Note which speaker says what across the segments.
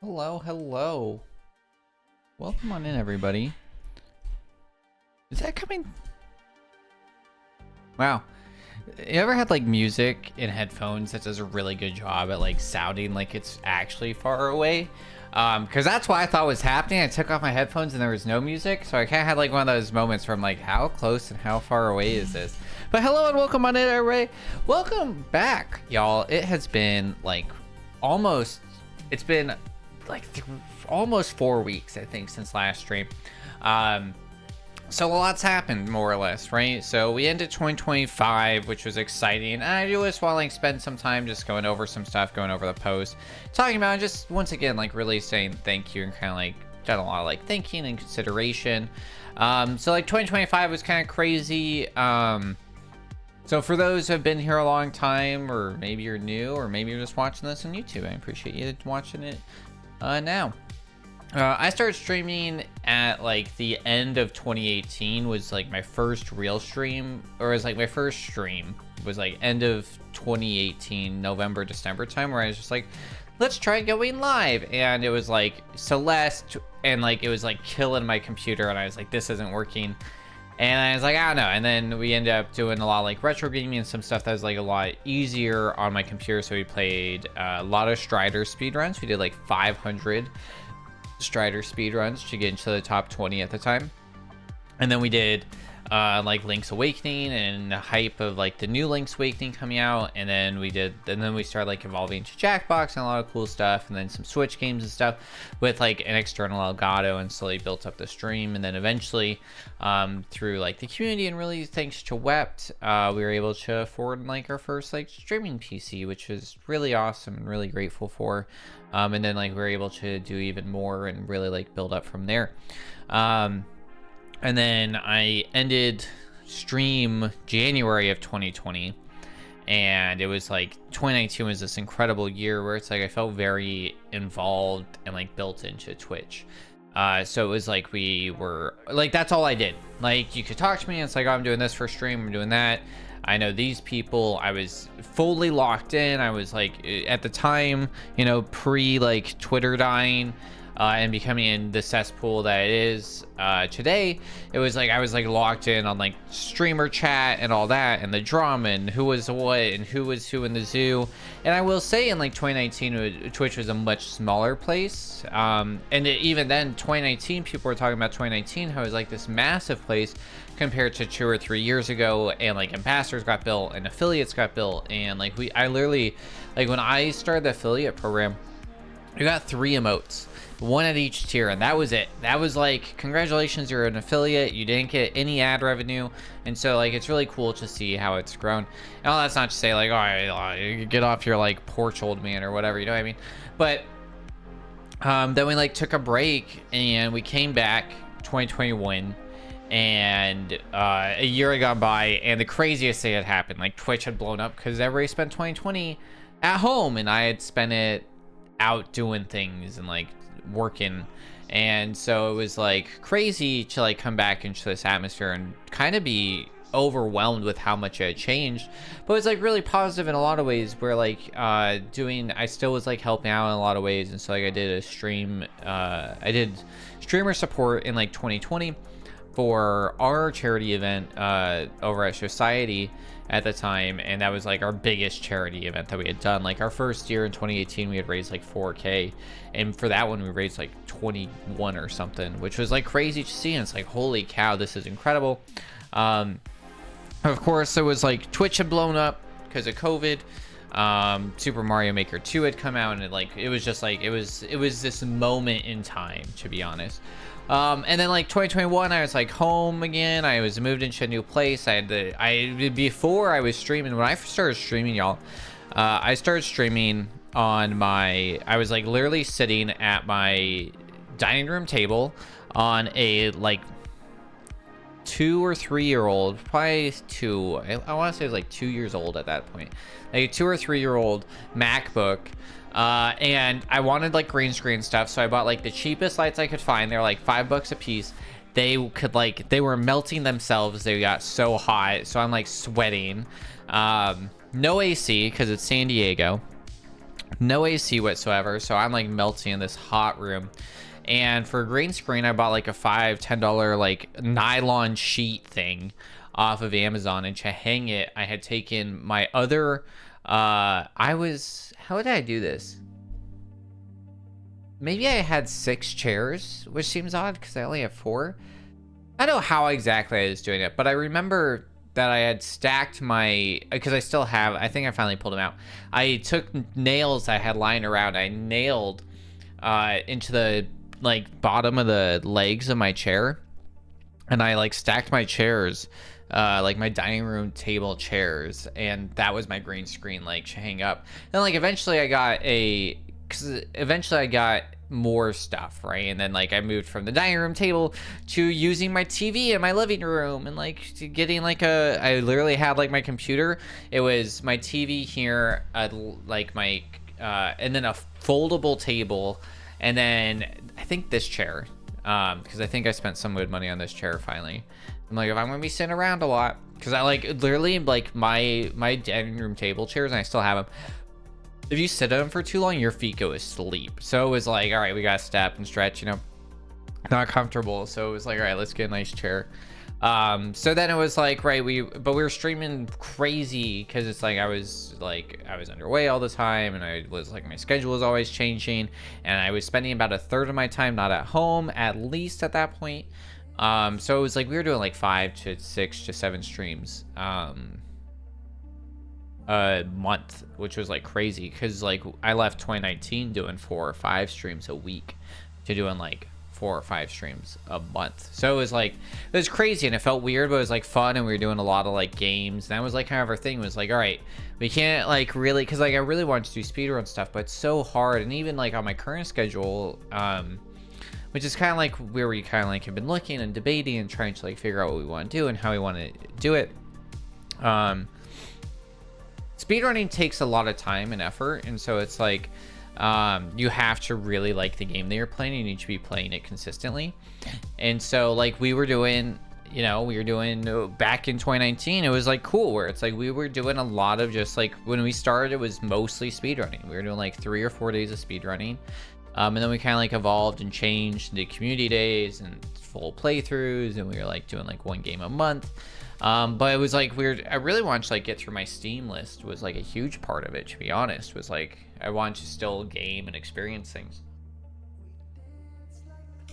Speaker 1: Hello, hello. Welcome on in, everybody. Is that coming? Wow. You ever had like music in headphones that does a really good job at like sounding like it's actually far away? Because that's what I thought was happening. I took off my headphones and there was no music, so I kind of had like one of those moments where I'm like, how close and how far away is this? But hello and welcome on in, everybody. Welcome back, y'all. It has been like almost, it's been like almost 4 weeks, I think, since last stream. So a lot's happened, more or less, right? So we ended 2025, which was exciting. And I just want to like spend some time just going over some stuff, going over the post, talking about just once again like really saying thank you and kind of like done a lot of like thinking and consideration. So like 2025 was kind of crazy. So for those who have been here a long time, or maybe you're new, or maybe you're just watching this on YouTube, I appreciate you watching it now. I started streaming at like the end of 2018 was like my first real stream, or it was like my first stream was like end of 2018, November, December time, where I was just like, let's try going live. And it was like Celeste, and like it was like killing my computer, and I was like, this isn't working. And I was like, I don't know. And then we ended up doing a lot of like retro gaming and some stuff that was like a lot easier on my computer. So we played a lot of Strider speedruns. We did like 500 Strider speedruns to get into the top 20 at the time. And then we did like Link's Awakening and the hype of like the new Link's Awakening coming out. And then we started like evolving to Jackbox and a lot of cool stuff, and then some Switch games and stuff with like an external Elgato, and slowly built up the stream. And then eventually through like the community, and really thanks to Wept, we were able to afford like our first like streaming PC, which was really awesome and really grateful for. And then like we were able to do even more and really like build up from there. And then I ended stream January of 2020, and it was like 2019 was this incredible year where it's like I felt very involved and like built into Twitch. So it was like we were like, that's all I did. Like you could talk to me and it's like, oh, I'm doing this for stream, I'm doing that. I know these people. I was fully locked in. I was like, at the time, you know, pre like Twitter dying and becoming in the cesspool that it is today, it was like I was like locked in on like streamer chat and all that, and the drama and who was what and who was who in the zoo. And I will say in like 2019 Twitch was a much smaller place, and even then 2019 people were talking about 2019 how it was like this massive place compared to 2 or 3 years ago, and like ambassadors got built and affiliates got built, and like I literally, like when I started the affiliate program, we got 3 emotes, one at each tier, and that was it. That was like, congratulations, you're an affiliate, you didn't get any ad revenue. And so like it's really cool to see how it's grown. And all that's not to say like, oh, get off your like porch, old man, or whatever, you know what I mean? But then we like took a break, and we came back 2021, and a year had gone by, and the craziest thing had happened. Like Twitch had blown up because everybody spent 2020 at home, and I had spent it out doing things and like working. And so it was like crazy to like come back into this atmosphere and kind of be overwhelmed with how much it had changed. But it's like really positive in a lot of ways, where like I still was like helping out in a lot of ways. And so like I did a stream, I did streamer support in like 2020 for our charity event over at Society at the time, and that was like our biggest charity event that we had done. Like our first year in 2018 we had raised like 4K, and for that one we raised like 21 or something, which was like crazy to see. And it's like, holy cow, this is incredible. Of course it was like Twitch had blown up because of COVID. Super Mario Maker 2 had come out, and it was just like it was this moment in time, to be honest. And then like 2021 I was like home again. I was moved into a new place. Before I was streaming, when I first started streaming, y'all, I started streaming on I was like literally sitting at my dining room table on a like 2 or 3 year old, probably 2, I want to say it was like 2 years old at that point, like a 2 or 3 year old MacBook. And I wanted like green screen stuff, so I bought like the cheapest lights I could find. They're like $5 a piece. They were melting themselves. They got so hot, so I'm like sweating. No AC because it's San Diego. no AC whatsoever, so I'm like melting in this hot room. And for a green screen, I bought like a $5-10 like nylon sheet thing off of Amazon, and to hang it, I had taken my other how did I do this? Maybe I had 6 chairs, which seems odd because I only have 4. I don't know how exactly I was doing it, but I remember that I had stacked my, because I still have, I think I finally pulled them out. I took nails I had lying around. I nailed into the like bottom of the legs of my chair, and I like stacked my chairs, like my dining room table chairs, and that was my green screen like to hang up. And like eventually I got more stuff, right? And then like I moved from the dining room table to using my TV in my living room, and like to getting like I literally had like my computer, it was my TV here, like my and then a foldable table, and then I think this chair, because I think I spent some good money on this chair finally. I'm like, if I'm gonna be sitting around a lot, because I like literally like my dining room table chairs, and I still have them, if you sit on them for too long, your feet go asleep. So it was like, all right, we got to step and stretch, you know, not comfortable. So it was like, all right, let's get a nice chair. So then it was like, right, we were streaming crazy because it's like I was underway all the time, and I was like, my schedule was always changing, and I was spending about a third of my time not at home, at least at that point. So it was like we were doing like 5 to 6 to 7 streams a month, which was like crazy because like I left 2019 doing 4 or 5 streams a week to doing like 4 or 5 streams a month. So it was like, it was crazy, and it felt weird, but it was like fun, and we were doing a lot of like games, and that was like kind of our thing, was like, all right, we can't like really, because like I really wanted to do speedrun stuff, but it's so hard. And even like on my current schedule, which is kind of like where we kind of like have been looking and debating and trying to like figure out what we want to do and how we want to do it. Speedrunning takes a lot of time and effort, and so it's like you have to really like the game that you're playing. You need to be playing it consistently. And so like we were doing back in 2019, it was like cool, where it's like we were doing a lot of just like, when we started, it was mostly speedrunning. We were doing like 3 or 4 days of speedrunning, and then we kind of like evolved and changed the community days and full playthroughs, and we were like doing like 1 game a month. But it was like weird. I really wanted to like get through my Steam list, was like a huge part of it, to be honest. Was like I wanted to still game and experience things.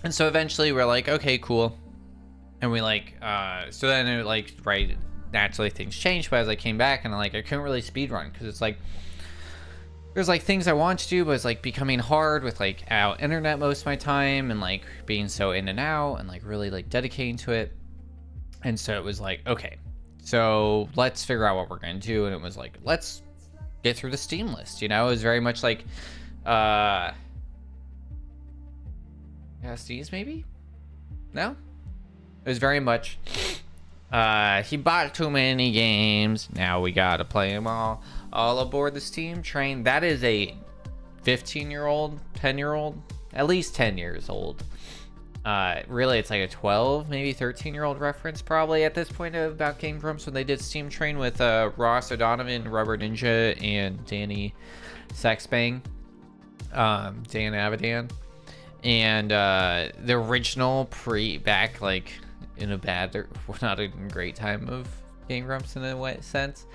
Speaker 1: And so eventually we're like, okay, cool. And we like so then it like, right, naturally things changed. But as I came back, and I couldn't really speedrun, because it's like there's like things I want to do, but it's like becoming hard with like out internet most of my time, and like being so in and out, and like really like dedicating to it. And so it was like, okay, so let's figure out what we're going to do. And it was like, let's get through the Steam list. You know, it was very much like, SDs maybe? No? It was very much, he bought too many games. Now we got to play them all aboard the Steam train. That is a 15-year-old, 10-year-old, at least 10 years old. Really, it's like a 12, maybe 13-year-old reference probably at this point about Game Grumps, when they did Steam Train with Ross O'Donovan, Rubber Ninja, and Danny Sexbang, Dan Avidan, and the original back like in a bad, or not a great time of Game Grumps in a sense.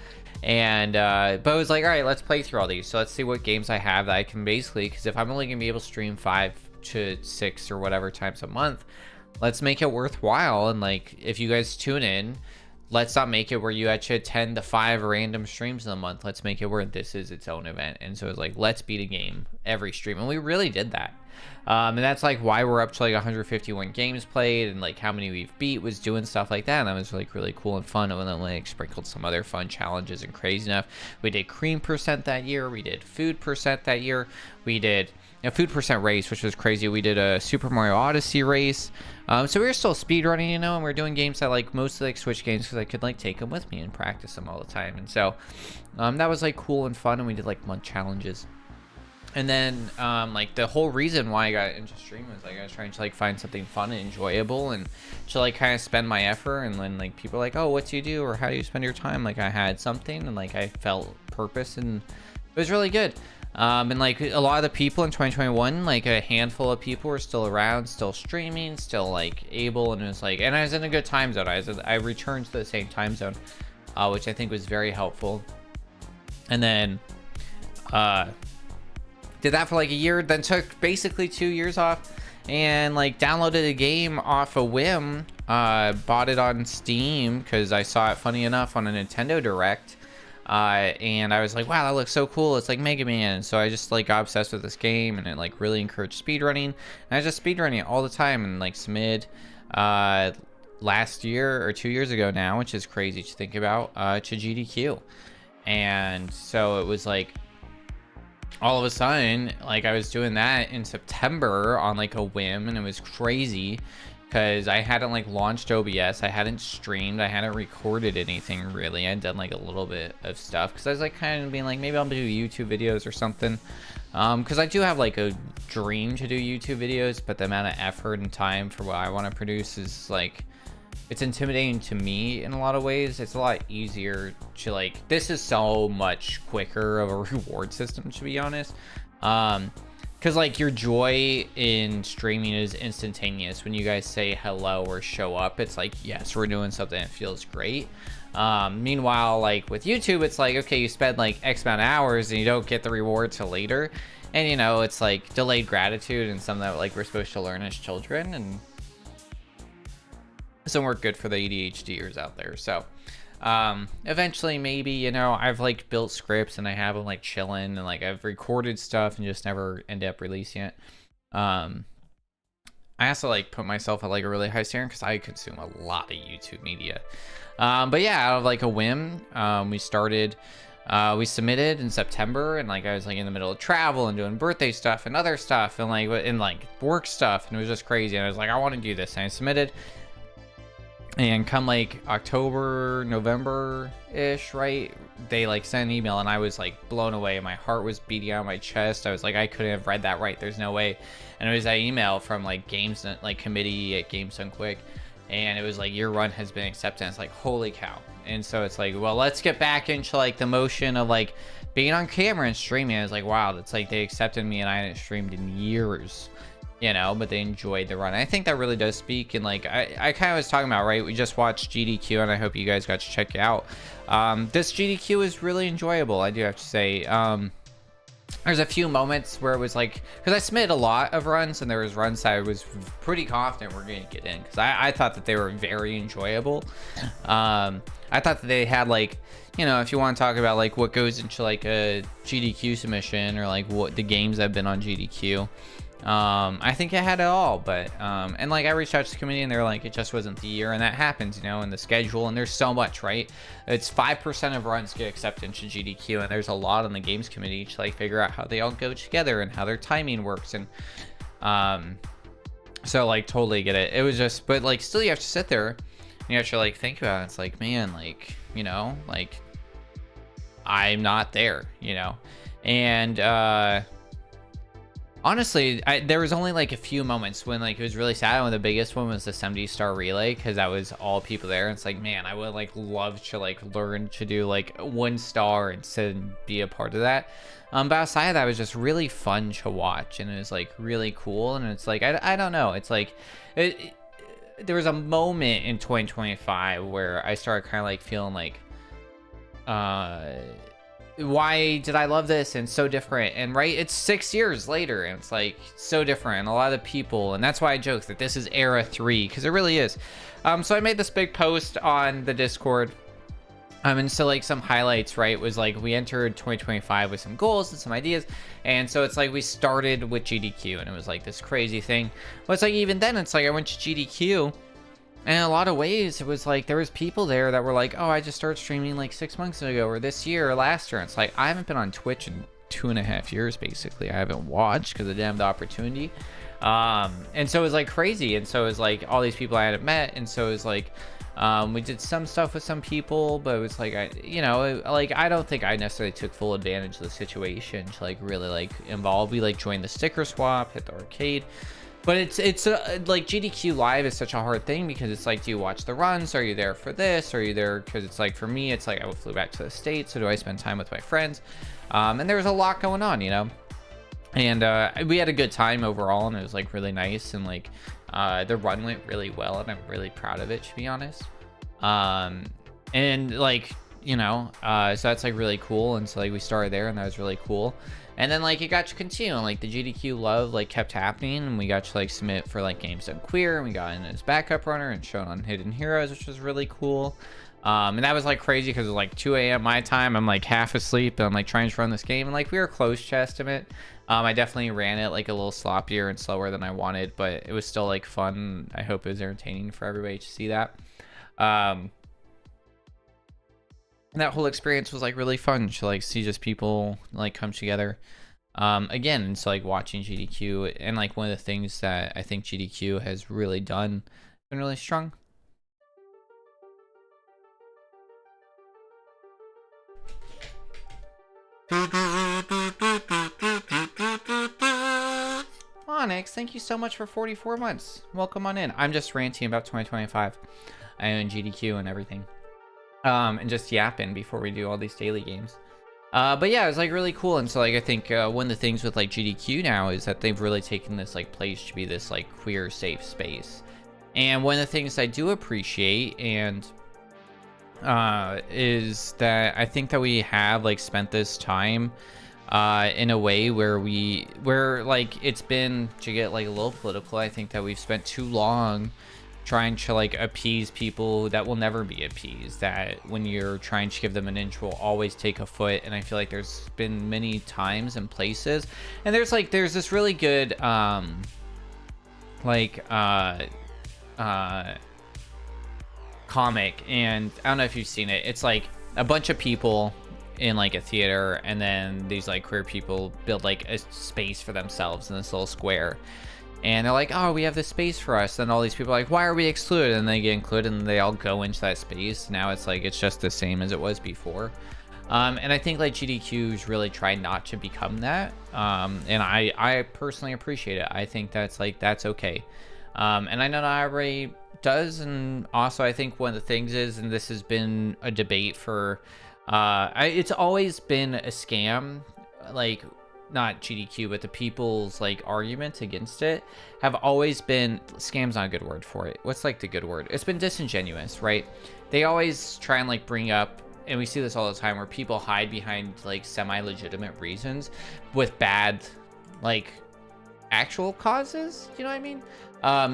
Speaker 1: And but it was like, all right, let's play through all these. So let's see what games I have that I can basically, because if I'm only gonna be able to stream 5 to 6 or whatever times a month, let's make it worthwhile. And like, if you guys tune in, let's not make it where you actually attend the 5 random streams in a month. Let's make it where this is its own event. And so it's like, let's beat a game every stream, and we really did that. And that's like why we're up to like 151 games played, and like how many we've beat, was doing stuff like that. And that was like really cool and fun. And then like sprinkled some other fun challenges and crazy enough. We did cream percent that year, we did food percent that year, we did a food percent race, which was crazy. We did a Super Mario Odyssey race. So we were still speedrunning, you know, and we are doing games that like mostly like Switch games, because I could like take them with me and practice them all the time. And so that was like cool and fun. And we did like month challenges. And then like the whole reason why I got into streaming was like I was trying to like find something fun and enjoyable, and to like kind of spend my effort. And then like people are like, oh, what do you do, or how do you spend your time? Like I had something, and like I felt purpose, and it was really good. And like a lot of the people in 2021, like a handful of people were still around, still streaming, still like able, and it was like, and I was in a good time zone. I returned to the same time zone, which I think was very helpful. And then did that for like a year, then took basically 2 years off, and like downloaded a game off a whim, bought it on Steam because I saw it, funny enough, on a Nintendo Direct. And I was like, wow, that looks so cool. It's like Mega Man. So I just like got obsessed with this game, and it like really encouraged speedrunning. And I was just speedrunning it all the time, and like submitted last year or 2 years ago now, which is crazy to think about, to GDQ. And so it was like all of a sudden, like I was doing that in September on like a whim, and it was crazy because I hadn't like launched OBS, I hadn't streamed, I hadn't recorded anything really. I'd done like a little bit of stuff because I was like kind of being like, maybe I'll do YouTube videos or something, because I do have like a dream to do YouTube videos, but the amount of effort and time for what I want to produce is like, it's intimidating to me in a lot of ways. It's a lot easier to like, this is so much quicker of a reward system, to be honest. Because like your joy in streaming is instantaneous. When you guys say hello or show up, it's like, yes, we're doing something that feels great. Meanwhile, like with YouTube, it's like, okay, you spend like X amount of hours and you don't get the reward till later. And you know, it's like delayed gratitude and something that like we're supposed to learn as children, and doesn't work good for the ADHDers out there. So eventually, maybe, you know, I've like built scripts and I have them like chilling, and like I've recorded stuff and just never end up releasing it. I also like put myself at like a really high standard because I consume a lot of YouTube media. But yeah, out of like a whim, we submitted in September, and like I was like in the middle of travel and doing birthday stuff and other stuff and like work stuff, and it was just crazy. And I was like, I want to do this, and I submitted. And come like October, November-ish, right? They like sent an email, and I was like blown away. My heart was beating out of my chest. I was like, I couldn't have read that right. There's no way. And it was that email from like games, like committee at Games Done Quick, and it was like, your run has been accepted. It's like, holy cow. And so it's like, well, let's get back into like the motion of like being on camera and streaming. It's like, wow, that's like they accepted me, and I hadn't streamed in years. You know, but they enjoyed the run. I think that really does speak. And like I kind of was talking about, right, we just watched GDQ, and I hope you guys got to check it out. This GDQ is really enjoyable, I do have to say. There's a few moments where it was like, because I submitted a lot of runs, and there was runs that I was pretty confident we're going to get in, because I thought that they were very enjoyable. I thought that they had like, you know, if you want to talk about like what goes into like a GDQ submission, or like what the games that have been on GDQ, I think I had it all. But and like I reached out to the committee, and they're like, it just wasn't the year, and that happens, you know, in the schedule, and there's so much, right? It's 5% of runs get accepted into GDQ, and there's a lot on the games committee to like figure out how they all go together and how their timing works. And so like totally get it. It was just, but like still you have to sit there and you have to like think about it. It's like, man, like, you know, like I'm not there, you know. And honestly, there was only like a few moments when like it was really sad. One of the biggest one was the 70-star relay, because that was all people there. And it's like, man, I would like love to like learn to do like 1 star and sit and be a part of that. But outside of that, it was just really fun to watch, and it was like really cool. And it's like, I don't know, it's like there was a moment in 2025 where I started kind of like feeling like, why did I love this, and so different? And right, it's 6 years later, and it's like so different, and a lot of people, and that's why I joke that this is era 3, because it really is. So I made this big post on the Discord, and so like some highlights, right, was like we entered 2025 with some goals and some ideas, and so it's like we started with GDQ, and it was like this crazy thing. But it's like even then, it's like I went to GDQ, and in a lot of ways, it was like there was people there that were like, oh, I just started streaming like 6 months ago, or this year, or last year. And it's like, I haven't been on Twitch in 2.5 years, basically. I haven't watched because I didn't have the opportunity. And so it was like crazy. And so it was like all these people I hadn't met. And so it was like, we did some stuff with some people, but it was like, I don't think I necessarily took full advantage of the situation to like really like involve. We like joined the sticker swap, hit the arcade. But it's like GDQ live is such a hard thing because it's like, do you watch the runs? Are you there for this? Are you there? Because it's like, for me, it's like I flew back to the States. So do I spend time with my friends? And there was a lot going on, you know? And we had a good time overall, and it was like really nice. And like the run went really well, and I'm really proud of it, to be honest. And like, you know, so that's like really cool. And so like we started there, and that was really cool. And then like it got to continue, and like the GDQ love like kept happening, and we got to like submit for like Games Done Queer, and we got in as backup runner and shown on Hidden Heroes, which was really cool. And that was like crazy because it was like 2 a.m. my time. I'm like half asleep, and I'm like trying to run this game, and like we were close chest to it. I definitely ran it like a little sloppier and slower than I wanted, but it was still like fun. I hope it was entertaining for everybody to see that. That whole experience was like really fun to like see just people like come together again. And so like watching GDQ, and like one of the things that I think GDQ has really done, been really strong. Onyx, thank you so much for 44 months. Welcome on in. I'm just ranting about 2025. I own GDQ and everything. And just yapping before we do all these daily games. But yeah, it was like really cool. And so like I think one of the things with like GDQ now is that they've really taken this like place to be this like queer safe space. And one of the things I do appreciate and is that I think that we have like spent this time in a way where like it's been, to get like a little political, I think that we've spent too long trying to like appease people that will never be appeased, that when you're trying to give them an inch will always take a foot. And I feel like there's been many times and places, and there's this really good comic, and I don't know if you've seen it. It's like a bunch of people in like a theater, and then these like queer people build like a space for themselves in this little square. And they're like, oh, we have this space for us. And all these people are like, why are we excluded? And they get included, and they all go into that space. Now it's like, it's just the same as it was before. And I think like GDQ's really tried not to become that. And I personally appreciate it. I think that's okay. And I know not everybody does. And also I think one of the things is, and this has been a debate for, it's always been a scam, like, not GDQ, but the people's like arguments against it have always been, scam's not a good word for it. What's like the good word? It's been disingenuous, right? They always try and like bring up, and we see this all the time, where people hide behind like semi-legitimate reasons with bad like actual causes, you know what I mean?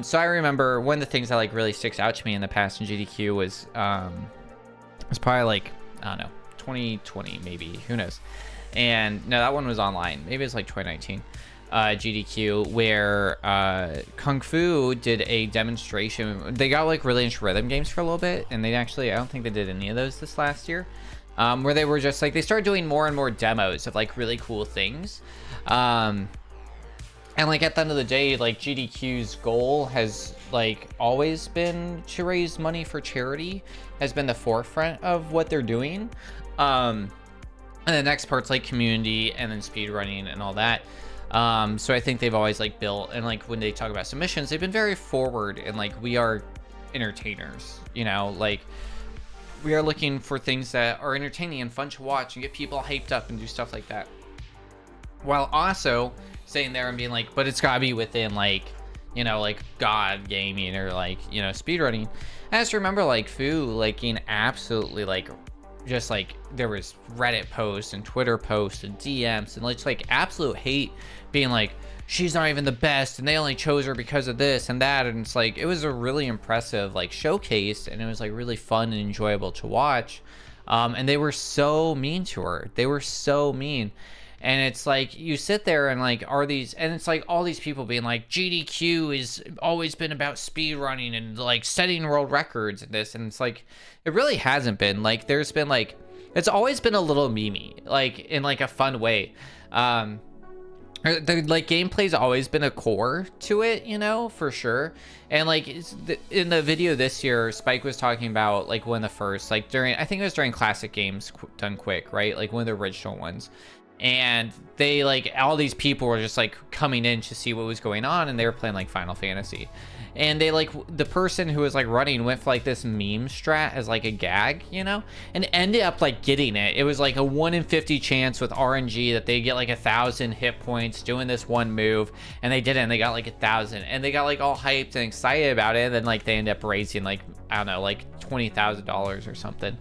Speaker 1: So I remember one of the things that like really sticks out to me in the past in GDQ was probably like, I don't know, 2020 maybe, who knows. And no, that one was online. Maybe it's like 2019 GDQ, where Kung Fu did a demonstration. They got like really into rhythm games for a little bit, and I don't think they did any of those this last year, where they were just like, they started doing more and more demos of like really cool things. And like at the end of the day, like GDQ's goal has like always been to raise money for charity, has been the forefront of what they're doing. And the next part's like community, and then speedrunning and all that. So I think they've always like built, and like when they talk about submissions, they've been very forward, and like we are entertainers, you know, like we are looking for things that are entertaining and fun to watch and get people hyped up and do stuff like that, while also sitting there and being like, but it's gotta be within like, you know, like God gaming or like, you know, speedrunning. I just remember like Fu like being absolutely like, just like there was Reddit posts and Twitter posts and DMs and like absolute hate, being like, she's not even the best and they only chose her because of this and that. And it's like, it was a really impressive like showcase, and it was like really fun and enjoyable to watch. And they were so mean to her. They were so mean. And it's like, you sit there and like, and it's like all these people being like, GDQ has always been about speed running and like setting world records and this. And it's like, it really hasn't been. Like, there's been like, it's always been a little memey, like in like a fun way. The like gameplay's always been a core to it, you know, for sure. And like in the video this year, Spike was talking about like one of the first, like during, I think it was during Classic Games Done Quick, right? Like one of the original ones. and they like all these people were just like coming in to see what was going on, and they were playing like Final Fantasy. And they like the person who was like running went for like this meme strat as like a gag, you know, and ended up like getting it. It was like a 1 in 50 chance with RNG that they get like 1,000 hit points doing this one move, and they did it, and they got like 1,000, and they got like all hyped and excited about it. And then like they end up raising like, I don't know, like $20,000 or something.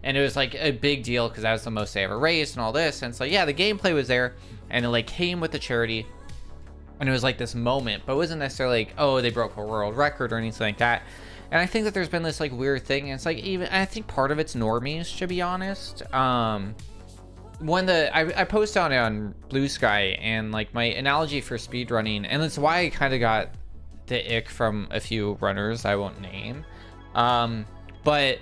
Speaker 1: And it was like a big deal because that was the most they ever raised and all this. And so yeah, the gameplay was there, and it like came with the charity. And it was like this moment, but it wasn't necessarily like, oh, they broke a world record or anything like that. And I think that there's been this like weird thing, and it's like, even I think part of it's normies, to be honest. When I posted on Blue Sky, and like my analogy for speedrunning, and that's why I kind of got the ick from a few runners I won't name, but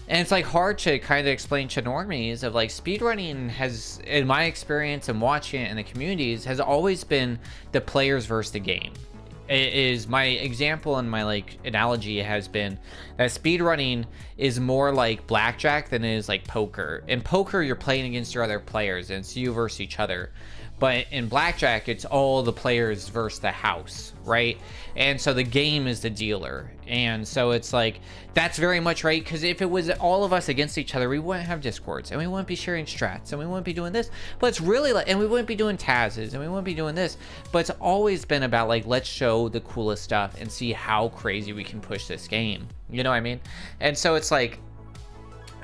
Speaker 1: and it's like hard to kind of explain to normies of like speedrunning has, in my experience and watching it in the communities, has always been the players versus the game. It is my example, and my like analogy has been that speedrunning is more like blackjack than it is like poker. In poker, you're playing against your other players, and it's you versus each other. But in blackjack, it's all the players versus the house, right? And so the game is the dealer. And so it's like, that's very much right. Because if it was all of us against each other, we wouldn't have discords, and we wouldn't be sharing strats, and we wouldn't be doing this. But it's really like, and we wouldn't be doing Taz's, and we wouldn't be doing this. But it's always been about like, let's show the coolest stuff and see how crazy we can push this game. You know what I mean? And so it's like,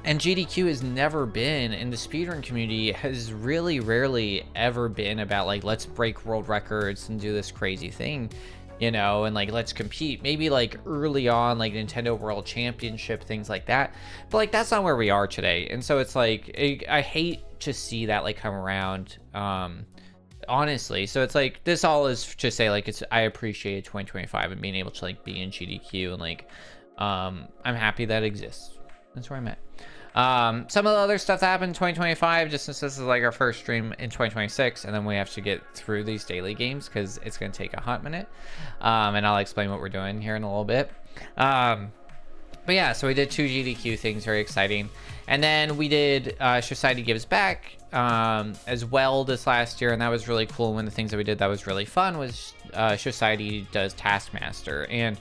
Speaker 1: and GDQ has never been, in the speedrun community, has really rarely ever been about like, let's break world records and do this crazy thing, you know, and like, let's compete. Maybe like early on, like Nintendo World Championship, things like that. But like, that's not where we are today. And so it's like, I hate to see that like come around, honestly. So it's like, this all is to say like, I appreciate 2025 and being able to like be in GDQ, and like, I'm happy that it exists. That's where I'm at. Some of the other stuff that happened in 2025, just since this is like our first stream in 2026, and then we have to get through these daily games because it's going to take a hot minute. And I'll explain what we're doing here in a little bit. But yeah, so we did 2 GDQ things, very exciting. And then we did Society Gives Back as well this last year, and that was really cool. One of the things that we did that was really fun was Society does Taskmaster. And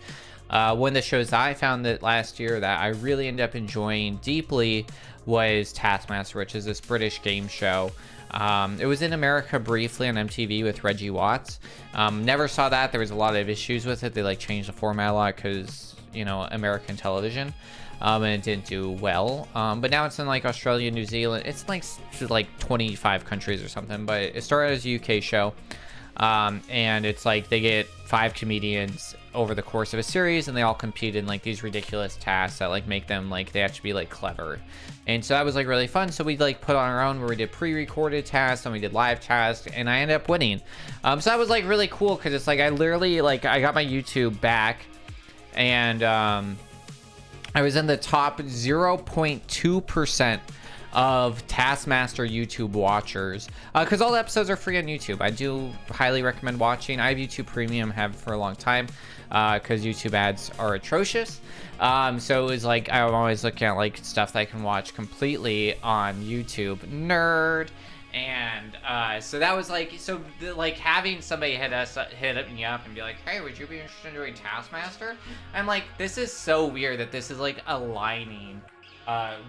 Speaker 1: one of the shows that I found that last year that I really ended up enjoying deeply was Taskmaster, which is this British game show. It was in America briefly on MTV with Reggie Watts. Never saw that. There was a lot of issues with it. They like changed the format a lot because, you know, American television. And it didn't do well. But now it's in like Australia, New Zealand. It's like 25 countries or something, but it started as a UK show. And it's like they get 5 comedians over the course of a series, and they all compete in like these ridiculous tasks that like make them like, they have to be like clever. And so that was like really fun. So we like put on our own, where we did pre-recorded tasks and we did live tasks, and I ended up winning. So that was like really cool, because it's like I literally like, I got my YouTube back, and I was in the top 0.2% of Taskmaster YouTube watchers, because all the episodes are free on YouTube. I do highly recommend watching. I have YouTube Premium, have for a long time, because YouTube ads are atrocious. So it was like, I'm always looking at like stuff that I can watch completely on YouTube. Nerd. And so that was like, so like having somebody hit me up and be like, hey, would you be interested in doing Taskmaster? I'm like, this is so weird that this is like aligning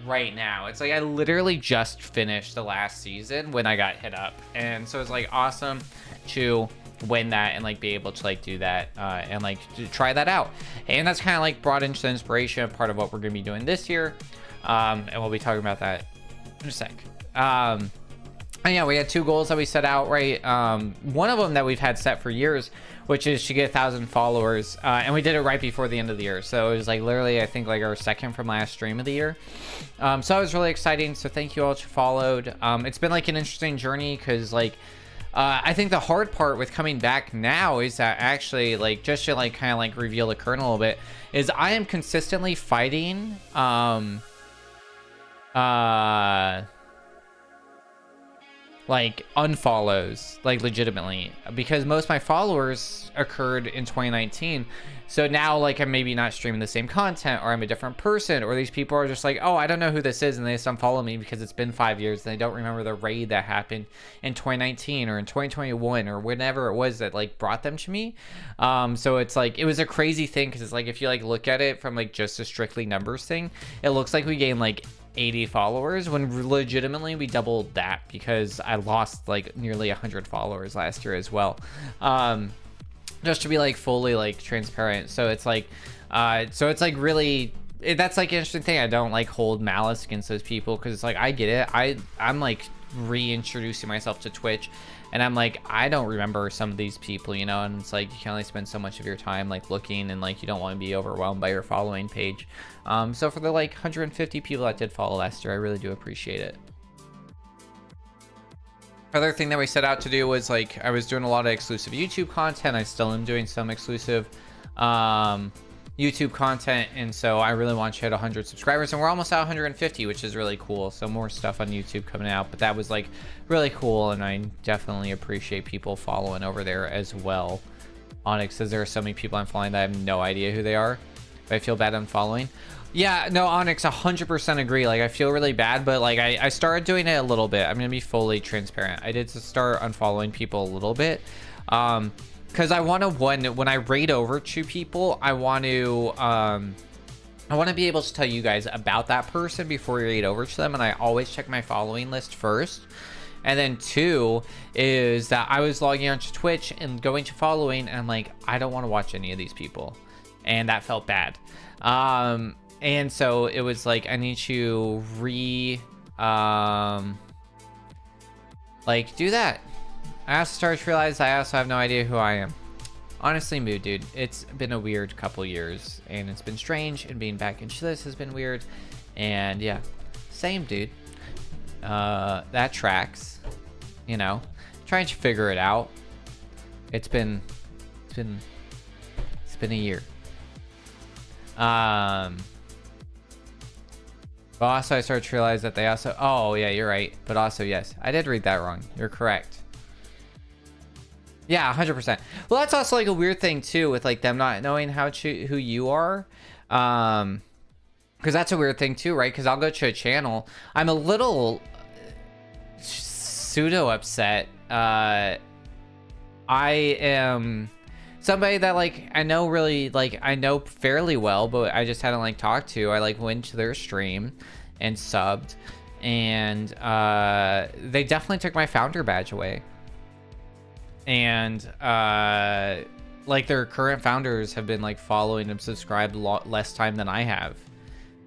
Speaker 1: right now. It's like I literally just finished the last season when I got hit up, and so it's like awesome to win that and like be able to like do that and like to try that out. And that's kind of like brought into the inspiration of part of what we're gonna be doing this year, and we'll be talking about that in a sec. And yeah, we had 2 goals that we set out, right? One of them that we've had set for years, which is to get 1,000 followers, and we did it right before the end of the year. So it was like literally, I think like our second from last stream of the year. So that was really exciting. So thank you all who followed. It's been like an interesting journey, because like I think the hard part with coming back now is that actually, like, just to like kind of like reveal the curtain a little bit, is I am consistently fighting like unfollows, like legitimately, because most of my followers occurred in 2019. So now like I'm maybe not streaming the same content, or I'm a different person, or these people are just like, oh, I don't know who this is, and they just unfollow me because it's been 5 years and they don't remember the raid that happened in 2019 or in 2021 or whenever it was that like brought them to me. So it's like, it was a crazy thing, because it's like, if you like look at it from like just a strictly numbers thing, it looks like we gained like 80 followers when legitimately we doubled that, because I lost like nearly 100 followers last year as well. Just to be like fully like transparent. So it's like really, that's like an interesting thing. I don't like hold malice against those people, because it's like, I get it. I'm like reintroducing myself to Twitch, and I'm like, I don't remember some of these people, you know, and it's like, you can only spend so much of your time like looking, and like you don't want to be overwhelmed by your following page. So for the like 150 people that did follow last year, I really do appreciate it. Other thing that we set out to do was like, I was doing a lot of exclusive YouTube content. I still am doing some exclusive YouTube content, and so I really want to hit 100 subscribers, and we're almost at 150, which is really cool. So more stuff on YouTube coming out, but that was like really cool, and I definitely appreciate people following over there as well. Onyx says there are so many people I'm following that I have no idea who they are, but I feel bad I'm following. Yeah, no, Onyx, 100% agree. Like, I feel really bad, but like I started doing it a little bit. I'm gonna be fully transparent. I did start unfollowing people a little bit, because I want to, when I raid over to people, I want to be able to tell you guys about that person before you raid over to them, and I always check my following list first. And then 2 is that I was logging onto Twitch and going to following, and I'm like, I don't want to watch any of these people, and that felt bad. And so it was like, I need to like do that. I also started to realize I also have no idea who I am. Honestly, mood, dude. It's been a weird couple years, and it's been strange, and being back into this has been weird. And yeah, same, dude. That tracks, you know, trying to figure it out. It's been a year. But also I started to realize that they also, oh yeah, you're right. But also, yes, I did read that wrong. You're correct. Yeah, 100%. Well, that's also like a weird thing too, with like them not knowing who you are. Because that's a weird thing too, right? Because I'll go to a channel. I'm a little pseudo upset. I am somebody that like I know really, like I know fairly well, but I just hadn't like talked to. I like went to their stream and subbed, and they definitely took my founder badge away. And like their current founders have been like following and subscribed a lot less time than I have.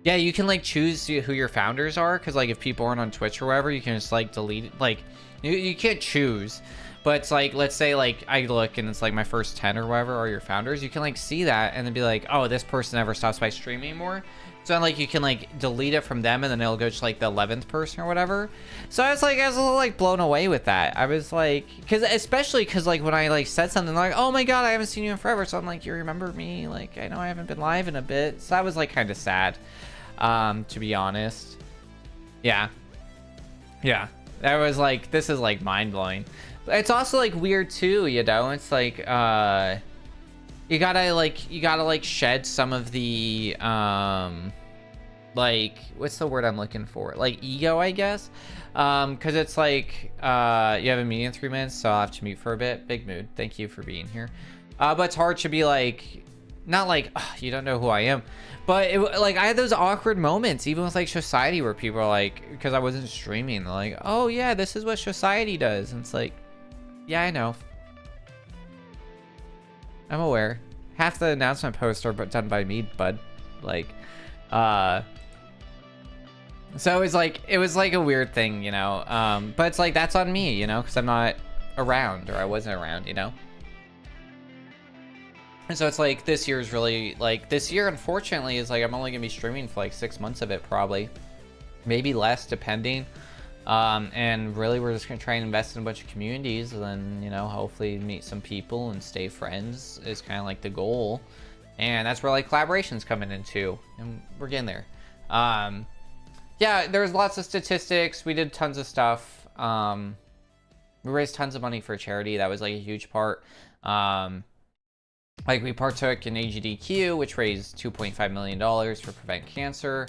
Speaker 1: Yeah, you can like choose who your founders are, because like if people aren't on Twitch or whatever, you can just like delete it. Like you can't choose, but it's like, let's say like I look and it's like my first 10 or whatever are your founders. You can like see that and then be like, oh, this person never stops by streaming anymore. So like you can like delete it from them, and then it'll go to like the 11th person or whatever. So I was a little like blown away with that. I was like, especially because like when I like said something like, oh my god, I haven't seen you in forever, so I'm like, you remember me? Like, I know I haven't been live in a bit. So that was like kind of sad, to be honest. Yeah, that was like, this is like mind-blowing. It's also like weird too, you know. It's like you gotta like shed some of the like, what's the word I'm looking for, like ego, I guess, because it's like you have a meeting in 3 minutes, so I'll have to mute for a bit. Big mood, thank you for being here. But it's hard to be like, not like, you don't know who I am, but like I had those awkward moments even with like Society, where people are like, because I wasn't streaming, they're like, oh yeah, this is what Society does, and it's like, yeah, I know, I'm aware. Half the announcement posts are done by me, bud. Like, so it was like a weird thing, you know. But it's like, that's on me, you know, because I'm not around, or I wasn't around, you know. And so it's like, this year is really like, this year unfortunately is like, I'm only gonna be streaming for like 6 months of it, probably, maybe less, depending. And really we're just gonna try and invest in a bunch of communities, and then, you know, hopefully meet some people and stay friends is kind of like the goal. And that's where like collaborations coming in too, and we're getting there. Yeah, there's lots of statistics, we did tons of stuff, we raised tons of money for charity. That was like a huge part. Like we partook in AGDQ, which raised $2.5 million for Prevent Cancer.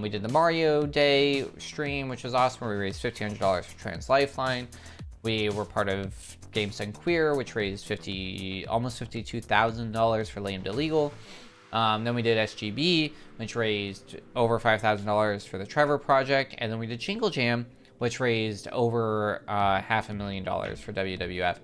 Speaker 1: We did the Mario Day stream, which was awesome, where we raised $1,500 for Trans Lifeline. We were part of Games Done Queer, which raised almost $52,000 for Lambda Legal. Then we did SGB, which raised over $5,000 for the Trevor Project. And then we did Jingle Jam, which raised over $500,000 for WWF.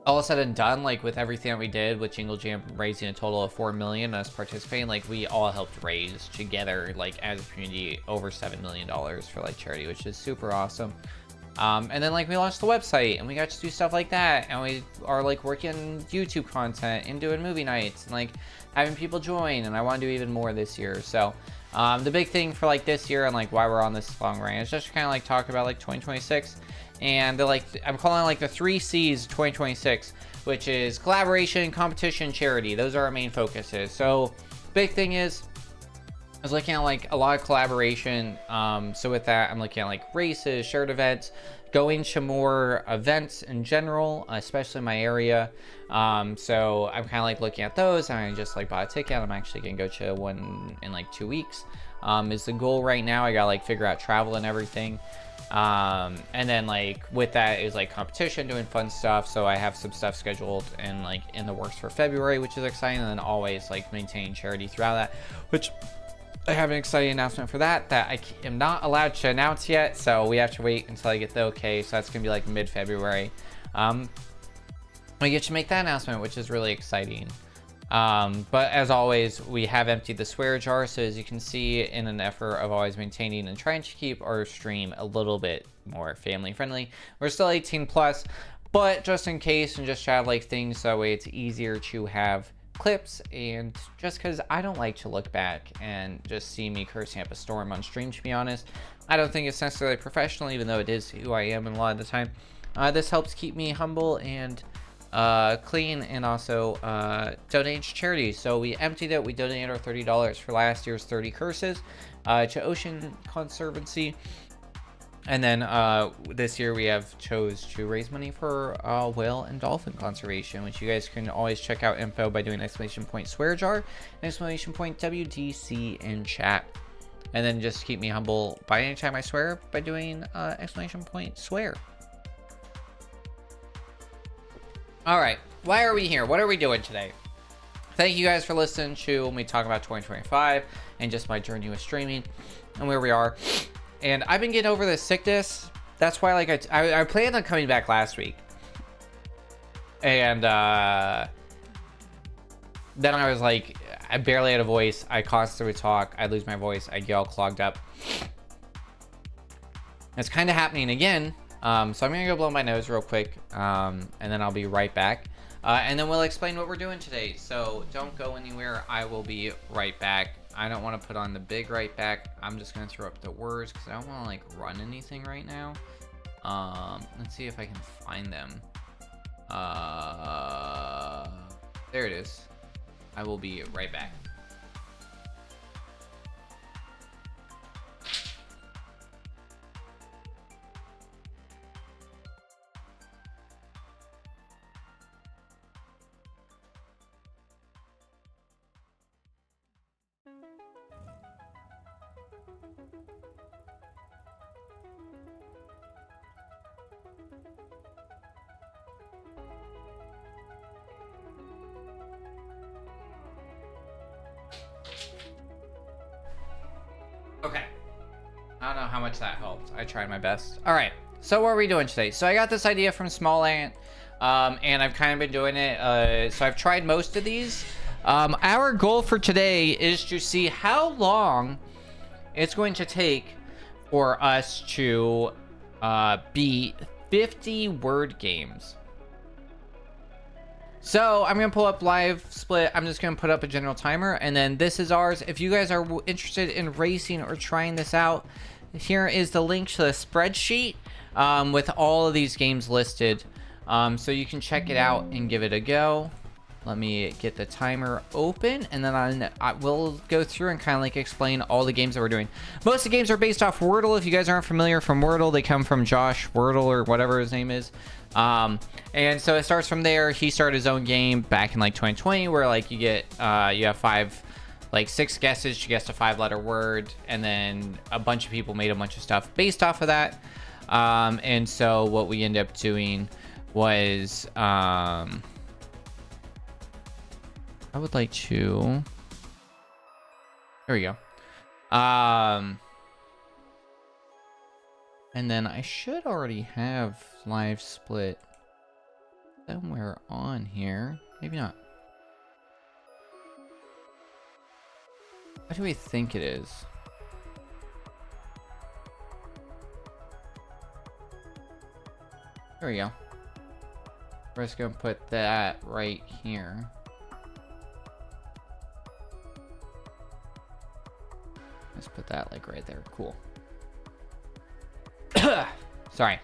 Speaker 1: All said and done, like with everything that we did with Jingle Jam raising a total of $4 million, us participating, like we all helped raise together, like as a community, over $7 million for like charity, which is super awesome. And then like we launched the website and we got to do stuff like that, and we are like working YouTube content and doing movie nights and like having people join, and I want to do even more this year. So the big thing for like this year and like why we're on this long run is just kind of like talk about like 2026. And they're like, I'm calling it like the 3 C's of 2026, which is collaboration, competition, charity. Those are our main focuses. So big thing is, I was looking at like a lot of collaboration. So with that, I'm looking at like races, shared events, going to more events in general, especially in my area. So I'm kind of like looking at those, and I just like bought a ticket. I'm actually gonna go to one in like 2 weeks. Is the goal right now. I gotta like figure out travel and everything. And then like with that is like competition, doing fun stuff. So I have some stuff scheduled and like in the works for February, which is exciting. And then always like maintain charity throughout that, which I have an exciting announcement for that I am not allowed to announce yet. So we have to wait until I get the okay. So that's gonna be like mid-February. I get to make that announcement, which is really exciting. But as always, we have emptied the swear jar, so as you can see, in an effort of always maintaining and trying to keep our stream a little bit more family friendly. We're still 18 plus, but just in case, and just to have like things so that way it's easier to have clips, and just because I don't like to look back and just see me cursing up a storm on stream, to be honest. I don't think it's necessarily professional, even though it is who I am a lot of the time. This helps keep me humble and clean, and also donate to charity. So we emptied it. We donated our $30 for last year's 30 curses to Ocean Conservancy, and then this year we have chose to raise money for whale and dolphin conservation, which you guys can always check out info by doing !swear jar and !WDC in chat. And then just keep me humble by any time I swear by doing !swear. All right, why are we here? What are we doing today? Thank you guys for listening to me talk about 2025 and just my journey with streaming and where we are. And I've been getting over this sickness. That's why, like, I planned on coming back last week, and then I was like, I barely had a voice. I constantly talk. I lose my voice. I get all clogged up. It's kind of happening again. So I'm gonna go blow my nose real quick, and then I'll be right back. And then we'll explain what we're doing today. So don't go anywhere. I will be right back. I don't want to put on the big right back. I'm just gonna throw up the words because I don't want to like run anything right now. Let's see if I can find them. There it is. I will be right back. Okay. I don't know how much that helped. I tried my best. All right. So what are we doing today? So I got this idea from Small Ant, and I've kind of been doing it. So I've tried most of these. Our goal for today is to see how long it's going to take for us to beat 50 word games. So I'm going to pull up live split. I'm just going to put up a general timer, and then this is ours. If you guys are interested in racing or trying this out, here is the link to the spreadsheet with all of these games listed. So you can check it out and give it a go. Let me get the timer open, and then I will go through and kind of like explain all the games that we're doing. Most of the games are based off Wordle. If you guys aren't familiar from Wordle, they come from Josh Wordle or whatever his name is. And so it starts from there. He started his own game back in like 2020, where like you have 6 guesses to guess a 5-letter word, and then a bunch of people made a bunch of stuff based off of that. And so what we ended up doing was I would like to. There we go. And then I should already have live split somewhere on here. Maybe not. What do we think it is? There we go. We're just gonna put that right here. Let's put that like right there. Cool. Sorry.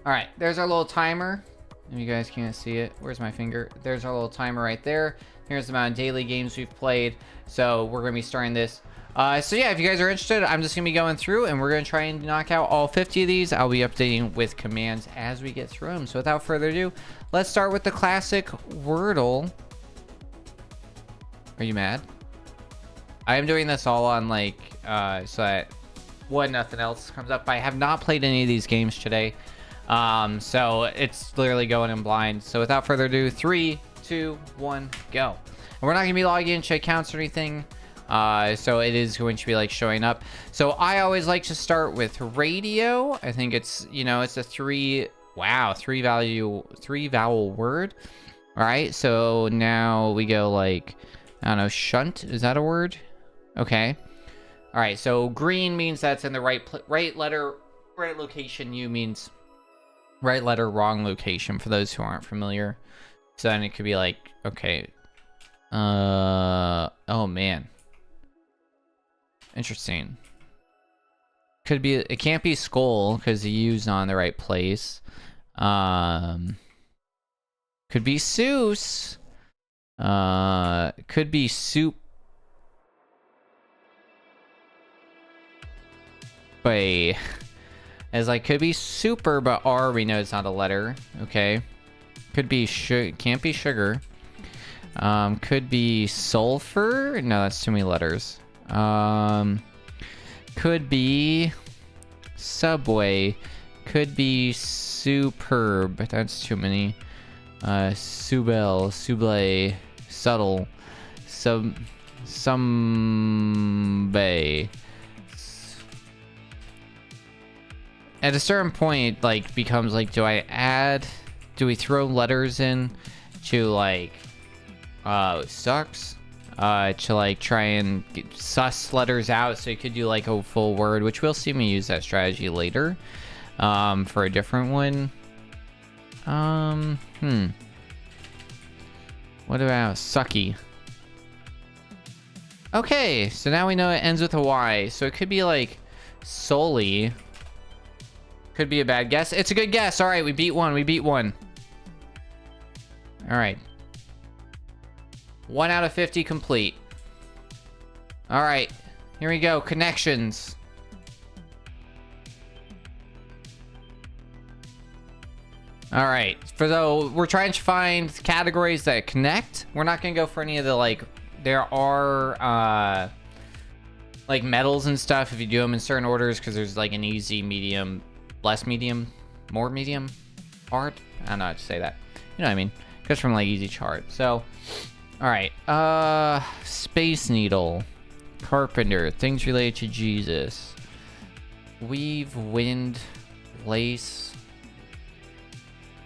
Speaker 1: All right, there's our little timer. If you guys can't see it, where's my finger? There's our little timer right there. Here's the amount of daily games we've played. So we're gonna be starting this. So yeah, if you guys are interested, I'm just gonna be going through and we're gonna try and knock out all 50 of these. I'll be updating with commands as we get through them. So without further ado, let's start with the classic Wordle. Are you mad? I am doing this all on like, so that nothing else comes up. I have not played any of these games today. So it's literally going in blind. So without further ado, 3, 2, 1, go. And we're not gonna be logging into accounts or anything. So it is going to be like showing up. So I always like to start with radio. I think it's, it's a 3 vowel word. All right. So now we go like, I don't know, shunt. Is that a word? Okay. All right. So green means that's in the right letter, right location. U means right letter, wrong location for those who aren't familiar. So then it could be like, okay. Oh man. Interesting. Could be, it can't be skull because the U's not in the right place. Could be Seuss. Could be soup. Wait. As like could be super, but R we know it's not a letter. Okay. Could be can't be sugar. Could be sulfur. No, that's too many letters. Could be subway. Could be superb. That's too many. Subel, suble, subtle, someday. At a certain point, like becomes like, do we throw letters in to like sucks to like try and suss letters out, so you could do like a full word, which we'll see me use that strategy later for a different one. What about sucky? Okay, so now we know it ends with a Y, so it could be like solely. Could be a bad guess. It's a good guess. All right, we beat one. All right. 1 out of 50 complete. All right, here we go. Connections. All right, we're trying to find categories that connect. We're not gonna go for any of the like. There are like medals and stuff if you do them in certain orders, because there's like an easy, medium, less medium, more medium, hard. I don't know how to say that. You know what I mean? Goes from like easy to hard. So, all right. Space Needle, Carpenter, things related to Jesus, weave, wind, lace.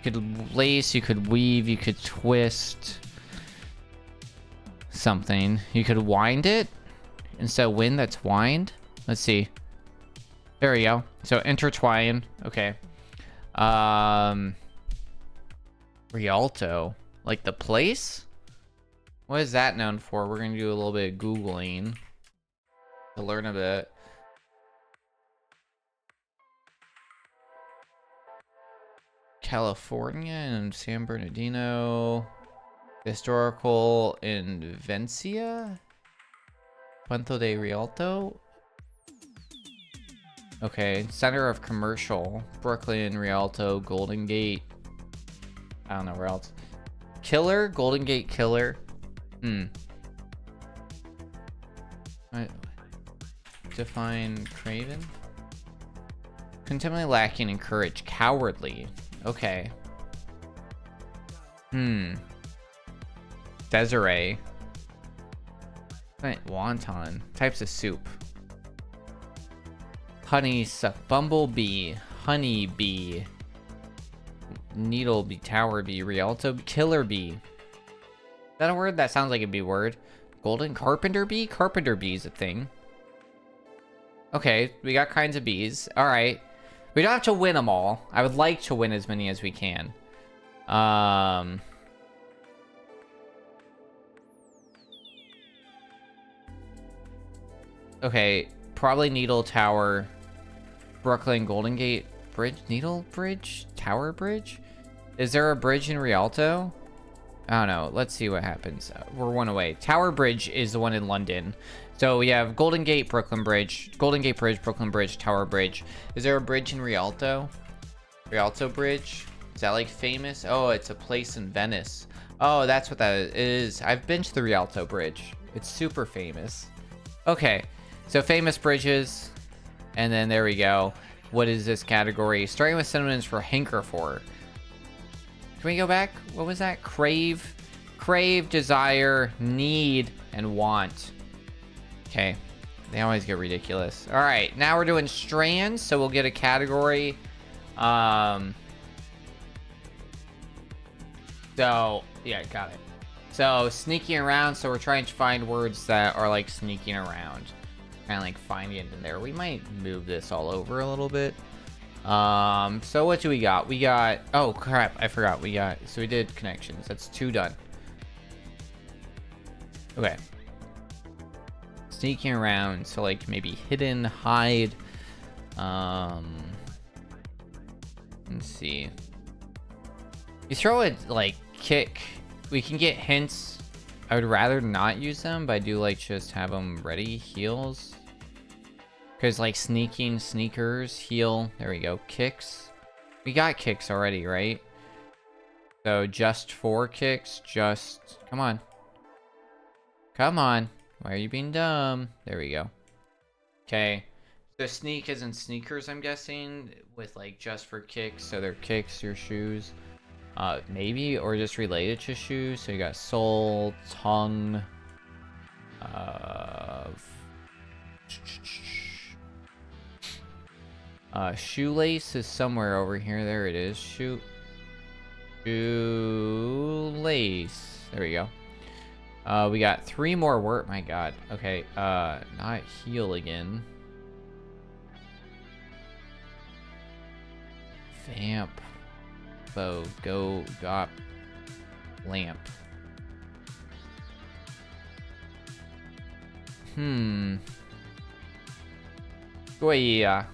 Speaker 1: You could lace, you could weave, you could twist something. You could wind it. Instead of wind, that's wind. Let's see. There we go. So intertwine. Okay. Rialto. Like the place? What is that known for? We're going to do a little bit of Googling to learn a bit. California and San Bernardino. Historical Invencia? Puerto de Rialto? Okay, center of commercial. Brooklyn, Rialto, Golden Gate. I don't know where else. Killer? Golden Gate Killer? What? Define Craven? Contemporary lacking in courage. Cowardly. Okay. Desiree. Right, wonton. Types of soup. Bumblebee. Honeybee. Needlebee. Tower bee. Rialto. Killer bee. Is that a word? That sounds like a bee word. Golden carpenter bee? Carpenter bee is a thing. Okay, we got kinds of bees. Alright. We don't have to win them all. I would like to win as many as we can. Okay, probably Needle Tower, Brooklyn, Golden Gate Bridge, Needle Bridge, Tower Bridge? Is there a bridge in Rialto? I don't know. Let's see what happens. We're one away. Tower Bridge is the one in London. So we have Golden Gate, Brooklyn Bridge, Golden Gate Bridge, Brooklyn Bridge, Tower Bridge. Is there a bridge in Rialto? Rialto Bridge? Is that like famous? Oh, it's a place in Venice. Oh, that's what that is. I've been to the Rialto Bridge. It's super famous. Okay, so famous bridges. And then there we go. What is this category? Starting with synonyms for hanker for. Can we go back? What was that? Crave, desire, need, and want. Okay. They always get ridiculous. All right. Now we're doing strands. So we'll get a category. So, yeah, got it. So, sneaking around. So we're trying to find words that are like sneaking around. Kind of like finding it in there. We might move this all over a little bit. So what do we got? We got, oh crap, I forgot. So we did connections. That's 2 done. Okay. Sneaking around. So like maybe hidden, hide. Let's see. You throw it like kick. We can get hints. I would rather not use them, but I do like just have them ready. Heals. Because like sneaking, sneakers, heal. There we go. Kicks. We got kicks already, right? So just 4 kicks. Just, come on. Come on. Why are you being dumb? There we go. Okay. So sneak isn't sneakers, I'm guessing. With like just for kicks. So they're kicks, your shoes. Maybe, or just related to shoes. So you got soul, tongue. Shoelace is somewhere over here. There it is. Shoelace. There we go. We got 3 more words. My God. Okay. Not heal again. Vamp. Bow. Go. Gop. Lamp. Oh yeah.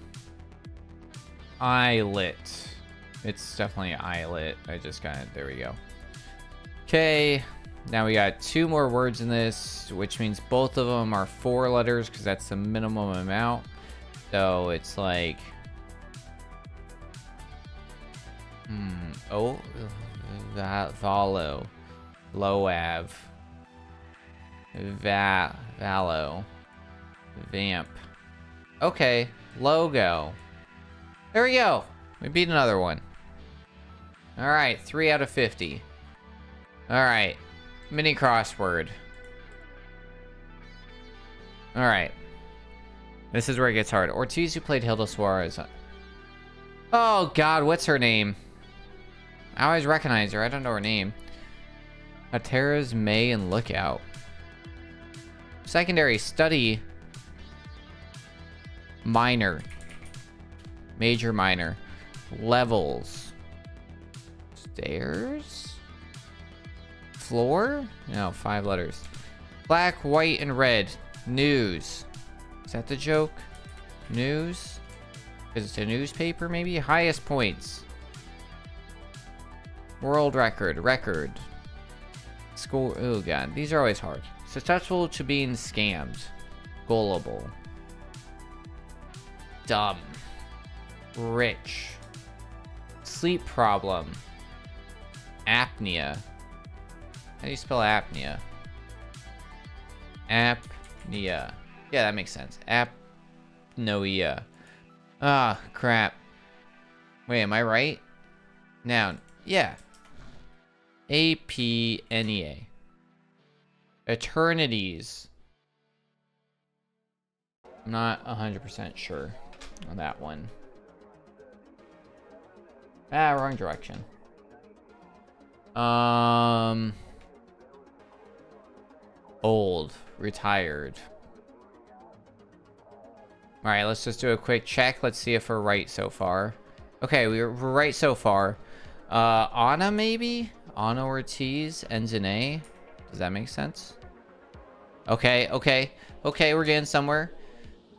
Speaker 1: Eyelet. It's definitely eyelet. I just got it. There we go. Okay. Now we got 2 more words in this, which means both of them are 4 letters because that's the minimum amount. So it's like... Oh. Valo. Loav. Valo. Vamp. Okay. Logo. There we go. We beat another one. Alright, 3 out of 50. Alright. Mini crossword. Alright. This is where it gets hard. Ortiz, who played Hilda Suarez. Oh god, what's her name? I always recognize her. I don't know her name. Atera's May and Lookout. Secondary study. Minor. Major, minor. Levels. Stairs? Floor? No, 5 letters. Black, white, and red. News. Is that the joke? News? Is it a newspaper, maybe? Highest points. World record. Record. Score. Oh god, these are always hard. Susceptible to being scammed. Gullible. Dumb. Rich. Sleep problem. Apnea. How do you spell apnea? Apnea. Yeah, that makes sense. Apnoea. Ah, crap. Wait, am I right? Noun. Yeah. Apnea. Eternities. I'm not 100% sure on that one. Ah, wrong direction. Old. Retired. Alright, let's just do a quick check. Let's see if we're right so far. Okay, we're right so far. Anna, maybe? Anna Ortiz ends in A. Does that make sense? Okay, okay. Okay, we're getting somewhere.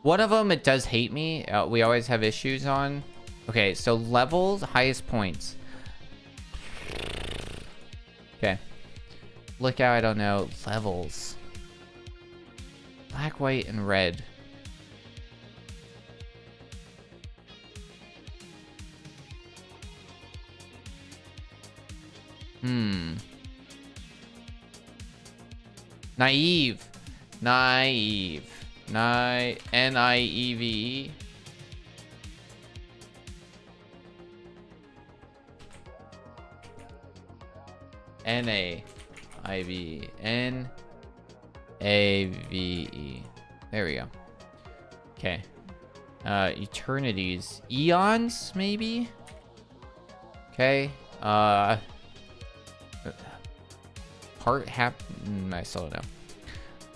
Speaker 1: One of them, it does hate me. We always have issues on. Okay, so levels, highest points. Okay. Look out, I don't know. Levels. Black, white, and red. Naive. Naive. N-I-E-V-E. N-A-I-V. N-A-V-E. There we go. Okay. Eternities. Eons, maybe? Okay. I still don't know.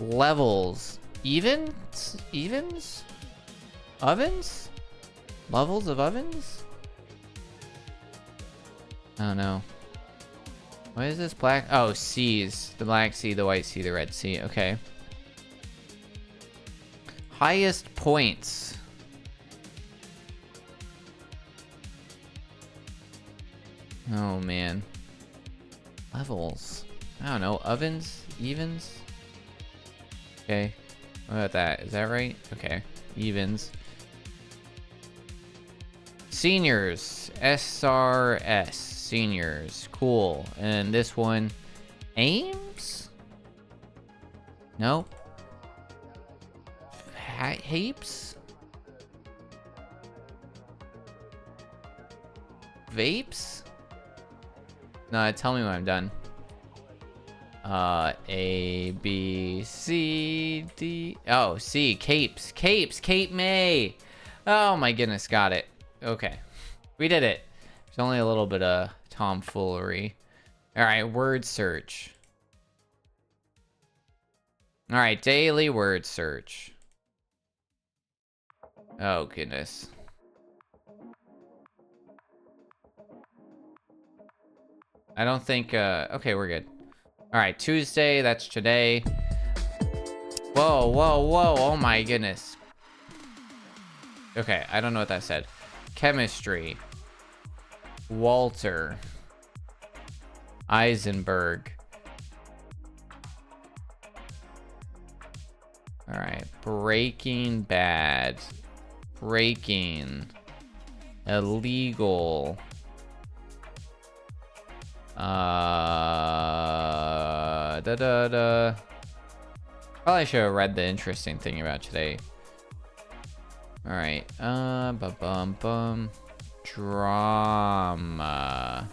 Speaker 1: Levels. Evens? Evens? Ovens? Levels of ovens? I don't know. What is this? Black? Oh, seas. The Black Sea, the White Sea, the Red Sea. Okay. Highest points. Oh, man. Levels. I don't know. Ovens? Evens? Okay. What about that? Is that right? Okay. Evens. Seniors. SRS. Seniors. Cool. And this one. Ames? Nope. Heaps? Vapes? No, tell me when I'm done. A, B, C, D. Oh, C. Capes. Capes. Cape May. Oh my goodness, got it. Okay. We did it. There's only a little bit of tomfoolery. Alright, word search. Alright, daily word search. Oh, goodness. I don't think, okay, we're good. Alright, Tuesday, that's today. Whoa, whoa, whoa, oh my goodness. Okay, I don't know what that said. Chemistry. Walter. Eisenberg. Alright, Breaking Bad. Breaking. Illegal. Probably should have read the interesting thing about today. All right. Bum. Drama.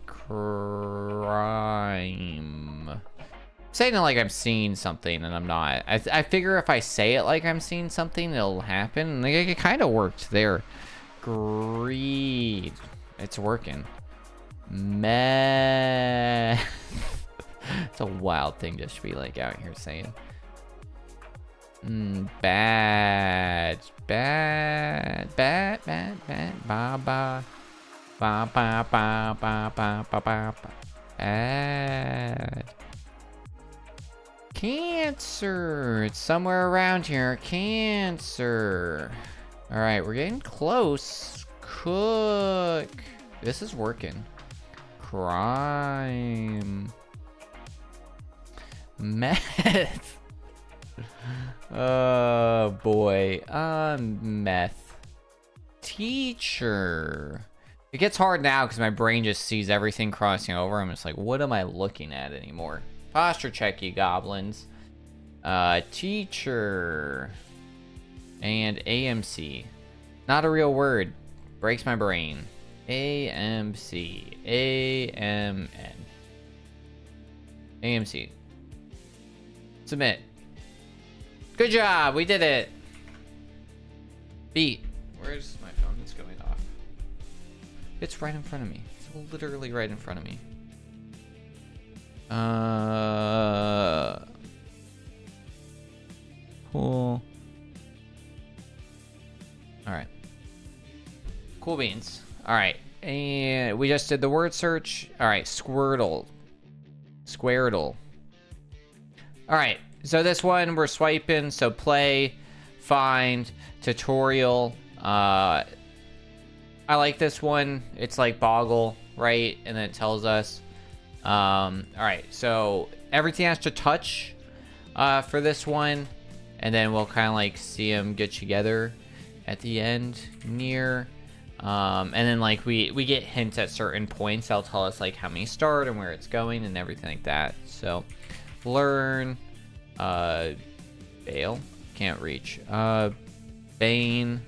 Speaker 1: Crime. Saying it like I'm seeing something and I'm not. I figure if I say it like I'm seeing something, it'll happen. And it kind of worked there. Greed. It's working. Meh. It's a wild thing just to be like out here saying. Bad. Bad. Ba ba. Ba ba ba ba ba ba ba. Bad. Cancer. It's somewhere around here. Cancer. All right, we're getting close. Cook. This is working. Crime. Meth. Oh boy. Meth. Teacher. It gets hard now because my brain just sees everything crossing over. I'm just like, what am I looking at anymore? Posture check, you goblins. Teacher. And AMC. Not a real word. Breaks my brain. AMC. AMN. AMC. Submit. Good job. We did it. Beat. Where's my phone? It's going off. It's right in front of me. It's literally right in front of me. Cool. Alright. Cool beans. Alright. And we just did the word search. Alright. Squirtle. Squirtle. Alright. So this one we're swiping. So play, find, tutorial. I like this one. It's like Boggle, right? And then it tells us. Alright. So everything has to touch for this one. And then we'll kind of like see them get together at the end near. And then like we get hints at certain points. That'll tell us like how many start and where it's going and everything like that. So learn, bail, can't reach, bane,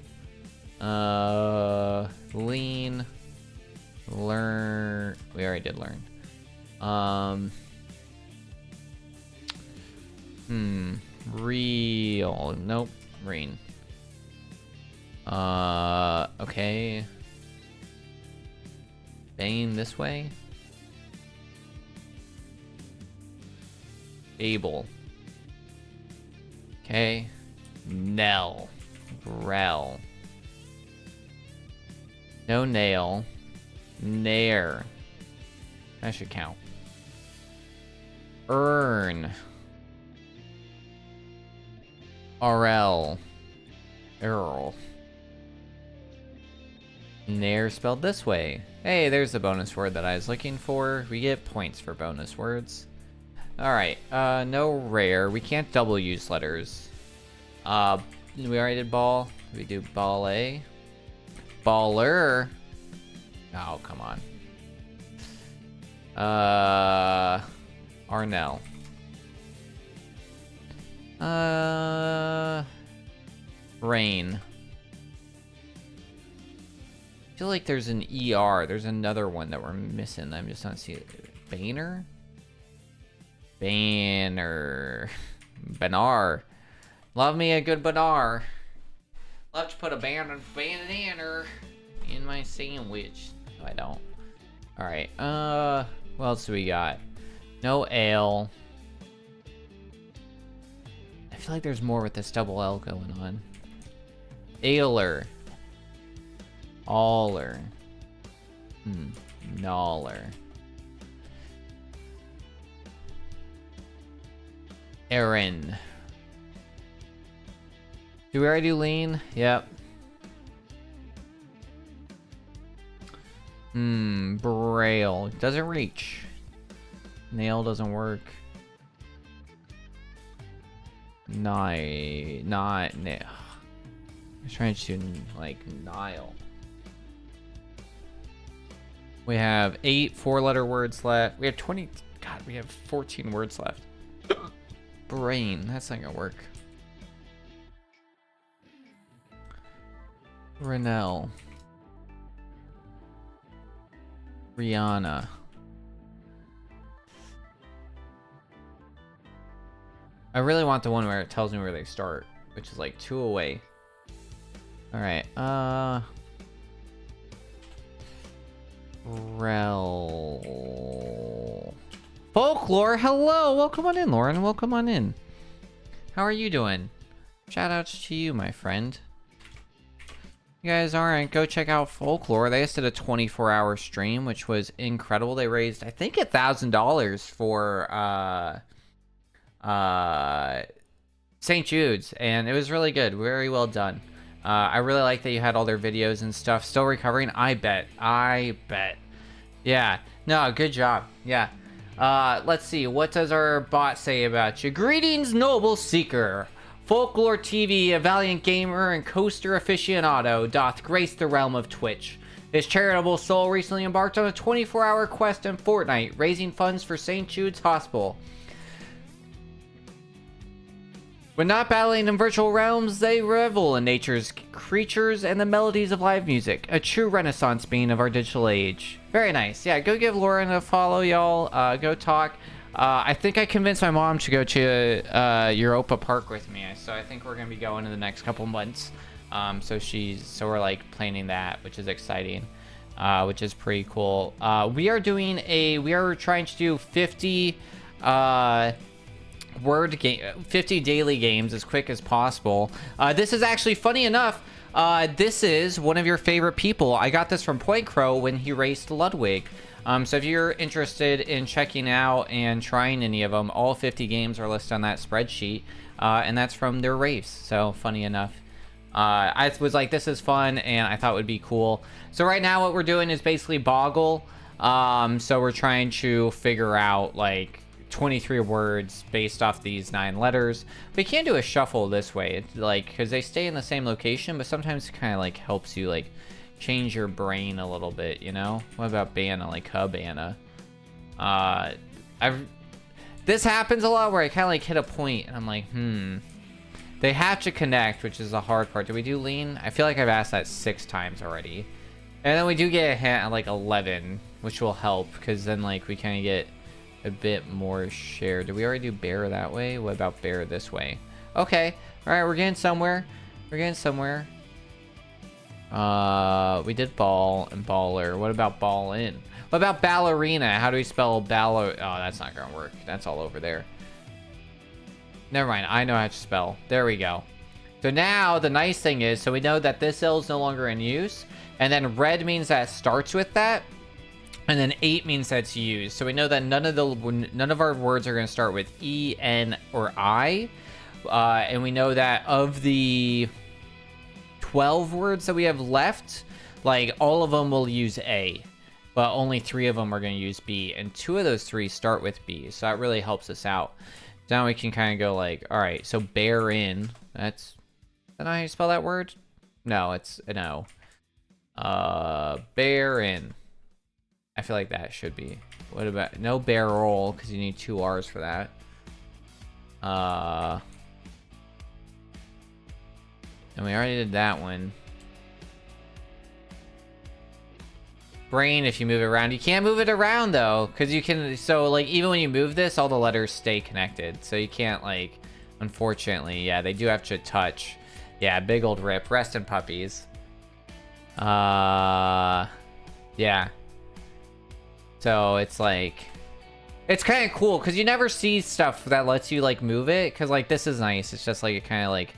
Speaker 1: lean, learn, we already did learn. Real, nope, rain. Okay. Bane this way. Able. Okay. Nell. Grell. No nail. Nair. That should count. Earn. RL. Earl. Nair spelled this way. Hey, there's the bonus word that I was looking for. We get points for bonus words. Alright, no rare. We can't double use letters. We already did ball. We do ballet. Baller. Oh, come on. Arnell. Rain. I feel like there's an ER. There's another one that we're missing. I'm just not seeing it. Banner? Banner. Banar. Love me a good banar. Love to put a banner in my sandwich. No, I don't. Alright. What else do we got? No ale. I feel like there's more with this double L going on. Ailer. Aller. Noller. Aaron. Do we already do lean? Yep. Braille. Doesn't reach. Nail doesn't work. Not nail. I was trying to do like Nile. We have 8 4-letter words left. We have 20. God, we have 14 words left. Brain. That's not gonna work. Renell. Rihanna. I really want the one where it tells me where they start, which is like 2 away. Alright, Rel. Folklore, hello! Welcome on in, Lauren. Welcome on in. How are you doing? Shout outs to you, my friend. You guys aren't, go check out Folklore. They just did a 24-hour stream, which was incredible. They raised, I think, $1,000 for St. Jude's, and it was really good. Very well done. I really like that you had all their videos and stuff. Still recovering? I bet. Yeah. No, good job. Yeah. Let's see. What does our bot say about you? Greetings, noble seeker. Folklore TV, a valiant gamer and coaster aficionado, doth grace the realm of Twitch. His charitable soul recently embarked on a 24-hour quest in Fortnite, raising funds for St. Jude's Hospital. When not battling in virtual realms, they revel in nature's creatures and the melodies of live music. A true renaissance being of our digital age. Very nice. Yeah, go give Lauren a follow, y'all. Go talk. I think I convinced my mom to go to Europa Park with me. So I think we're going to be going in the next couple months. So we're like planning that, which is exciting. Which is pretty cool. We are trying to do 50 50 daily games as quick as possible. This is actually funny enough. This is one of your favorite people. I got this from Point Crow when he raced Ludwig. So if you're interested in checking out and trying any of them, all 50 games are listed on that spreadsheet, and that's from their race. So funny enough. I was like, this is fun, and I thought it would be cool. So right now what we're doing is basically Boggle. So we're trying to figure out like 23 words based off these 9 letters. We can't do a shuffle this way. It's like, because they stay in the same location, but sometimes it kind of like helps you like change your brain a little bit, you know? What about Banna, like Cabana? This happens a lot where I kind of like hit a point and I'm like, They have to connect, which is the hard part. Do we do lean? I feel like I've asked that 6 times already. And then we do get a hint at like 11, which will help because then like we kind of get a bit more share. Did we already do bear that way? What about bear this way? Okay. All right, we're getting somewhere. We did ball and baller. What about ball in? What about ballerina? How do we spell baller? Oh, that's not gonna work. That's all over there. Never mind. I know how to spell. There we go. So now the nice thing is, so we know that this L is no longer in use, and then red means that it starts with that. And then 8 means that's used. So we know that none of our words are going to start with E, N, or I. And we know that of the 12 words that we have left, like all of them will use A. But only 3 of them are going to use B. And 2 of those 3 start with B. So that really helps us out. Now we can kind of go like, all right, so bear in. Is that how you spell that word? No, it's an O. Bear in. I feel like that should be. What about no barrel, because you need 2 R's for that. And we already did that one. Brain, if you move it around. You can't move it around though, because you can, so like even when you move this, all the letters stay connected. So you can't like, unfortunately, yeah, they do have to touch. Yeah, big old rip. Rest in puppies. Yeah. So it's like, it's kind of cool because you never see stuff that lets you like move it. Because like this is nice. It's just like it kind of like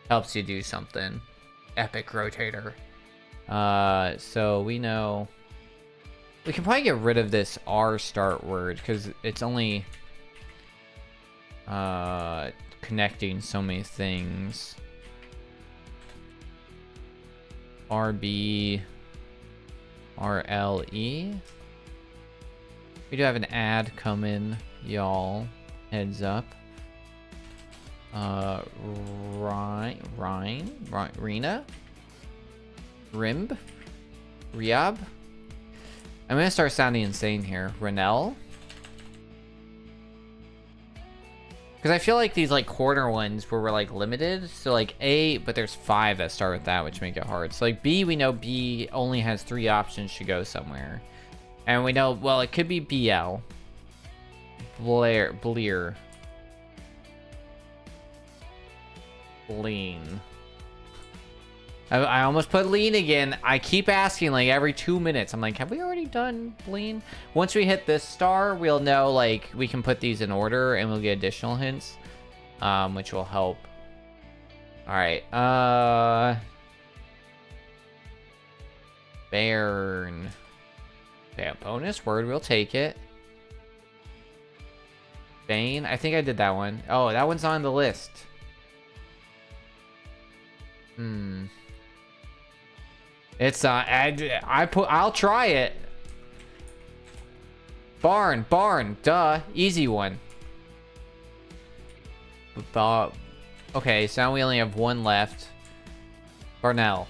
Speaker 1: helps you do something. Epic rotator. So we know we can probably get rid of this R start word because it's only connecting so many things. RB, RLE. We do have an ad coming, y'all. Heads up. Rina? Rimb? Riab? I'm gonna start sounding insane here. Renell? Because I feel like these like corner ones where we're like limited. So like A, but there's 5 that start with that, which make it hard. So like B, we know B only has 3 options to go somewhere. And we know, well, it could be BL. Blear. Lean. I almost put lean again. I keep asking like every 2 minutes. I'm like, have we already done lean? Once we hit this star, we'll know like we can put these in order and we'll get additional hints, which will help. All right. Bairn. Yeah, bonus word. We'll take it. Bane. I think I did that one. Oh, that one's on the list. It's I'll try it. Barn, duh, easy one. Okay, so now we only have one left. Barnell.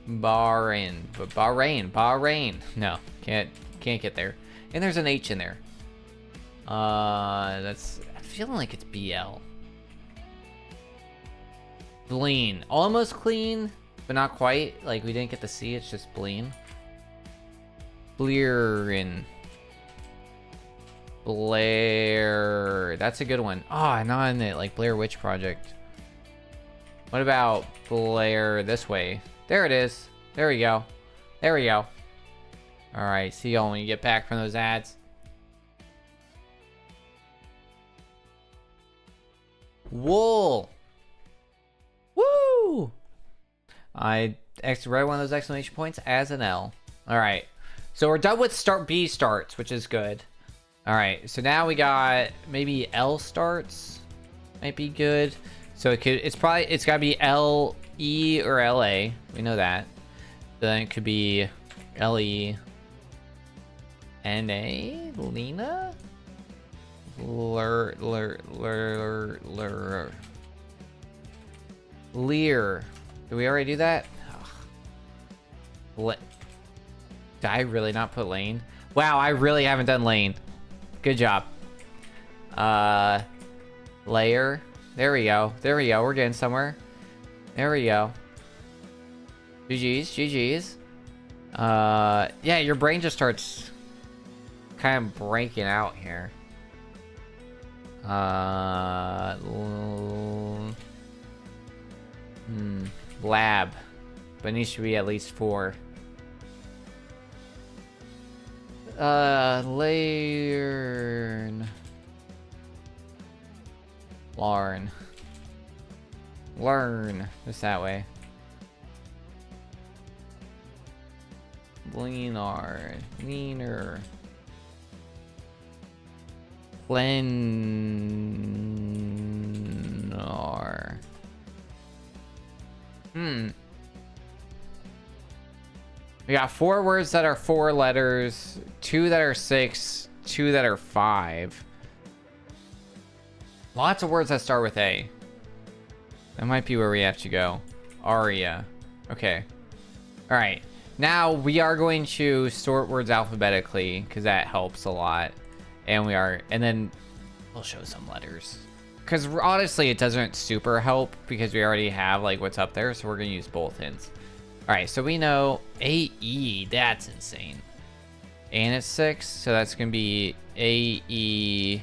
Speaker 1: Bahrain. No, can't get there. And there's an H in there. That's, I'm feeling like it's BL. Bleen, almost clean, but not quite. Like we didn't get the C, it's just Bleen. Bleerin. Blair, that's a good one. Oh, not in it, like Blair Witch Project. What about Blair this way? There it is. There we go. There we go. All right, see y'all when you get back from those ads. Wool. Woo! I read one of those exclamation points as an L. All right, so we're done with B starts, which is good. All right, so now we got maybe L starts, might be good. So it's gotta be L E or L A. We know that. Then it could be L E N A, Lena. Lear. Did we already do that? Did I really not put Lane? Wow, I really haven't done Lane. Good job. Layer. There we go. There we go. We're getting somewhere. There we go. GG's. Yeah, your brain just starts kind of breaking out here. Lab. But it needs to be at least 4. Learn. Just that way. Leaner. Plenar. We got 4 words that are 4 letters, 2 that are 6, 2 that are 5. Lots of words that start with A. That might be where we have to go. Aria. Okay. All right. Now we are going to sort words alphabetically because that helps a lot. And then we'll show some letters. Because honestly, it doesn't super help because we already have like what's up there. So we're going to use both hints. All right. So we know AE. That's insane. And it's 6. So that's going to be AE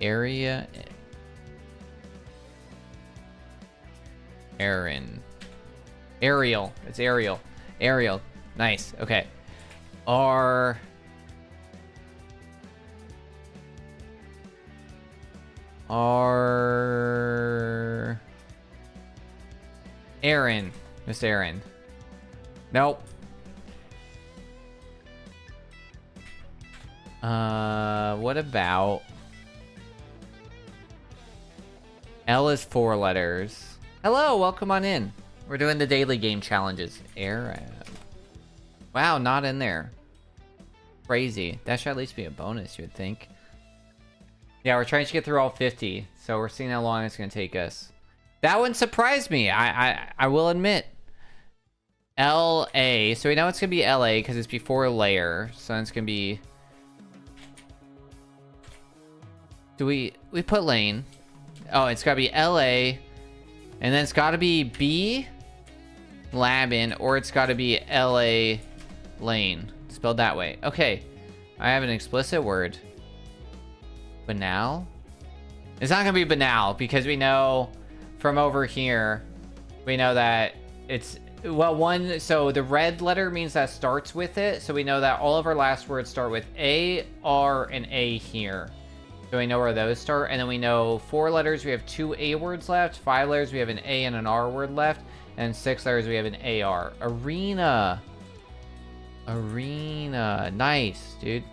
Speaker 1: area. Ariel. It's Ariel. Nice. Okay. Aaron. Miss Aaron. Nope. What about L is 4 letters. Hello, welcome on in. We're doing the daily game challenges. Arab. Wow, not in there. Crazy. That should at least be a bonus, you would think. Yeah, we're trying to get through all 50, so we're seeing how long it's going to take us. That one surprised me, I will admit. L-A. So we know it's going to be L-A because it's before layer. So it's going to be... Do we put lane? Oh, it's got to be L-A. And then it's got to be B, Labin, or it's got to be L-A lane. Spelled that way. Okay. I have an explicit word. Banal? It's not going to be banal because we know from over here, we know that it's... Well, so the red letter means that starts with it. So we know that all of our last words start with A, R, and A here. So we know where those start. And then we know 4 letters, we have 2 A words left. 5 letters, we have an A and an R word left. And 6 letters, we have an AR. Arena. Nice, dude.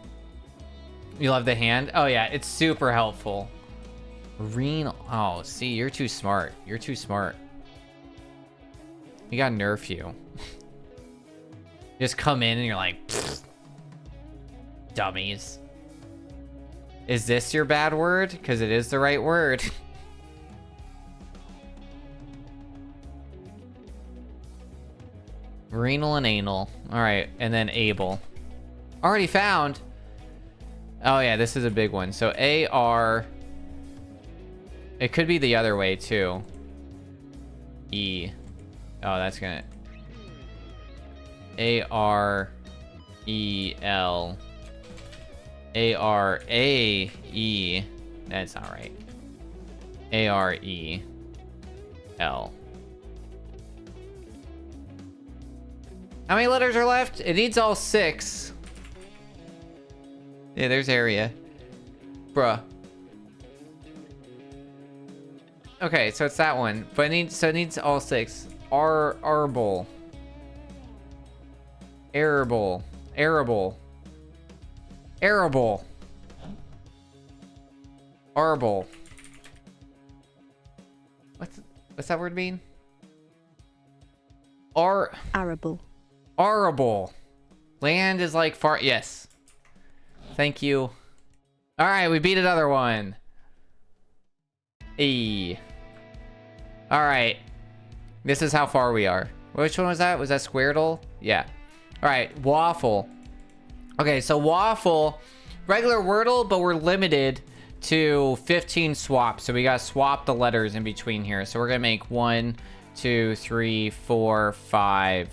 Speaker 1: You love the hand? Oh, yeah, it's super helpful. Arena. Oh, see, you're too smart. We gotta nerf you. Just come in and you're like, dummies. Is this your bad word? Because it is the right word. Renal and anal. Alright, and then able. Already found. Oh yeah, this is a big one. So AR. It could be the other way too. E. Oh, that's gonna. AREL. ARAE. That's not right. AREL. How many letters are left? It needs all 6. Yeah, there's area. Bruh. Okay, so it's that one. But it needs all 6. Arable. Arable. Arable. Arable. Arable. What's that word mean?
Speaker 2: Arable.
Speaker 1: Arable. Land is like far. Yes. Thank you. All right, we beat another one. E. All right. This is how far we are. Which one was that? Was that Squirtle? Yeah. All right, waffle. Okay, so waffle, regular Wordle, but we're limited to 15 swaps. So we gotta swap the letters in between here. So we're gonna make 1, 2, 3, 4, 5.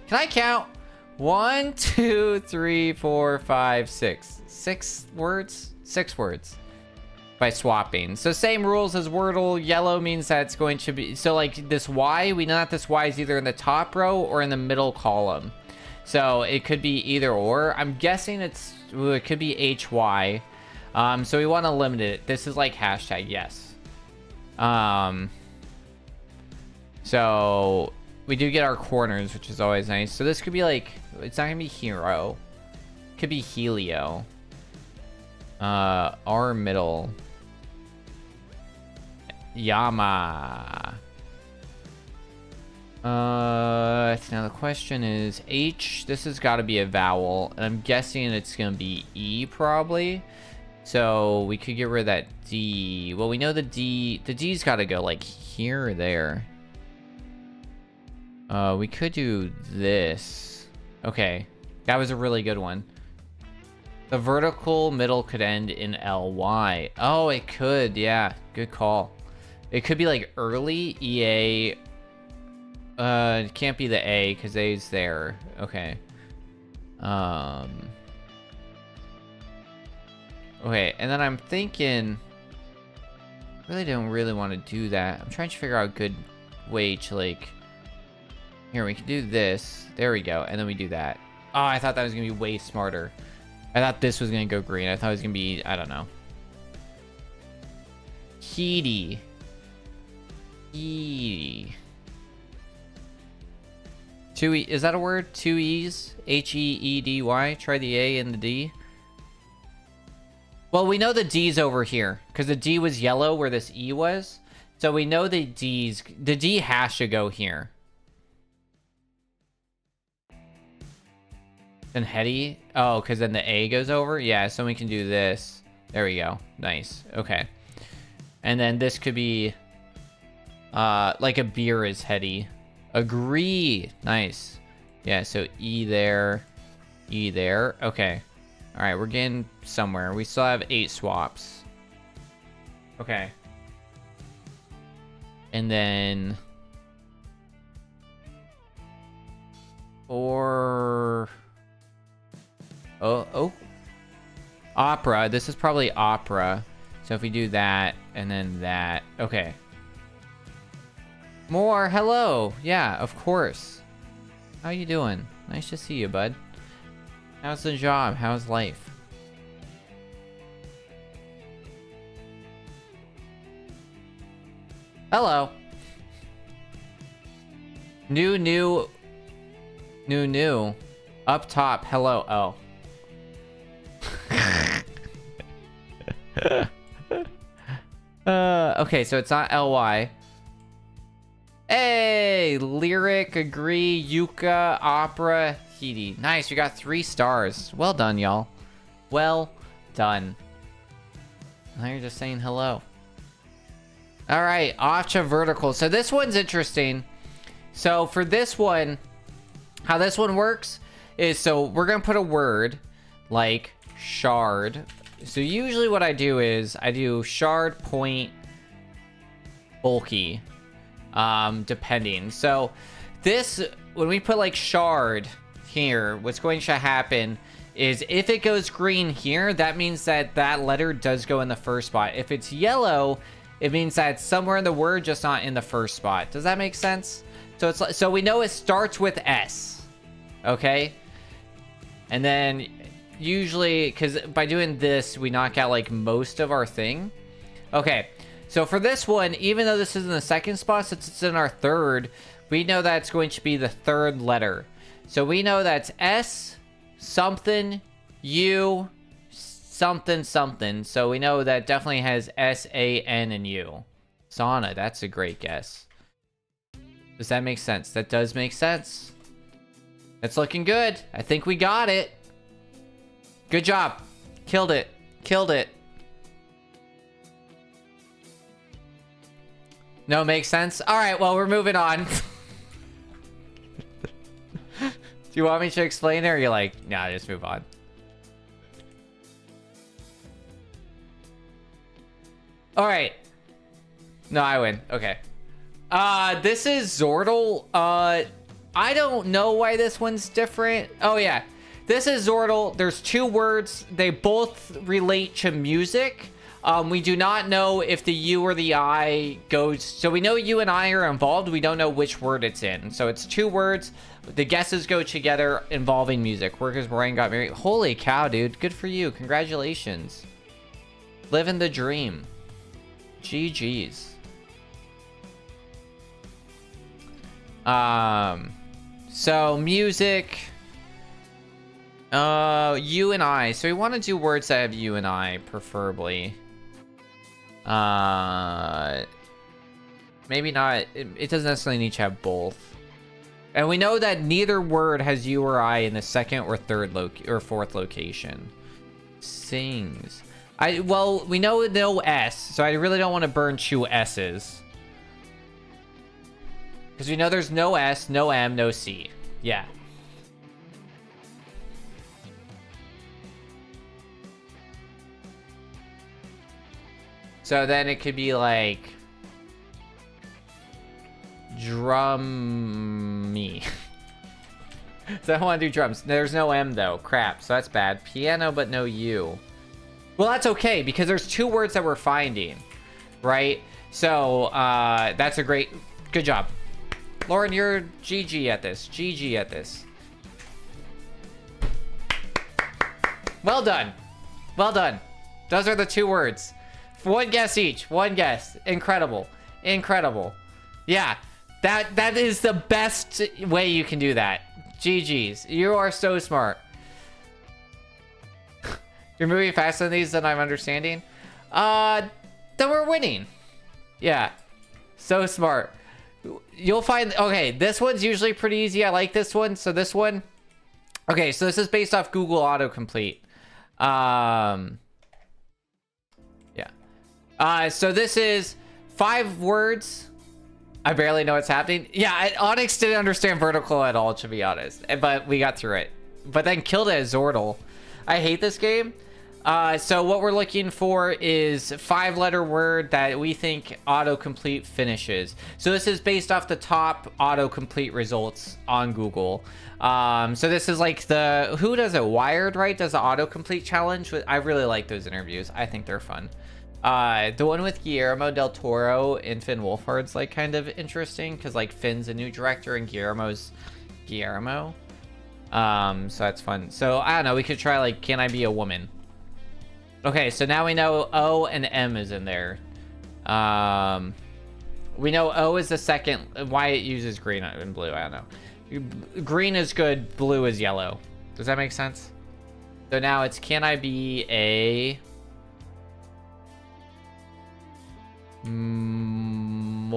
Speaker 1: Can I count? 1, 2, 3, 4, 5, 6. 6 words? 6 words. By swapping. So same rules as Wordle. Yellow means that it's going to be, so like this Y, we know that this Y is either in the top row or in the middle column. So it could be either or. I'm guessing it could be HY. So we want to limit it. This is like hashtag yes. So we do get our corners, which is always nice. So this could be like, it's not gonna be hero. It could be Helio. Our middle. Yama. Now the question is H. This has got to be a vowel, and I'm guessing it's gonna be E probably. So we could get rid of that D. Well, we know the D. The D's got to go like here or there. We could do this. Okay, that was a really good one. The vertical middle could end in LY. Oh, it could. Yeah, good call. It could be like early EA. It can't be the A because A's there. Okay. Okay, and then I'm thinking, really don't really want to do that. I'm trying to figure out a good way to like, here, we can do this. There we go. And then we do that. Oh, I thought that was going to be way smarter. I thought this was going to go green. I thought it was going to be, I don't know. Heedy. E. 2 E. Is that a word? 2 E's? H-E-E-D-Y. Try the A and the D. Well, we know the D's over here because the D was yellow where this E was. So we know the D has to go here. Then Hetty. Oh, because then the A goes over. Yeah, so we can do this. There we go. Nice. Okay. And then this could be like a beer is Hetty. Agree. Nice. Yeah, so E there. E there. Okay. All right, we're getting somewhere. We still have 8 swaps. Okay. And then... Or... Oh. Opera. This is probably opera. So if we do that, and then that. Okay. More. Hello. Yeah, of course. How you doing? Nice to see you, bud. How's the job? How's life? Hello. New. Up top. Hello. Oh. Okay, so it's not LY. Hey, lyric, agree, yucca, opera, hidi. Nice, we got 3 stars. Well done, y'all. Well done. Now you're just saying hello. All right, off to vertical. So this one's interesting. So for this one, how this one works is, so we're gonna put a word like shard. So usually what I do is I do shard, point, bulky, depending. So this, when we put like shard here, what's going to happen is if it goes green here, that means that that letter does go in the first spot. If it's yellow, it means that it's somewhere in the word, just not in the first spot. Does that make sense? So it's like, so we know it starts with S, okay? And then usually, because by doing this, we knock out like most of our thing. Okay, so for this one, even though this is in the second spot, since it's in our third, we know that it's going to be the third letter. So we know that's S something, U something something. So we know that definitely has S-A-N and U. Sauna, that's a great guess. Does that make sense? That does make sense. That's looking good. I think we got it. Good job. Killed it. Killed it. No, makes sense? All right, well, we're moving on. Do you want me to explain it, or you're like, nah, just move on? All right. No, I win. Okay. This is Zordle. I don't know why this one's different. Oh, yeah. This is Zordle. There's 2 words. They both relate to music. We do not know if the U or the I goes... So we know U and I are involved. We don't know which word it's in. So it's 2 words. The guesses go together involving music. Workers Brian got married. Holy cow, dude. Good for you. Congratulations. Living the dream. GG's. So music... U and I. So we want to do words that have U and I, preferably. Maybe not. It doesn't necessarily need to have both. And we know that neither word has U or I in the second or third or fourth location. Sings. Well, we know no S, so I really don't want to burn 2 S's. Because we know there's no S, no M, no C. Yeah. So then it could be like drummy. So I want to do drums. There's no M though. Crap. So that's bad. Piano, but no U. Well, that's okay because there's 2 words that we're finding, right? So that's a great, good job, Lauren. You're GG at this. GG at this. Well done. Well done. Those are the 2 words. 1 guess each. 1 guess. Incredible. Incredible. Yeah. That is the best way you can do that. GG's. You are so smart. You're moving faster than these than I'm understanding. Then we're winning. Yeah. So smart. You'll find... Okay, this one's usually pretty easy. I like this one. So this one... Okay, so this is based off Google autocomplete. So this is 5 words. I barely know what's happening. Yeah, Onyx didn't understand vertical at all, to be honest. But we got through it. But then killed it as Zordle. I hate this game. So what we're looking for is 5-letter word that we think autocomplete finishes. So this is based off the top autocomplete results on Google. So this is like the... Who does it? Wired, right? Does the autocomplete challenge. I really like those interviews. I think they're fun. The one with Guillermo del Toro and Finn Wolfhard's like kind of interesting because like Finn's a new director and Guillermo's Guillermo. So that's fun. So I don't know, we could try like, can I be a woman? Okay, so now we know O and M is in there. We know O is the second. Why it uses green and blue, I don't know. Green is good, blue is yellow. Does that make sense? So now it's, can I be a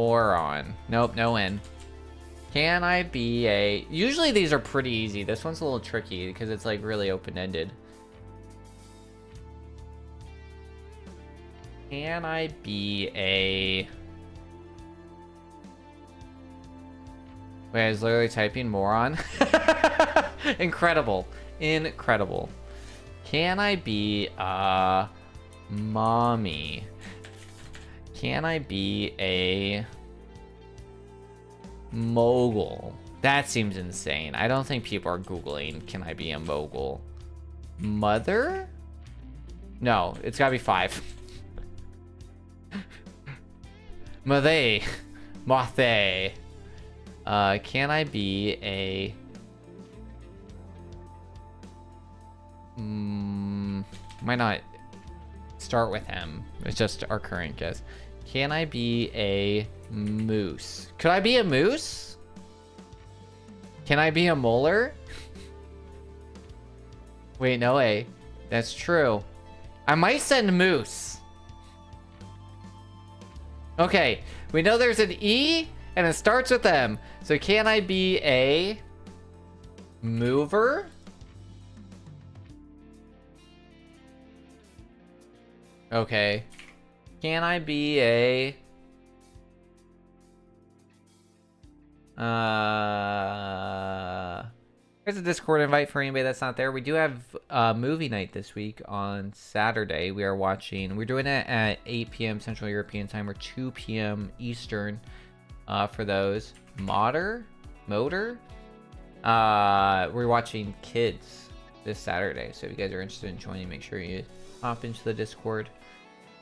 Speaker 1: moron. Nope, no N. Can I be a... Usually these are pretty easy. This one's a little tricky because it's like really open-ended. Can I be a... Wait, I was literally typing moron. Incredible. Incredible. Can I be a mommy? Can I be a mogul? That seems insane. I don't think people are Googling, can I be a mogul? Mother? No, it's gotta be 5. Mathe. Mathe. Can I be a... Might not start with M. It's just our current guess. Can I be a moose? Could I be a moose? Can I be a molar? Wait, no way. That's true. I might send moose. Okay, we know there's an E and it starts with M. So can I be a mover? Okay. Can I be a... Here's a Discord invite for anybody that's not there. We do have movie night this week on Saturday. We are watching... We're doing it at 8 p.m. Central European Time or 2 p.m. Eastern for those. Motor? We're watching Kids this Saturday. So if you guys are interested in joining, make sure you hop into the Discord.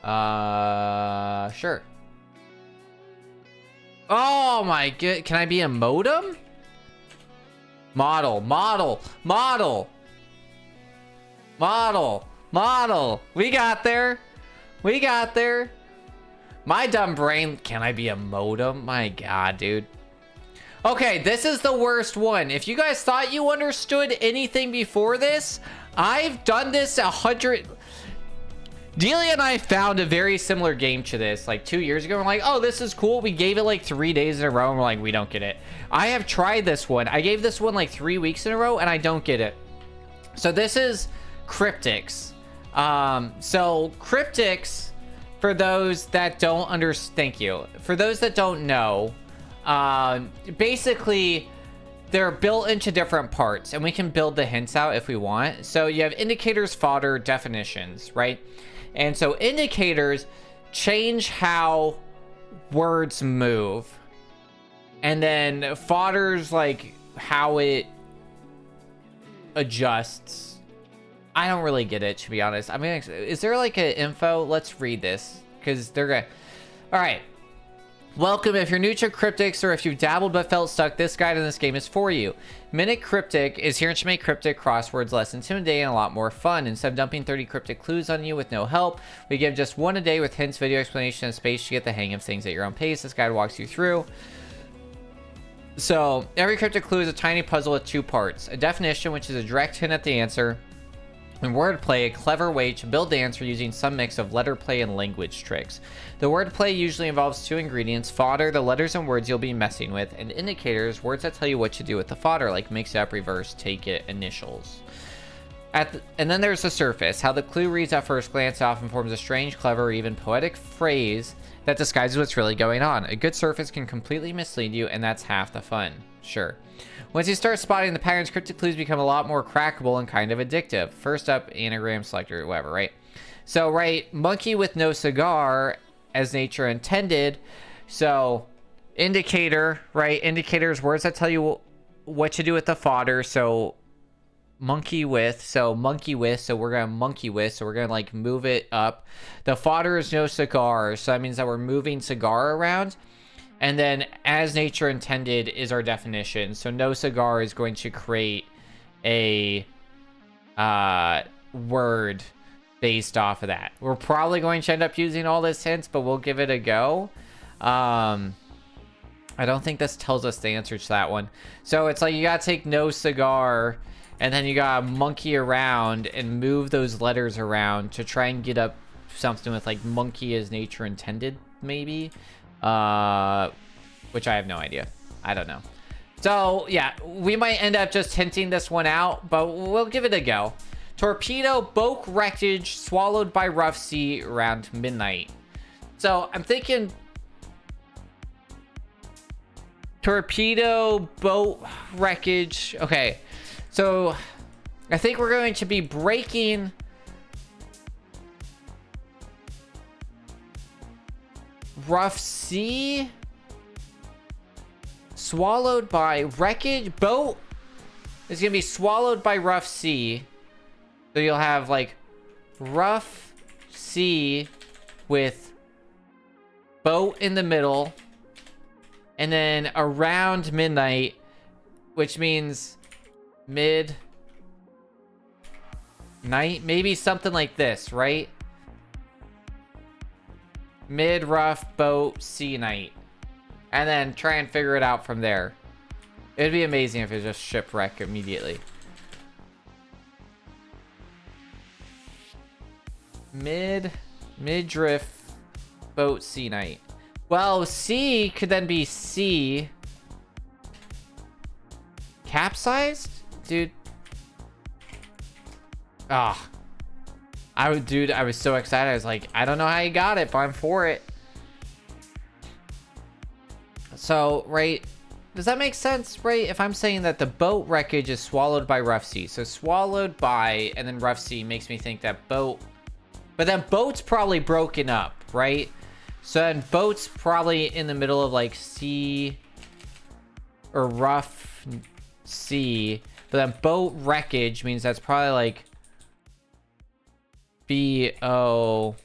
Speaker 1: Sure. Oh my god, can I be a modem? Model. We got there. My dumb brain, can I be a modem? My god, dude. Okay, this is the worst one. If you guys thought you understood anything before this, I've done this 100... Delia and I found a very similar game to this like 2 years ago. We're like, oh, this is cool. We gave it like 3 days in a row and we're like, we don't get it. I have tried this one. I gave this one like 3 weeks in a row and I don't get it. So this is cryptics. So cryptics, for those that don't understand, thank you. For those that don't know, basically they're built into different parts and we can build the hints out if we want. So you have indicators, fodder, definitions, right? And so indicators change how words move. And then fodder's like how it adjusts. I don't really get it, to be honest. I mean, is there like an info? Let's read this because they're gonna... All right. Welcome. If you're new to cryptics or if you've dabbled but felt stuck, this guide in this game is for you. Minute Cryptic is here to make cryptic crosswords less intimidating and a lot more fun. Instead of dumping 30 cryptic clues on you with no help, we give just one a day with hints, video explanation, and space to get the hang of things at your own pace. This guide walks you through. So every cryptic clue is a tiny puzzle with 2 parts. A definition, which is a direct hint at the answer, and wordplay, a clever way to build the answer using some mix of letter play and language tricks. The wordplay usually involves 2 ingredients: fodder, the letters and words you'll be messing with, and indicators, words that tell you what to do with the fodder, like mix it up, reverse, take it, initials. And then there's the surface. How the clue reads at first glance often forms a strange, clever, or even poetic phrase that disguises what's really going on. A good surface can completely mislead you, and that's half the fun. Sure. Once you start spotting the patterns, cryptic clues become a lot more crackable and kind of addictive. First up, anagram selector, whatever, right? So, right, monkey with no cigar, as nature intended. So, indicator, right? Indicators, words that tell you what to do with the fodder. So, monkey with, so we're gonna monkey with, so we're gonna like move it up. The fodder is no cigar, so that means that we're moving cigar around. And then as nature intended is our definition. So no cigar is going to create a word based off of that. We're probably going to end up using all this hints, but we'll give it a go. I don't think this tells us the answer to that one. So it's like you gotta take no cigar and then you gotta monkey around and move those letters around to try and get up something with like monkey as nature intended, maybe. which I have no idea. I don't know. So yeah, we might end up just hinting this one out, but we'll give it a go. Torpedo, boat wreckage swallowed by rough sea around midnight. So I'm thinking torpedo, boat wreckage. Okay, so I think we're going to be breaking rough sea swallowed by wreckage. Boat is gonna be swallowed by rough sea, so you'll have like rough sea with boat in the middle, and then around midnight, which means midnight, maybe something like this, right? Mid rough boat sea night, and then try and figure it out from there. It'd be amazing if it just shipwreck immediately. Midriff boat sea night. Well, sea could then be sea capsized, dude. Ah, dude, I was so excited. I was like, I don't know how you got it, but I'm for it. So, right, does that make sense, right? If I'm saying that the boat wreckage is swallowed by rough sea, so swallowed by, and then rough sea makes me think that boat, but then boat's probably broken up, right? So then boat's probably in the middle of like sea or rough sea, but then boat wreckage means that's probably like B-O,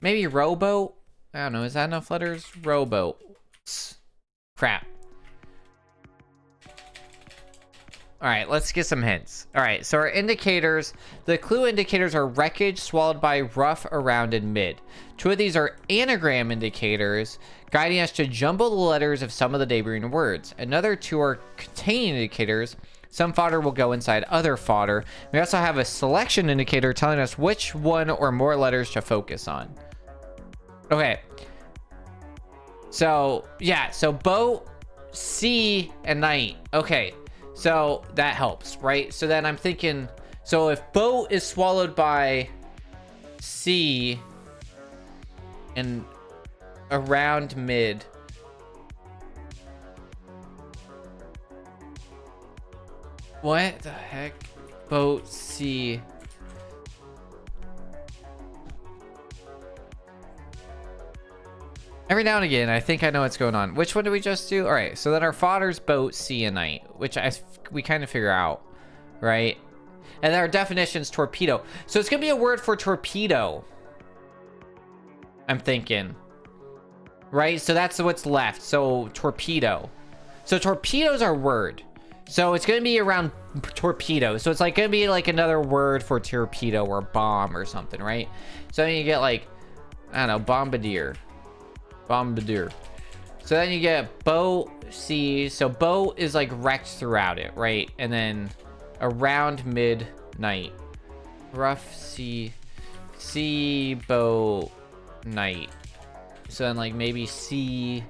Speaker 1: maybe rowboat? I don't know, is that enough letters? Rowboat. Crap. All right, let's get some hints. All right, so our indicators, the clue indicators are wreckage swallowed by rough, around, and mid. Two of these are anagram indicators, guiding us to jumble the letters of some of the neighboring words. Another two are containing indicators. Some fodder will go inside other fodder. We also have a selection indicator telling us which one or more letters to focus on. Okay. So, yeah, so boat, sea, and night. Okay, so that helps, right? So then I'm thinking, so if boat is swallowed by sea and around mid, what the heck? Boat, sea. Every now and again, I think I know what's going on. Which one did we just do? All right, so then our fodder's boat, sea, and night, which we kind of figure out, right? And then our definition's torpedo. So it's going to be a word for torpedo, I'm thinking. Right? So that's what's left. So torpedo. So torpedo's our word. So it's going to be around torpedo. So it's like going to be like another word for torpedo or bomb or something, right? So then you get like, I don't know, bombardier. Bombardier. So then you get boat, sea. So boat is like wrecked throughout it, right? And then around midnight. Rough sea. Sea, boat, night. So then like maybe sea,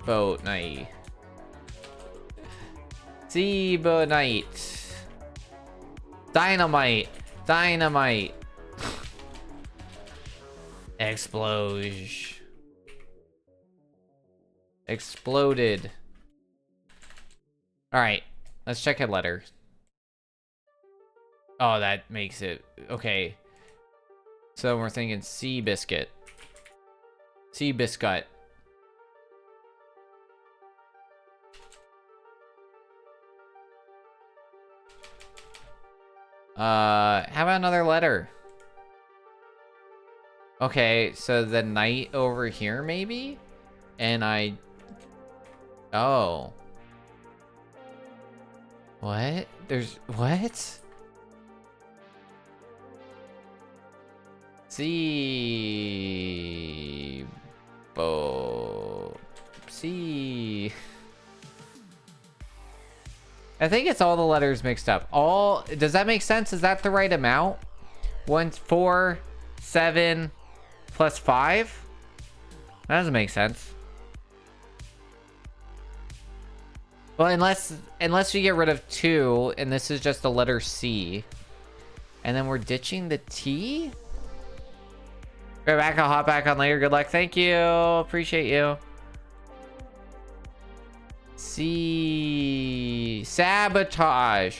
Speaker 1: boat, night. Sea, boat, night. Dynamite. Dynamite. Explosion. Exploded. All right, let's check a letter. Oh, that makes it okay. So we're thinking sea biscuit. Sea biscuit. How about another letter? Okay, so the night over here, maybe? And oh. What? There's... What? Sea... Sea... I think it's all the letters mixed up. All... Does that make sense? Is that the right amount? 1, 4, 7... plus 5? That doesn't make sense. Well, unless we get rid of 2, and this is just the letter C. And then we're ditching the T? Go back, I'll hop back on later. Good luck. Thank you. Appreciate you. C. Sabotage.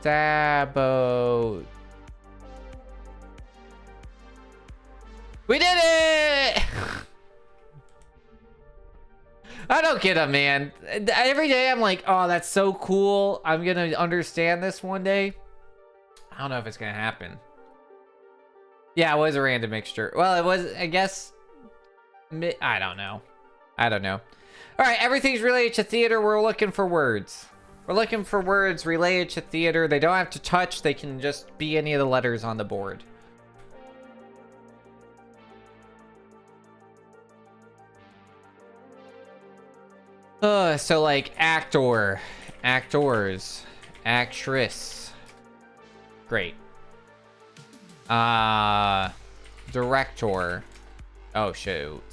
Speaker 1: Sabo. We did it! I don't get it, man. Every day I'm like, oh, that's so cool. I'm gonna understand this one day. I don't know if it's gonna happen. Yeah, it was a random mixture. Well, it was, I guess. I don't know. I don't know. All right, everything's related to theater. We're looking for words. We're looking for words related to theater. They don't have to touch. They can just be any of the letters on the board. So like actor, actors, actress. Great. Director. Oh shoot.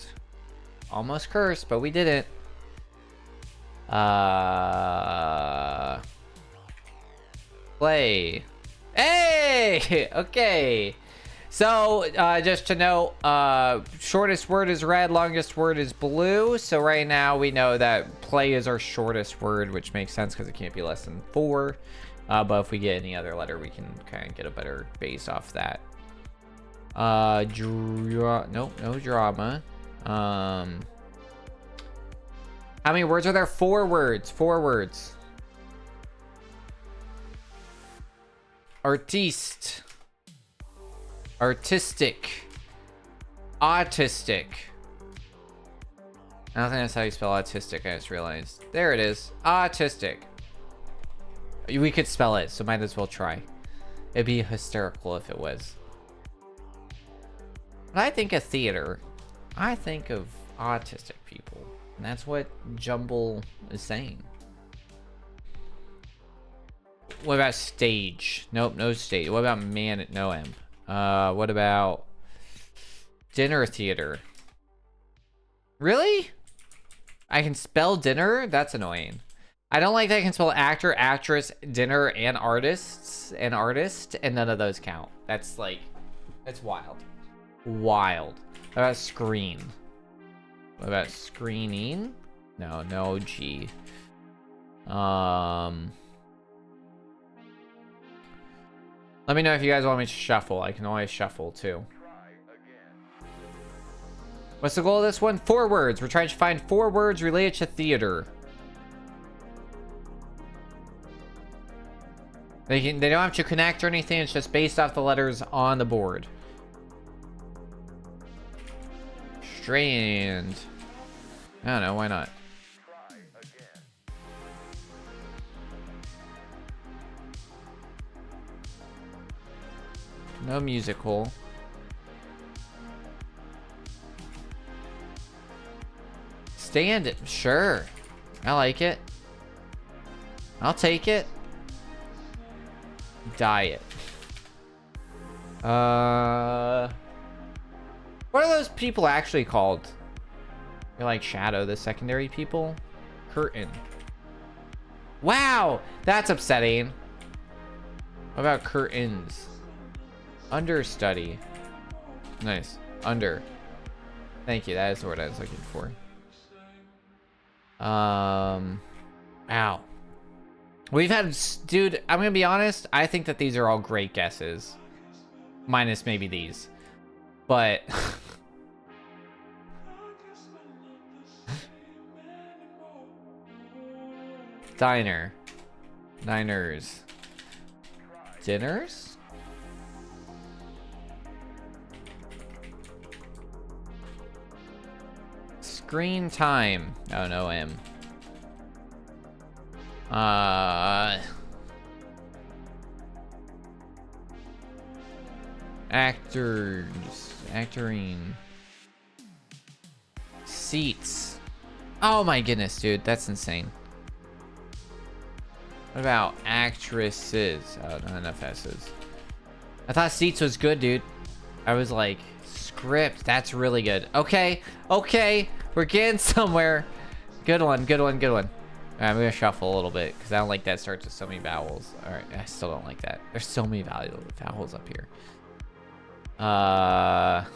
Speaker 1: Almost cursed, but we didn't. Play. Hey! Okay. So, just to know, shortest word is red, longest word is blue. So right now we know that play is our shortest word, which makes sense because it can't be less than 4. But if we get any other letter, we can kind of get a better base off that. Nope, no drama. How many words are there? 4 words. 4 words. Artiste. Artistic. Autistic. I don't think that's how you spell autistic, I just realized. There it is. Autistic. We could spell it, so might as well try. It'd be hysterical if it was. When I think of theater, I think of autistic people. And that's what Jumble is saying. What about stage? Nope, no stage. What about man? No M. What about dinner theater? Really? I can spell dinner? That's annoying. I don't like that I can spell actor, actress, dinner, and artists, and artist, and none of those count. That's like, that's wild. Wild. What about screen? What about screening? No, no G. Let me know if you guys want me to shuffle. I can always shuffle too. What's the goal of this one? 4 words. We're trying to find 4 words related to theater. They don't have to connect or anything. It's just based off the letters on the board. Strand. I don't know. Why not? No musical. Stand it. Sure. I like it. I'll take it. Diet. What are those people actually called? You're like Shadow, the secondary people? Curtain. Wow! That's upsetting. What about curtains? Understudy. Nice. Under. Thank you. That is the word I was looking for. Ow. We've had, dude, I'm gonna be honest. I think that these are all great guesses. Minus maybe these. But. Diner. Diners. Dinners? Screen time. Oh, no M. Actors. Actoring. Seats. Oh my goodness, dude. That's insane. What about actresses? Oh, not enough S's. I thought seats was good, dude. I was like, script. That's really good. Okay. Okay. We're getting somewhere. Good one. Good one. Good one. All right, I'm going to shuffle a little bit because I don't like that starts with so many vowels. All right. I still don't like that. There's so many vowels up here. I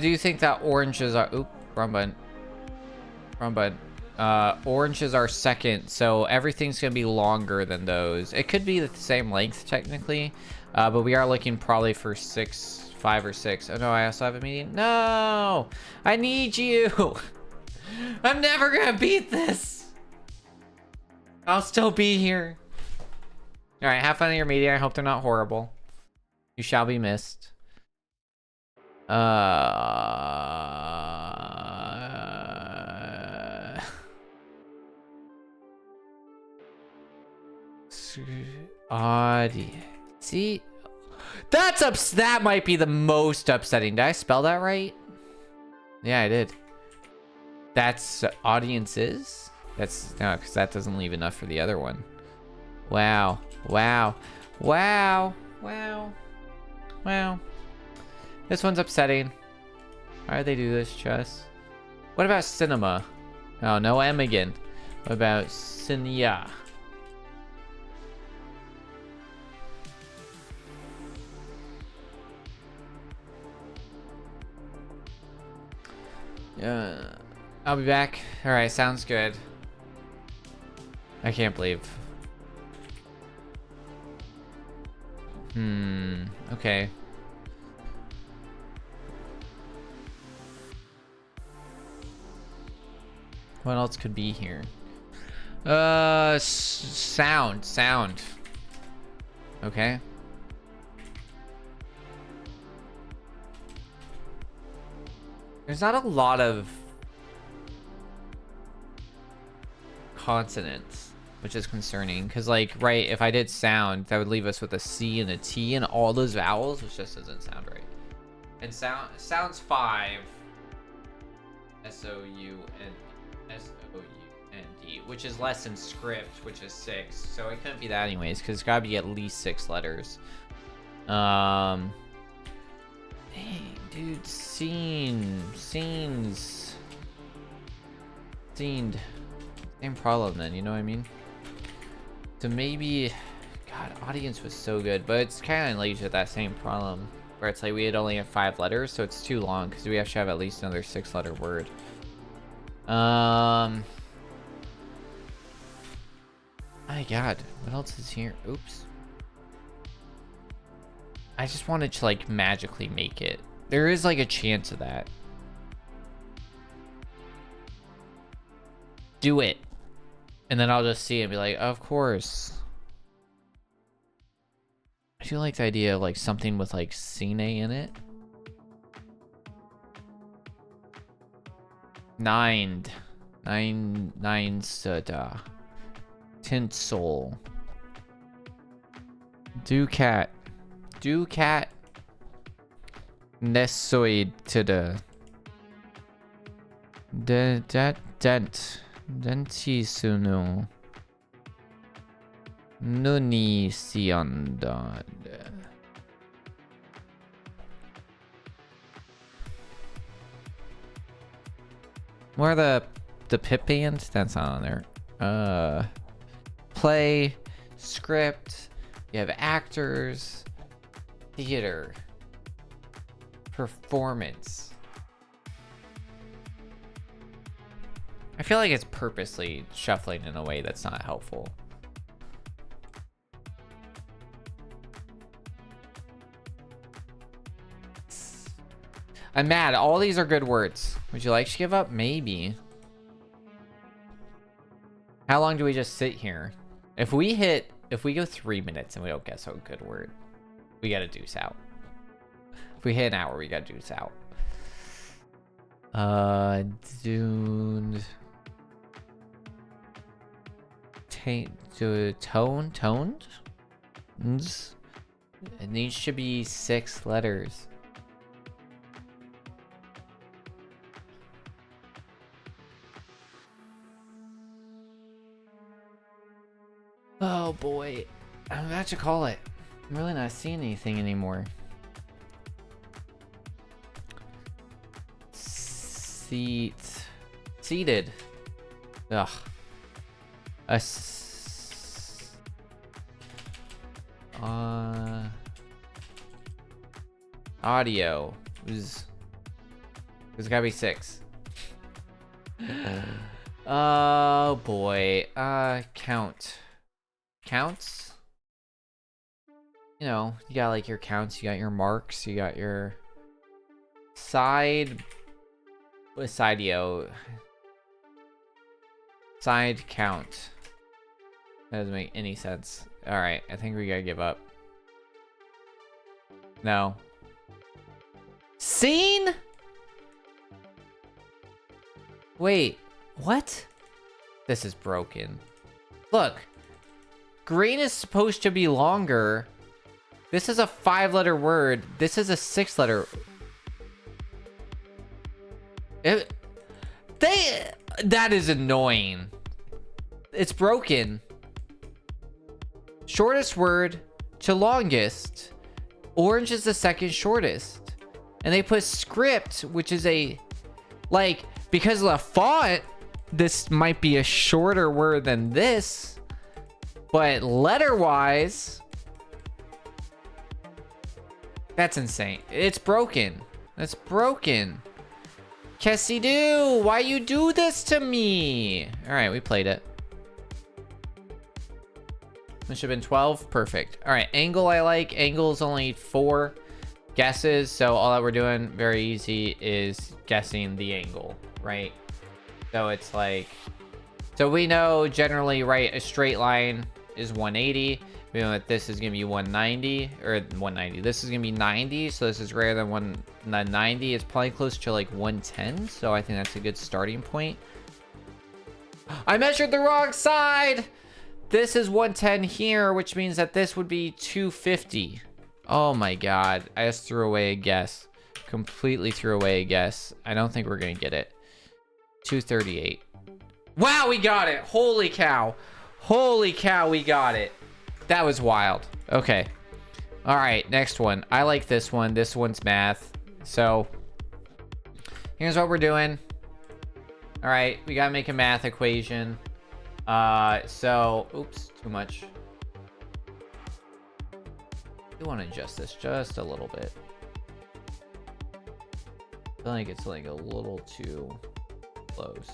Speaker 1: do think that oranges are... Oop, wrong button. Wrong button. Orange is our second, so everything's gonna be longer than those. It could be the same length technically, but we are looking probably for 5 or 6. Oh no, I also have a meeting. No, I need you. I'm never gonna beat this. I'll still be here. All right, have fun at your meeting. I hope they're not horrible. You shall be missed. Audio. See, that might be the most upsetting. Did I spell that right? Yeah, I did. That's audiences. That's no, because that doesn't leave enough for the other one. Wow. Wow. Wow. Wow. Wow. This one's upsetting. Why do they do this, Chess? What about cinema? Oh, no M again. What about cinia? I'll be back. All right, sounds good. I can't believe. Okay. What else could be here? Sound. Okay. There's not a lot of consonants, which is concerning. Because, like, right, if I did sound, that would leave us with a C and a T and all those vowels, which just doesn't sound right. And sounds 5. S-O-U-N-D, which is less than script, which is 6. So it couldn't be that anyways, because it's got to be at least 6 letters. Dang, dude, scenes. Scemed. Same problem then, you know what I mean? So maybe, God, audience was so good, but it's kind of leads with that same problem where it's like we had only have 5 letters, so it's too long because we have to have at least another 6-letter word. My God, what else is here? Oops. I just wanted to like magically make it. There is like a chance of that. Do it. And then I'll just see it and be like, of course. I do like the idea of like something with like cine in it. Nine soda. Tinsel. Ducat. Nessoid to the dentisunu nuni sianda. More the pip band? That's not on there. Play, script, you have actors, theater, performance. I feel like it's purposely shuffling in a way that's not helpful. I'm mad. All these are good words. Would you like to give up? Maybe. How long do we just sit here? If we go 3 minutes and we don't guess a good word, we gotta deuce out. If we hit an hour, we gotta deuce out. Toned. It needs to be 6 letters. Oh boy. I'm about to call it. I'm really not seeing anything anymore. Seated. Ugh. Audio. There's gotta be 6. Oh boy. Count. Counts? You know, you got like your counts, you got your marks, you got your side. What is sideo? Side count. That doesn't make any sense. Alright, I think we gotta give up. No. Scene? Wait, what? This is broken. Look. Green is supposed to be longer. This is a 5-letter word. This is a 6-letter. That is annoying. It's broken. Shortest word to longest. Orange is the second shortest. And they put script, which is a, like, because of the font, this might be a shorter word than this. But letter-wise, that's insane. It's broken. That's broken. Cassie do, why you do this to me? All right, we played it. This should have been 12. Perfect. All right, angle I like. Angle is only 4 guesses, so all that we're doing, very easy, is guessing the angle, right? So it's like, so we know generally, right, a straight line is 180. We know that this is gonna be 190 or 190. This is gonna be 90, so this is greater than 190. It's probably close to like 110, so I think that's a good starting point. I measured the wrong side. This is 110 here, which means that this would be 250. Oh my god, I just threw away a guess. Completely threw away a guess. I don't think we're gonna get it. 238. Wow, we got it. Holy cow. Holy cow, we got it. That was wild. Okay. All right, next one. I like this one. This one's math. So here's what we're doing. All right, we gotta make a math equation. So, oops, too much. I want to adjust this just a little bit. I feel like it's like a little too close.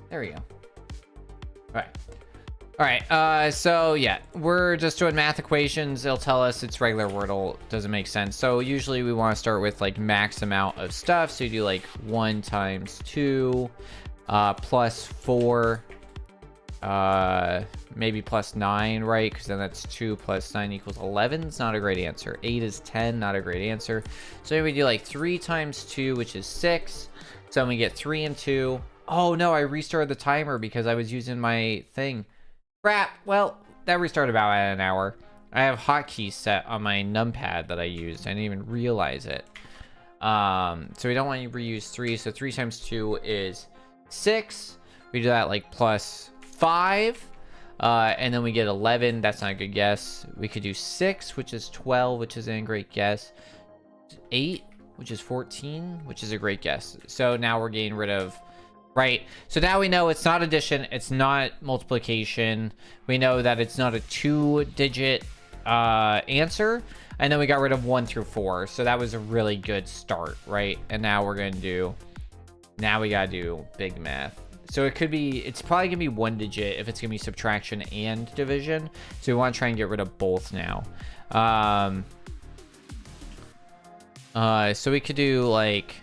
Speaker 1: There we go. All right, so yeah, we're just doing math equations. It'll tell us it's regular Wordle. Doesn't make sense. So usually we want to start with like max amount of stuff. So you do like 1 times 2 plus 4, maybe plus 9, right? Because then that's 2 plus 9 equals 11. It's not a great answer. 8 is 10, not a great answer. So we do like 3 times 2, which is 6. So then we get 3 and 2. Oh no, I restarted the timer because I was using my thing. Crap. Well, that restarted about at an hour. I have hotkeys set on my numpad that I used. I didn't even realize it. So we don't want to reuse 3. So 3 times 2 is 6. We do that like plus 5. And then we get 11. That's not a good guess. We could do 6, which is 12, which is a great guess. 8, which is 14, which is a great guess. So now we're getting rid of... Right, so now we know it's not addition, it's not multiplication. We know that it's not a 2-digit answer. And then we got rid of 1 through 4. So that was a really good start, right? And now we're going to do, now we got to do big math. So it could be, it's probably going to be 1 digit if it's going to be subtraction and division. So we want to try and get rid of both now. So we could do like...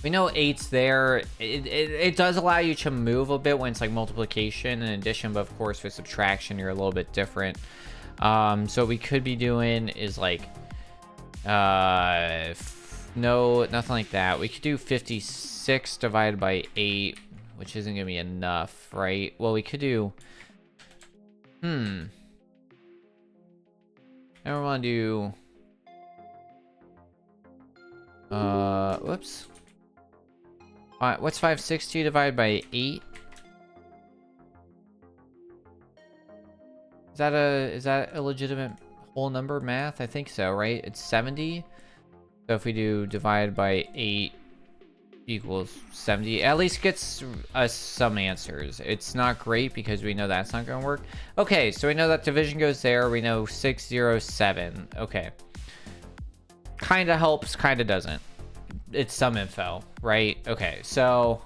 Speaker 1: We know 8's there. It does allow you to move a bit when it's like multiplication and addition, but of course with subtraction you're a little bit different. So what we could be doing is like no, nothing like that. We could do 56 divided by 8, which isn't gonna be enough, right? Well, we could do Now we want to do... whoops. What's 560 divided by 8? Is that a legitimate whole number math? I think so, right? It's 70. So if we do divide by 8 equals 70, at least gets us some answers. It's not great because we know that's not going to work. Okay, so we know that division goes there. We know 607. Okay. Kind of helps, kind of doesn't. It's some info, right? Okay, so...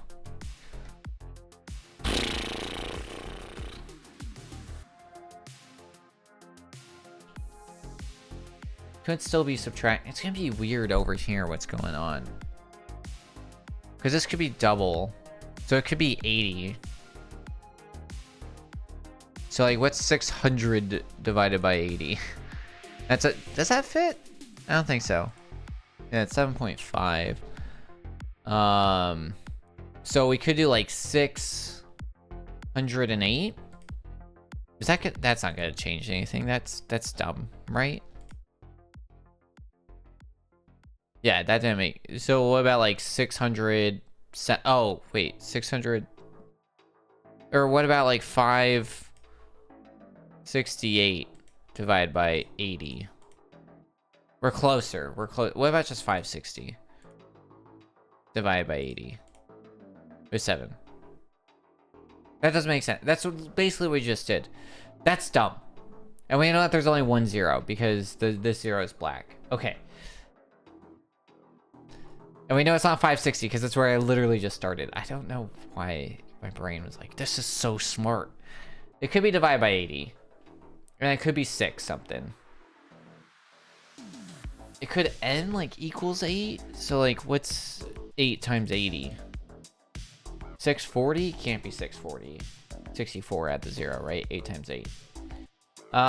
Speaker 1: could still be subtract. It's gonna be weird over here what's going on. Because this could be double. So it could be 80. So like what's 600 divided by 80? Does that fit? I don't think so. Yeah, it's 7.5. So we could do like 608. That's not gonna change anything. That's dumb, right? Yeah, that didn't make... So what about like 600... Oh, wait. 600... Or what about like 568 divided by 80? We're closer. We're close. What about just 560 divided by 80? Or 7. That doesn't make sense. That's basically what we just did. That's dumb. And we know that there's only one 0 because this 0 is black. Okay. And we know it's not 560 because that's where I literally just started. I don't know why my brain was like, this is so smart. It could be divided by 80. And it could be 6 something. It could end like equals 8. So like what's 8 times 80? 640? Can't be 640. 64 at the 0, right? 8 times 8. What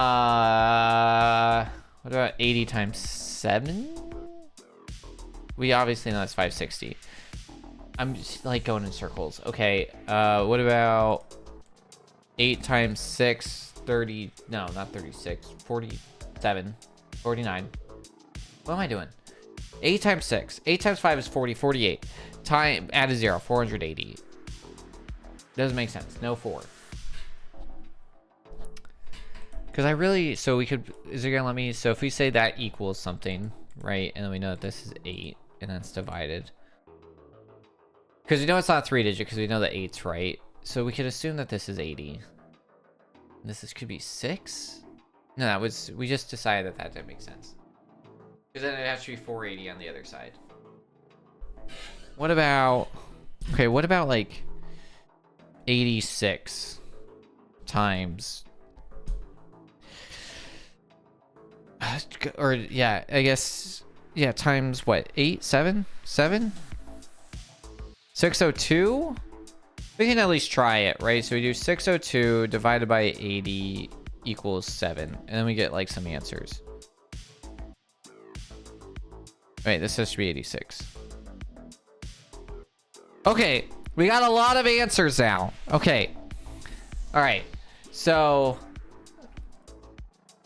Speaker 1: about 80 times 7? We obviously know that's 560. I'm just like going in circles. Okay, what about 8 times 6? 30, no, not 36. 47, 49. What am I doing? 8 times 6. 8 times 5 is 40, 48. Add a 0, 480. Doesn't make sense. No 4. Because I really, so we could, is it going to let me, so if we say that equals something, right? And then we know that this is 8. And that's divided. Because we know it's not 3-digit because we know that 8's right. So we could assume that this is 80. And this could be 6? No, that was... We just decided that didn't make sense. Because then it'd have to be 480 on the other side. What about... Okay, what about like 86 times... Or, yeah, I guess... Yeah, times what? 8? 7? 7? 602? We can at least try it, right? So we do 602 divided by 80 equals 7. And then we get like some answers. Wait, this has to be 86. Okay, we got a lot of answers now. Okay. All right. So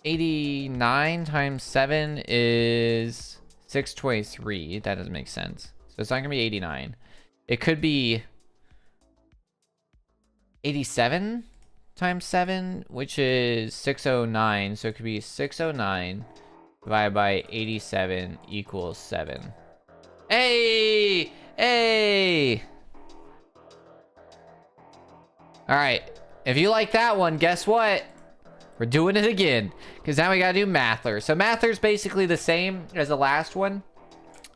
Speaker 1: 89 times 7 is 623. That doesn't make sense. So it's not gonna be 89. It could be 87 times 7, which is 609. So it could be 609 divided by 87 equals 7. Hey! Hey! All right. If you like that one, guess what? We're doing it again, because now we gotta do Mathler. So Mathler's basically the same as the last one,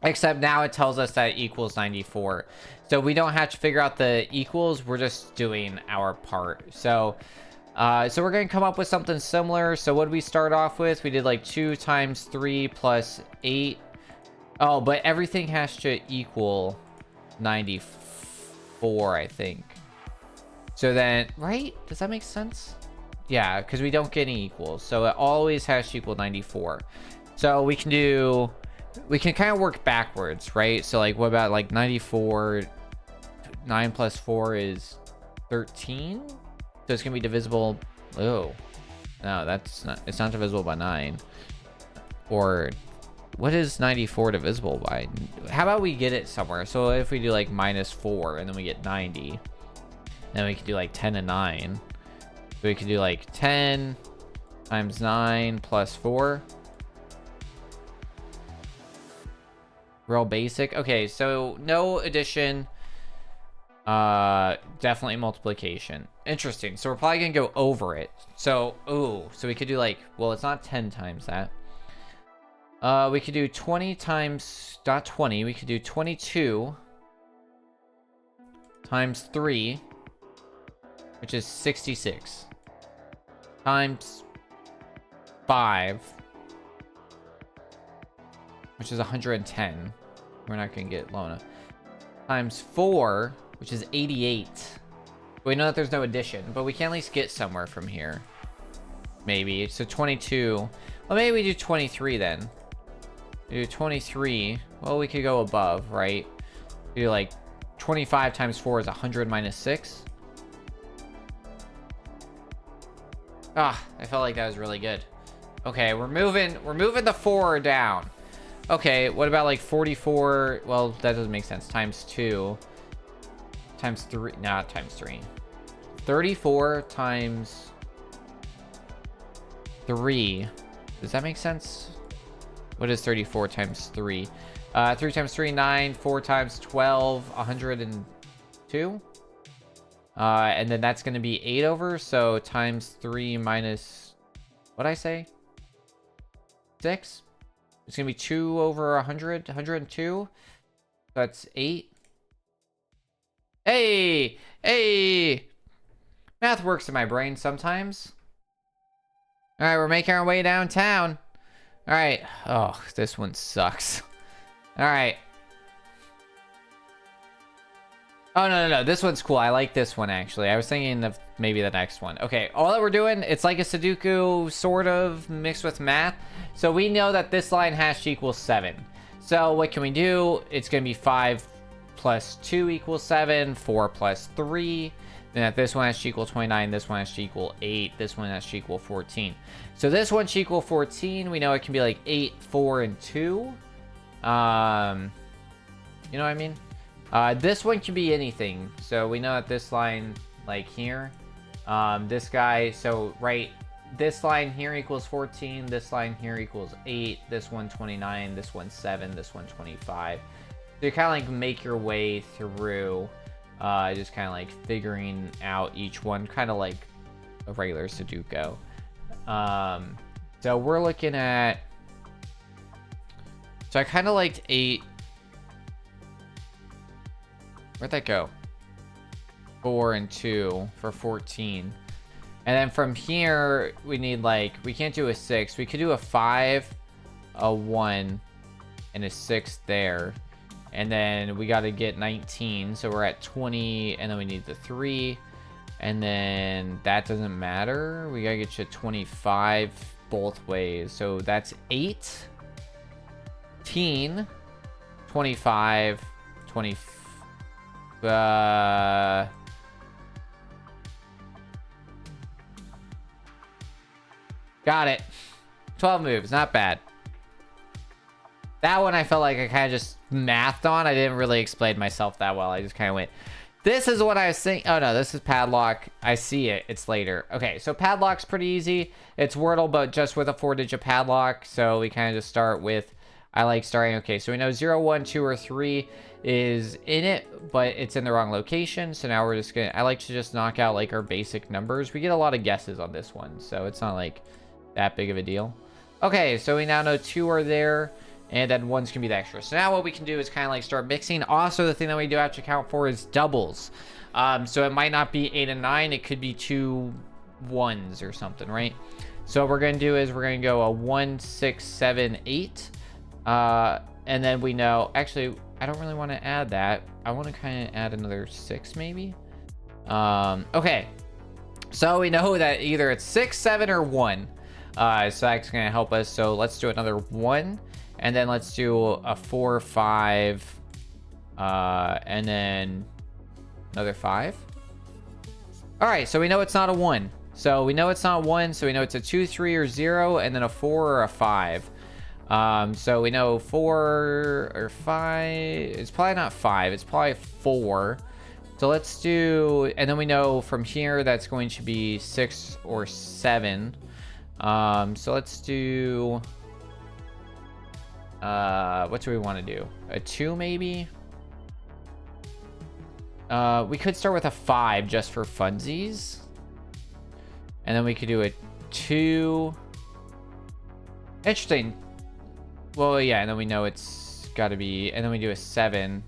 Speaker 1: except now it tells us that it equals 94. So we don't have to figure out the equals, we're just doing our part. So we're gonna come up with something similar. So what did we start off with? We did like 2 times 3 plus 8. Oh, but everything has to equal 94, I think. So then, right? Does that make sense? Yeah, because we don't get any equals. So it always has to equal 94. So we can kind of work backwards, right? So like, what about like 94? 9 plus 4 is 13. So it's going to be divisible. Oh, no, it's not divisible by 9. Or what is 94 divisible by? How about we get it somewhere? So if we do like -4 and then we get 90, then we can do like 10 and 9. So we can do like 10 times 9 plus 4. Real basic. Okay, so no addition. Definitely multiplication. Interesting. So we're probably gonna go over it. So, ooh, so we could do like, well, it's not 10 times that. We could do 20 times, not 20, we could do 22 times 3, which is 66, times 5, which is 110. We're not going to get low enough. Times 4, which is 88. We know that there's no addition, but we can at least get somewhere from here. Maybe. So 22. Well, maybe we do 23 then. We do 23. Well, we could go above, right? We do like 25 times 4 is 100 minus 6. Ah, I felt like that was really good. Okay, we're moving the 4 down. Okay, what about like 44? Well, that doesn't make sense. Times 2. Times 3. Not times 3. 34 times 3. Does that make sense? What is 34 times 3? 3 times 3, 9. 4 times 12, 102. And then that's going to be 8 over. So times 3 minus, what'd I say? 6? It's going to be 2 over 100, 102. That's 8. Hey! Hey! Math works in my brain sometimes. Alright, we're making our way downtown. Alright. Oh, this one sucks. Alright. Oh, no. This one's cool. I like this one, actually. I was thinking of maybe the next one. Okay, all that we're doing, it's like a Sudoku, sort of, mixed with math. So we know that this line has to equal 7. So what can we do? It's going to be 5 plus 2 equals 7. 4 plus 3. Then that this one has to equal 29. This one has to equal 8. This one has to equal 14. So this one should equal 14. We know it can be like 8, 4, and 2. You know what I mean? This one can be anything. So we know that this line, like here, this guy, so right, this line here equals 14. This line here equals 8. This one 29. This one 7. This one 25. So you kind of like make your way through, just kind of like figuring out each one, kind of like a regular Sudoku. So we're looking at, so I kind of liked 8. Where'd that go? 4 and 2 for 14. And then from here, we need like, we can't do a 6. We could do a 5, a 1, and a 6 there. And then we got to get 19. So we're at 20, and then we need the 3. And then that doesn't matter. We got to get you 25 both ways. So that's 18, 25, 25. Got it. 12 moves, not bad. That one I felt like I kind of just mathed on. I didn't really explain myself that well. I just kind of went, this is what I was thinking. Oh no, this is padlock. I see it. It's later. Okay, so padlock's pretty easy. It's Wordle, but just with a 4-digit padlock. So we kind of just start with, I like starting, okay, so we know 0, 1, 2, or 3 is in it, but it's in the wrong location. So now we're just gonna, I like to just knock out like our basic numbers. We get a lot of guesses on this one, so it's not like that big of a deal. Okay, so we now know 2 are there, and then 1's gonna be the extra. So now what we can do is kind of like start mixing. Also, the thing that we do have to account for is doubles. So it might not be 8 and 9, it could be 2 1s or something, right? So what we're gonna do is we're gonna go a 1, 6, 7, 8. And then we know, actually, I don't really want to add that. I want to kind of add another 6 maybe. Okay. So we know that either it's 6, 7, or 1. So that's going to help us. So let's do another 1. And then let's do a 4, 5. And then another 5. All right. So we know it's not a 1. So we know it's not 1. So we know it's a 2, 3, or 0. And then a 4 or a 5. So we know 4 or 5. It's probably not 5. It's probably 4. So let's do, and then we know from here that's going to be 6 or 7. So let's do, what do we want to do? A 2 maybe? We could start with a 5 just for funsies. And then we could do a 2. Interesting. Well, yeah, and then we know it's got to be, and then we do a 7.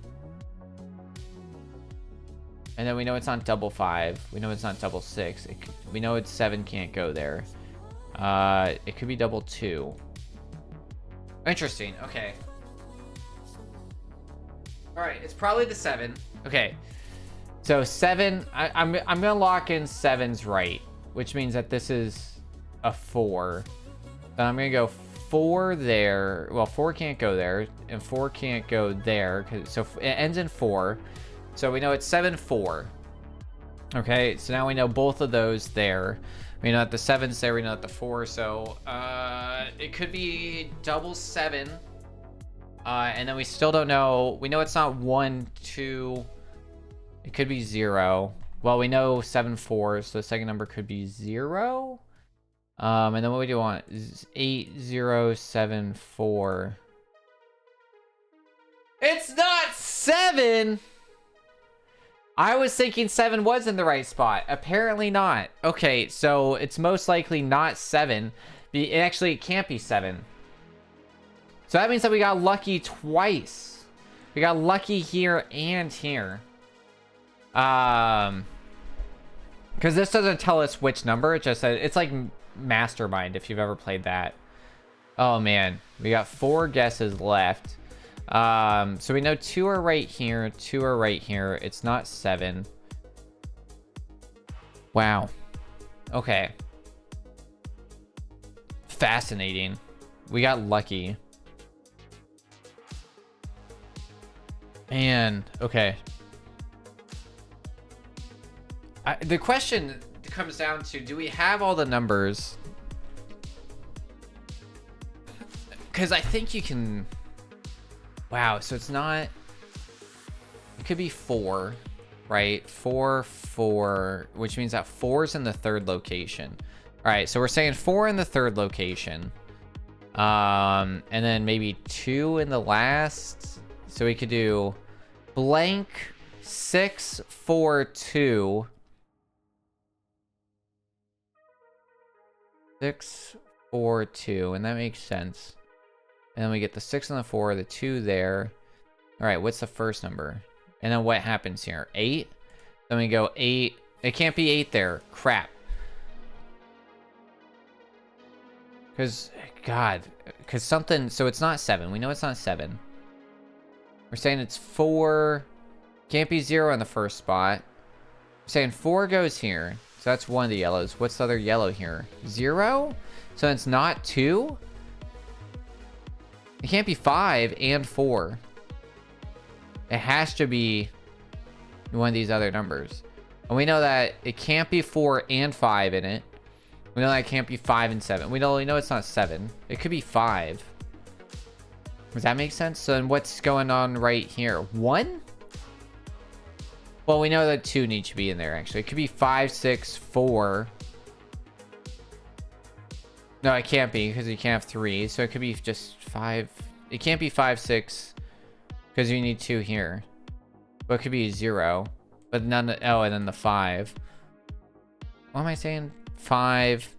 Speaker 1: And then we know it's not double 5. We know it's not double 6. We know it's 7 can't go there. It could be double 2. Interesting. Okay. All right. It's probably the 7. Okay. So 7. I'm gonna lock in 7's right, which means that this is a 4. Then I'm gonna go 4 there. Well, 4 can't go there, and 4 can't go there. So it ends in 4. So we know it's 7, 4. Okay, so now we know both of those there. We know that the 7's there, we know that the 4. So it could be double 7. And then we still don't know. We know it's not 1, 2. It could be 0. Well, we know 7, 4. So the second number could be 0. And then what we do want is 8, 0, 7, 4. It's not 7! I was thinking 7 was in the right spot. Apparently not. Okay, so it's most likely not 7. It can't be 7. So that means that we got lucky twice. We got lucky here and here. Because this doesn't tell us which number. It just says, it's like Mastermind, if you've ever played that. Oh man, we got 4 guesses left. So we know 2 are right here, 2 are right here. It's not 7. Wow. Okay. Fascinating. We got lucky. Man, okay. The question comes down to, do we have all the numbers? Because I think you can... Wow, so it's not... It could be 4, right? 4, 4, which means that 4's in the 3rd location. All right, so we're saying 4 in the 3rd location. And then maybe 2 in the last. So we could do blank 6, 4, 2. 6, 4, 2, and that makes sense. And then we get the 6 and the 4, the 2 there. All right, what's the first number? And then what happens here? 8? Then we go 8. It can't be 8 there. Crap. Because, God, because something, so it's not 7. We know it's not 7. We're saying it's 4. Can't be 0 in the first spot. We're saying 4 goes here. So that's one of the yellows. What's the other yellow here? 0? So it's not 2? It can't be 5 and 4. It has to be one of these other numbers. And we know that it can't be 4 and 5 in it. We know that it can't be 5 and 7. We know it's not 7. It could be 5. Does that make sense? So then what's going on right here? 1? Well, we know that 2 needs to be in there, actually. It could be 5, 6, 4. No, it can't be, because you can't have 3. So it could be just 5. It can't be 5, 6, because you need 2 here. But it could be 0. But none. Oh, and then the 5. What am I saying? 5.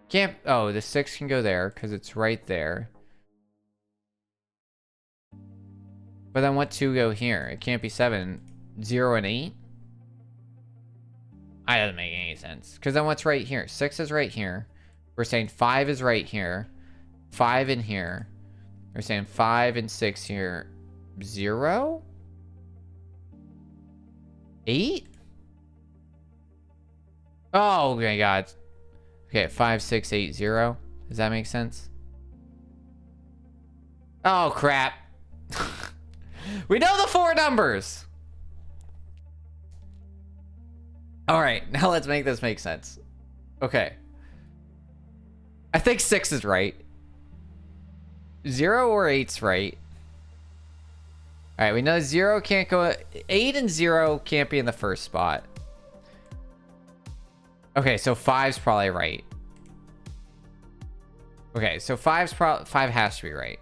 Speaker 1: Can't. Oh, the 6 can go there, because it's right there. But then what 2 go here? It can't be 7. 0 and 8? That doesn't make any sense. Because then what's right here? 6 is right here. We're saying 5 is right here. 5 in here. We're saying 5 and 6 here. 0? 8? Oh my god. Okay, 5, 6, 8, 0. Does that make sense? Oh crap. We know the 4 numbers. All right, now let's make this make sense. Okay. I think 6 is right. 0 or 8's right. All right, we know 0 can't go. 8 and 0 can't be in the first spot. Okay, so 5's probably right. Okay, so 5 has to be right.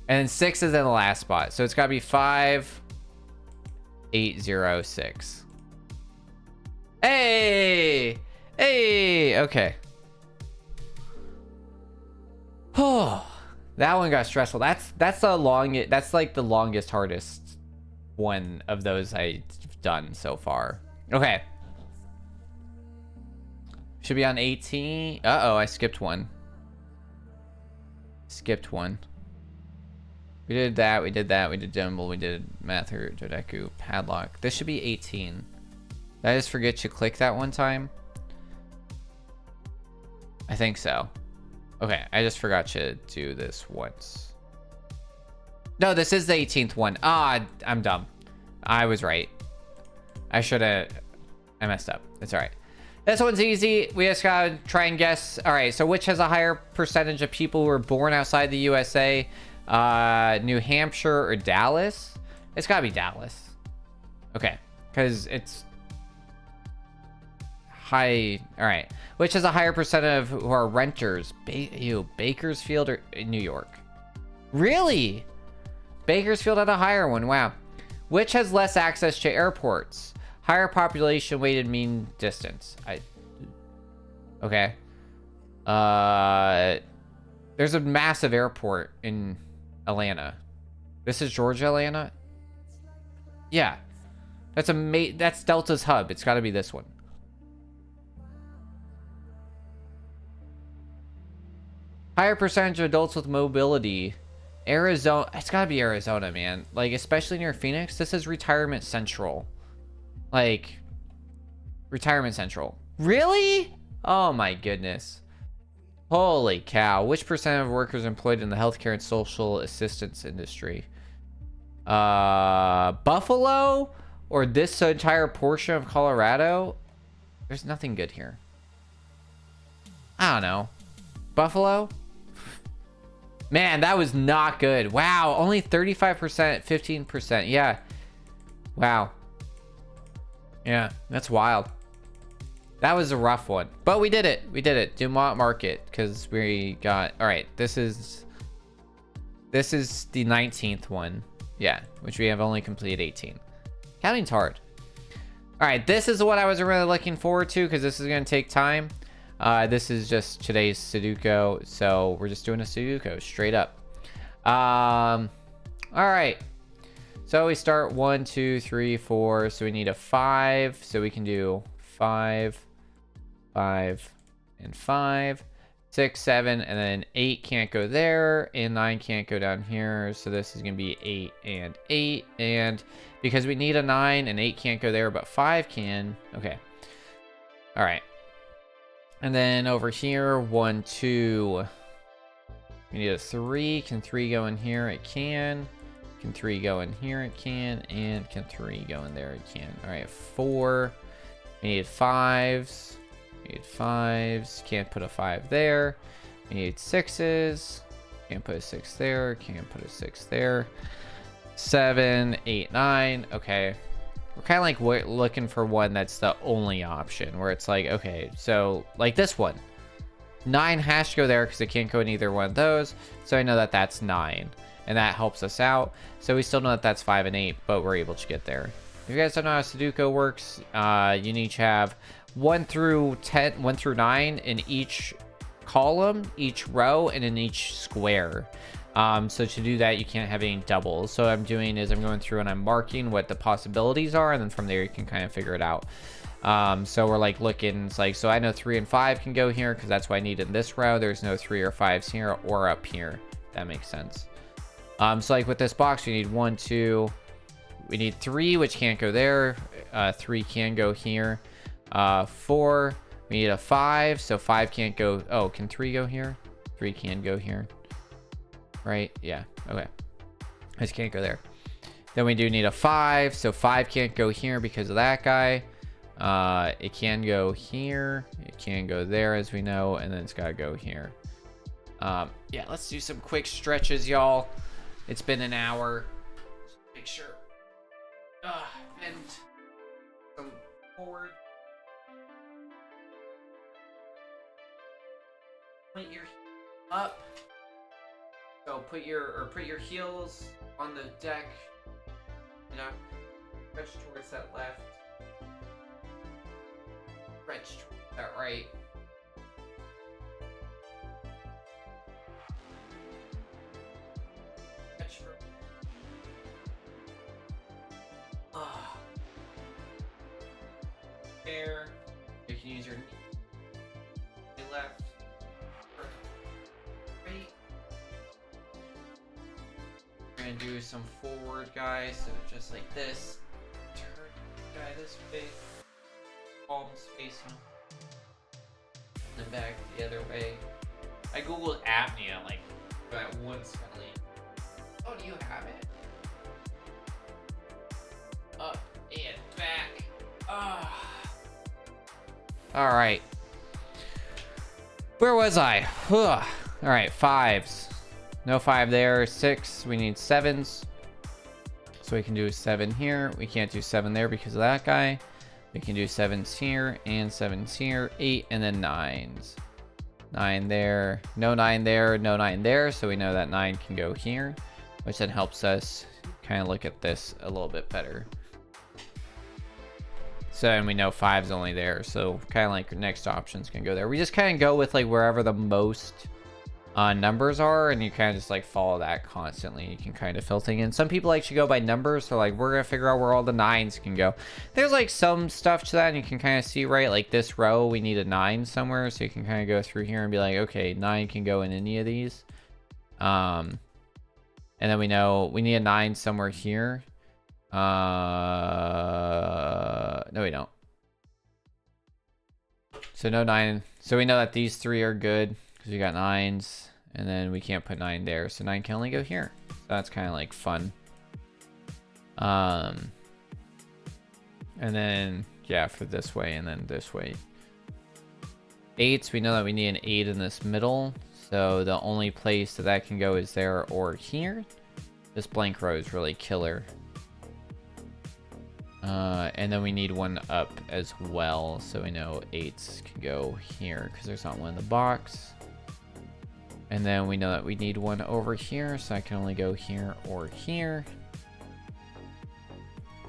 Speaker 1: And then 6 is in the last spot. So it's got to be 5, 8, 0, 6. Hey! Hey! Okay. Oh, that one got stressful. That's the longest. That's like the longest, hardest one of those I've done so far. Okay. Should be on 18. Uh-oh, I skipped one. Skipped one. We did that, we did that, we did Jumble, we did Mather, Dodeku, Padlock. This should be 18. Did I just forget to click that one time? I think so. Okay, I just forgot to do this once. No, this is the 18th one. Ah, I'm dumb. I was right. I messed up. It's all right. This one's easy. We just gotta try and guess. All right, so which has a higher percentage of people who were born outside the USA? New Hampshire or Dallas? It's gotta be Dallas. Okay, because it's high. All right, which has a higher percent of who are renters? Bakersfield or New York? Really? Bakersfield had a higher one. Wow. Which has less access to airports? Higher population weighted mean distance. Okay. There's a massive airport in Atlanta. This is Georgia, Atlanta? Yeah. That's Delta's hub. It's got to be this one. Higher percentage of adults with mobility. Arizona. It's got to be Arizona, man. Like, especially near Phoenix. This is Retirement Central. Like, Retirement Central. Really? Oh my goodness. Holy cow. Which percent of workers employed in the healthcare and social assistance industry? Buffalo? Or this entire portion of Colorado? There's nothing good here. I don't know. Buffalo? Man, that was not good. Wow, only 35%, 15%. Yeah. Wow. Yeah, that's wild. That was a rough one, but we did it. We did it. Dumont Market, because we got. All right, this is the 19th one. Yeah, which we have only completed 18. Counting's hard. All right, this is what I was really looking forward to because this is going to take time. This is just today's Sudoku, so we're just doing a Sudoku straight up. All right. So we start 1, 2, 3, 4. So we need a 5. So we can do 5, 5, and 5, 6, 7, and then 8 can't go there, and 9 can't go down here. So this is gonna be 8 and 8, and because we need a 9 and 8 can't go there, but 5 can. Okay. All right. And then over here, 1, 2. We need a 3. Can 3 go in here? It can. Can 3 go in here? It can. And can 3 go in there? It can. All right, 4. We need 5s. We need 5s. Can't put a 5 there. We need 6s. Can't put a 6 there. Can't put a 6 there. 7, 8, 9. Okay. We're kind of like looking for one that's the only option where it's like, okay, so like this one. 9 has to go there because it can't go in either one of those. So I know that that's 9. And that helps us out. So we still know that that's 5 and 8, but we're able to get there. If you guys don't know how Sudoku works, you need to have 1 through 10, 1 through 9 in each column, each row, and in each square. So to do that, you can't have any doubles. So what I'm doing is I'm going through and I'm marking what the possibilities are, and then from there you can kind of figure it out. So we're like looking, it's like, so I know 3 and 5 can go here because that's what I need in this row. There's no 3 or 5s here or up here. That makes sense. So like with this box, we need 1, 2, we need 3, which can't go there. 3 can go here. 4, we need a 5, so 5 can't go. Oh, can 3 go here? 3 can go here. Right? Yeah. Okay. I just can't go there. Then we do need a 5, so 5 can't go here because of that guy. It can go here. It can go there, as we know, and then it's got to go here. Yeah, let's do some quick stretches, y'all. It's been an hour. Make sure. Bend some forward. Point your up. So put your heels on the deck. You know, stretch towards that left. Stretch towards that right. Stretch for. There. You can use your knee. Left. Right. We're gonna do some forward, guys. So just like this. Turn guy this way. Palms facing. And then back the other way. I googled apnea like that once. Oh, do you have it? Up and back. All right. Where was I? All right, 5s. No 5 there. 6. We need 7s. So we can do 7 here. We can't do 7 there because of that guy. We can do 7s here and 7s here. 8 and then 9s. 9 there. No 9 there. No 9 there. So we know that 9 can go here, which then helps us kind of look at this a little bit better. So, and we know 5's only there, so kind of like next options can go there. We just kind of go with like wherever the most numbers are, and you kind of just like follow that constantly. You can kind of fill things in. Some people like to go by numbers, so like we're gonna figure out where all the 9s can go. There's like some stuff to that, and you can kind of see, right, like this row we need a 9 somewhere, so you can kind of go through here and be like, okay, 9 can go in any of these. And then we know we need a 9 somewhere here. No, we don't. So no 9. So we know that these 3 are good because we got 9s, and then we can't put 9 there. So 9 can only go here. So that's kind of like fun. And then yeah, for this way and then this way. 8s, we know that we need an 8 in this middle. So the only place that can go is there or here. This blank row is really killer. And then we need one up as well, so we know 8s can go here because there's not one in the box. And then we know that we need one over here, so I can only go here or here.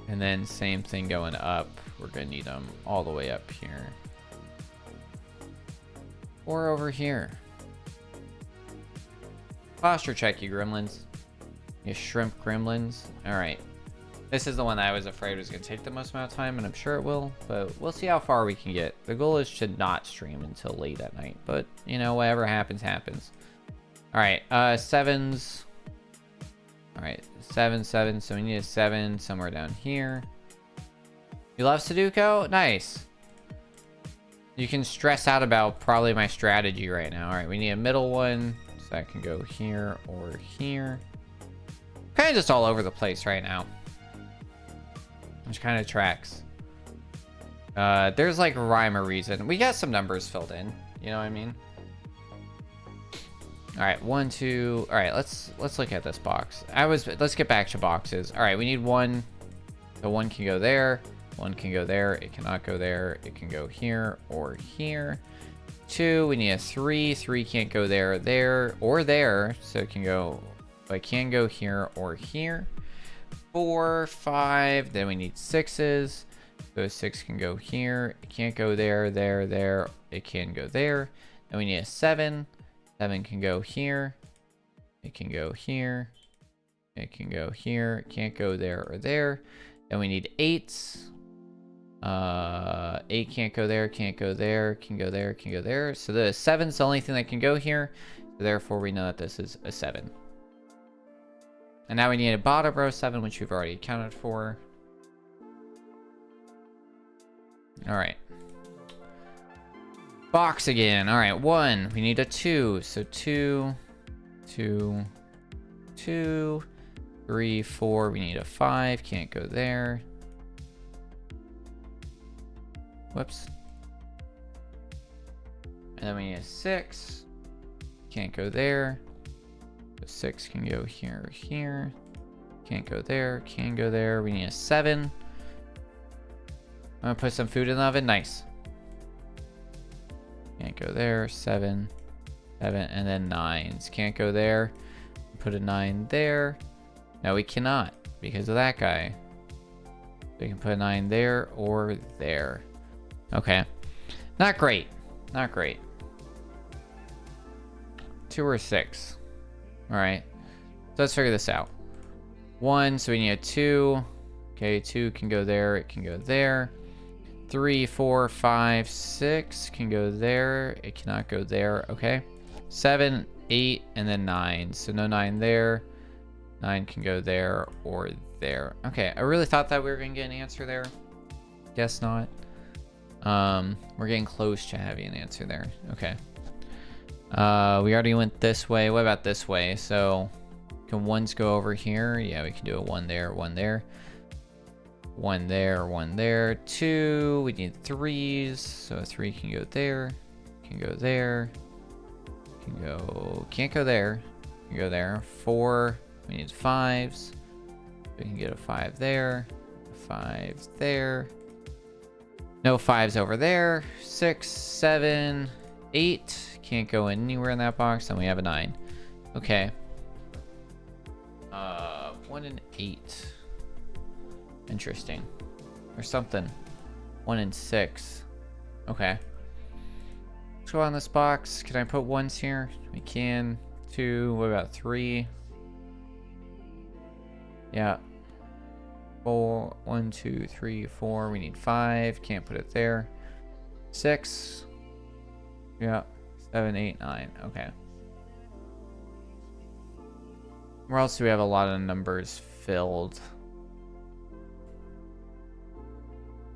Speaker 1: And then same thing going up. We're gonna need them all the way up here or over here. Posture check, you gremlins. You shrimp gremlins. All right. This is the one that I was afraid was going to take the most amount of time, and I'm sure it will, but we'll see how far we can get. The goal is to not stream until late at night, but, you know, whatever happens, happens. All right, 7s. All right, 7, 7, so we need a 7 somewhere down here. You love Sudoku? Nice. You can stress out about probably my strategy right now. All right, we need a middle one, so that can go here or here. Kind of just all over the place right now. Which kind of tracks. There's like a rhyme or reason. We got some numbers filled in. You know what I mean? All right, 1, 2. All right, let's look at this box. Let's get back to boxes. All right, we need 1. So 1 can go there. 1 can go there. It cannot go there. It can go here or here. 2. We need a 3. 3 can't go there, there, or there. So it can go. But it can go here or here. 4, 5, then we need 6s. Those 6 can go here. It can't go there, there, there. It can go there. Then we need a 7. 7 can go here. It can go here. It can go here. It can't go there or there. Then we need 8s. 8 can't go there, can't go there, can go there, can go there. So the 7's the only thing that can go here. So therefore, we know that this is a 7. And now we need a bottom row 7, which we've already accounted for. All right. Box again. All right, 1. We need a 2. So 2, 2, 2, 3, 4. We need a 5. Can't go there. Whoops. And then we need a 6. Can't go there. So 6 can go here or here. Can't go there. Can go there. We need a 7. I'm gonna put some food in the oven. Nice. Can't go there. 7. 7. And then 9s. Can't go there. Put a 9 there. No, we cannot because of that guy. We can put a 9 there or there. Okay. Not great. Not great. 2 or 6. Alright. So let's figure this out. 1, so we need a 2. Okay, 2 can go there. It can go there. 3, 4, 5, 6 can go there. It cannot go there. Okay. 7, 8, and then 9. So no 9 there. 9 can go there or there. Okay, I really thought that we were going to get an answer there. Guess not. We're getting close to having an answer there. Okay. We already went this way. What about this way? So can 1s go over here? Yeah, we can do a 1 there, 1 there. 1 there, 1 there. 2, we need 3s. So a 3 can go there. Can go there. Can go, can't go there. Can go there. 4, we need 5s. We can get a 5 there. A 5 there. No 5s over there. 6, 7, 8. Can't go anywhere in that box. And we have a 9. Okay. 1 and 8. Interesting. Or something. 1 and 6. Okay. Let's go on this box. Can I put 1s here? We can. 2. What about 3? Yeah. 4. 1, 2, 3, 4. We need 5. Can't put it there. 6. Yeah. 7, 8, 9. Okay. Where else do we have a lot of numbers filled?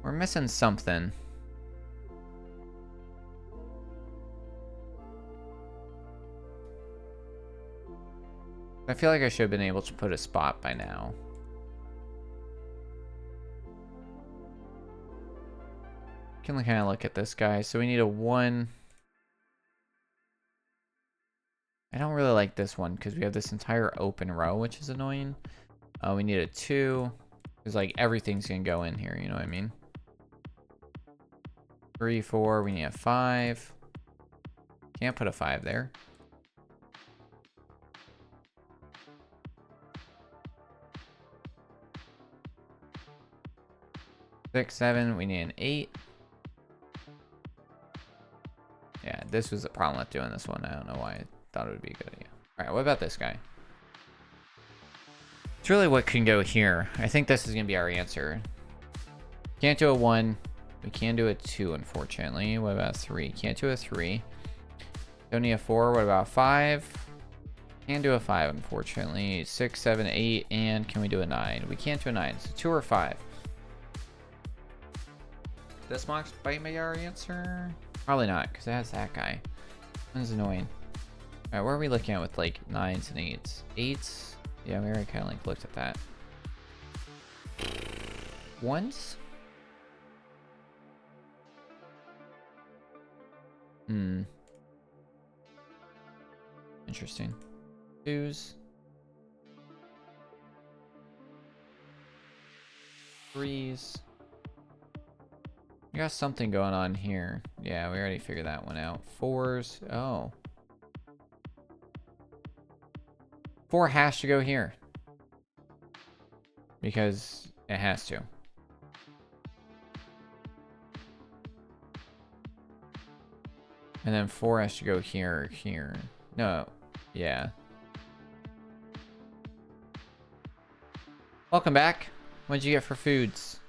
Speaker 1: We're missing something. I feel like I should have been able to put a spot by now. Can kind of look at this guy. So we need a 1. I don't really like this one because we have this entire open row, which is annoying. We need a 2. Because like everything's going to go in here, you know what I mean? 3, 4, we need a 5. Can't put a 5 there. 6, 7, we need an 8. Yeah, this was the problem with doing this one. I don't know why I thought it would be a good idea. All right, what about this guy? It's really what can go here. I think this is going to be our answer. Can't do a 1. We can do a 2, unfortunately. What about 3? Can't do a 3. Don't need a 4. What about 5? Can do a 5, unfortunately. 6, 7, 8, and can we do a 9? We can't do a 9. So 2 or 5. This box might be our answer? Probably not, because it has that guy. That's annoying. Alright, where are we looking at with like 9s and 8s? 8s? Yeah, we already kind of like looked at that. 1s? Interesting. 2s. 3s. We got something going on here. Yeah, we already figured that one out. 4s. Oh. 4 has to go here. Because it has to. And then 4 has to go here, here. No. Yeah. Welcome back. What'd you get for foods?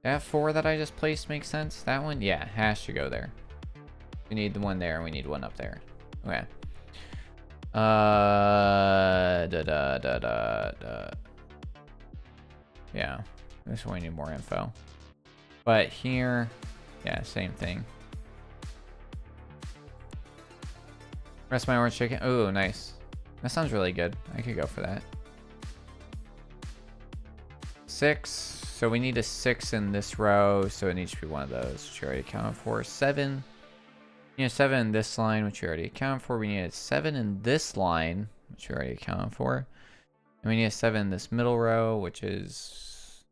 Speaker 1: That 4 that I just placed makes sense? That one? Yeah, has to go there. We need the one there and we need one up there. Okay. Yeah. This one we need more info. But here, yeah, same thing. Rest my orange chicken. Oh, nice. That sounds really good. I could go for that. 6. So we need a 6 in this row, so it needs to be one of those. Which I already accounted for. 7. We need a 7 in this line, which we already accounted for. We need a 7 in this line, which we already accounted for. And we need a 7 in this middle row, which is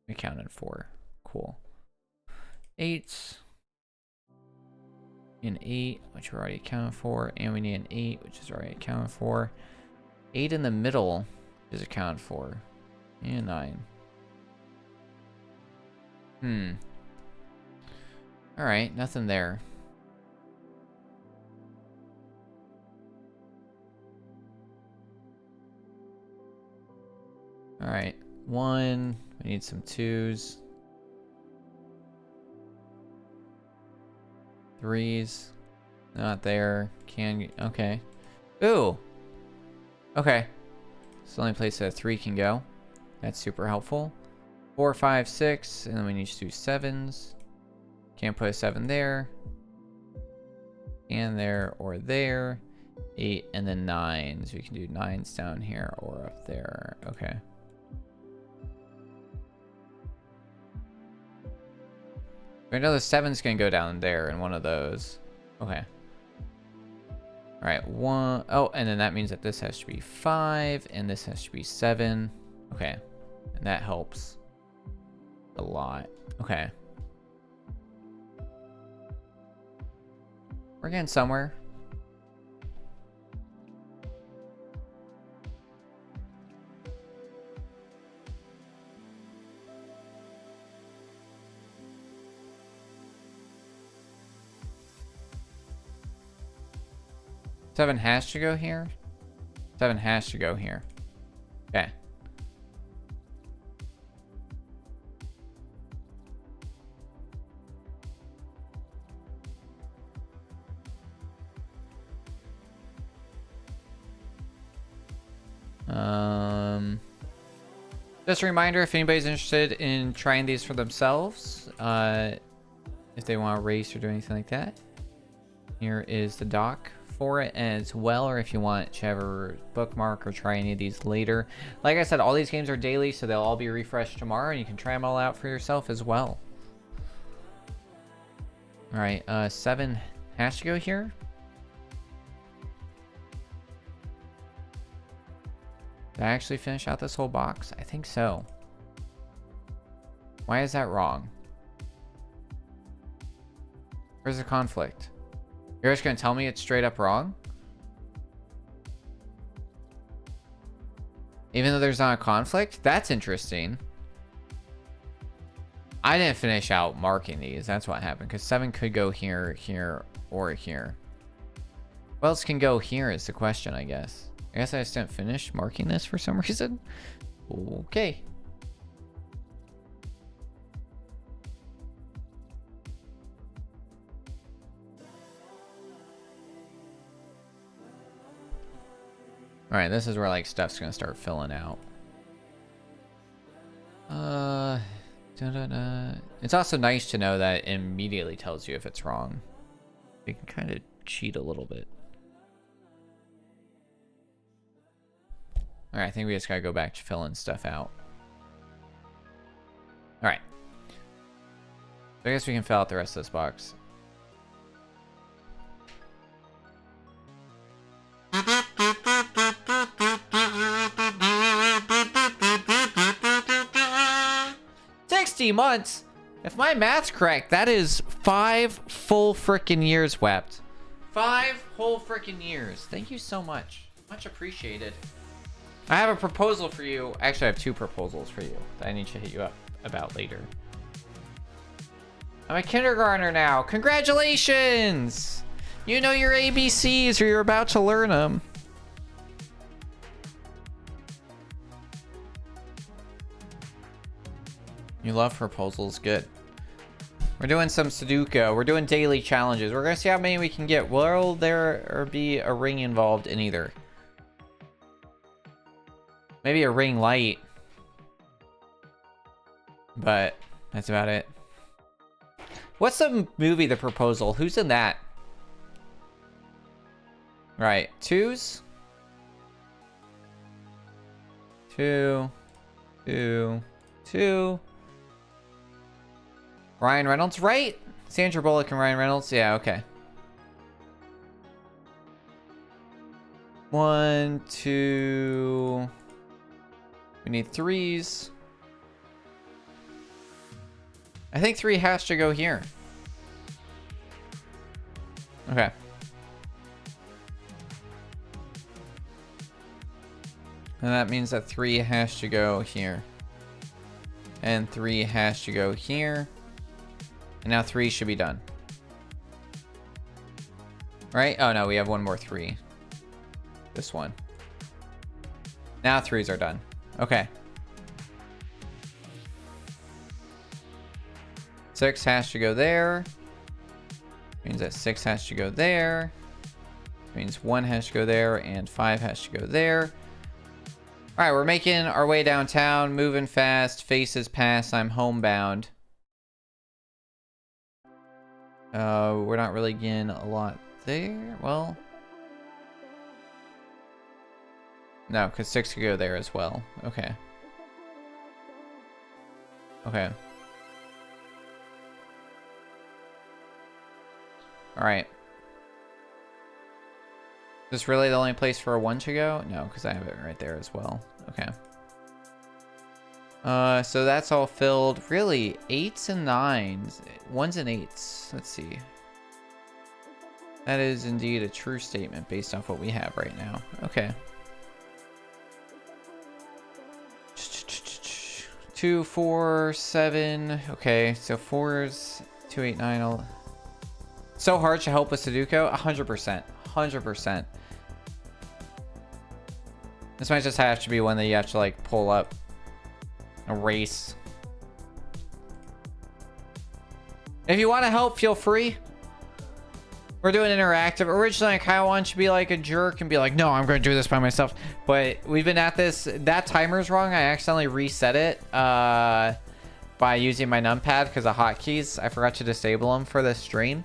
Speaker 1: accounted for. Cool. 8. An 8, which we're already accounted for. And we need an 8, which is already accounted for. 8 in the middle is accounted for. And 9. Alright, nothing there. Alright, 1. We need some 2s. 3s. Not there. Okay. Ooh! Okay. It's the only place that a 3 can go. That's super helpful. 4, 5, 6, and then we need to do 7s. Can't put a 7 there. And there or there. 8 and then 9s. We can do 9s down here or up there. Okay. I know the 7's gonna go down there in one of those. Okay. Alright, 1. Oh, and then that means that this has to be 5 and this has to be 7. Okay. And that helps a lot. Okay. We're getting somewhere. Seven has to go here. 7 has to go here. Okay. Just a reminder, if anybody's interested in trying these for themselves, if they want to race or do anything like that, here is the doc for it as well, or if you want to ever bookmark or try any of these later. Like I said, all these games are daily, so they'll all be refreshed tomorrow, and you can try them all out for yourself as well. All right, 7 has to go here. Did I actually finish out this whole box? I think so. Why is that wrong? Where's the conflict? You're just gonna tell me it's straight up wrong? Even though there's not a conflict? That's interesting. I didn't finish out marking these. That's what happened. Because 7 could go here, here, or here. What else can go here is the question, I guess. I guess I just didn't finish marking this for some reason. Okay. Alright, this is where like stuff's gonna start filling out. It's also nice to know that it immediately tells you if it's wrong. You can kind of cheat a little bit. Alright, I think we just gotta go back to filling stuff out. Alright. So I guess we can fill out the rest of this box. Months. If my math's correct, that is 5 full freaking years, Wept. 5 whole freaking years. Thank you so much. Much appreciated. I have a proposal for you. Actually, I have 2 proposals for you that I need to hit you up about later. I'm a kindergartner now. Congratulations! You know your ABCs, or you're about to learn them. You love proposals, good. We're doing some Sudoku. We're doing daily challenges. We're gonna see how many we can get. Will there be a ring involved in either? Maybe a ring light. But that's about it. What's the movie, The Proposal? Who's in that? Right, 2s? 2, 2, 2. Ryan Reynolds, right? Sandra Bullock and Ryan Reynolds. Yeah, okay. 1, 2. We need 3s. I think 3 has to go here. Okay. And that means that 3 has to go here. And 3 has to go here. And now 3 should be done. Right? Oh no, we have one more 3. This one. Now 3s are done. Okay. 6 has to go there. Means that 6 has to go there. Means 1 has to go there and 5 has to go there. All right, we're making our way downtown, moving fast, faces past, I'm homebound. We're not really getting a lot there. Well, no, because 6 could go there as well. Okay. Okay. All right. Is this really the only place for a 1 to go? No, because I have it right there as well. Okay. So that's all filled. Really, 8s and 9s. 1s and 8s. Let's see. That is indeed a true statement based off what we have right now. Okay. 2, 4, 7. Okay, so 4s, 2, 8, 9. So hard to help with Sudoku? 100%. 100%. This might just have to be one that you have to like pull up. Erase. If you want to help, feel free. We're doing interactive. Originally, I kind of wanted to be like a jerk and be like, no, I'm going to do this by myself. But we've been at this. That timer's wrong. I accidentally reset it by using my numpad because of hotkeys. I forgot to disable them for this stream.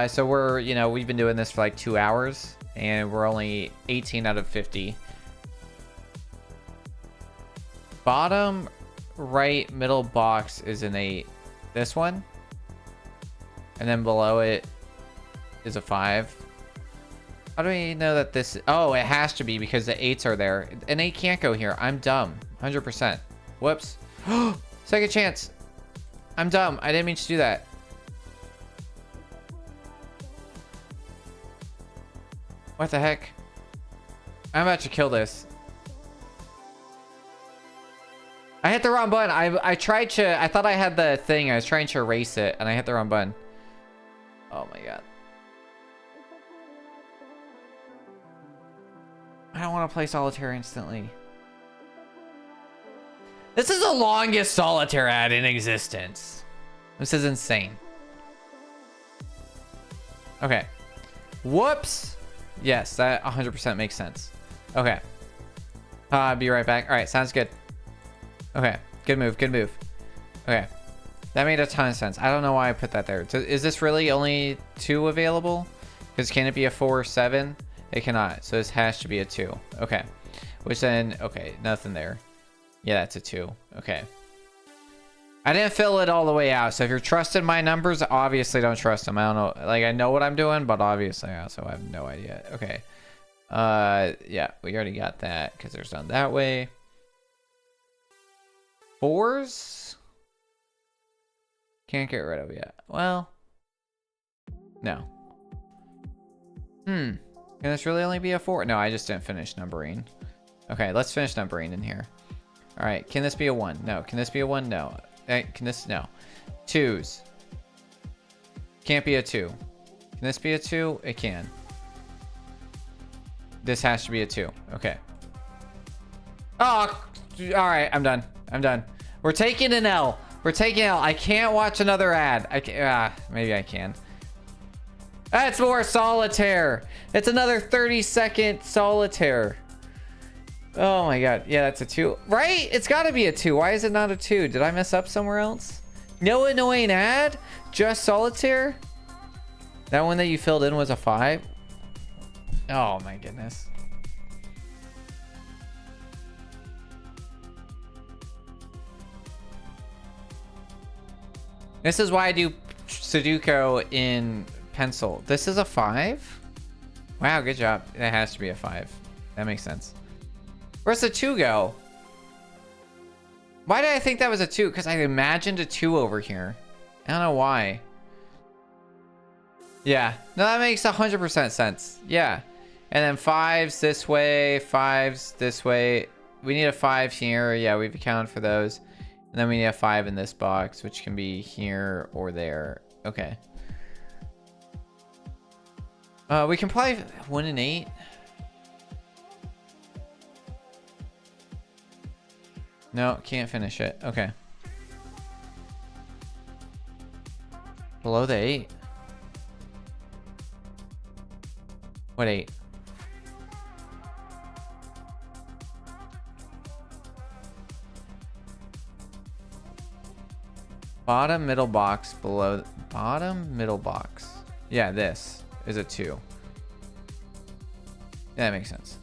Speaker 1: So we're, we've been doing this for like 2 hours and we're only 18 out of 50. Bottom right middle box is an 8. This one. And then below it is a 5. How do we know that this... Oh, it has to be because the 8s are there. An 8 can't go here. I'm dumb. 100%. Whoops. Second chance. I'm dumb. I didn't mean to do that. What the heck? I'm about to kill this. I hit the wrong button. I tried to... I thought I had the thing. I was trying to erase it, and I hit the wrong button. Oh my god. I don't want to play solitaire instantly. This is the longest solitaire ad in existence. This is insane. Okay. Whoops. Yes, that 100% makes sense. Okay. Be right back. All right, sounds good. Okay, good move, good move. Okay, that made a ton of sense. I don't know why I put that there. Is this really only 2 available? Because can it be a 4 or 7? It cannot, so this has to be a 2. Okay, which then, okay, nothing there. Yeah, that's a 2. Okay. I didn't fill it all the way out, so if you're trusting my numbers, obviously don't trust them. I don't know, like I know what I'm doing, but obviously I also have no idea. Okay. Yeah, we already got that because there's none that way. 4s? Can't get rid of yet. Well, no. Can this really only be a 4? No, I just didn't finish numbering. Okay, let's finish numbering in here. All right, can this be a 1? No. Can this be a 1? No. Can this? No. 2s. Can't be a 2. Can this be a 2? It can. This has to be a 2. Okay. Oh, all right. I'm done. I'm done. We're taking an L. We're taking an L. I can't watch another ad. I can, maybe I can. That's more solitaire. It's another 30-second solitaire. Oh my god. Yeah, that's a 2. Right? It's got to be a 2. Why is it not a 2? Did I mess up somewhere else? No annoying ad? Just solitaire? That one that you filled in was a 5? Oh my goodness. This is why I do Sudoku in pencil. This is a 5? Wow, good job. It has to be a 5. That makes sense. Where's the 2 go? Why did I think that was a 2? Because I imagined a 2 over here. I don't know why. Yeah. No, that makes 100% sense. Yeah. And then 5's this way, 5's this way. We need a 5 here. Yeah, we've accounted for those. And then we need a 5 in this box, which can be here or there. Okay. We can probably 1 and 8. No, can't finish it. Okay. Below the 8. What 8? Bottom middle box below. Bottom middle box. Yeah, this is a 2. Yeah, that makes sense.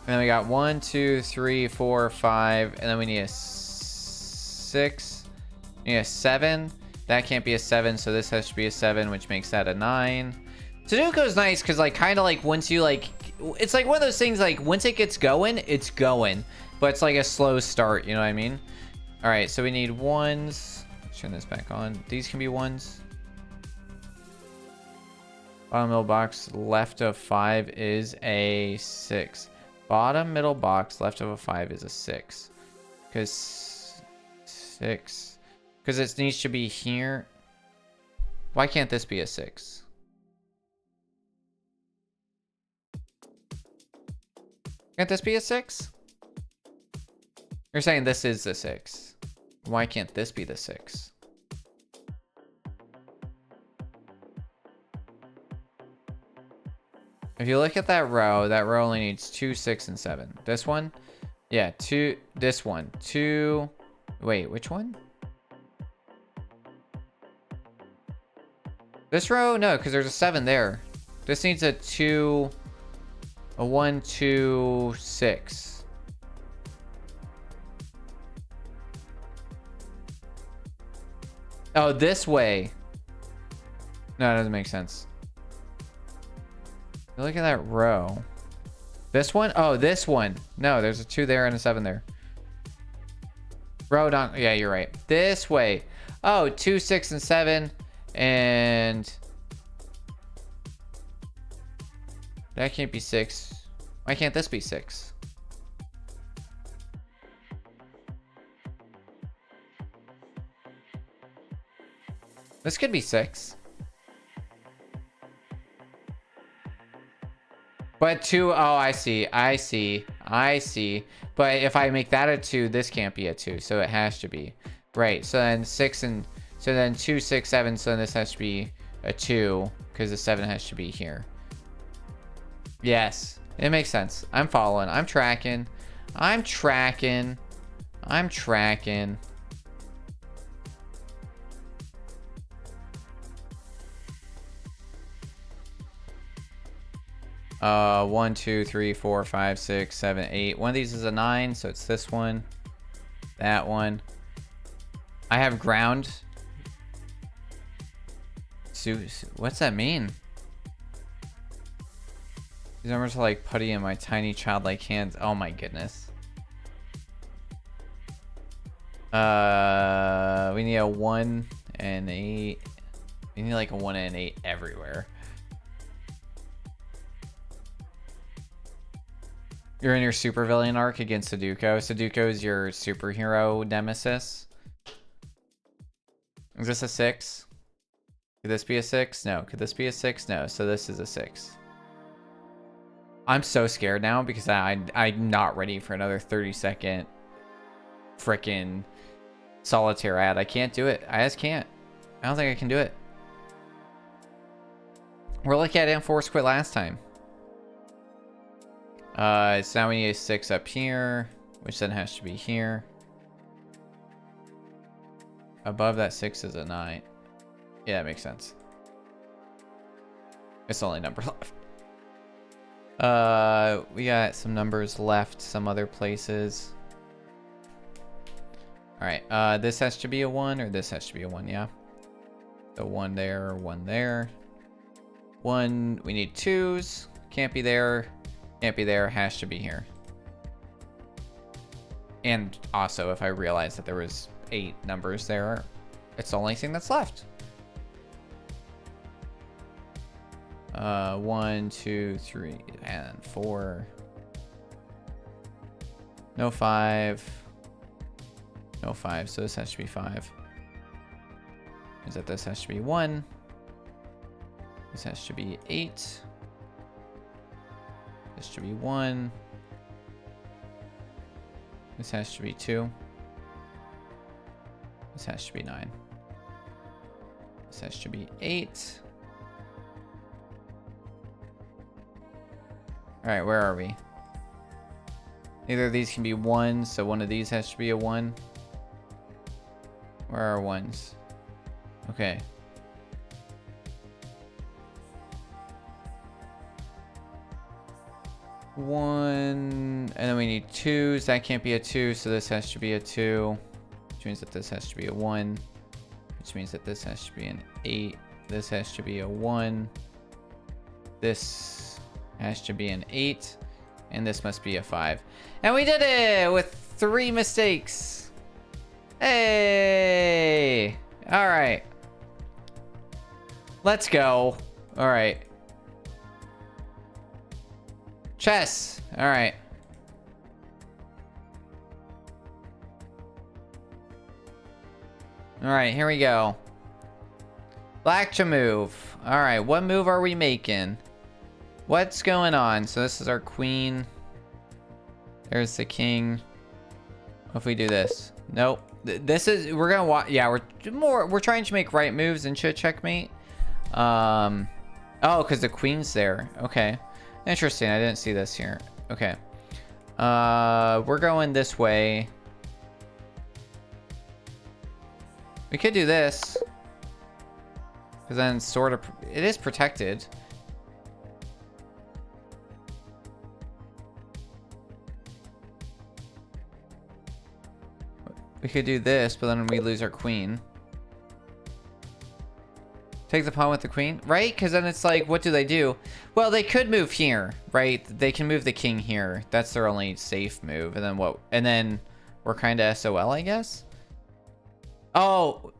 Speaker 1: And then we got 1, 2, 3, 4, 5, and then we need a 6. We need a 7. That can't be a 7, so this has to be a 7, which makes that a 9. Sudoku is nice because, like, kind of like once you like, it's like one of those things like once it gets going, it's going, but it's like a slow start. You know what I mean? All right, so we need 1s. Let's turn this back on. These can be 1s. Bottom middle box left of 5 is a 6. Bottom middle box left of a 5 is a 6. Because 6. Because it needs to be here. Why can't this be a 6? Can't this be a 6? You're saying this is the 6. Why can't this be the 6? If you look at that row only needs 2, 6, and 7. This one? Yeah, 2. This one. 2. Wait, which one? This row? No, because there's a 7 there. This needs a 2, a 1, 2, 6. Oh, this way. No, it doesn't make sense. Look at that row. This one? Oh, this one. No, there's a 2 there and a 7 there. Row down. Yeah, you're right. This way. Oh, 2, 6, and 7. And that can't be 6. Why can't this be 6? This could be 6. But 2, oh, I see. But if I make that a 2, this can't be a 2. So it has to be. Right. So then 6 and... So then 2, 6, 7. So then this has to be a 2. Because the 7 has to be here. Yes. It makes sense. I'm following. I'm tracking. 1, 2, 3, 4, 5, 6, 7, 8. One of these is a 9, so it's this one. That one. I have ground. So, what's that mean? These numbers are like putty in my tiny childlike hands. Oh my goodness. We need a 1 and 8. We need like a 1 and 8 everywhere. You're in your supervillain arc against Sudoku. Sudoku is your superhero nemesis. Is this a 6? Could this be a 6? No. Could this be a 6? No. So this is a 6. I'm so scared now because I'm not ready for another 30-second frickin' solitaire ad. I can't do it. I just can't. I don't think I can do it. We're looking at Enforce Quit last time. So now we need a 6 up here, which then has to be here. Above that 6 is a 9. Yeah, that makes sense. It's the only number left. We got some numbers left some other places. Alright, this has to be a 1 or this has to be a 1, yeah. So 1 there, 1 there. 1, we need 2s. Can't be there. Can't be there, has to be here. And also, if I realized that there was 8 numbers there, it's the only thing that's left. 1, 2, 3, and 4. No 5. No 5, so this has to be 5. Means that this has to be 1. This has to be 8. This should be 1. This has to be 2. This has to be 9. This has to be 8. Alright, where are we? Neither of these can be 1, so one of these has to be a 1. Where are 1s? Okay. 1, and then we need 2s. That can't be a 2, so this has to be a 2. Which means that this has to be a 1. Which means that this has to be an 8. This has to be a 1. This has to be an 8. And this must be a 5. And we did it with 3 mistakes. Hey! Alright. Let's go. Alright. Chess. Alright. Alright, here we go. Black to move. Alright, what move are we making? What's going on? So this is our queen. There's the king. What if we do this? Nope. This is, we're gonna watch. Yeah, we're trying to make right moves and should checkmate. Oh, because the queen's there. Okay. Interesting. I didn't see this here. Okay. We're going this way. We could do this. Because then sort of, it is protected. We could do this, but then we lose our queen. Take the pawn with the queen, right? Because then it's like, what do they do? Well, they could move here, right? They can move the king here. That's their only safe move. And then what? And then we're kind of SOL, I guess. Oh,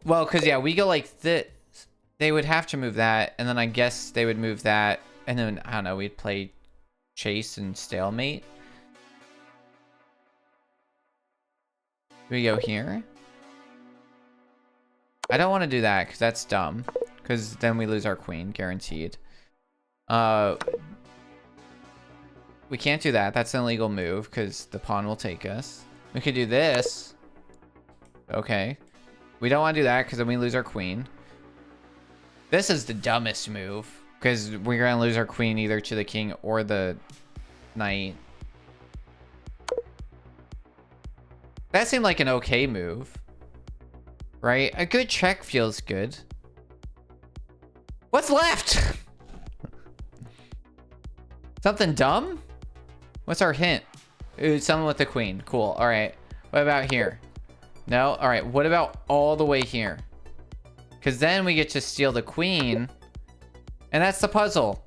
Speaker 1: well, because yeah, we go like this. They would have to move that, and then I guess they would move that, and then I don't know. We'd play chase and stalemate. Do we go here? I don't want to do that because that's dumb. Because then we lose our queen, guaranteed. We can't do that. That's an illegal move because the pawn will take us. We could do this. Okay. We don't want to do that because then we lose our queen. This is the dumbest move because we're going to lose our queen either to the king or the knight. That seemed like an okay move. Right? A good check feels good. What's left? Something dumb? What's our hint? Ooh, someone with the queen. Cool. All right. What about here? No? All right. What about all the way here? Because then we get to steal the queen. And that's the puzzle.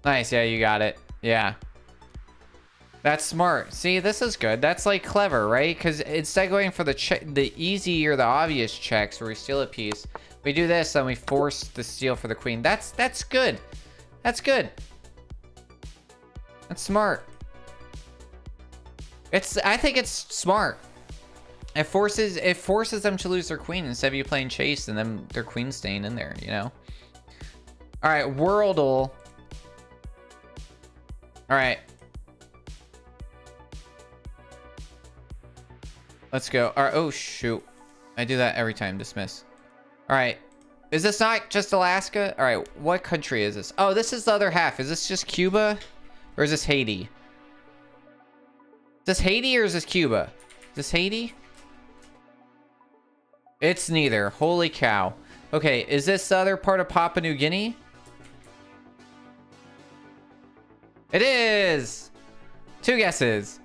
Speaker 1: Nice. Yeah, you got it. Yeah. That's smart. See, this is good. That's like clever, right? Because instead of going for the easy or the obvious checks where we steal a piece, we do this and we force the steal for the queen. That's good. That's good. That's smart. I think it's smart. It forces them to lose their queen instead of you playing chase and then their queen staying in there, you know? All right, Worldle. All right. Let's go. All right. Oh, shoot. I do that every time. Dismiss. All right. Is this not just Alaska? All right. What country is this? Oh, this is the other half. Is this just Cuba? Or is this Haiti? Is this Haiti or is this Cuba? Is this Haiti? It's neither. Holy cow. Okay. Is this the other part of Papua New Guinea? It is. 2 guesses.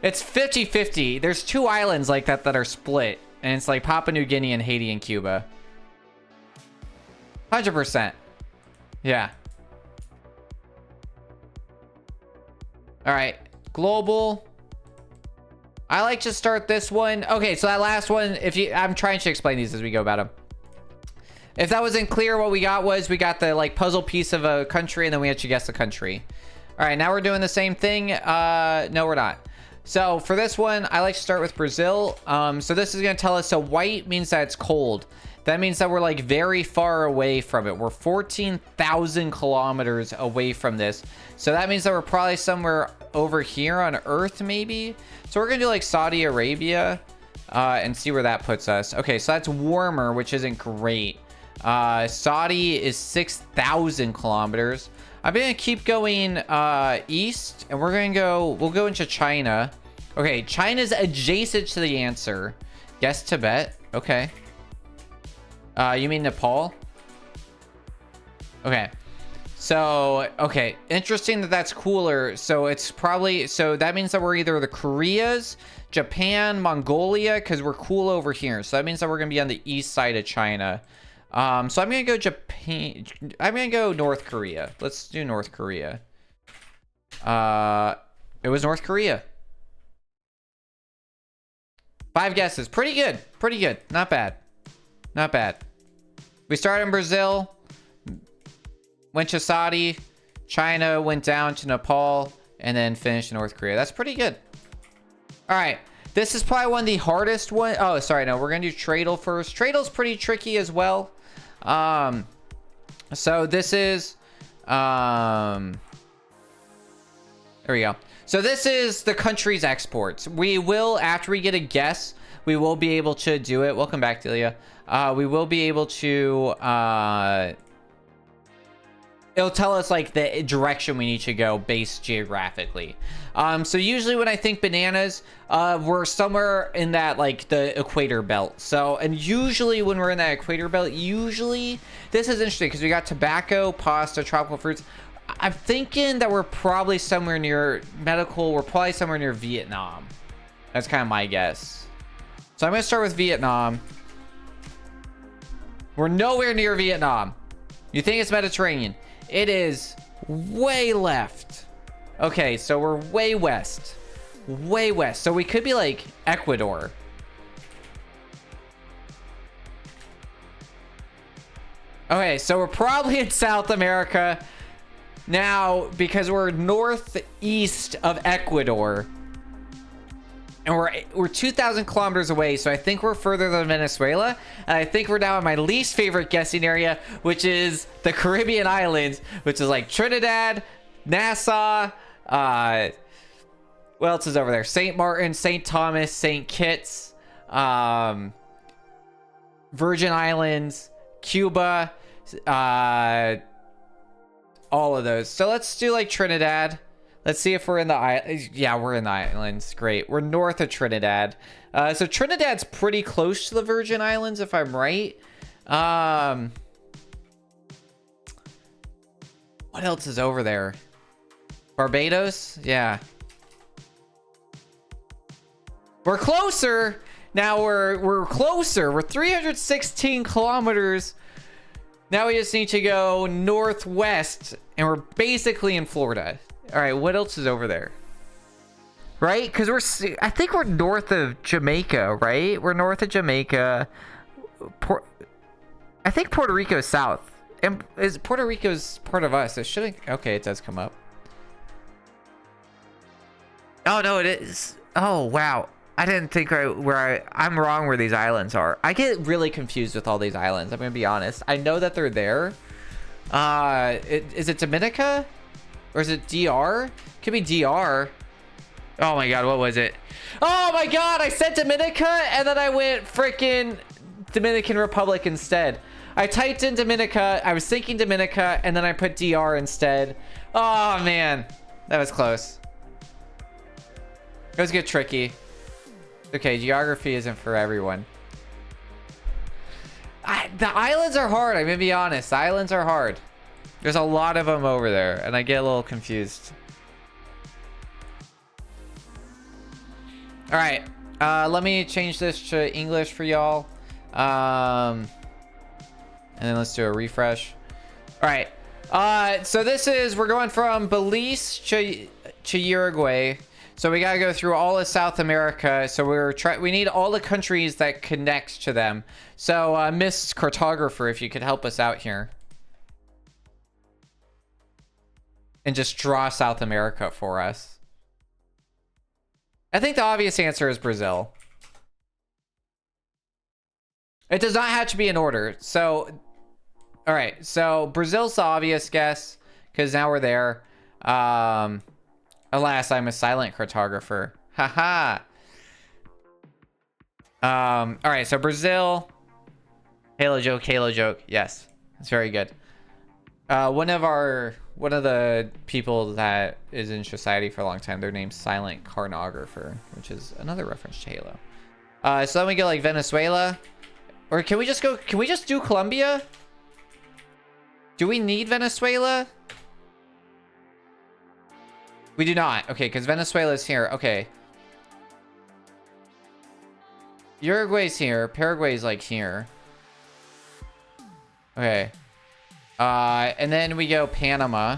Speaker 1: It's 50-50. There's 2 islands like that that are split. And it's like Papua New Guinea and Haiti and Cuba. 100%. Yeah. All right, global. I like to start this one. Okay, so that last one, I'm trying to explain these as we go about them. If that wasn't clear, what we got was we got the like puzzle piece of a country, and then we had to guess the country. All right, now we're doing the same thing. No, we're not. So for this one, I like to start with Brazil. So this is gonna tell us, so white means that it's cold. That means that we're like very far away from it. We're 14,000 kilometers away from this. So that means that we're probably somewhere over here on Earth, maybe. So we're gonna do like Saudi Arabia and see where that puts us. Okay, so that's warmer, which isn't great. Saudi is 6,000 kilometers. I'm gonna keep going east, and we'll go into China. Okay, China's adjacent to the answer. Guess Tibet. Okay. You mean Nepal? Okay. So, okay. Interesting that that's cooler. So it's probably, so that means that we're either the Koreas, Japan, Mongolia, because we're cool over here. So that means that we're going to be on the east side of China. So I'm going to go Japan. I'm going to go North Korea. Let's do North Korea. It was North Korea. 5 guesses. Pretty good. Pretty good. Not bad. Not bad. We started in Brazil, went to Saudi, China, went down to Nepal, and then finished in North Korea. That's pretty good. All right. This is probably one of the hardest one. Oh, sorry. No, we're going to do Tradle first. Tradle's pretty tricky as well. So this is, there we go. So this is the country's exports. We will, after we get a guess, we will be able to do it. Welcome back, Delia. We will be able to, it'll tell us like the direction we need to go based geographically. So usually when I think bananas, we're somewhere in that like the equator belt. So, and usually when we're in that equator belt, usually this is interesting because we got tobacco, pasta, tropical fruits. I'm thinking that we're probably somewhere near medical. We're probably somewhere near Vietnam. That's kind of my guess. So I'm going to start with Vietnam. We're nowhere near Vietnam. You think it's Mediterranean. It is way left. Okay, so we're way west. Way west. So we could be like Ecuador. Okay, so we're probably in South America. Now, because we're northeast of Ecuador, and we're 2,000 kilometers away, so I think we're further than Venezuela, and I think we're now in my least favorite guessing area, which is the Caribbean islands, which is like Trinidad, Nassau, what else is over there? St. Martin, St. Thomas, St. Kitts, Virgin Islands, Cuba, all of those. So let's do like Trinidad. Let's see if we're in the islands. Yeah, we're in the islands. Great. We're north of Trinidad. So Trinidad's pretty close to the Virgin Islands, if I'm right. What else is over there? Barbados? Yeah. We're closer. Now we're closer. We're 316 kilometers. Now we just need to go northwest, and we're basically in Florida. All right, what else is over there? Right? Because I think we're north of Jamaica, right? We're north of Jamaica. I think Puerto Rico's south. And is Puerto Rico's part of us? It shouldn't. Okay, it does come up. Oh, no, it is. Oh, wow. I didn't think I'm wrong where these islands are. I get really confused with all these islands. I'm going to be honest. I know that they're there. Is it Dominica? Or is it DR? Could be DR. Oh my god, what was it? Oh my god, I said Dominica and then I went freaking Dominican Republic instead. I typed in Dominica, I was thinking Dominica, and then I put DR instead. Oh man, that was close. It was get tricky. Okay, geography isn't for everyone. The islands are hard, I'm gonna be honest. The islands are hard. There's a lot of them over there, and I get a little confused. All right, let me change this to English for y'all. And then let's do a refresh. All right, so this is, we're going from Belize to Uruguay. So we gotta go through all of South America. So we need all the countries that connect to them. So Miss Cartographer, if you could help us out here. And just draw South America for us. I think the obvious answer is Brazil. It does not have to be in order. So, all right. So Brazil's the obvious guess because now we're there. Alas, I'm a silent cartographer. Haha. All right. So Brazil. Halo joke. Halo joke. Yes, that's very good. One of the people that is in society for a long time, their name's Silent Carnographer, which is another reference to Halo. So then we go like Venezuela. Or can we just do Colombia? Do we need Venezuela? We do not. Okay, because Venezuela's here. Okay. Uruguay's here. Paraguay's like here. Okay. And then we go Panama.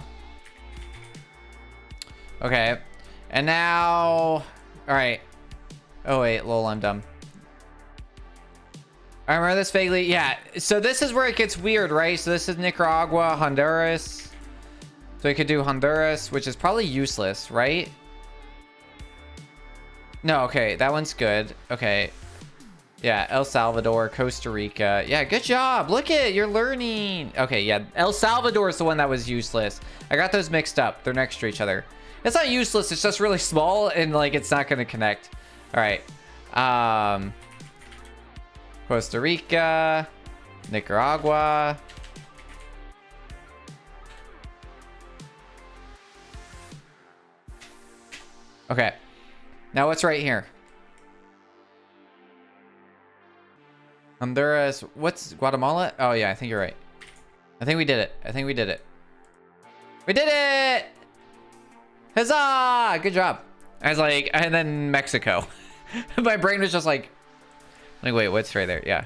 Speaker 1: Okay. And now... All right. Oh, wait. Lol, I'm dumb. I remember this vaguely. Yeah. So this is where it gets weird, right? So this is Nicaragua, Honduras. So we could do Honduras, which is probably useless, right? No, okay. That one's good. Okay. Yeah, El Salvador, Costa Rica. Yeah, good job. Look at it. You're learning. Okay, yeah. El Salvador is the one that was useless. I got those mixed up. They're next to each other. It's not useless. It's just really small and, like, it's not going to connect. All right. Costa Rica. Nicaragua. Okay. Now what's right here? Honduras. What's Guatemala? Oh, yeah, I think you're right. I think we did it. I think we did it. We did it! Huzzah! Good job. I was like, and then Mexico. My brain was just like, wait, what's right there? Yeah.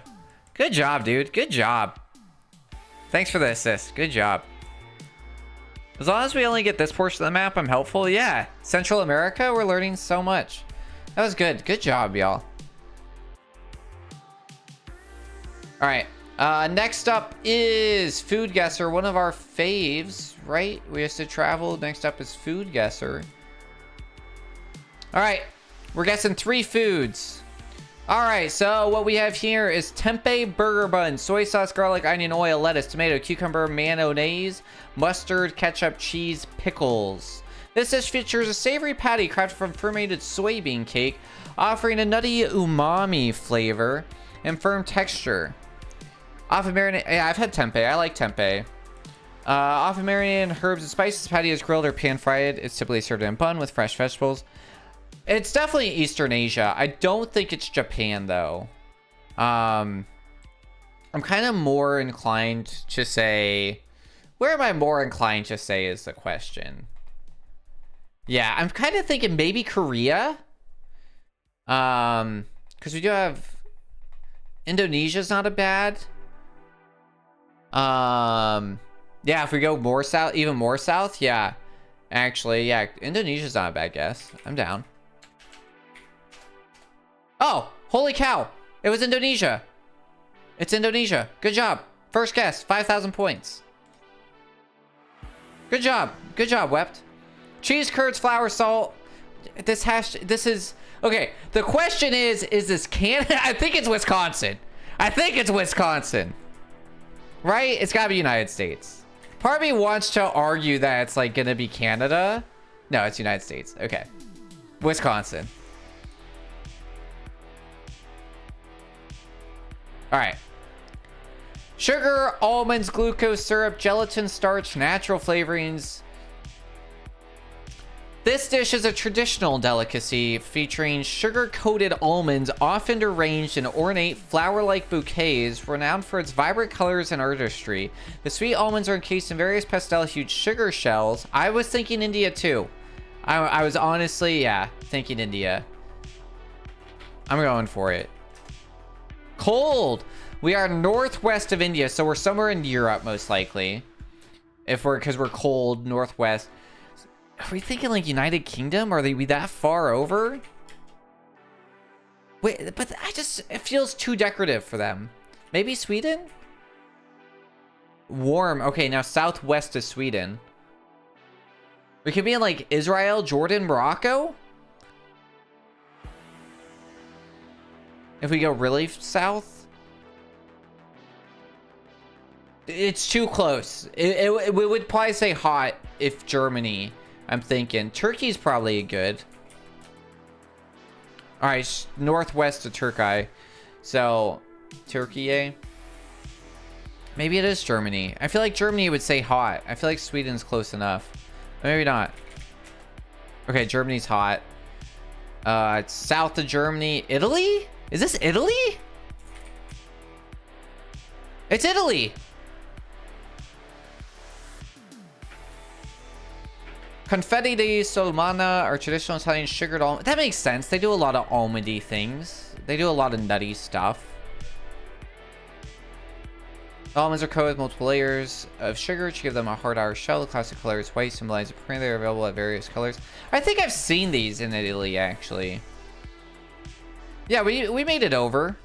Speaker 1: Good job, dude. Good job. Thanks for the assist. Good job. As long as we only get this portion of the map, I'm helpful. Yeah. Central America, we're learning so much. That was good. Good job, y'all. All right. Next up is Food Guesser, one of our faves, right? We used to travel. Next up is Food Guesser. All right. We're guessing 3 foods. All right. So what we have here is tempeh burger bun, soy sauce, garlic, onion, oil, lettuce, tomato, cucumber, mayonnaise, mustard, ketchup, cheese, pickles. This dish features a savory patty crafted from fermented soybean cake, offering a nutty umami flavor and firm texture. Often marinated. Yeah, I've had tempeh. I like tempeh. Often marinated in herbs and spices. Patty is grilled or pan fried. It's typically served in a bun with fresh vegetables. It's definitely Eastern Asia. I don't think it's Japan though. I'm kind of more inclined to say. Where am I more inclined to say is the question? Yeah, I'm kind of thinking maybe Korea. Because we do have Indonesia's not a bad. Yeah, if we go more south, even more south, yeah. Actually, yeah, Indonesia's not a bad guess. I'm down. Oh, holy cow. It was Indonesia. It's Indonesia. Good job. First guess, 5,000 points. Good job. Good job, Wept. Cheese curds, flour, salt. This is okay. The question is this Canada? I think it's Wisconsin. I think it's Wisconsin. Right? It's gotta be United States. Part of me wants to argue that it's like gonna be Canada. No, it's United States. Okay. Wisconsin. All right. Sugar, almonds, glucose, syrup, gelatin, starch, natural flavorings. This dish is a traditional delicacy featuring sugar-coated almonds often arranged in ornate flower-like bouquets, renowned for its vibrant colors and artistry. The sweet almonds are encased in various pastel-hued sugar shells. I was thinking India too. I was honestly, yeah, thinking India. I'm going for it. Cold. We are northwest of India, so we're somewhere in Europe most likely. Because we're cold, northwest. Are we thinking like United Kingdom? Are they we that far over? Wait, but it feels too decorative for them. Maybe Sweden? Warm. Okay, now southwest of Sweden. We could be in like Israel, Jordan, Morocco. If we go really south. It's too close. We would probably say hot if Germany. I'm thinking. Turkey's probably good. Alright, northwest of Turkey. So, Turkey, eh? Maybe it is Germany. I feel like Germany would say hot. I feel like Sweden's close enough. Maybe not. Okay, Germany's hot. It's south of Germany. Italy? Is this Italy? It's Italy! Confetti di Solmana are traditional Italian sugared almond. That makes sense. They do a lot of almondy things. They do a lot of nutty stuff. Almonds are coated with multiple layers of sugar to give them a hard outer shell. The classic color is white, symbolizing print. They are available at various colors. I think I've seen these in Italy, actually. Yeah, we made it over.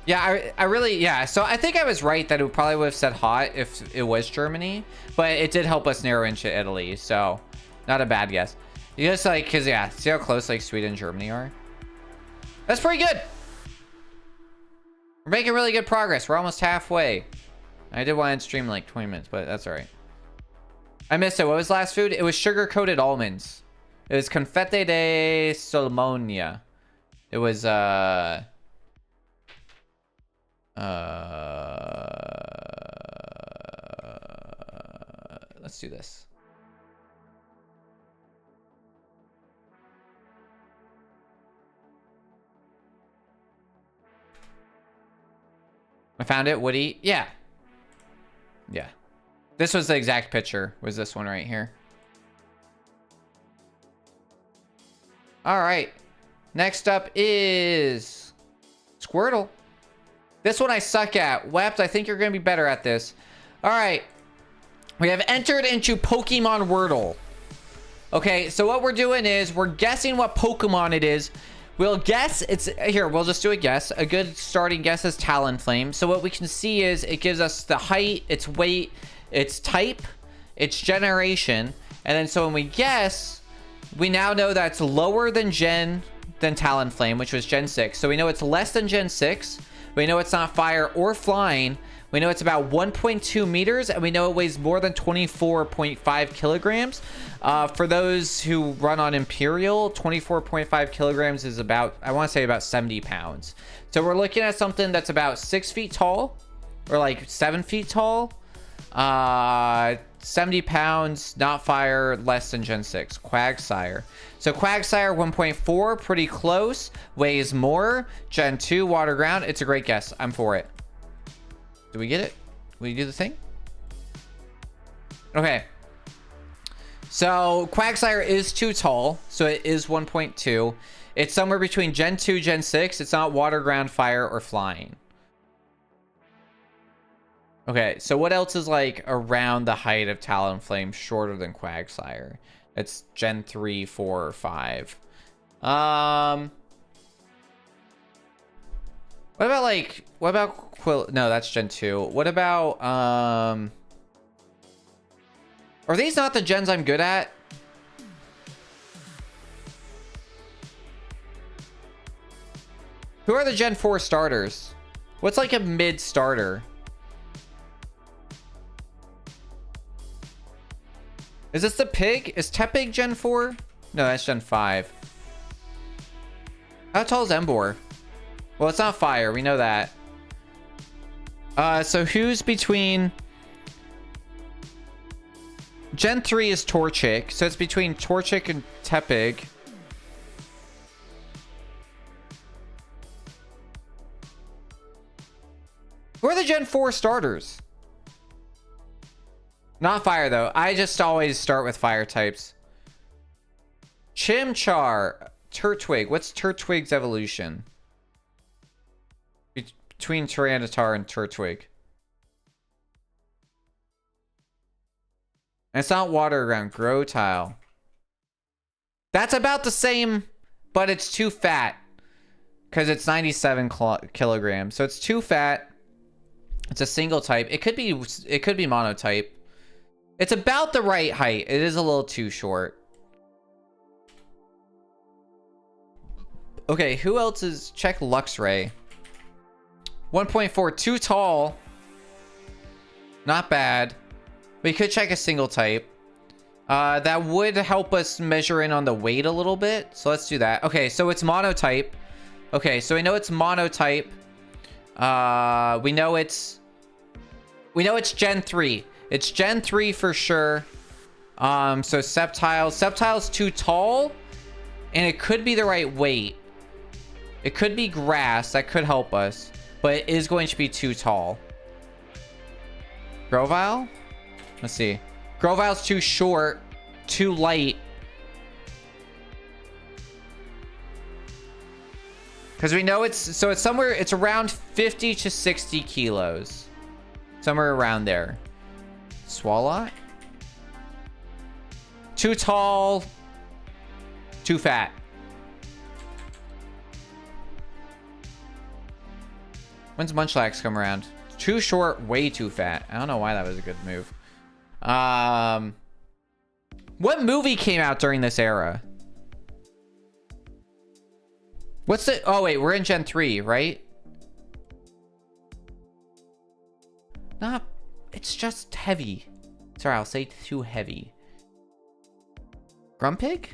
Speaker 1: Yeah, I really, yeah. So I think I was right that it probably would have said hot if it was Germany, but it did help us narrow into Italy. So not a bad guess. You just like, cause yeah, see how close like Sweden and Germany are? That's pretty good. We're making really good progress. We're almost halfway. I did want to stream in like 20 minutes, but that's all right. I missed it. What was last food? It was sugar-coated almonds. It was confetti di Solmonia. It was, let's do this. I found it. Woody. Yeah. Yeah. This was the exact picture. Was this one right here? All right. Next up is Squirtle. This one I suck at. Wept, I think you're going to be better at this. All right. We have entered into Pokemon Wordle. Okay, so what we're doing is we're guessing what Pokemon it is. We'll guess it's here. We'll just do a guess. A good starting guess is Talonflame. So what we can see is it gives us the height, its weight, its type, its generation. And then so when we guess, we now know that it's lower than Talonflame, which was Gen 6. So we know it's less than Gen 6. We know it's not fire or flying. We know it's about 1.2 meters, and we know it weighs more than 24.5 kilograms. For those who run on Imperial, 24.5 kilograms is about, I want to say about 70 pounds. So we're looking at something that's about 6 feet tall, or like 7 feet tall. 70 pounds, not fire, less than Gen 6. Quagsire. So Quagsire 1.4, pretty close. Weighs more. Gen 2, water ground. It's a great guess. I'm for it. Do we get it? Will you do the thing? Okay. So Quagsire is too tall. So it is 1.2. It's somewhere between Gen 2, Gen 6. It's not water, ground, fire, or flying. Okay, so what else is like around the height of Talonflame shorter than Quagsire? It's Gen 3, 4, or 5. What about Quill? No, that's Gen 2. What about, are these not the gens I'm good at? Who are the Gen 4 starters? What's like a mid starter? Is this the pig? Is Tepig Gen 4? No, that's Gen 5. How tall is Emboar? Well, it's not fire. We know that. So who's between... Gen 3 is Torchic. So it's between Torchic and Tepig. Who are the Gen 4 starters? Not fire, though. I just always start with fire types. Chimchar. Turtwig. What's Turtwig's evolution? Between Tyranitar and Turtwig. It's not water ground. Grow tile. That's about the same, but it's too fat. Because it's 97 kilograms. So it's too fat. It's a single type. It could be monotype. It's about the right height. It is a little too short. Okay, who else is... Check Luxray. 1.4. Too tall. Not bad. We could check a single type. That would help us measure in on the weight a little bit. So let's do that. Okay, so it's monotype. Okay, so we know it's monotype. We know it's Gen 3. It's Gen 3 for sure. So Sceptile's too tall. And it could be the right weight. It could be grass. That could help us. But it is going to be too tall. Grovyle? Let's see. Grovile's too short. Too light. Because we know it's somewhere, it's around 50 to 60 kilos. Somewhere around there. Swalot? Too tall. Too fat. When's Munchlax come around? Too short, way too fat. I don't know why that was a good move. What movie came out during this era? What's the... Oh, wait. We're in Gen 3, right? Not... It's just heavy. Sorry, I'll say too heavy. Grumpig?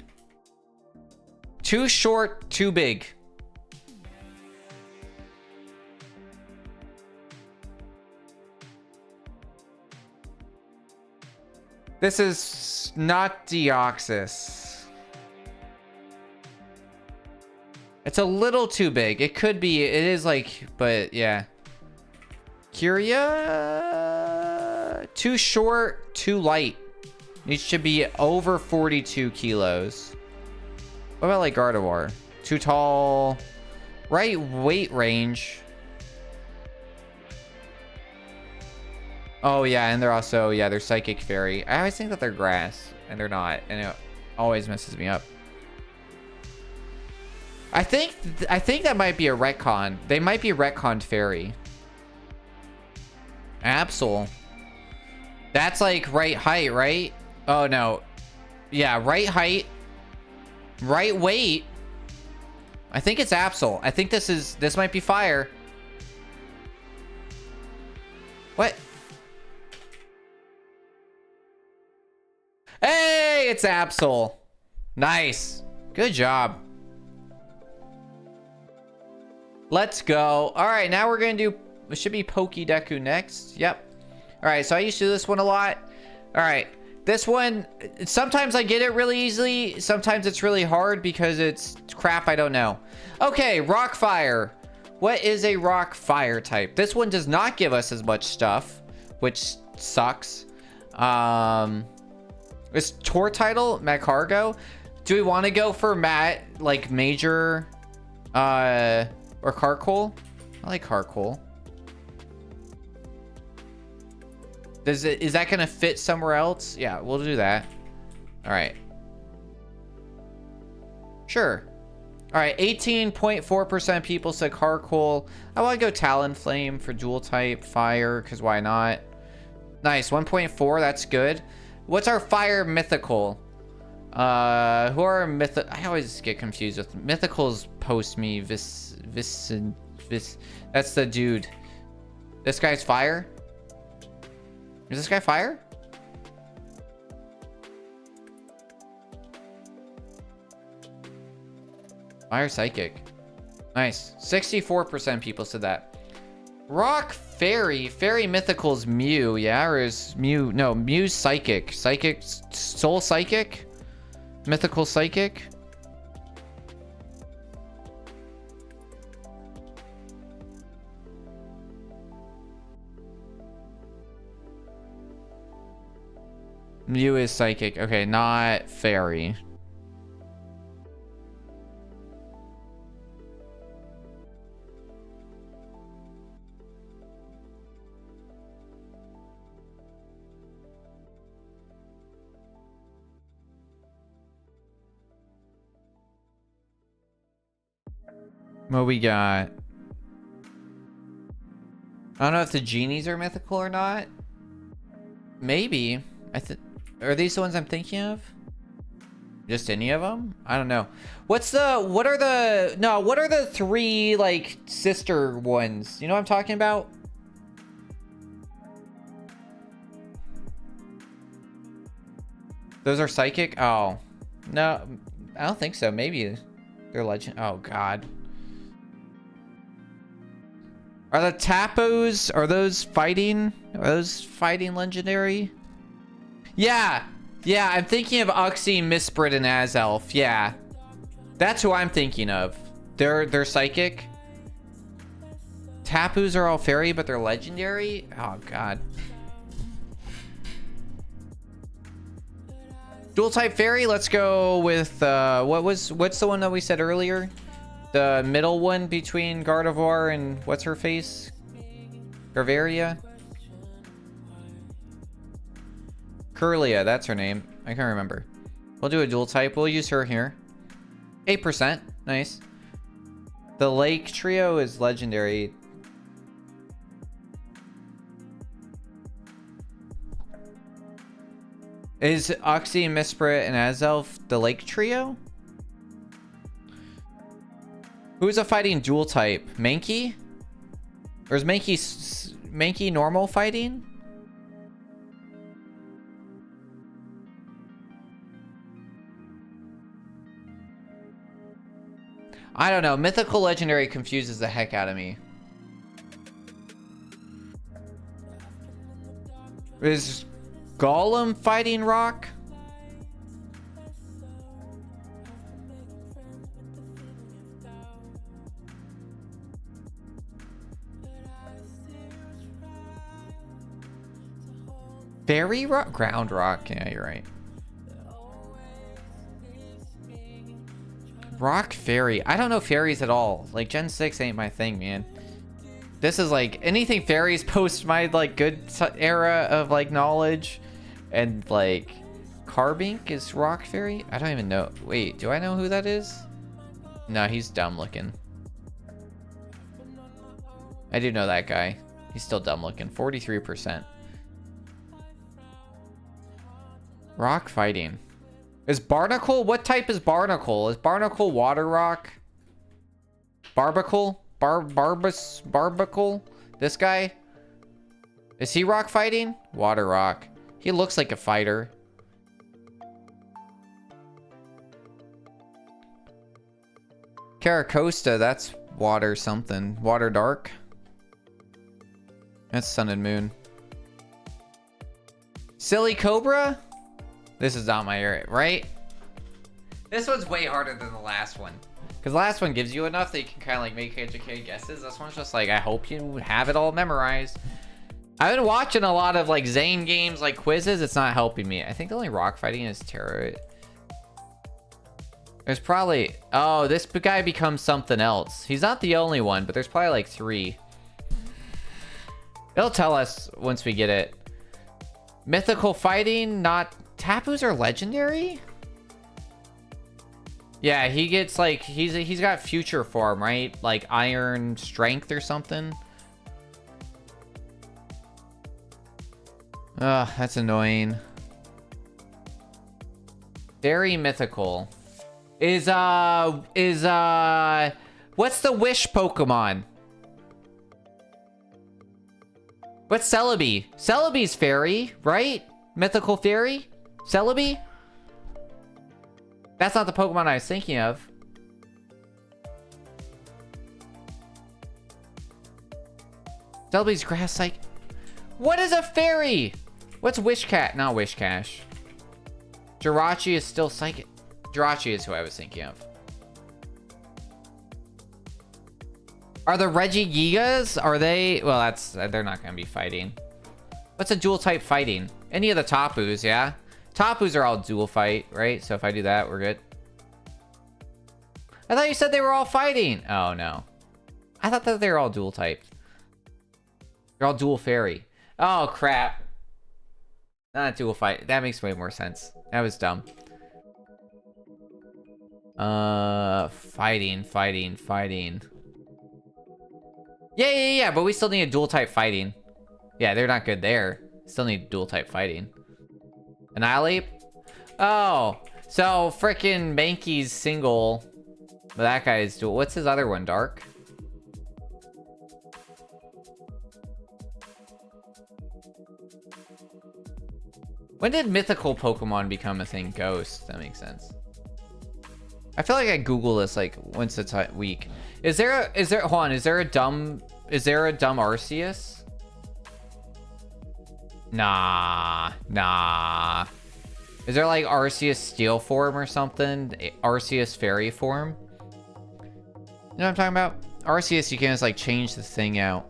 Speaker 1: Too short, too big. This is not Deoxys. It's a little too big. It could be. It is like, but yeah. Curia. Too short, too light. Needs to be over 42 kilos. What about like Gardevoir? Too tall. Right weight range. Oh yeah, and they're also, yeah, they're Psychic Fairy. I always think that they're grass, and they're not, and it always messes me up. I think that might be a retcon. They might be retconned fairy. Absol. That's like right height, right? Oh no. Yeah, right height. Right weight. I think it's Absol. I think this might be fire. What? Hey, it's Absol. Nice. Good job. Let's go. All right, now we're going to do... It should be Pokédeku next. Yep. All right, so I used to do this one a lot. All right. This one, sometimes I get it really easily. Sometimes it's really hard because it's crap I don't know. Okay, Rock Fire. What is a Rock Fire type? This one does not give us as much stuff, which sucks. It's Tortitle, Magcargo. Do we want to go for like Major, or Carkol? I like Carkol. Is that gonna fit somewhere else? Yeah, we'll do that. All right. Sure. All right, 18.4% people said Carkol. I want to go Talonflame for dual type fire, because why not? Nice, 1.4, that's good. What's our fire mythical? Who are I always get confused with mythicals. Post me this. That's the dude. This guy's fire. Is this guy fire? Fire psychic. Nice. 64% people said that. Rock Fairy. Fairy Mythical's Mew. Yeah, or is Mew... No, Mew's Psychic. Psychic... Soul Psychic? Mythical Psychic? Mew is Psychic. Okay, not Fairy. What we got? I don't know if the genies are mythical or not. Maybe. Are these the ones I'm thinking of? Just any of them? I don't know. What are the three, like, sister ones? You know what I'm talking about? Those are psychic? Oh. No, I don't think so. Maybe they're legend. Oh, God. Are the Tapos, are those fighting legendary? Yeah. Yeah, I'm thinking of Uxie, Misprit, and Azelf. Yeah. That's who I'm thinking of. They're psychic. Tapus are all fairy, but they're legendary? Oh, God. Dual type fairy, let's go with what's the one that we said earlier? The middle one between Gardevoir and what's her face? Garveria? Curlia, that's her name. I can't remember. We'll do a dual type. We'll use her here. 8%. Nice. The Lake Trio is legendary. Is Uxie, Misprit, and Azelf the Lake Trio? Who's a fighting dual type? Mankey? Or is Mankey normal fighting? I don't know. Mythical legendary confuses the heck out of me. Is Golem fighting rock? Fairy rock? Ground rock. Yeah, you're right. Rock fairy. I don't know fairies at all. Like, Gen 6 ain't my thing, man. This is like anything fairies post my like good era of like knowledge. And like Carbink is rock fairy. I don't even know. Wait, do I know who that is? No, he's dumb looking. I do know that guy. He's still dumb looking. 43%. Rock fighting. Is Barnacle? What type is Barnacle? Is Barnacle water rock? Barbacle? Barbacle? This guy? Is he rock fighting? Water rock. He looks like a fighter. Caracosta, that's water something. Water dark. That's sun and moon. Silly Cobra? This is not my area, right? This one's way harder than the last one. Because the last one gives you enough that you can kind of like make educated guesses. This one's just like, I hope you have it all memorized. I've been watching a lot of like Zane games, like quizzes. It's not helping me. I think the only rock fighting is Terra. There's probably... Oh, this guy becomes something else. He's not the only one, but there's probably like 3. It'll tell us once we get it. Mythical fighting, not... Tapus are legendary? Yeah, he gets like... He's got future form, right? Like iron strength or something. Ugh, that's annoying. Very mythical. What's the wish Pokemon? What's Celebi? Celebi's fairy, right? Mythical fairy? Celebi? That's not the Pokemon I was thinking of. Celebi's grass like... What is a fairy? What's Wishcat? Not Wishcash. Jirachi is still psychic. Jirachi is who I was thinking of. Are the Regigigas? Are they... Well, they're not going to be fighting. What's a dual type fighting? Any of the Tapus, yeah? Tapus are all dual fight, right? So if I do that, we're good. I thought you said they were all fighting. Oh, no. I thought that they were all dual typed. They're all dual fairy. Oh, crap. Not dual fight. That makes way more sense. That was dumb. Fighting. Yeah, but we still need a dual type fighting. Yeah, they're not good there. Still need dual type fighting. Annihilate? Oh, so frickin' Mankey's single. But that guy's dual. What's his other one? Dark? When did mythical Pokemon become a thing? Ghost. That makes sense. I feel like I Google this like once a week. Is there hold on, is there a dumb Arceus? Nah. Is there like Arceus Steel form or something? Arceus Fairy form? You know what I'm talking about? Arceus, you can just like change the thing out.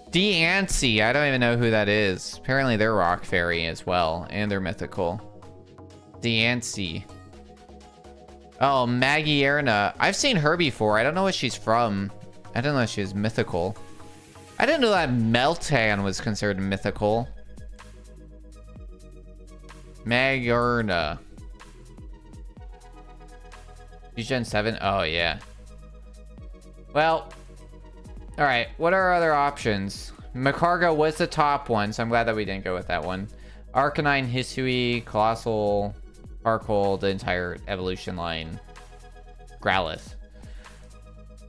Speaker 1: Deancey, I don't even know who that is. Apparently they're Rock Fairy as well, and they're mythical. Deancey. Oh, Magierna. I've seen her before. I don't know what she's from. I don't know if she's mythical. I didn't know that Meltan was considered mythical. Magierna. She's Gen 7? Oh, yeah. Well... Alright, what are our other options? Macargo was the top one, so I'm glad that we didn't go with that one. Arcanine, Hisui, Colossal, Sparkle, the entire evolution line. Growlithe.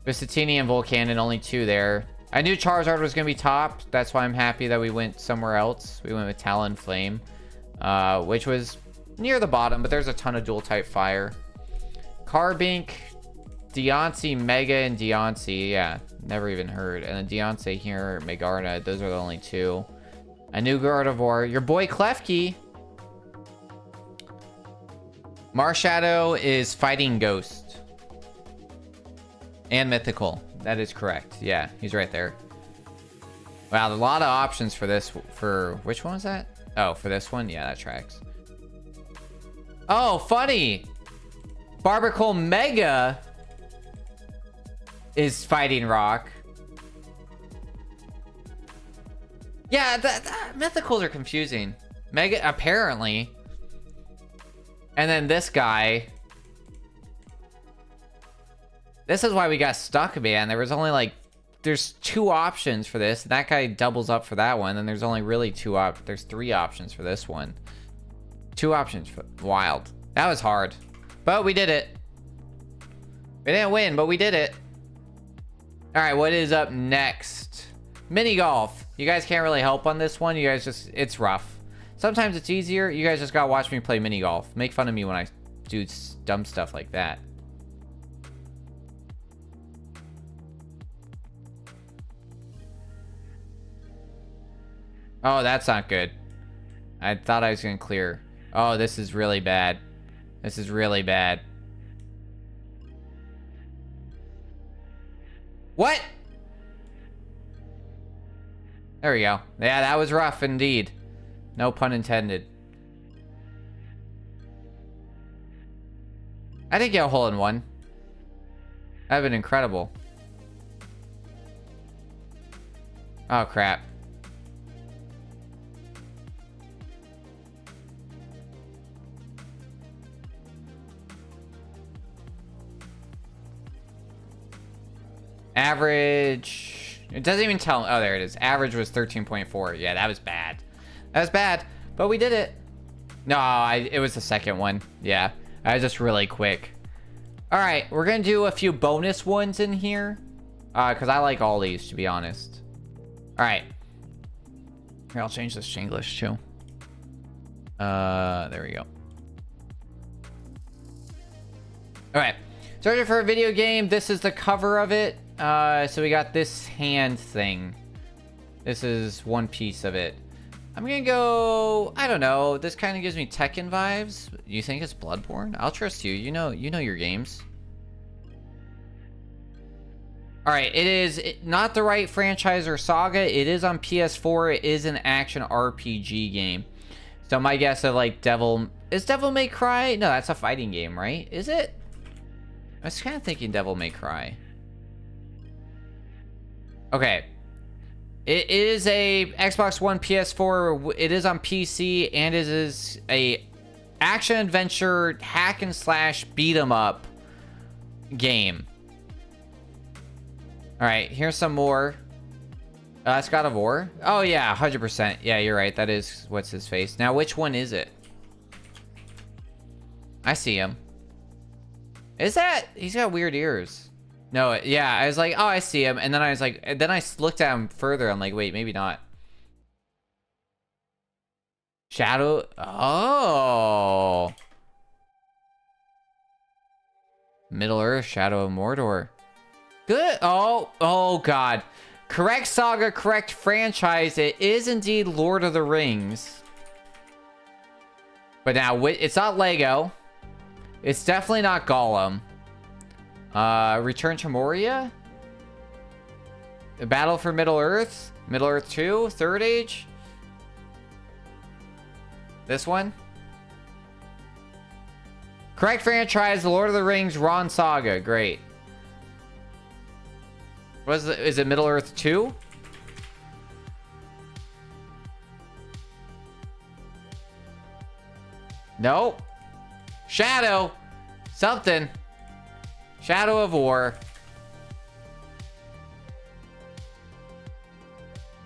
Speaker 1: Visitini and Volcanon, only two there. I knew Charizard was going to be top. That's why I'm happy that we went somewhere else. We went with Talonflame, which was near the bottom, but there's a ton of dual type fire. Carbink, Deontay, Mega, and Deontay. Yeah, never even heard. And then Deontay here, Megarna. Those are the only two. A new Gardevoir. Your boy Klefki. Marshadow is fighting Ghost. And Mythical. That is correct. Yeah, he's right there. Wow, a lot of options for this. For which one was that? Oh, for this one? Yeah, that tracks. Oh, funny. Barbacle Mega is fighting Rock. Yeah, mythicals are confusing. Mega, apparently. And then this guy. This is why we got stuck, man. There was only like, there's two options for this. That guy doubles up for that one. And there's only really there's three options for this one. Two options for, wild. That was hard. But we did it. We didn't win, but we did it. All right, what is up next? Mini golf. You guys can't really help on this one. You guys just, it's rough. Sometimes it's easier. You guys just gotta watch me play mini golf. Make fun of me when I do dumb stuff like that. Oh, that's not good. I thought I was gonna clear. Oh, this is really bad. This is really bad. What? There we go. Yeah, that was rough indeed. No pun intended. I think get a hole in one. That'd been incredible. Oh, crap. Average. It doesn't even tell. Oh, there it is. Average was 13.4. Yeah, that was bad. That was bad. But we did it. No, it was the second one. Yeah. I was just really quick. All right. We're going to do a few bonus ones in here. Because I like all these, to be honest. All right. Here, I'll change this to English, too. There we go. All right. Searching for a video game. This is the cover of it. So we got this hand thing. This is one piece of it. I'm gonna go, I don't know. This kind of gives me Tekken vibes. You think it's Bloodborne? I'll trust you. You know your games. All right, it is not the right franchise or saga. It is on PS4. It is an action RPG game. So my guess of like Devil May Cry? No, that's a fighting game, right? Is it? I was kind of thinking Devil May Cry. Okay. It is a Xbox One, PS4. It is on PC, and it is a action adventure hack and slash beat 'em up game. All right, here's some more. That's God of War. Oh yeah, 100%. Yeah, you're right. That is what's his face. Now, which one is it? I see him. Is that? He's got weird ears. No, yeah, I was like, oh, I see him, and then I was like, and then I looked at him further. I'm like, wait, maybe not. Shadow. Oh. Middle Earth, Shadow of Mordor. Good. Oh God. Correct saga, correct franchise. It is indeed Lord of the Rings. But now, it's not Lego. It's definitely not Gollum. Return to Moria? The Battle for Middle Earth? Middle Earth 2? Third Age? This one? Correct franchise, The Lord of the Rings, Ron Saga. Great. Is it Middle Earth 2? Nope. Shadow. Something. Shadow of War.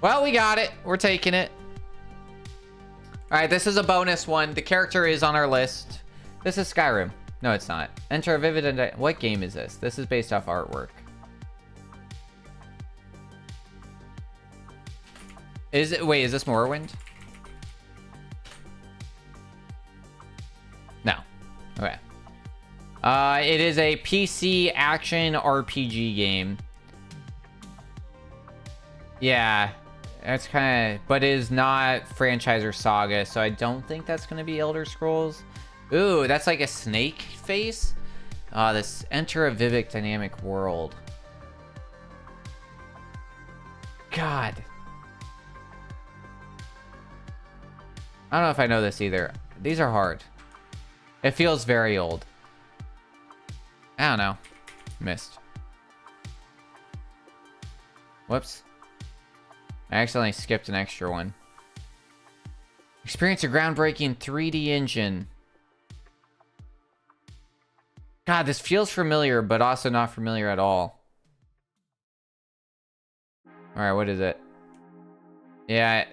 Speaker 1: Well, we got it. We're taking it. All right, this is a bonus one. The character is on our list. This is Skyrim. No, it's not. Enter a vivid and... What game is this? This is based off artwork. Is it... Wait, is this Morrowind? No. Okay. It is a PC action RPG game. Yeah. That's kind of... But it is not franchise or saga, so I don't think that's going to be Elder Scrolls. Ooh, that's like a snake face? This enter a vivid dynamic world. God. I don't know if I know this either. These are hard. It feels very old. I don't know. Missed. Whoops. I accidentally skipped an extra one. Experience a groundbreaking 3D engine. God, this feels familiar, but also not familiar at all. Alright, what is it? Yeah,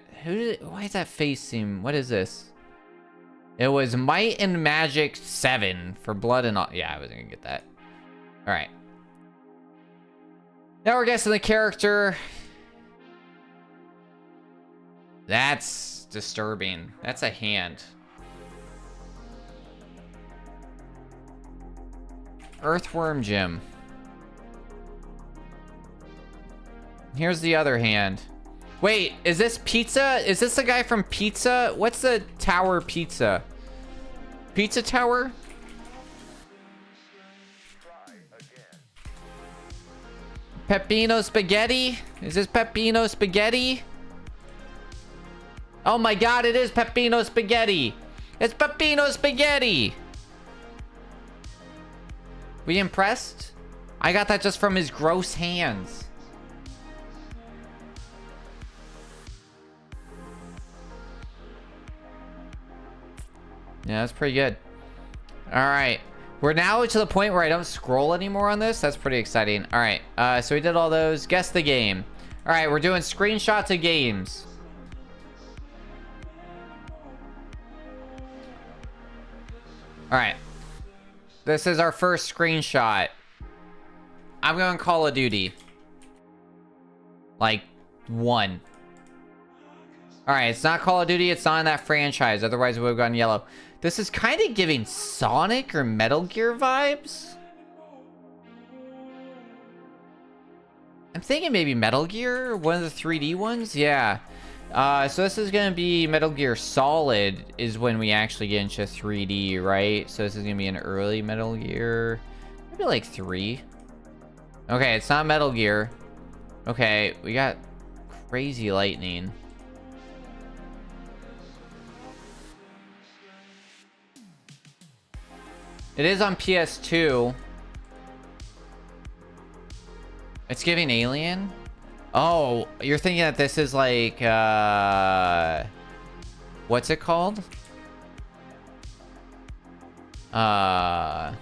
Speaker 1: why does that face seem... What is this? It was Might and Magic 7 for Blood and all... Yeah, I wasn't gonna get that. Alright. Now we're guessing the character. That's disturbing. That's a hand. Earthworm Jim. Here's the other hand. Wait, is this Pizza? Is this the guy from Pizza? What's the tower Pizza? Pizza Tower? Peppino Spaghetti? Is this Peppino Spaghetti? Oh my god, it is Peppino Spaghetti! It's Peppino Spaghetti! We impressed? I got that just from his gross hands. Yeah, that's pretty good. Alright. We're now to the point where I don't scroll anymore on this. That's pretty exciting. Alright, so we did all those. Guess the game. Alright, we're doing screenshots of games. Alright. This is our first screenshot. I'm going Call of Duty. Like, 1. Alright, it's not Call of Duty. It's not in that franchise. Otherwise, it would have gone yellow. This is kind of giving Sonic or Metal Gear vibes. I'm thinking maybe Metal Gear, one of the 3D ones. Yeah. So this is going to be Metal Gear Solid is when we actually get into 3D, right? So this is going to be an early Metal Gear. Maybe like 3. Okay, it's not Metal Gear. Okay, we got crazy lightning. It is on PS2. It's giving Alien? Oh, you're thinking that this is like, what's it called? The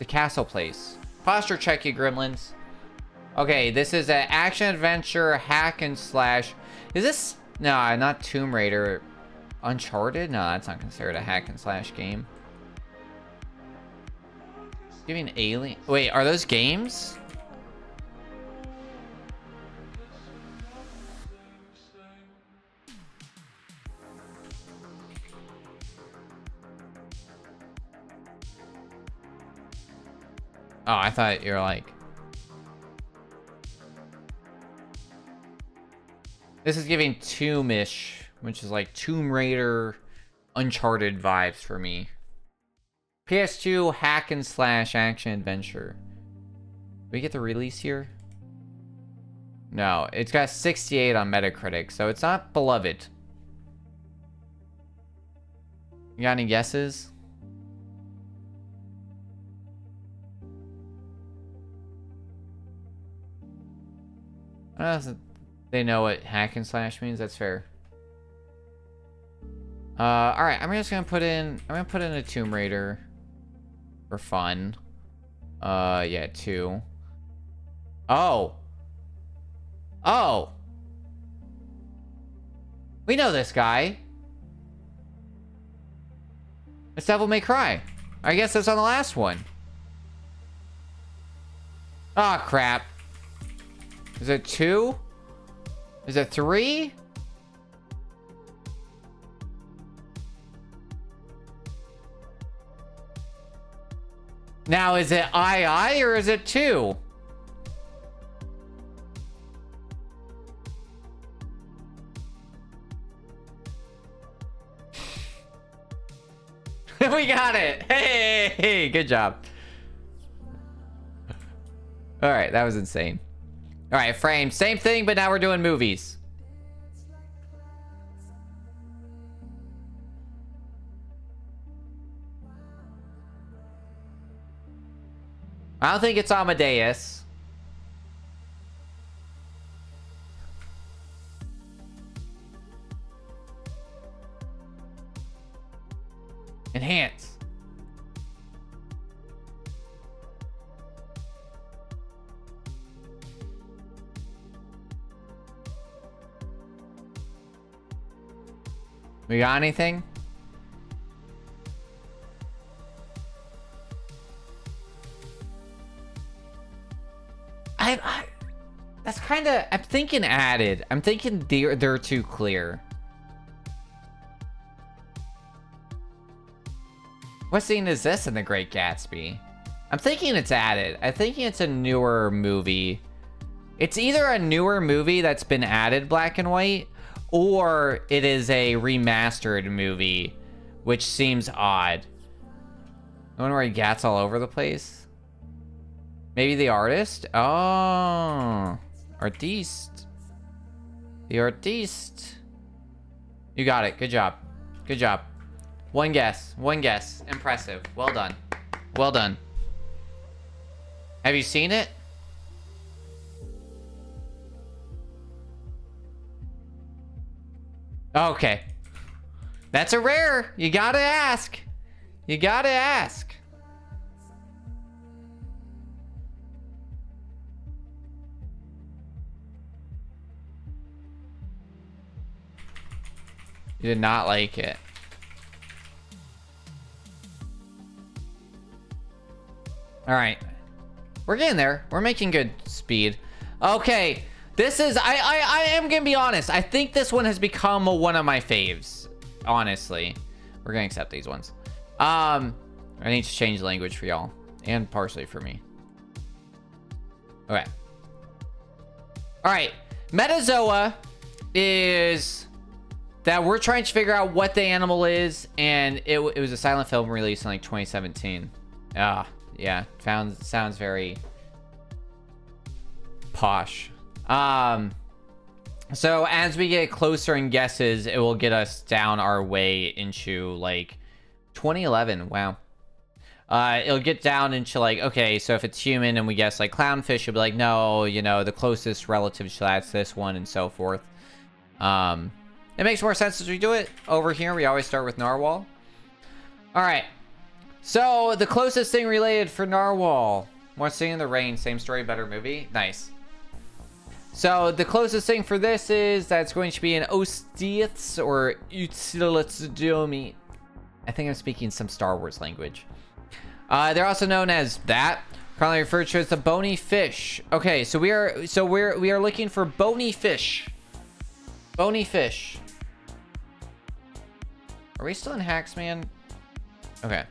Speaker 1: castle place. Posture check, you gremlins. Okay, this is an action adventure hack and slash. Is this? No, not Tomb Raider. Uncharted? No, that's not considered a hack and slash game. Giving alien. Wait, are those games? Oh, I thought you were like. This is giving Tomb-ish, which is like Tomb Raider, Uncharted vibes for me. PS2 hack and slash action adventure. We get the release here? No, it's got 68 on Metacritic, so it's not beloved. You got any guesses? They know what hack and slash means. That's fair. All right. I'm just gonna put in. I'm gonna put in a Tomb Raider for fun. Yeah, 2. Oh. Oh. We know this guy. It's Devil May Cry. I guess that's on the last one. Oh crap. Is it 2? Is it 3? Now, is it II or is it 2? We got it. Hey, good job. All right, that was insane. All right, frame, same thing, but now we're doing movies. I don't think it's Amadeus. Enhance. We got anything? That's kind of, I'm thinking added. I'm thinking they're too clear. What scene is this in The Great Gatsby? I'm thinking it's added. I'm thinking it's a newer movie. It's either a newer movie that's been added black and white, or it is a remastered movie, which seems odd. I wonder where he gats all over the place. Maybe the artist? Oh, artiste. The artiste. You got it. Good job. Good job. One guess. One guess. Impressive. Well done. Well done. Have you seen it? Okay. That's a rare. You gotta ask. You gotta ask. You did not like it. All right. We're getting there. We're making good speed. Okay. This is, I am gonna be honest. I think this one has become one of my faves. Honestly. We're gonna accept these ones. I need to change language for y'all. And partially for me. Okay. Alright. Metazoa is that we're trying to figure out what the animal is. And it was a silent film released in like 2017. Ah, yeah. Sounds very posh. So as we get closer in guesses, it will get us down our way into like 2011. Wow. It'll get down into like, okay, so if it's human and we guess like clownfish, you'll be like, no, you know, the closest relative to that's this one and so forth. It makes more sense as we do it. Over here, we always start with narwhal. All right. So, the closest thing related for narwhal. More Singing in the Rain, same story, better movie. Nice. So, the closest thing for this is that's going to be an Ostiaths or Utsilatsudomi. I think I'm speaking some Star Wars language. They're also known as that. Commonly referred to as the bony fish. Okay, so we are looking for bony fish. Bony fish. Are we still in Hacksman? Okay.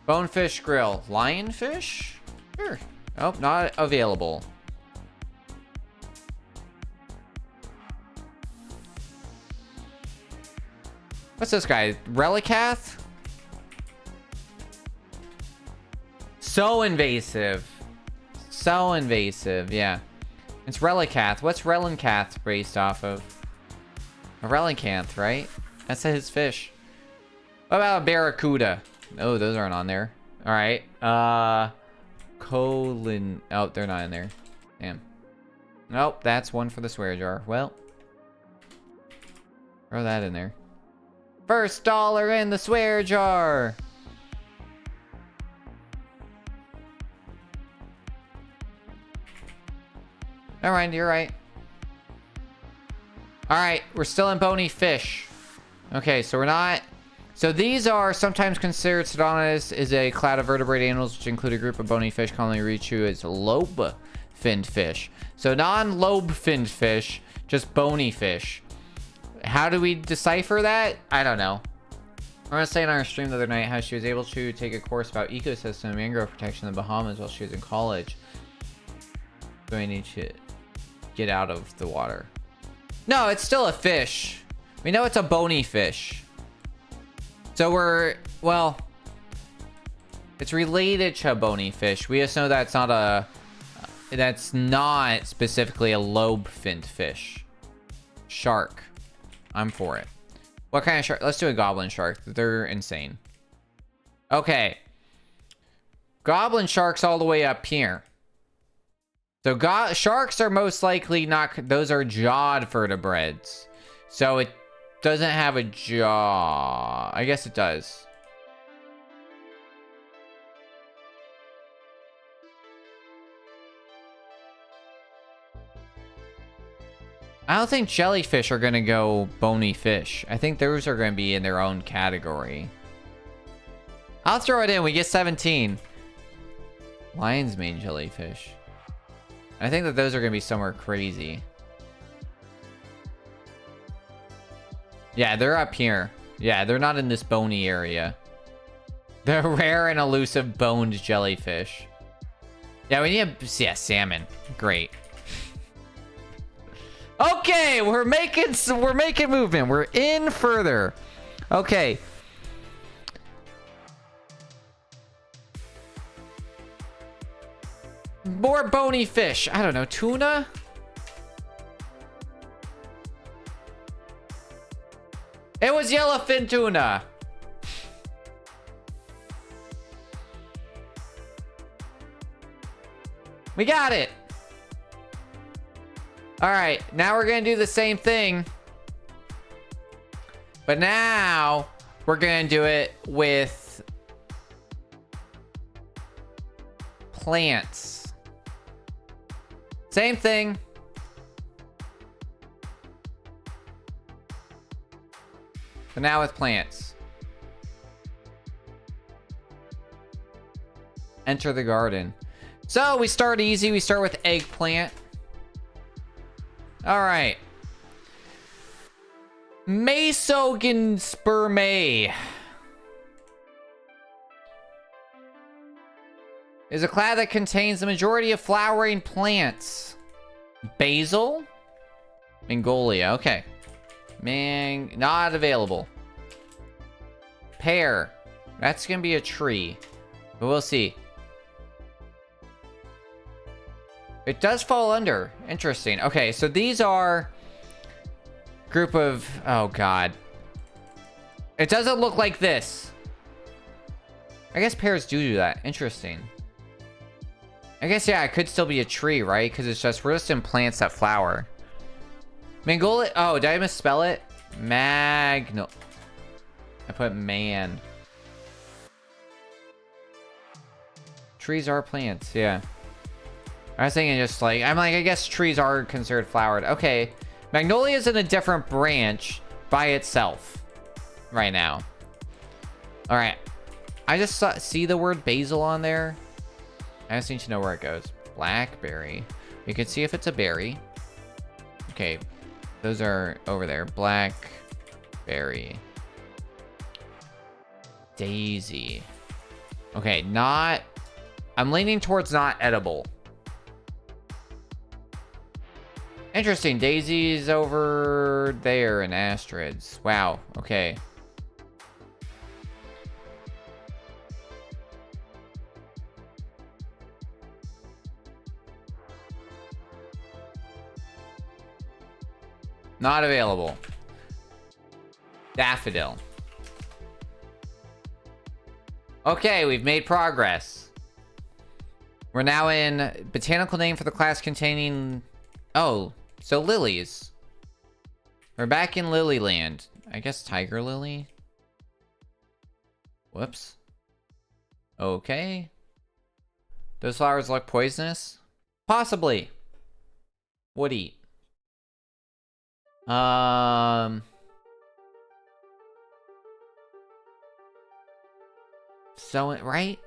Speaker 1: Bonefish grill. Lionfish? Sure. Oh, not available. What's this guy? Relicath? So invasive. So invasive, yeah. It's Relicath. What's Relincath based off of? A Relincanth, right? That's his fish. What about a Barracuda? Oh, those aren't on there. Alright. Colon. Oh, they're not in there. Damn. Nope, that's one for the swear jar. Well. Throw that in there. First dollar in the swear jar. Alright, you're right. Alright, we're still in bony fish. Okay, so we're not... So these are sometimes considered synonymous as a clade of vertebrate animals, which include a group of bony fish commonly referred to as lobe-finned fish. So non-lobe-finned fish, just bony fish. How do we decipher that? I don't know. I want to say on our stream the other night how she was able to take a course about ecosystem and mangrove protection in the Bahamas while she was in college. So I need to get out of the water. No, it's still a fish. We know it's a bony fish. So we're, well, it's related to a bony fish. We just know that's not specifically a lobe-finned fish. Shark. I'm for it. What kind of shark? Let's do a goblin shark. They're insane. Okay. Goblin sharks all the way up here. So sharks are most likely not... Those are jawed vertebrates. So it doesn't have a jaw. I guess it does. I don't think jellyfish are going to go bony fish. I think those are going to be in their own category. I'll throw it in. We get 17. Lion's mane jellyfish. I think that those are going to be somewhere crazy. Yeah, they're up here. Yeah, they're not in this bony area. They're rare and elusive boned jellyfish. Yeah, we need yeah, salmon. Great. Okay, we're making movement. We're in further. Okay. More bony fish. I don't know, tuna? It was yellowfin tuna. We got it. All right, now we're gonna do the same thing. But now we're gonna do it with plants. Same thing. So now with plants. Enter the garden. So we start easy. We start with eggplant. All right. Mesogenspermae is a clade that contains the majority of flowering plants. Basil? Mongolia. Okay. Not available. Pear. That's gonna be a tree. But we'll see. It does fall under. Interesting. Okay, so these are group of... Oh, God. It doesn't look like this. I guess pears do that. Interesting. I guess, yeah, it could still be a tree, right? Because it's just... We're just in plants that flower. Magnolia. Oh, did I misspell it? Magno. I put man. Trees are plants, yeah. I was thinking just like, I'm like, I guess trees are considered flowered. Okay. Magnolia is in a different branch by itself right now. All right. I just see the word basil on there. I just need to know where it goes. Blackberry. You can see if it's a berry. Okay. Those are over there. Blackberry. Daisy. Okay, not... I'm leaning towards not edible. Interesting. Daisy's over there in Astrids. Wow. Okay. Not available. Daffodil. Okay, we've made progress. We're now in botanical name for the class containing... Oh, so lilies. We're back in Lilyland. I guess tiger lily? Whoops. Okay. Those flowers look poisonous? Possibly. Would eat. So, right?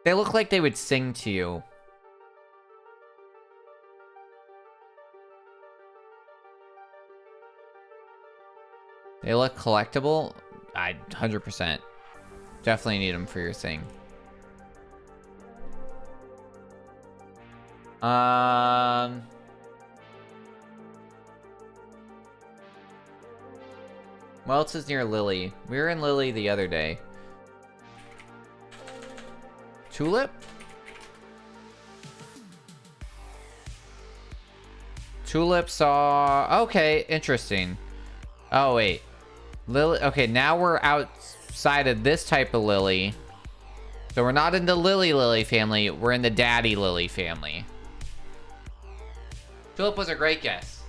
Speaker 1: They look like they would sing to you. They look collectible. I 100%. Definitely need them for your thing. What else is near Lily? We were in Lily the other day. Tulip? Tulips are... Okay, interesting. Oh, wait. Lily... Okay, now we're outside of this type of lily. So we're not in the Lily family. We're in the Daddy Lily family. Tulip was a great guess.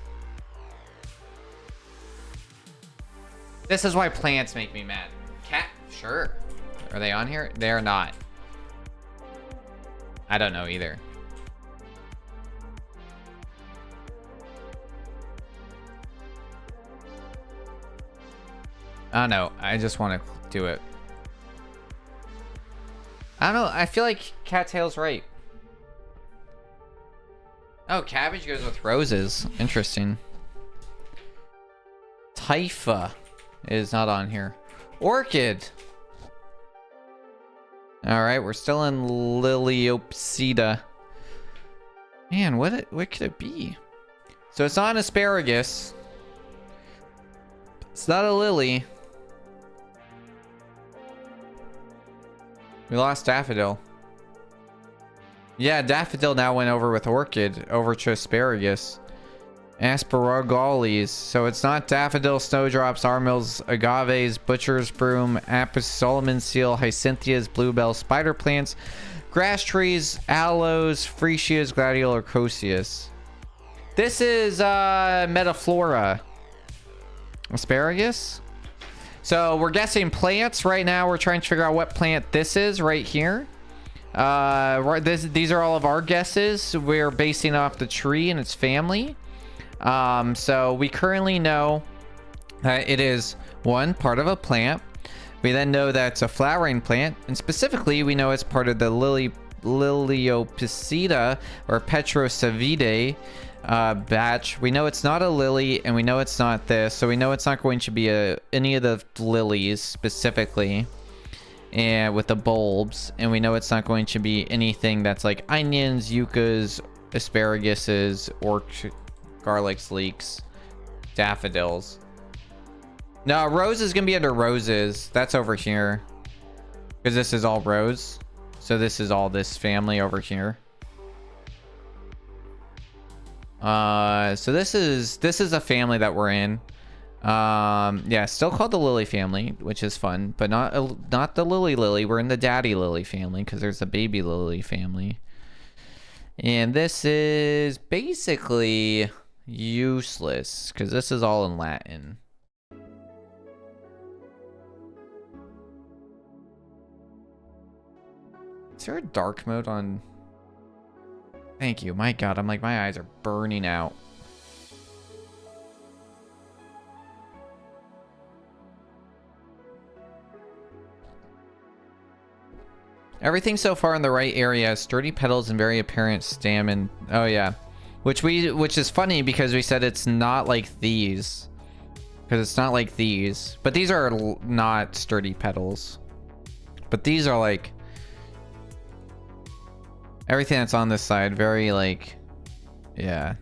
Speaker 1: This is why plants make me mad. Cat? Sure. Are they on here? They're not. I don't know either. I don't know. I just want to do it. I don't know. I feel like Cattail's right. Oh, cabbage goes with roses. Interesting. Typha is not on here. Orchid. All right, we're still in Liliopsida. Man, what could it be? So it's not an asparagus. It's not a lily. We lost daffodil. Yeah, daffodil now went over with orchid over to asparagus. Aspergilles. So it's not daffodil, snowdrops, armills, agaves, butcher's broom, apis, Solomon seal, hyacinthus, bluebell, spider plants, grass trees, aloes, freesias, gladiolus, cosius. This is metaflora. Asparagus. So we're guessing plants right now. We're trying to figure out what plant this is right here. These are all of our guesses. We're basing off the tree and its family. So we currently know that it is one part of a plant. We then know that it's a flowering plant, and specifically we know it's part of the Liliopsida or Petrosavidae batch. We know it's not a lily, and we know it's not this, so we know it's not going to be any of the lilies specifically, and with the bulbs, and we know it's not going to be anything that's like onions, yuccas, asparaguses, garlics, leeks, daffodils. No, rose is gonna be under roses. That's over here, because this is all rose. So this is all this family over here. So this is a family that we're in. Yeah, still called the Lily family, which is fun, but not the Lily. We're in the Daddy Lily family because there's a baby Lily family. And this is basically useless because this is all in Latin. Is there a dark mode on? Thank you. My God, I'm like, my eyes are burning out. Everything so far in the right area has sturdy petals and very apparent stamina. Oh yeah, which is funny because we said it's not like these, because it's not like these. But these are not sturdy petals. But these are like everything that's on this side. Very like, yeah.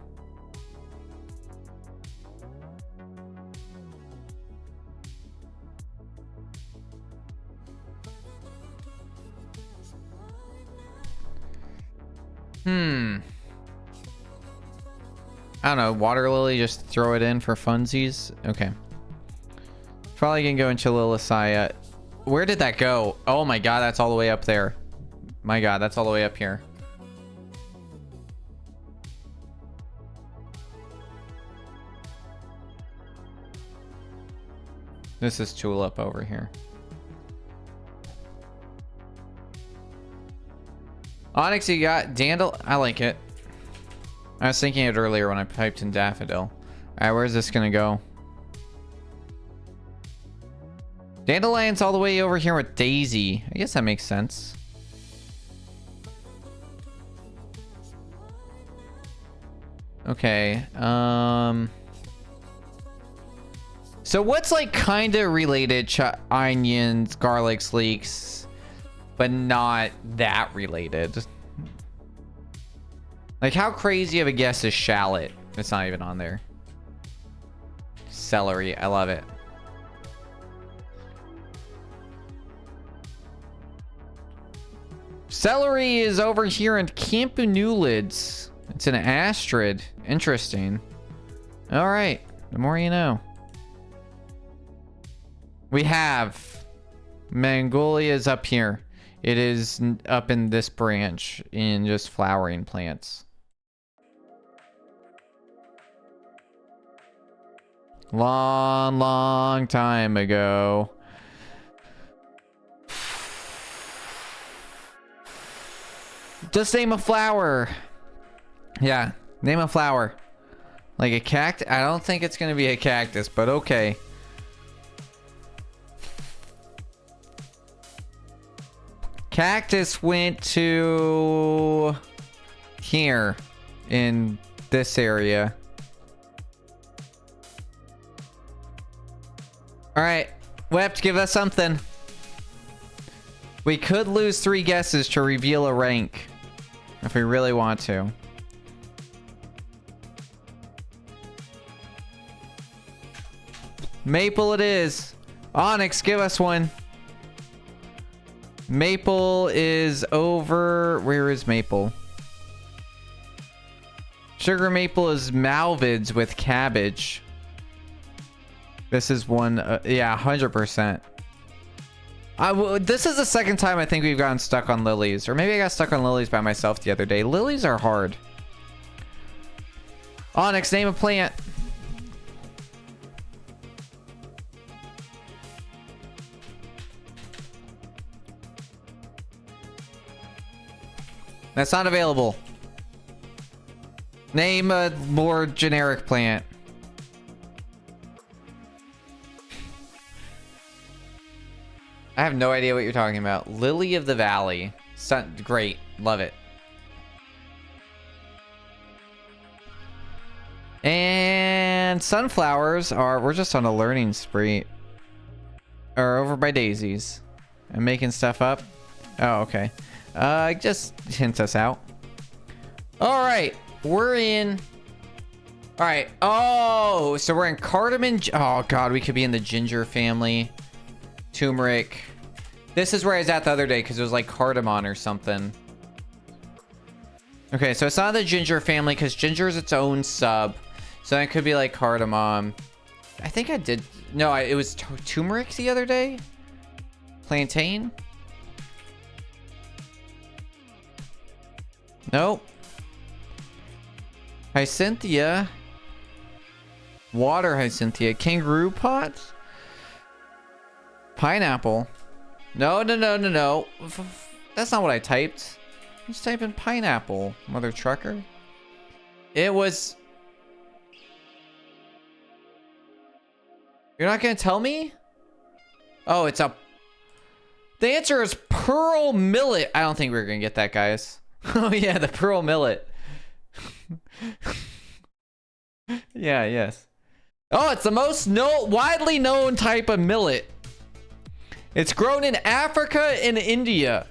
Speaker 1: I don't know, water lily, just throw it in for funsies. Okay. Probably gonna go into Lilisaya. Where did that go? Oh my God, that's all the way up there. My God, that's all the way up here. This is Tulip over here. Onyx, you got Dandel. I like it. I was thinking it earlier when I typed in Daffodil. All right, where's this gonna go? Dandelion's all the way over here with Daisy. I guess that makes sense. Okay. So what's like kind of related? Onions, garlic leeks, but not that related. Like, how crazy of a guess is shallot? It's not even on there. Celery. I love it. Celery is over here in Campanulads. It's an Astrid. Interesting. All right. The more you know. We have Mangolia's up here. It is up in this branch in just flowering plants. Long time ago. Just name a flower. Yeah, name a flower. Like a cactus? I don't think it's gonna be a cactus, but okay. Cactus went to here in this area. All right, Wept, give us something. We could lose 3 guesses to reveal a rank if we really want to. Maple it is. Onyx, give us one. Maple is over. Where is Maple? Sugar maple is Malvids with cabbage. This is one. Yeah, 100%. This is the second time I think we've gotten stuck on lilies. Or maybe I got stuck on lilies by myself the other day. Lilies are hard. Onyx, name a plant. That's not available. Name a more generic plant. I have no idea what you're talking about. Lily of the Valley. Great. Love it. And sunflowers are... We're just on a learning spree. Are over by daisies. I'm making stuff up. Oh, okay. Just hint us out. All right. We're in... All right. Oh, so we're in cardamom. Oh, God. We could be in the ginger family. Turmeric. This is where I was at the other day because it was like cardamom or something. Okay, so it's not the ginger family because ginger is its own sub. So it could be like cardamom. I think I did. No, it was turmeric the other day. Plantain. Nope. Hi, Cynthia. Water hyacinthia. Kangaroo pot? Pineapple. No, no, no, no, no. That's not what I typed. I just typed in pineapple, mother trucker. It was... You're not gonna tell me? Oh, it's a... The answer is pearl millet. I don't think we're gonna get that, guys. Oh yeah, the pearl millet. Yeah, yes. Oh, it's the most widely known type of millet. It's grown in Africa and India.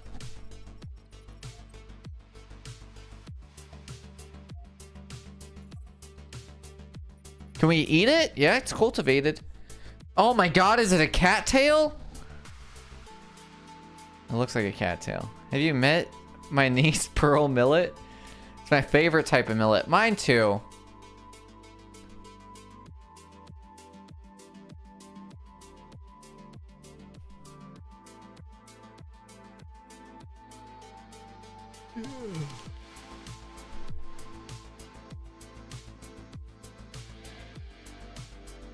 Speaker 1: Can we eat it? Yeah, it's cultivated. Oh my god, is it a cattail? It looks like a cattail. Have you met my niece, Pearl Millet? It's my favorite type of millet. Mine too.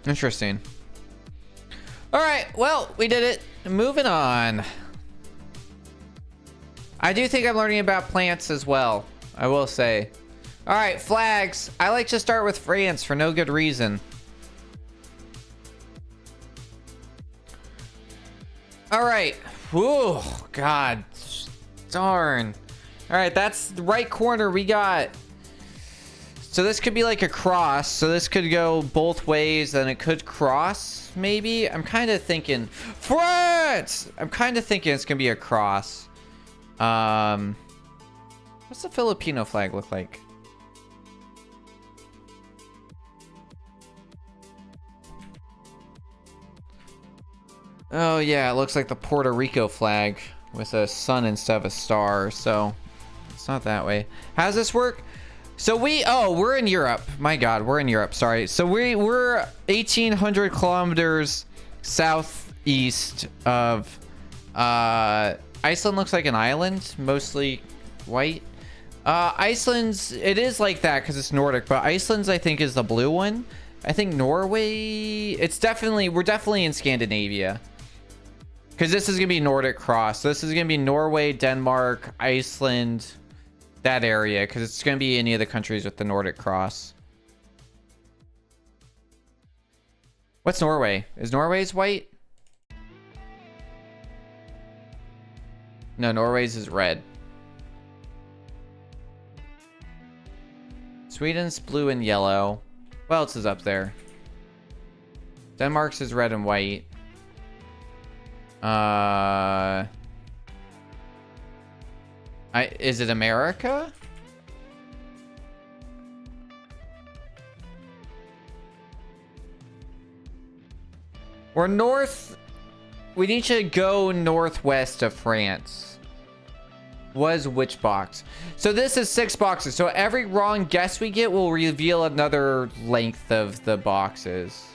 Speaker 1: Interesting. All right, well, we did it. Moving on. I do think I'm learning about plants as well, I will say. All right, flags. I like to start with France for no good reason. All right. Whoa, God. Darn. All right, that's the right corner we got. So this could be like a cross. So this could go both ways, and it could cross, maybe. I'm kind of thinking France. I'm kind of thinking it's gonna be a cross. What's the Filipino flag look like? Oh yeah, it looks like the Puerto Rico flag with a sun instead of a star. So it's not that way. How does this work? So we're in Europe. My God, we're in Europe. Sorry. So we're 1,800 kilometers southeast of Iceland. Looks like an island, mostly white. Iceland's, it is like that because it's Nordic, but Iceland's I think is the blue one. I think Norway, we're definitely in Scandinavia. Because this is gonna be Nordic cross. So this is gonna be Norway, Denmark, Iceland. That area, because it's going to be any of the countries with the Nordic cross. What's Norway? Is Norway's white? No, Norway's is red. Sweden's blue and yellow. What else is up there? Denmark's is red and white. Is it America? We're north. We need to go northwest of France. Was which box? So this is 6 boxes. So every wrong guess we get will reveal another length of the boxes.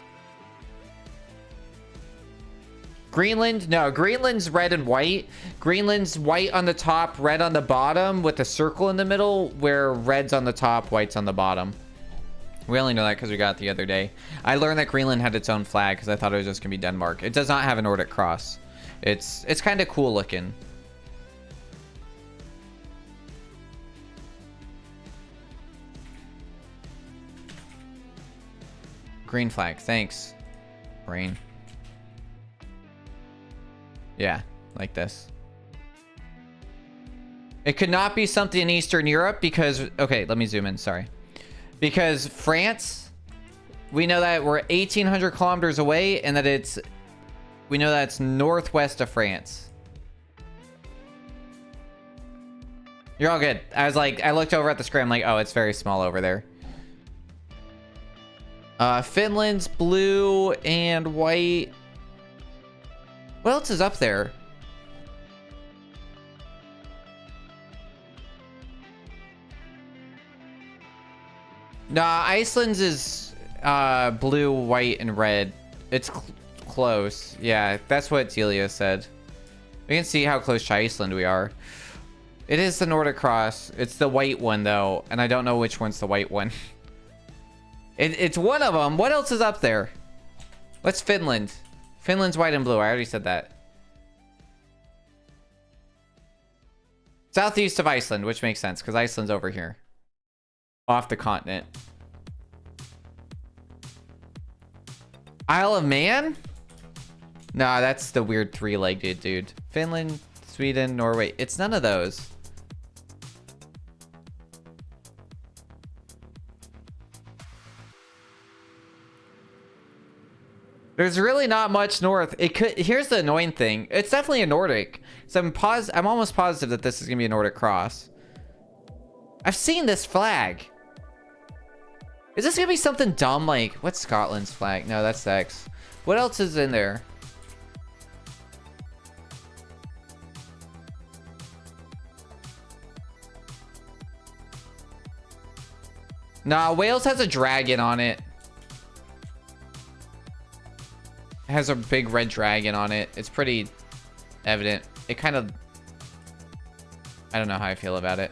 Speaker 1: Greenland? No, Greenland's red and white. Greenland's white on the top, red on the bottom with a circle in the middle, where red's on the top, white's on the bottom. We only know that because we got it the other day. I learned that Greenland had its own flag because I thought it was just going to be Denmark. It does not have a Nordic cross. It's kind of cool looking. Green flag. Thanks, brain. Yeah, like this. It could not be something in Eastern Europe because... Okay, let me zoom in, sorry. Because France, we know that we're 1,800 kilometers away and that it's... We know that it's northwest of France. You're all good. I was like, I looked over at the screen, I'm like, oh, it's very small over there. Finland's blue and white. What else is up there? Nah, Iceland's is blue, white, and red. It's close. Yeah, that's what Delia said. We can see how close to Iceland we are. It is the Nordic cross. It's the white one, though, and I don't know which one's the white one. It's one of them. What else is up there? What's Finland? Finland's white and blue. I already said that. Southeast of Iceland, which makes sense because Iceland's over here. Off the continent. Isle of Man? Nah, that's the weird three-legged dude. Finland, Sweden, Norway. It's none of those. There's really not much north. It could. Here's the annoying thing. It's definitely a Nordic. So I'm almost positive that this is gonna be a Nordic cross. I've seen this flag. Is this gonna be something dumb like what's Scotland's flag? No, that's X. What else is in there? Nah, Wales has a dragon on it. It has a big red dragon on it. It's pretty evident. It kind of... I don't know how I feel about it.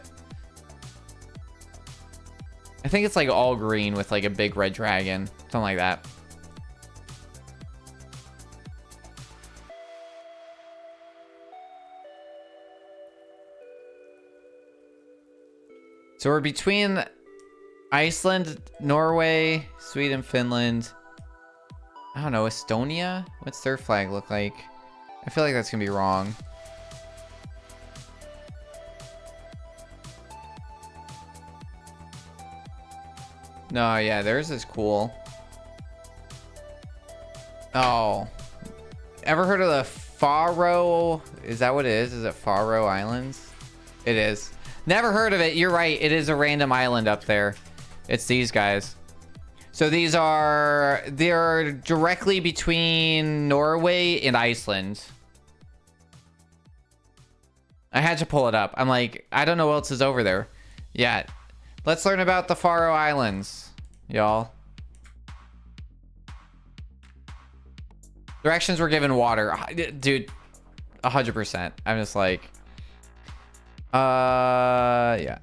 Speaker 1: I think it's like all green with like a big red dragon. Something like that. So we're between Iceland, Norway, Sweden, Finland... I don't know, Estonia? What's their flag look like? I feel like that's gonna be wrong. No, yeah, theirs is cool. Oh. Ever heard of the Faroe? Is that what it is? Is it Faroe Islands? It is. Never heard of it. You're right. It is a random island up there. It's these guys. So they're directly between Norway and Iceland. I had to pull it up. I'm like, I don't know what else is over there. Yeah. Let's learn about the Faroe Islands, y'all. Directions were given water. Dude, 100%. I'm just like, yeah.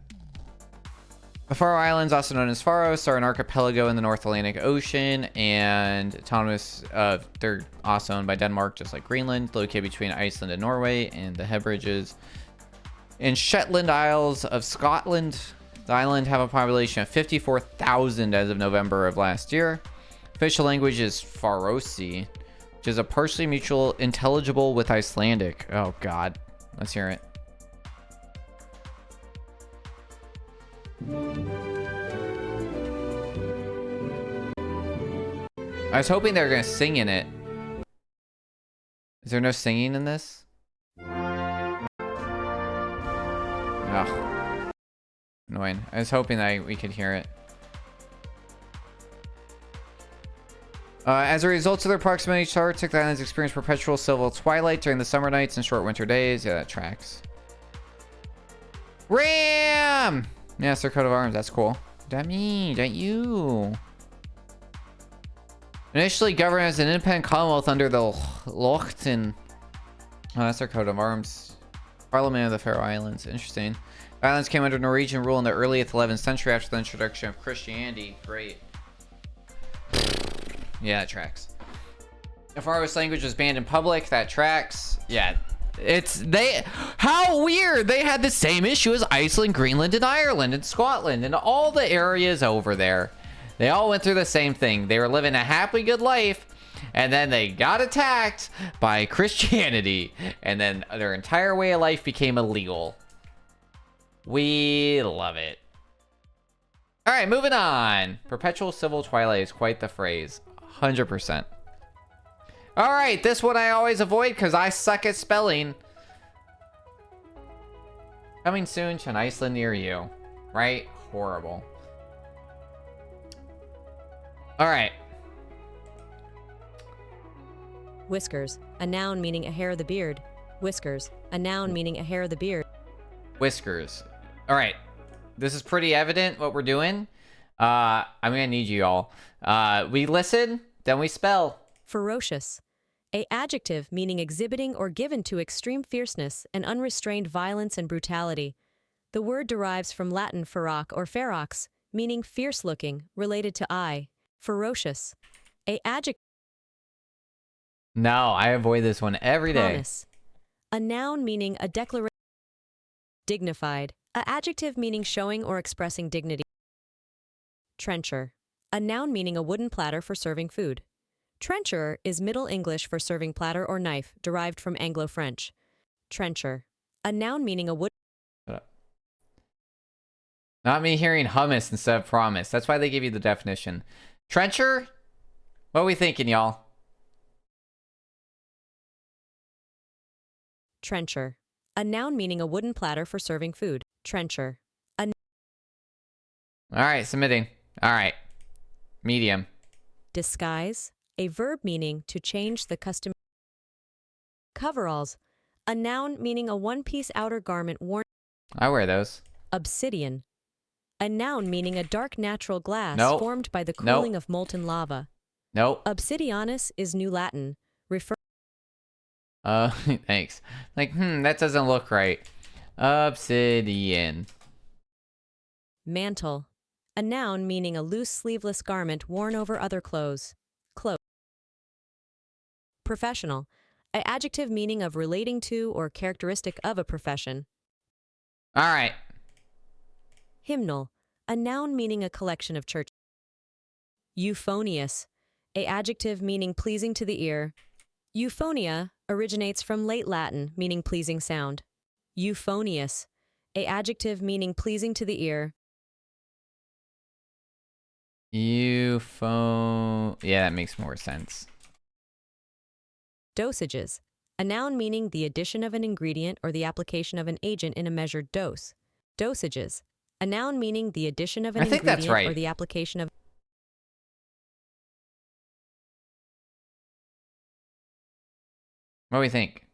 Speaker 1: The Faroe Islands, also known as Faroes, are an archipelago in the North Atlantic Ocean and autonomous. They're also owned by Denmark, just like Greenland, located between Iceland and Norway and the Hebrides. In Shetland Isles of Scotland, the island have a population of 54,000 as of November of last year. Official language is Faroese, which is a partially mutual intelligible with Icelandic. Oh, God. Let's hear it. I was hoping they were gonna sing in it. Is there no singing in this? Ugh. Annoying. I was hoping that we could hear it. As a result of their proximity to Arctic, islands experience perpetual civil twilight during the summer nights and short winter days. Yeah, that tracks. Ram! Yeah, it's their coat of arms. That's cool. That me, that you. Initially governed as an independent commonwealth under the Lochten. Oh, that's their coat of arms. Parliament of the Faroe Islands. Interesting. The islands came under Norwegian rule in the early 11th century after the introduction of Christianity. Great. Yeah, that tracks. The Faroese language was banned in public. That tracks. Yeah. How weird. They had the same issue as Iceland, Greenland, and Ireland, and Scotland, and all the areas over there. They all went through the same thing. They were living a happy good life, and then they got attacked by Christianity, and then their entire way of life became illegal. We love it. All right, moving on. Perpetual civil twilight is quite the phrase. 100%. All right, this one I always avoid because I suck at spelling. Coming soon to an Iceland near you. Right? Horrible. All right.
Speaker 2: Whiskers, a noun meaning a hair of the beard. Whiskers, a noun meaning a hair of the beard.
Speaker 1: Whiskers. All right. This is pretty evident what we're doing. I'm gonna need you all. We listen, then we spell.
Speaker 2: Ferocious, a adjective meaning exhibiting or given to extreme fierceness and unrestrained violence and brutality. The word derives from Latin ferox or ferox, meaning fierce-looking, related to eye. ferocious. A adjective.
Speaker 1: No, I avoid this one every day.
Speaker 2: Promise. A noun meaning a declaration. Dignified. A adjective meaning showing or expressing dignity. Trencher. A noun meaning a wooden platter for serving food. Trencher is Middle English for serving platter or knife, derived from Anglo-French. Trencher. A noun meaning a wood.
Speaker 1: Shut up. Not me hearing hummus instead of promise. That's why they give you the definition. Trencher? What are we thinking, y'all?
Speaker 2: Trencher. A noun meaning a wooden platter for serving food. Trencher.
Speaker 1: All right, submitting. All right. Medium.
Speaker 2: Disguise. A verb meaning to change the custom. Coveralls. A noun meaning a one-piece outer garment worn.
Speaker 1: I wear those.
Speaker 2: Obsidian. A noun meaning a dark natural glass
Speaker 1: Nope.
Speaker 2: formed by the
Speaker 1: Nope.
Speaker 2: cooling of molten lava.
Speaker 1: Nope.
Speaker 2: Obsidianus is New Latin, referring.
Speaker 1: Thanks. Like, that doesn't look right. Obsidian.
Speaker 2: Mantle. A noun meaning a loose sleeveless garment worn over other clothes. Cloak. Professional. An adjective meaning of relating to or characteristic of a profession.
Speaker 1: All right.
Speaker 2: Hymnal. A noun meaning a collection of church. Euphonious. A adjective meaning pleasing to the ear. Euphonia originates from late Latin, meaning pleasing sound. Euphonious. A adjective meaning pleasing to the ear.
Speaker 1: Yeah, that makes more sense.
Speaker 2: Dosages. A noun meaning the addition of an ingredient or the application of an agent in a measured dose. Dosages. A noun meaning the addition of an
Speaker 1: I think
Speaker 2: ingredient
Speaker 1: that's right.
Speaker 2: or the application of.
Speaker 1: What do we think?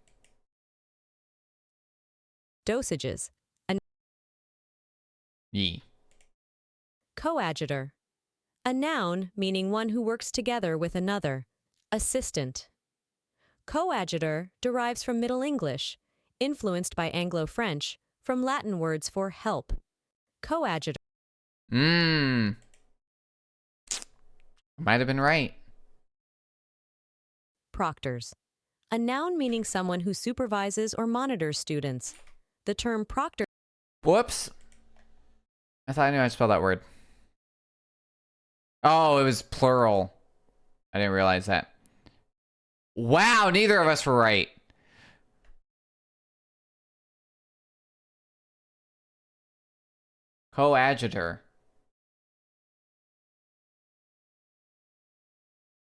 Speaker 2: Dosages. A
Speaker 1: Yee.
Speaker 2: coadjutor. A noun meaning one who works together with another. Assistant. Coadjutor derives from Middle English, influenced by Anglo-French, from Latin words for help. Coadjutor.
Speaker 1: Might have been right.
Speaker 2: Proctors. A noun meaning someone who supervises or monitors students. The term proctor.
Speaker 1: Whoops. I thought I knew how to spell that word. Oh, it was plural. I didn't realize that. Wow, neither of us were right. Coadjutor.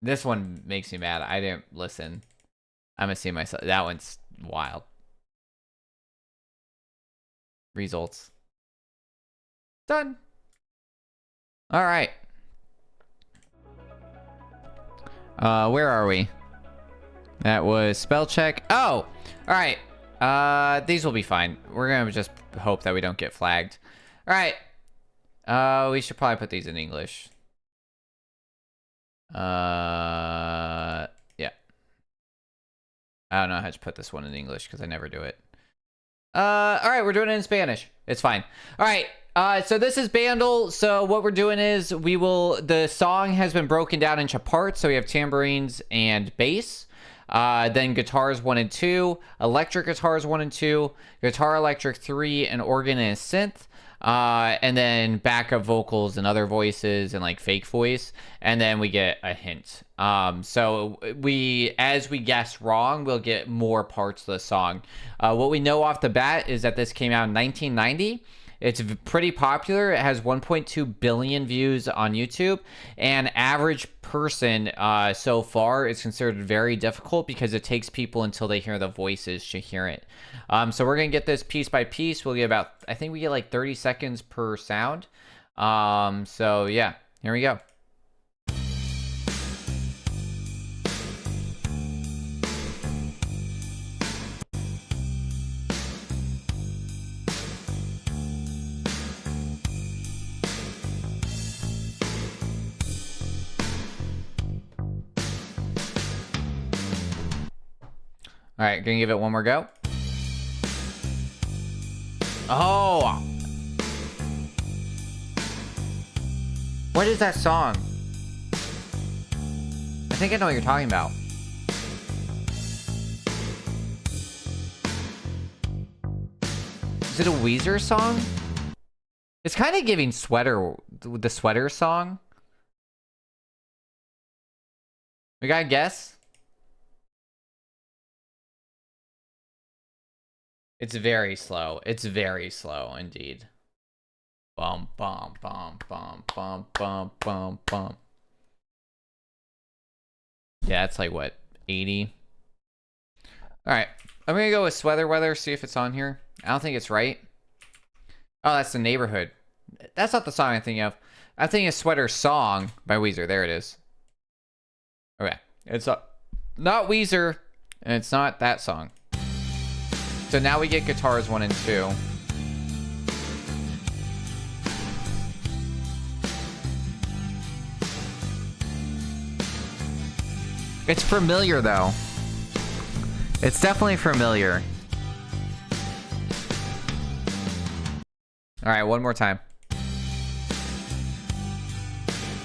Speaker 1: This one makes me mad. I didn't listen. I'm gonna see myself. That one's wild. Results. Done. All right. Where are we? That was spell check. Oh, all right. These will be fine. We're gonna just hope that we don't get flagged. All right. We should probably put these in English. Yeah. I don't know how to put this one in English because I never do it. All right, we're doing it in Spanish. It's fine. All right. So this is Bandle. So what we're doing is the song has been broken down into parts. So we have tambourines and bass. Then guitars 1 and 2, electric guitars 1 and 2, guitar electric 3, and organ and synth. And then backup vocals and other voices and like fake voice, and then we get a hint. So as we guess wrong, we'll get more parts of the song. What we know off the bat is that this came out in 1990. It's pretty popular. It has 1.2 billion views on YouTube, and average person so far is considered very difficult because it takes people until they hear the voices to hear it. So we're gonna get this piece by piece. We'll get I think we get like 30 seconds per sound. So yeah, here we go. All right, gonna give it one more go. Oh! What is that song? think I know what you're talking about. Is it a Weezer song? It's kind of giving Sweater, the Sweater song. We got a guess? It's very slow. It's very slow indeed. Bum, bum, bum, bum, bum, bum, bum, bum. Yeah, it's like, what, 80? Alright, I'm gonna go with Sweater Weather, see if it's on here. I don't think it's right. Oh, that's The Neighborhood. That's not the song I'm thinking of. I'm thinking of Sweater Song by Weezer. There it is. Okay, it's not Weezer, and it's not that song. So now we get guitars 1 and 2. It's familiar, though. It's definitely familiar. All right, one more time.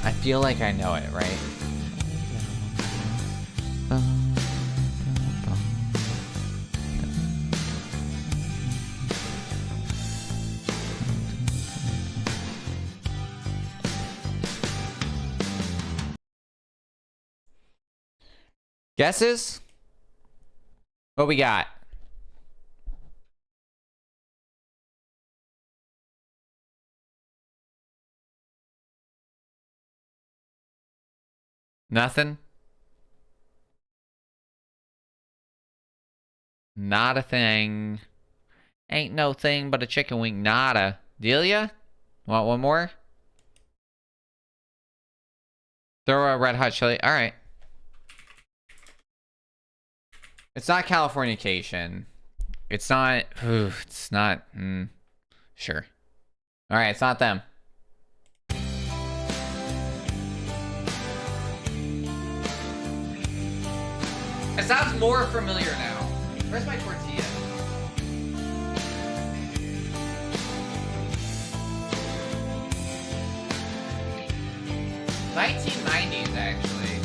Speaker 1: I feel like I know it, right? Guesses? What we got? Nothing? Not a thing. Ain't no thing but a chicken wing. Nada. Delia? Want one more? Throw a red hot chili. All right. It's not Californication. It's not. Ooh, it's not. Sure. All right, it's not them. It sounds more familiar now. Where's my tortilla? '90s, actually.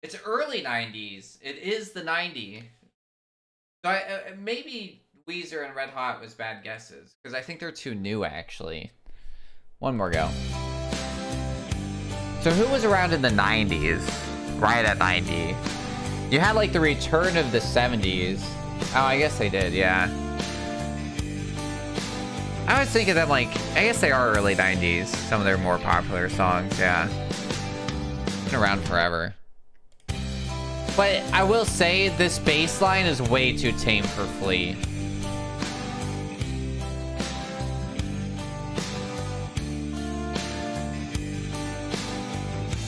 Speaker 1: It's early '90s. It is the '90s. So maybe Weezer and Red Hot was bad guesses because I think they're too new, actually. One more go. So who was around in the '90s? Right at 90. You had like the return of the '70s. Oh, I guess they did, yeah. I was thinking that, like, I guess they are early '90s. Some of their more popular songs, yeah. Been around forever. But I will say this bass line is way too tame for Flea.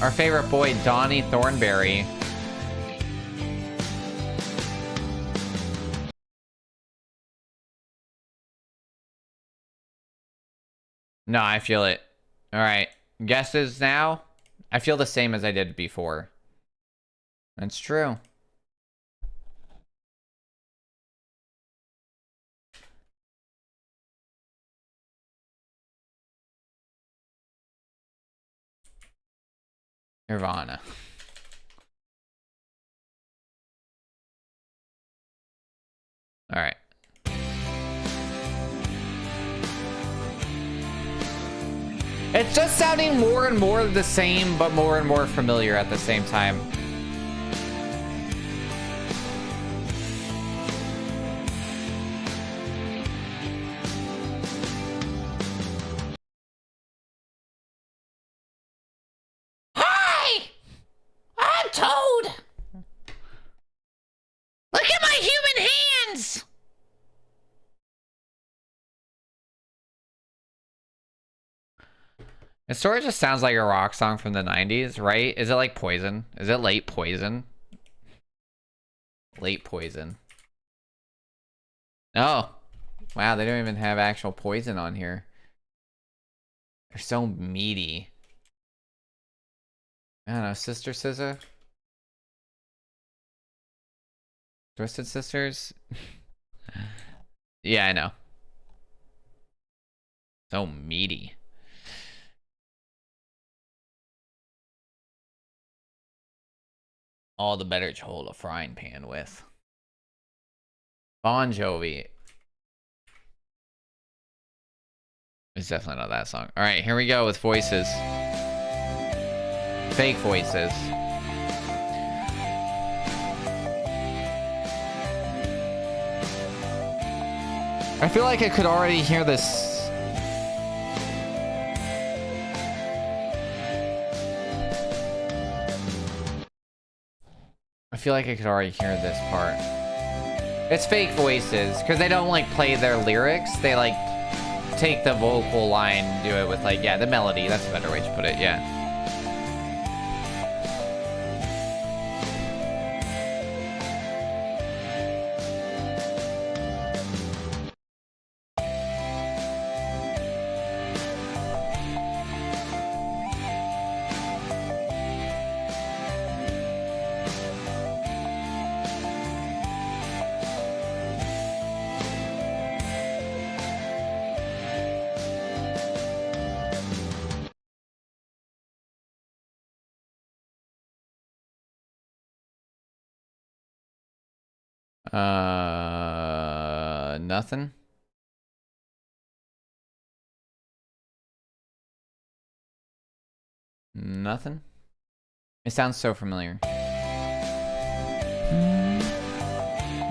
Speaker 1: Our favorite boy, Donnie Thornberry. No, I feel it. All right. Guesses now? I feel the same as I did before. That's true. Nirvana. All right. It's just sounding more and more the same, but more and more familiar at the same time. Hi! I'm Toad! Look at my human hands! It sort of just sounds like a rock song from the '90s, right? Is it like Poison? Is it Late Poison? Late Poison. Oh. Wow, they don't even have actual Poison on here. They're so meaty. I don't know, Sister SZA? Twisted Sisters? Yeah, I know. So meaty. All the better to hold a frying pan with. Bon Jovi. It's definitely not that song. All right, here we go with voices. Fake voices. I feel like I could already hear this. I feel like I could already hear this part. It's fake voices, because they don't, like, play their lyrics. They, like, take the vocal line and do it with, like, yeah, the melody. That's a better way to put it, yeah. Nothing. Nothing. It sounds so familiar.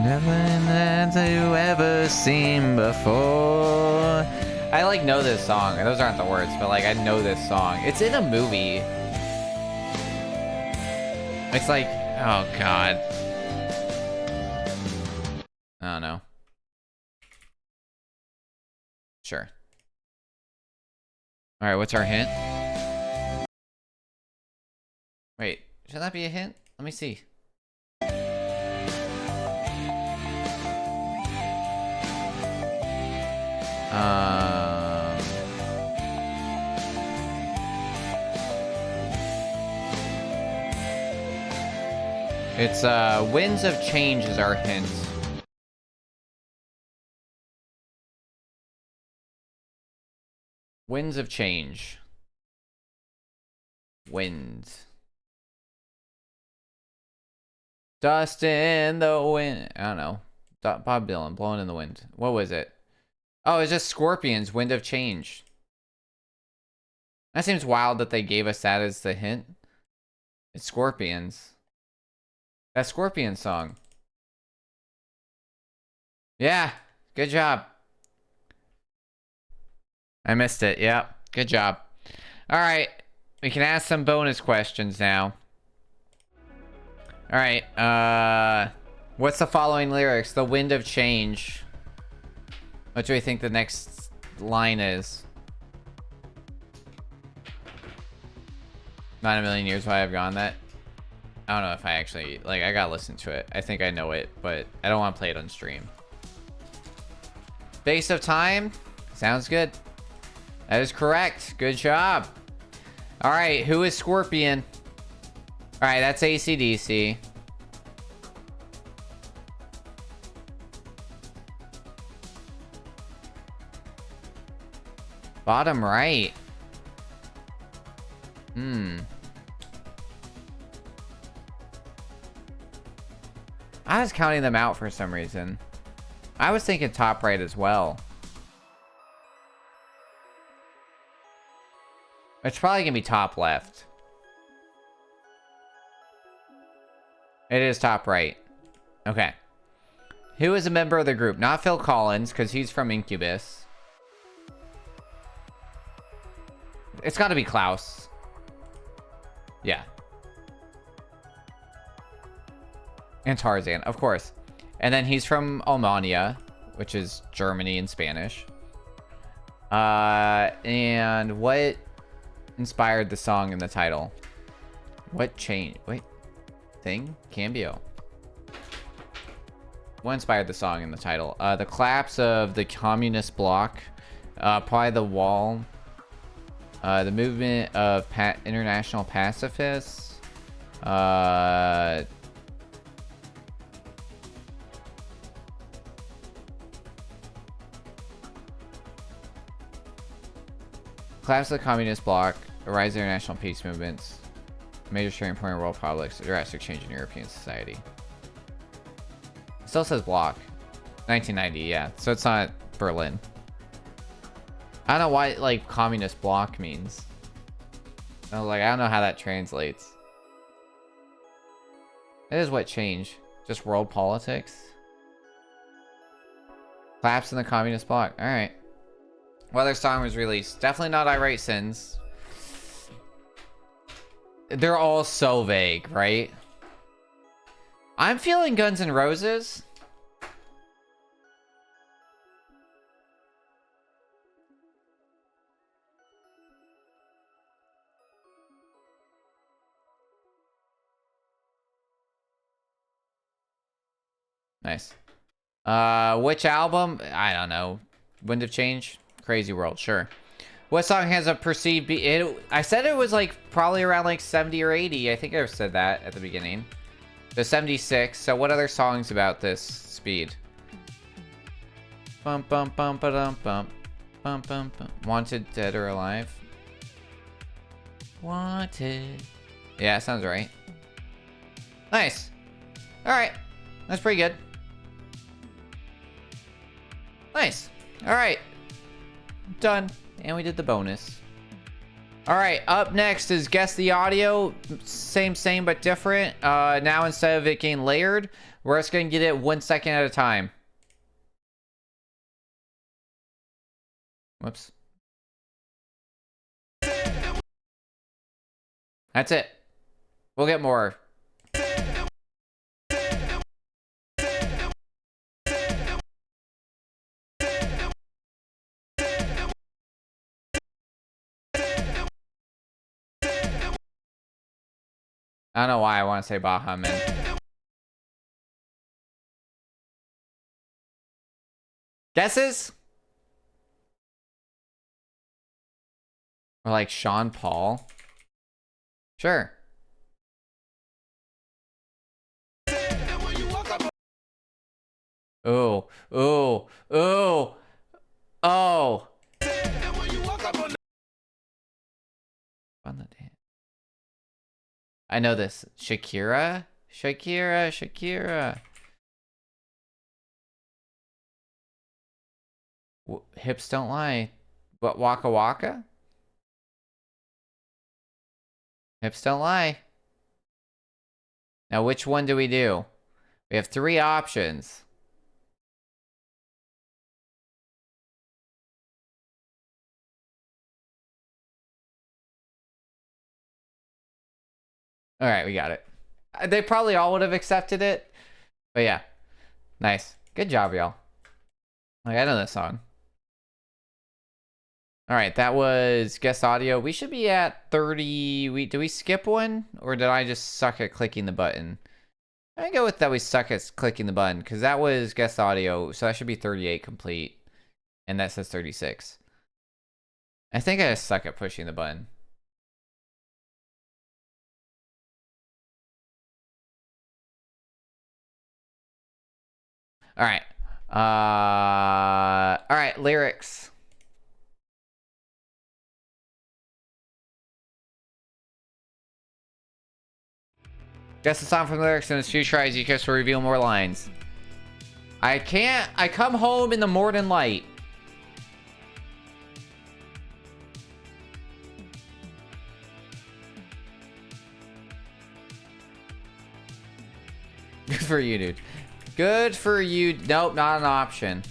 Speaker 1: Nothing that you ever seen before. I like know this song. Those aren't the words, but like I know this song. It's in a movie. It's like, oh god. I don't know. Sure. All right, what's our hint? Wait, should that be a hint? Let me see. It's Winds of Change is our hint. Winds of Change. Winds. Dust in the wind. I don't know. Bob Dylan, Blowing in the Wind. What was it? Oh, it's just Scorpions, Wind of Change. That seems wild that they gave us that as the hint. It's Scorpions. That Scorpion song. Yeah, good job. I missed it. Yeah, good job. All right, we can ask some bonus questions now. All right, what's the following lyrics? The Wind of Change. What do we think the next line is? Not a million years why I've gone that. I don't know if I actually, like, I gotta listen to it. I think I know it, but I don't want to play it on stream. Base of Time? Sounds good. That is correct. Good job. All right, who is Scorpion? All right, that's AC/DC. Bottom right. I was counting them out for some reason. I was thinking top right as well. It's probably gonna be top left. It is top right. Okay. Who is a member of the group? Not Phil Collins, because he's from Incubus. It's gotta be Klaus. Yeah. And Tarzan, of course. And then he's from Almania, which is Germany in Spanish. And what inspired the song in the title? What changed? Wait. Thing? Cambio. What inspired the song in the title? The collapse of the communist bloc. Probably the wall. The movement of international pacifists. Collapse of the communist bloc. The rise of international peace movements. Major turning point in world politics. A drastic change in European society. It still says block. 1990, yeah. So it's not Berlin. I don't know why, like, communist bloc means. I was like, I don't know how that translates. It is what changed. Just world politics. Collapse in the communist bloc. Alright. What other song was released? Definitely not I Write Sins. They're all so vague, right? I'm feeling Guns N' Roses. Nice. Which album? I don't know. Wind of Change? Crazy World, sure. What song has a perceived beat? I said it was like probably around like 70 or 80. I think I said that at the beginning. So 76. So what other songs about this speed? Bum bum bum ba dum bum. Bum bum bum. Wanted, Dead or Alive? Wanted. Yeah, sounds right. Nice. Alright. That's pretty good. Nice. Alright. Done. And we did the bonus. Alright, up next is Guess the Audio. Same, but different. Now instead of it getting layered, we're just going to get it 1 second at a time. Whoops. That's it. We'll get more. I don't know why I want to say Baha Men. Guesses? Or like Sean Paul? Sure. Ooh, ooh, ooh. Oh. On the dance. I know this. Shakira? Shakira. Hips don't lie. What, Waka Waka? Hips don't lie. Now, which one do we do? We have 3 options. All right, we got it. They probably all would have accepted it. But yeah. Nice. Good job, y'all. Like, I know this song. All right, that was Guess Audio. We should be at 30. Did we skip one? Or did I just suck at clicking the button? I'm gonna go with that we suck at clicking the button, because that was Guess Audio, so that should be 38 complete. And that says 36. I think I just suck at pushing the button. All right. All right, lyrics. Guess the song from the lyrics in this few tries you just to reveal more lines. I come home in the morning light. Good for you, dude. Good for you. Nope, not an option.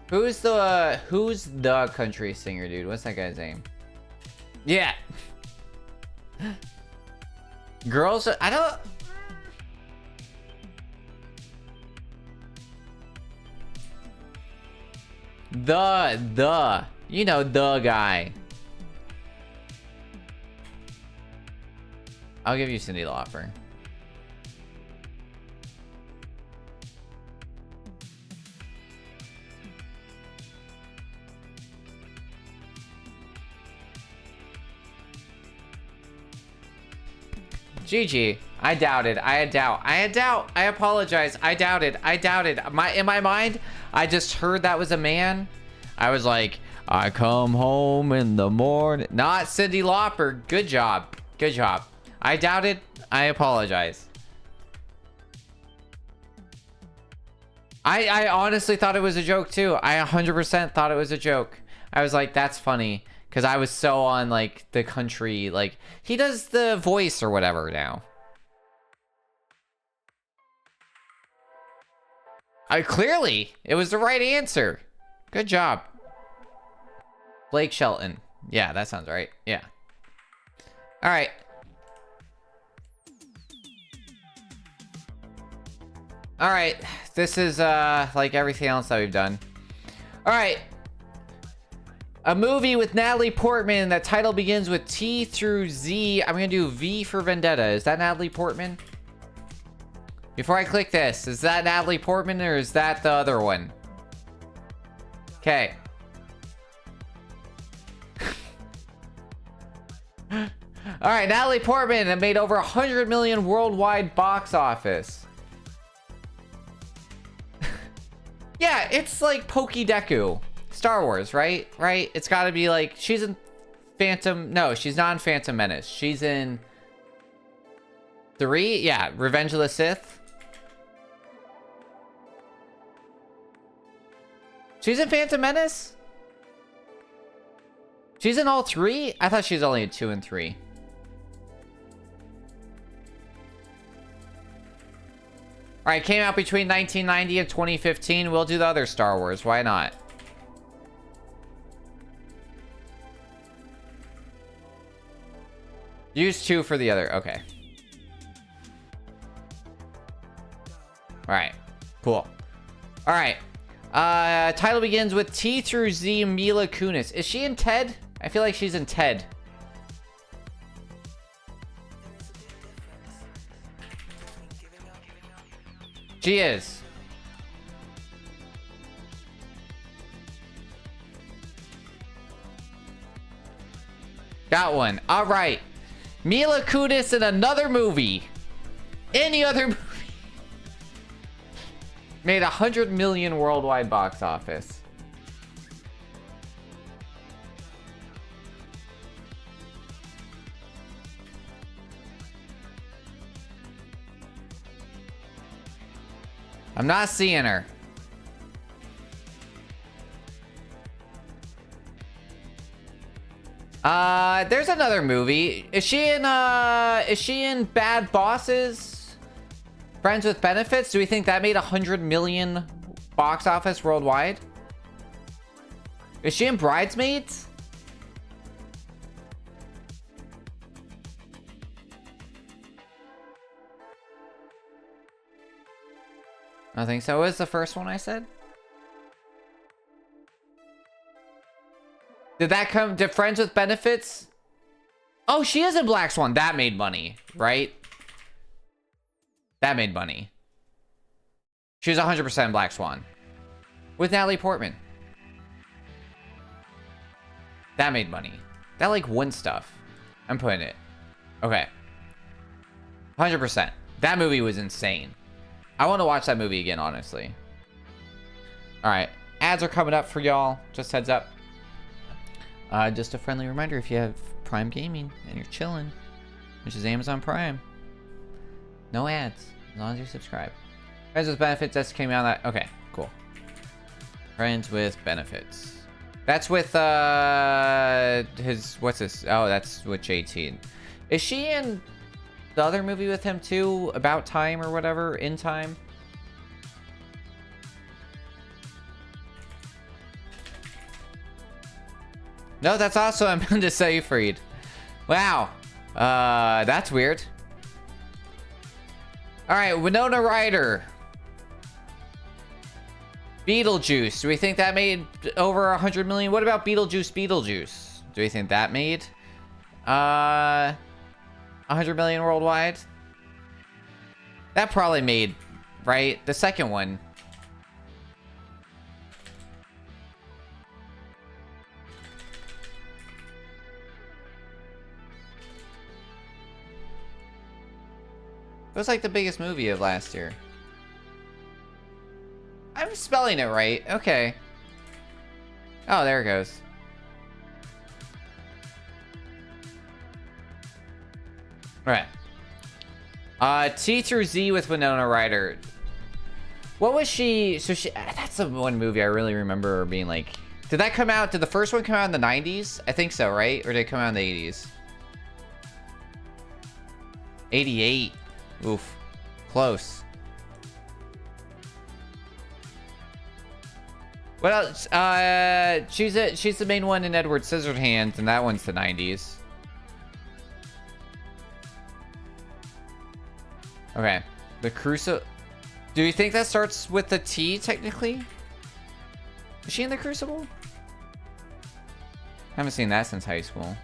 Speaker 1: Who's the country singer, dude? What's that guy's name? Yeah. Girls, I don't... You know, the guy. I'll give you Cyndi Lauper. GG. I doubted. I had doubt. I had doubt. I apologize. I doubted. I doubted. In my mind, I just heard that was a man. I was like, I come home in the morning. Not Cyndi Lauper. Good job. Good job. I doubted. I apologize. I honestly thought it was a joke too. I 100% thought it was a joke. I was like, that's funny. Because I was so on like the country. Like, he does the voice or whatever now. Clearly, it was the right answer. Good job. Blake Shelton. Yeah, that sounds right. Yeah. All right. All right. This is like everything else that we've done. All right. A movie with Natalie Portman. That title begins with T through Z. I'm going to do V for Vendetta. Is that Natalie Portman? Before I click this, is that Natalie Portman or is that the other one? Okay. All right, Natalie Portman. It made over 100 million worldwide box office. Yeah, it's like Pokédeku. Star Wars, right? Right? It's got to be like, she's in Phantom. No, she's not in Phantom Menace. She's in 3. Yeah, Revenge of the Sith. She's in Phantom Menace? She's in all 3? I thought she was only in 2 and 3. Alright, came out between 1990 and 2015. We'll do the other Star Wars. Why not? Use 2 for the other. Okay. Alright. Cool. Alright. Title begins with T through Z. Mila Kunis. Is she in Ted? I feel like she's in Ted. She is. Got one. All right. Mila Kunis in another movie. Any other movie. Made 100 million worldwide box office. I'm not seeing her. There's another movie. Is she in Bad Bosses? Friends with Benefits? Do we think that made 100 million box office worldwide? Is she in Bridesmaids? I think so. What was the first one I said? Did that come to Friends with Benefits? Oh, she is in Black Swan. That made money, right? That made money. She was 100% Black Swan. With Natalie Portman. That made money. That like won stuff. I'm putting it. Okay. 100%. That movie was insane. I want to watch that movie again, honestly. Alright. Ads are coming up for y'all. Just heads up. Just a friendly reminder, if you have Prime Gaming and you're chilling, which is Amazon Prime, no ads, as long as you subscribe. Friends with Benefits, that came out that. Okay, cool. Friends with Benefits. That's with what's this? Oh, that's with JT. Is she in the other movie with him too? About Time or whatever? In Time? No, that's also Amanda Seyfried. Wow. That's weird. Alright, Winona Ryder. Beetlejuice. Do we think that made over 100 million? What about Beetlejuice? Do we think that made 100 million worldwide? That probably made, right? The second one. was like the biggest movie of last year. I'm spelling it right. Okay. Oh, there it goes. Right. T through Z with Winona Ryder. What was she? So she. That's the one movie I really remember being like. Did that come out? Did the first one come out in the 90s? I think so, right? Or did it come out in the 80s? 88. Oof. Close. What else? She's the main one in Edward Scissorhands, and that one's the 90s. Okay. The Crucible. Do you think that starts with the T, technically? Is she in the Crucible? I haven't seen that since high school.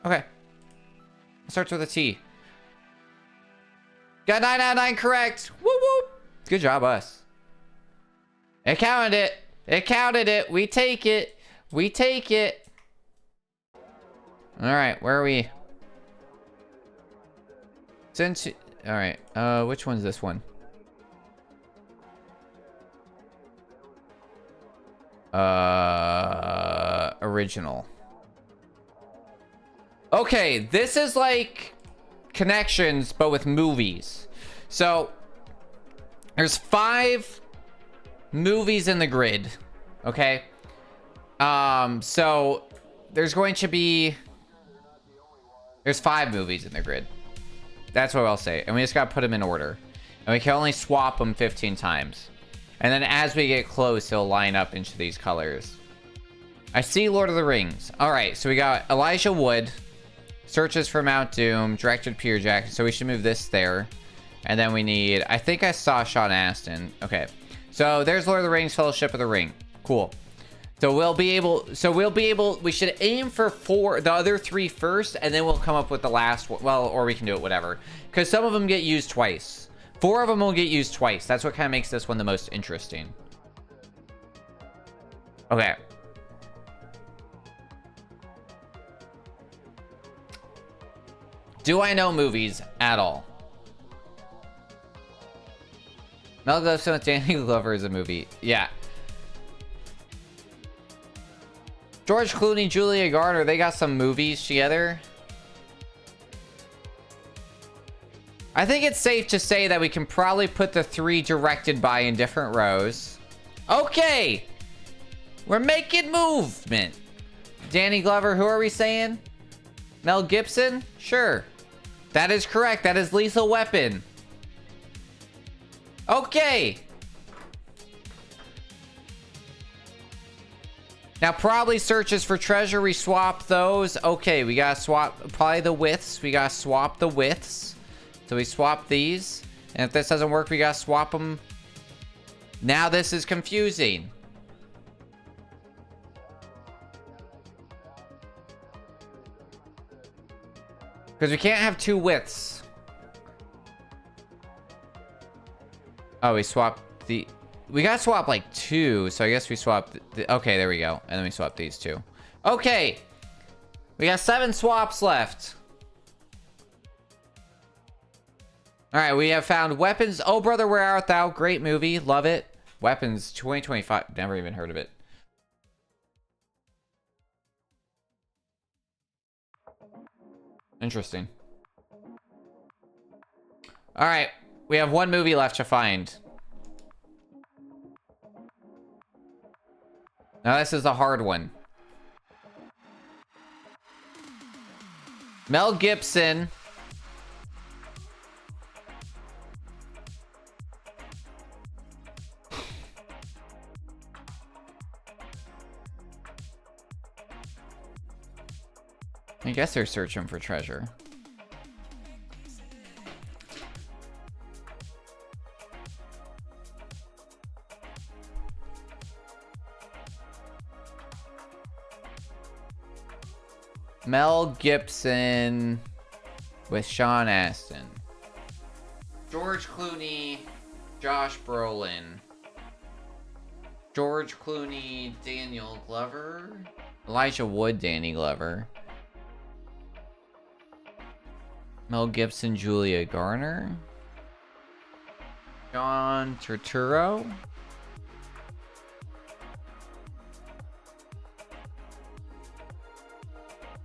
Speaker 1: Okay. It starts with a T. Got 9 out of 9 correct. Woo woo. Good job, us. It counted it. It counted it. We take it. We take it. All right, where are we? Since, all right. Which one's this one? Original. Okay, this is like Connections, but with movies. So there's 5 movies in the grid. Okay. So there's going to be. There's 5 movies in the grid. That's what I'll say. And we just gotta put them in order. And we can only swap them 15 times. And then as we get close, he'll line up into these colors. I see Lord of the Rings. Alright, so we got Elijah Wood. Searches for Mount Doom. Directed Peter Jackson. So we should move this there. And then we need... I think I saw Sean Astin. Okay. So there's Lord of the Rings, Fellowship of the Ring. Cool. So we'll be able... We should aim for the other 3 first, and then we'll come up with the last one. Well, or we can do it whatever. Because some of them get used twice. 4 of them will get used twice. That's what kind of makes this one the most interesting. Okay. Do I know movies at all? Mel Gibson with Danny Glover is a movie. Yeah. George Clooney, Julia Garner, they got some movies together. I think it's safe to say that we can probably put the 3 directed by in different rows. Okay! We're making movement. Danny Glover, who are we saying? Mel Gibson? Sure. That is correct. That is Lethal Weapon. Okay. Now, probably Searches for Treasure. We swap those. Okay, we gotta swap probably the widths. We gotta swap the widths. So we swap these. And if this doesn't work, we gotta swap them. Now this is confusing. Because we can't have 2 widths. Oh, we swapped the... We gotta swap like 2, so I guess we swap... Okay, there we go. And then we swap these 2. Okay! We got 7 swaps left. Alright, we have found Weapons. Oh, Brother, Where Art Thou? Great movie. Love it. Weapons 2025. Never even heard of it. Interesting. Alright, we have 1 movie left to find. Now this is a hard one. Mel Gibson. I guess they're searching for treasure. Mel Gibson with Sean Astin. George Clooney, Josh Brolin. George Clooney, Daniel Glover. Elijah Wood, Danny Glover. Mel Gibson, Julia Garner. John Turturro.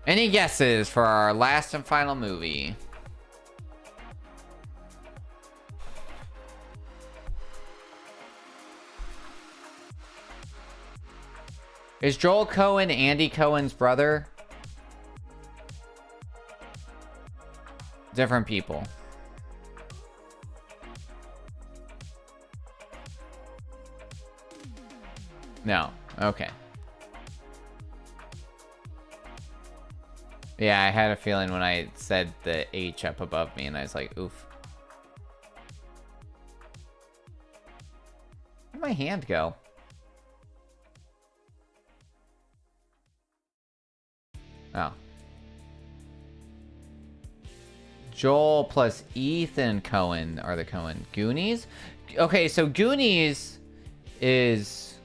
Speaker 1: Any guesses for our last and final movie? Is Joel Cohen Andy Cohen's brother? Different people. No. Okay. Yeah, I had a feeling when I said the H up above me and I was like, oof. Where'd my hand go? Oh. Joel plus Ethan Cohen are the Cohen. Goonies? Okay, so Goonies is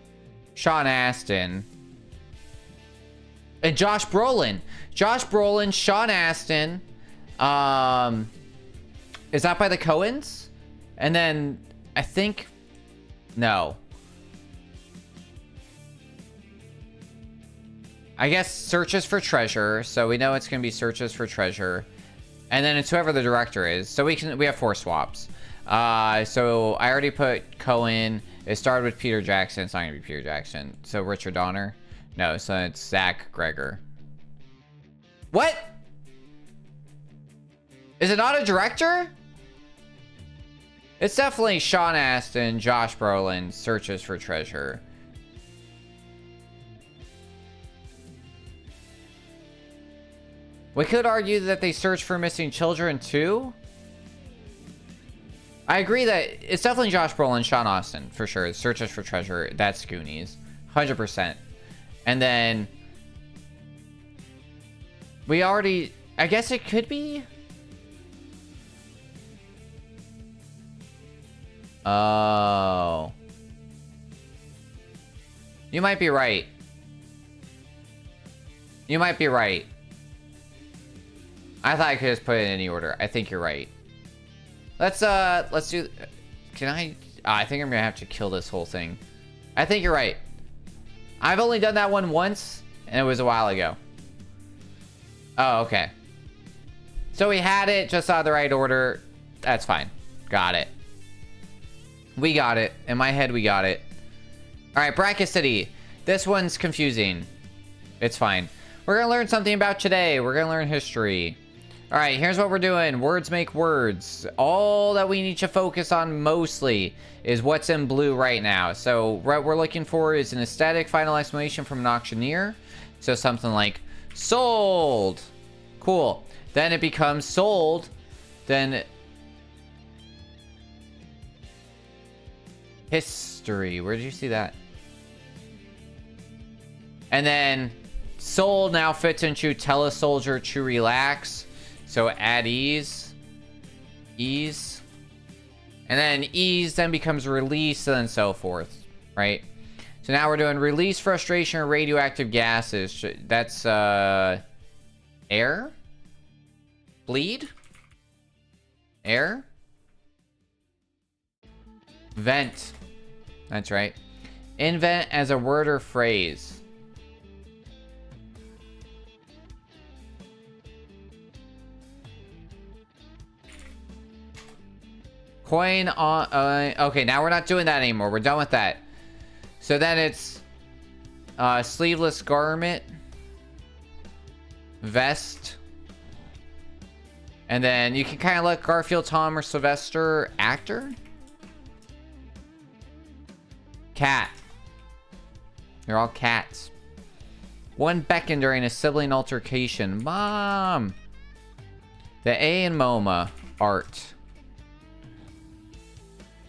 Speaker 1: Sean Astin. And Josh Brolin. Josh Brolin, Sean Astin. Is that by the Coens? And then I think... No. I guess Searches for Treasure. So we know it's going to be Searches for Treasure. And then it's whoever the director is. So we have 4 swaps. So I already put Cohen. It started with Peter Jackson. It's not going to be Peter Jackson. So Richard Donner. No, so it's Zach Greger. What? Is it not a director? It's definitely Sean Astin, Josh Brolin, Searches for Treasure. We could argue that they search for missing children too. I agree that it's definitely Josh Brolin, Sean Astin, for sure. Searches for Treasure, that's Goonies. 100%. And then... we already... I guess it could be... Oh. You might be right. You might be right. I thought I could just put it in any order. I think you're right. Let's do... Can I... I think I'm gonna have to kill this whole thing. I think you're right. I've only done that one once, and it was a while ago. Oh, okay. So we had it just out of the right order. That's fine. Got it. We got it. In my head, we got it. All right, Bracket City. This one's confusing. It's fine. We're going to learn something about today. We're going to learn history. All right, here's what we're doing. Words make words. All that we need to focus on mostly is what's in blue right now. So what we're looking for is an aesthetic final exclamation from an auctioneer. So something like sold. Cool. Then it becomes sold. Then history. Where did you see that? And then sold now fits into tell a soldier to relax. So at ease. Ease. And then ease then becomes release and so forth. Right? So now we're doing release frustration or radioactive gases. That's air? Bleed? Air? Vent. That's right. Invent as a word or phrase. Coin on... okay, now we're not doing that anymore. We're done with that. So then it's... sleeveless garment. Vest. And then you can kind of let Garfield, Tom, or Sylvester actor. Cat. They're all cats. One beckoned during a sibling altercation. Mom. The A in MoMA. Art.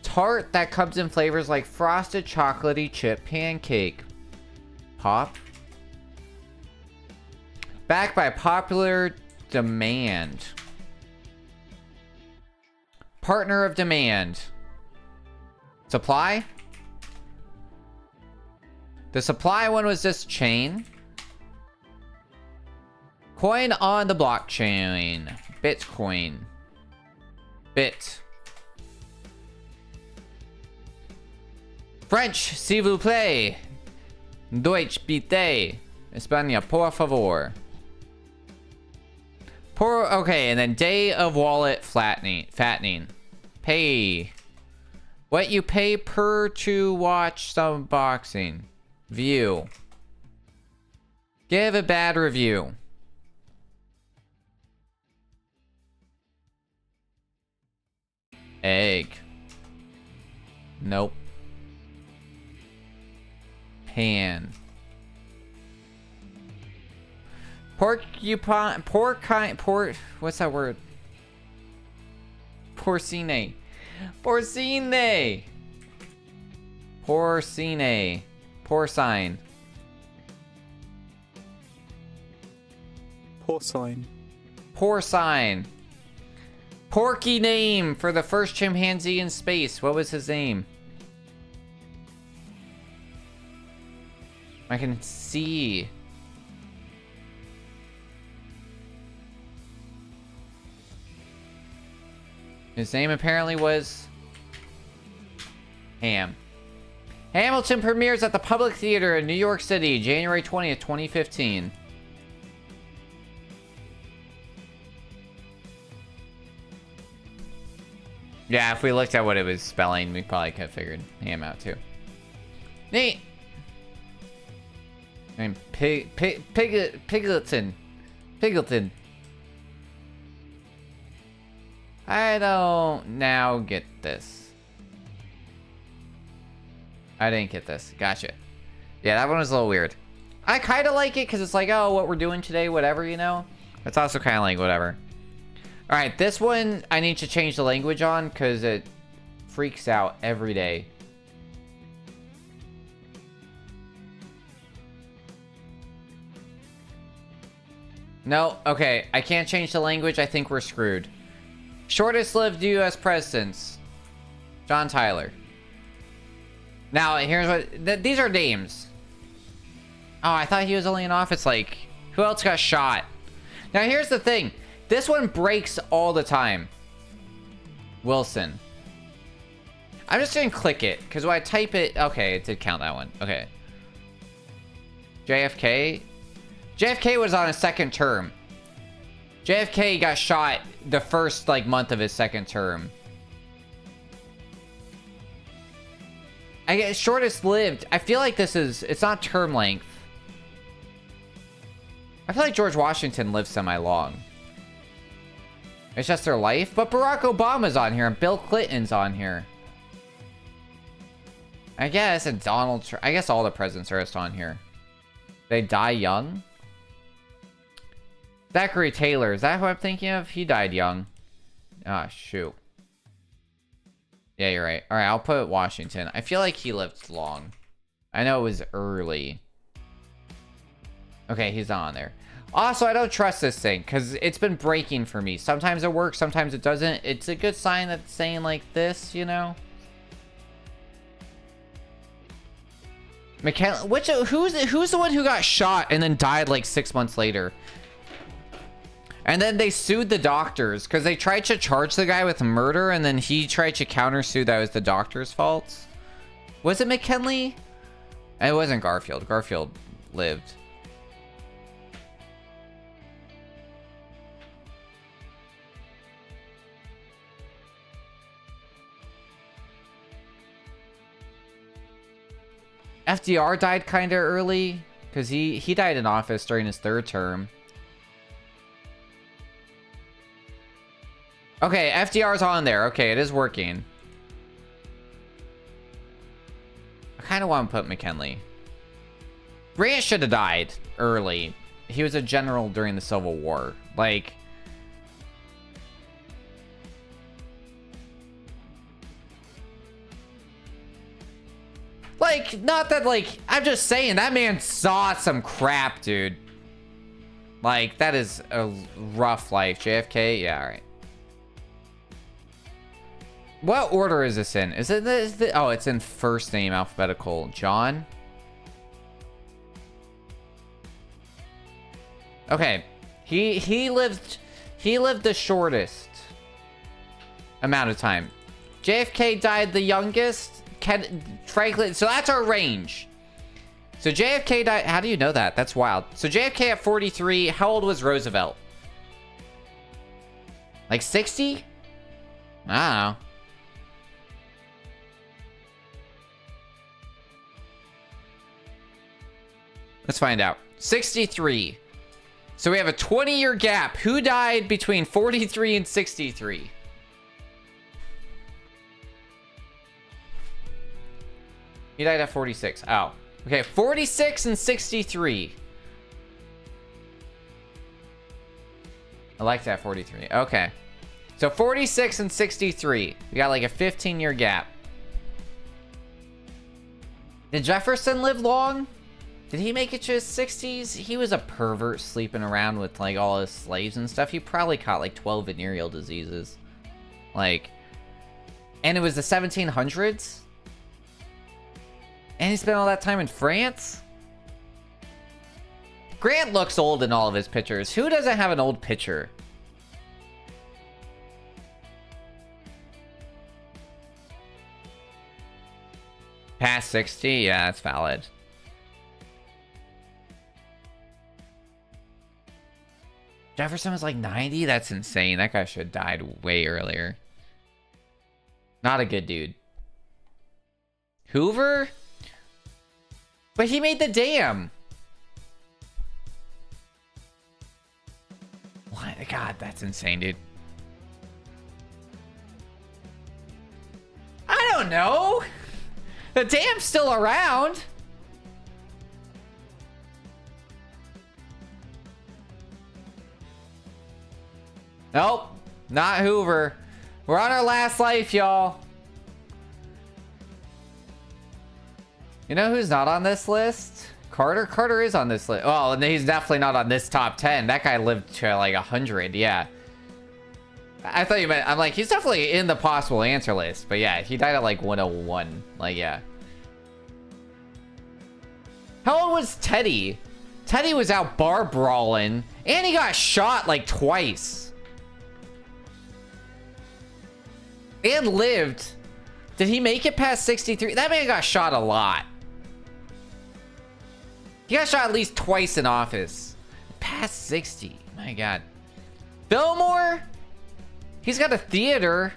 Speaker 1: Tart that comes in flavors like frosted chocolatey chip pancake. Pop. Backed by popular demand. Partner of demand. Supply. The supply one was this chain. Coin on the blockchain. Bitcoin. Bit. French, s'il vous plaît. Deutsch, bitte. España, por favor. Okay, and then day of wallet fattening. Pay. What you pay per to watch some boxing. View. Give a bad review. Egg. Nope. Pan. Porcupine. What's that word? Porcine. Porcine. Porcine. Porcine.
Speaker 3: Porcine.
Speaker 1: Porcine. Porky name for the first chimpanzee in space. What was his name? I can see. His name apparently was Ham. Hamilton premieres at the Public Theater in New York City, January 20th, 2015. Yeah, if we looked at what it was spelling, we probably could have figured Ham out too. Neat. And Pigleton. I don't now get this. I didn't get this. Gotcha. Yeah, that one was a little weird. I kind of like it because it's like, oh, what we're doing today, whatever, you know? It's also kind of like, whatever. All right, this one I need to change the language on because it freaks out every day. No, okay, I can't change the language. I think we're screwed. Shortest lived U.S. presidents. John Tyler. Now, here's what... these are names. Oh, I thought he was only in office, like... Who else got shot? Now, here's the thing. This one breaks all the time. Wilson. I'm just gonna click it, because when I type it... Okay, it did count that one. Okay. JFK. JFK was on his second term. JFK got shot the first, like, month of his second term. I guess shortest lived. I feel like this is... It's not term length. I feel like George Washington lived semi-long. It's just their life. But Barack Obama's on here and Bill Clinton's on here. I guess, and Donald Trump. I guess all the presidents are just on here. They die young? Zachary Taylor. Is that who I'm thinking of? He died young. Ah, shoot. Yeah, you're right. All right, I'll put Washington. I feel like he lived long. I know it was early. Okay, he's not on there. Also, I don't trust this thing because it's been breaking for me. Sometimes it works, sometimes it doesn't. It's a good sign that it's saying like this, you know? McKinley, who's the one who got shot and then died like 6 months later? And then they sued the doctors because they tried to charge the guy with murder and then he tried to countersue that it was the doctor's fault. Was it McKinley? It wasn't Garfield. Garfield lived. FDR died kind of early because he died in office during his third term. Okay, FDR's on there. Okay, it is working. I kind of want to put McKinley. Grant should have died early. He was a general during the Civil War. Like... not that, like... I'm just saying, that man saw some crap, dude. Like, that is a rough life. JFK? Yeah, alright. What order is this in? Is it oh, it's in first name alphabetical. John? Okay. He lived He lived the shortest amount of time. JFK died the youngest. Franklin, so that's our range. So JFK died, how do you know that? That's wild. So JFK at 43, how old was Roosevelt? Like 60? I don't know. Let's find out. 63. So we have a 20-year gap. Who died between 43 and 63? He died at 46. Oh. Okay, 46 and 63. I like that 43. Okay. So 46 and 63. We got like a 15-year gap. Did Jefferson live long? Did he make it to his 60s? He was a pervert sleeping around with like all his slaves and stuff. He probably caught like 12 venereal diseases. Like, and it was the 1700s? And he spent all that time in France? Grant looks old in all of his pictures. Who doesn't have an old picture? Past 60? Yeah, that's valid. Jefferson was like 90? That's insane. That guy should have died way earlier. Not a good dude. Hoover? But he made the dam. What? God, that's insane, dude. I don't know. The dam's still around. Nope, not Hoover. We're on our last life, y'all. You know who's not on this list? Carter? Carter is on this list. Oh, and he's definitely not on this top 10. That guy lived to like 100, yeah. I thought you meant, I'm like, he's definitely in the possible answer list. But yeah, he died at like 101. Like, yeah. How old was Teddy? Teddy was out bar brawling. And he got shot like twice. And lived. Did he make it past 63? That man got shot a lot. He got shot at least twice in office. Past 60. My God. Fillmore? He's got a theater.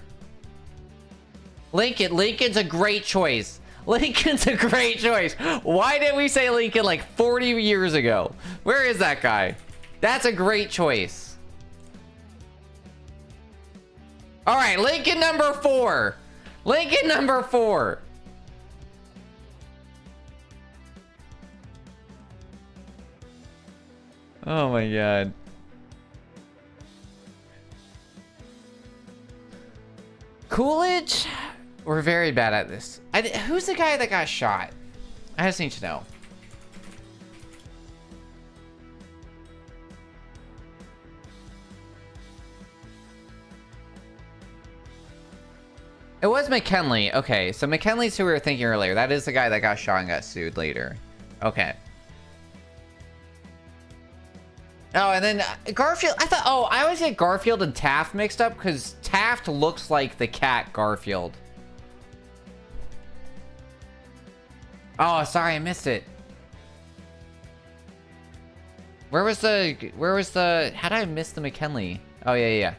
Speaker 1: Lincoln. Lincoln's a great choice. Lincoln's a great choice. Why didn't we say Lincoln like 40 years ago? Where is that guy? That's a great choice. All right, Lincoln number 4. Lincoln number 4. Oh my God. Coolidge? We're very bad at this. Who's the guy that got shot? I just need to know. It was McKinley. Okay, so McKinley's who we were thinking earlier. That is the guy that got shot and got sued later. Okay. Oh, and then Garfield. I thought, oh, I always get Garfield and Taft mixed up because Taft looks like the cat Garfield. Oh, sorry, I missed it. Where was the, how did I miss the McKinley? Oh, yeah.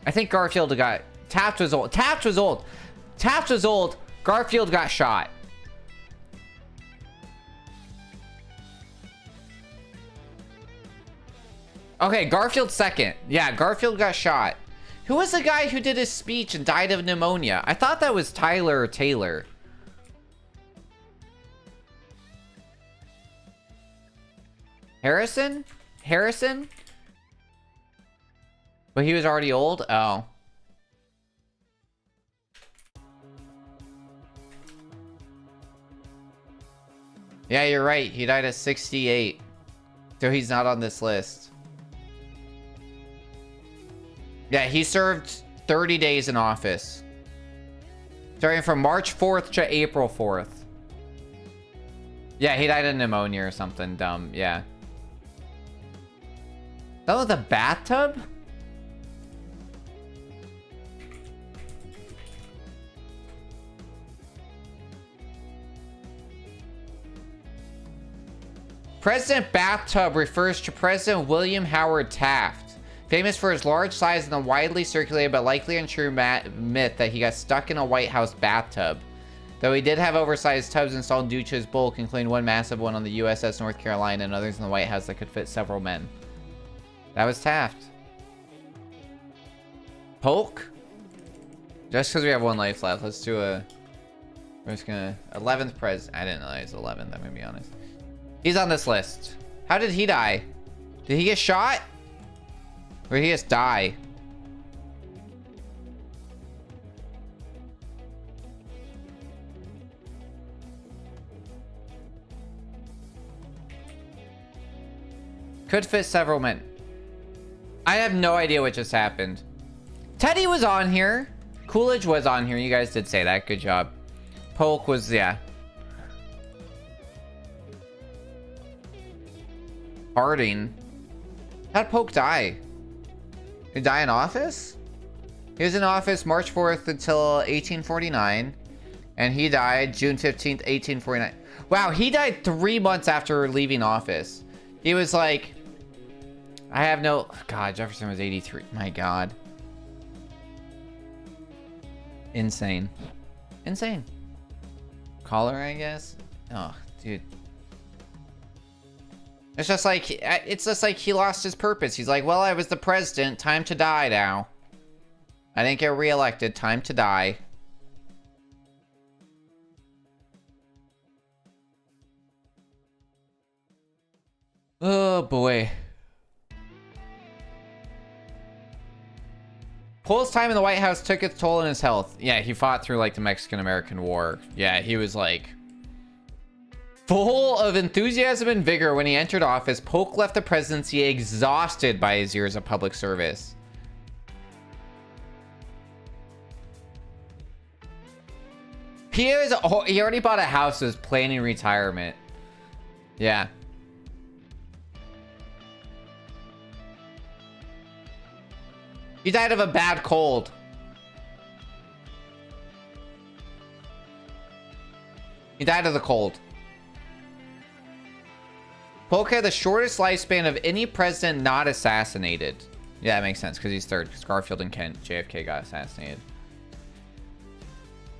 Speaker 1: I think Garfield got, Taft was old. Taft was old. Garfield got shot. Okay, Garfield second. Yeah, Garfield got shot. Who was the guy who did his speech and died of pneumonia? I thought that was Tyler or Taylor. Harrison? But he was already old? Oh. Yeah, you're right. He died at 68. So he's not on this list. Yeah, he served 30 days in office. Starting from March 4th to April 4th. Yeah, he died of pneumonia or something dumb. Yeah. That was a bathtub? President Bathtub refers to President William Howard Taft, famous for his large size and the widely circulated but likely untrue myth that he got stuck in a White House bathtub. Though he did have oversized tubs installed due to his bulk, including one massive one on the USS North Carolina and others in the White House that could fit several men. That was Taft. Polk? Just because we have one life left, let's do a... We're just gonna... 11th president. I didn't know he was 11th, I'm gonna be honest. He's on this list. How did he die? Did he get shot? Or did he just die? Could fit several men. I have no idea what just happened. Teddy was on here. Coolidge was on here. You guys did say that. Good job. Polk was, yeah. Harding. How'd Polk die? Did he die in office? He was in office March 4th until 1849. And he died June 15th, 1849. Wow, he died 3 months after leaving office. He was like... I have no... God, Jefferson was 83. My God. Insane. Insane. Cholera, I guess? Oh, dude. It's just like he lost his purpose. He's like, well, I was the president. Time to die now. I didn't get reelected. Time to die. Oh, boy. Polk's time in the White House took its toll on his health. Yeah, he fought through, like, the Mexican-American War. Yeah, he was, like... full of enthusiasm and vigor when he entered office. Polk left the presidency exhausted by his years of public service. He already bought a house, was planning retirement. Yeah. He died of a bad cold. He died of the cold. Polk had the shortest lifespan of any president not assassinated. Yeah, that makes sense because he's third. Because Garfield and JFK got assassinated.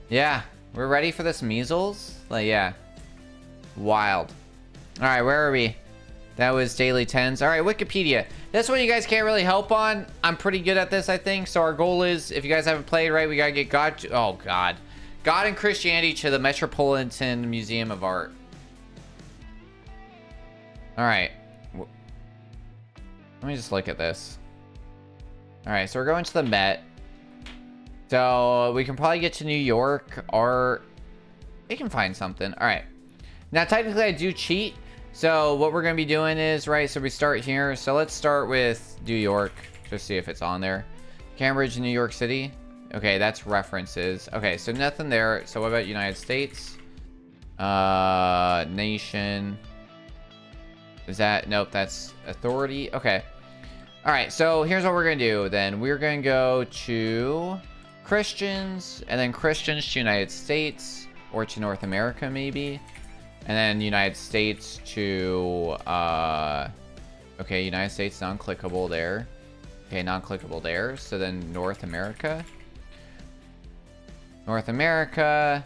Speaker 1: Yeah, we're ready for this measles? Like, yeah. Wild. All right, where are we? That was Daily Tens. All right, Wikipedia. This one you guys can't really help on. I'm pretty good at this, I think. So our goal is, if you guys haven't played, right, we got to get God... Oh, God. God and Christianity to the Metropolitan Museum of Art. All right. Let me just look at this. All right, so we're going to the Met. So we can probably get to New York, or we can find something. All right. Now, technically, I do cheat. So what we're going to be doing is, right, so we start here. So let's start with New York, just see if it's on there. Cambridge, New York City. Okay, that's references. Okay, so nothing there. So what about United States? Nation. Is that... Nope, that's authority. Okay. All right, so here's what we're going to do then. We're going to go to Christians, and then Christians to United States, or to North America, maybe. And then United States to... okay, United States, non-clickable there. Okay, non-clickable there. So then North America. North America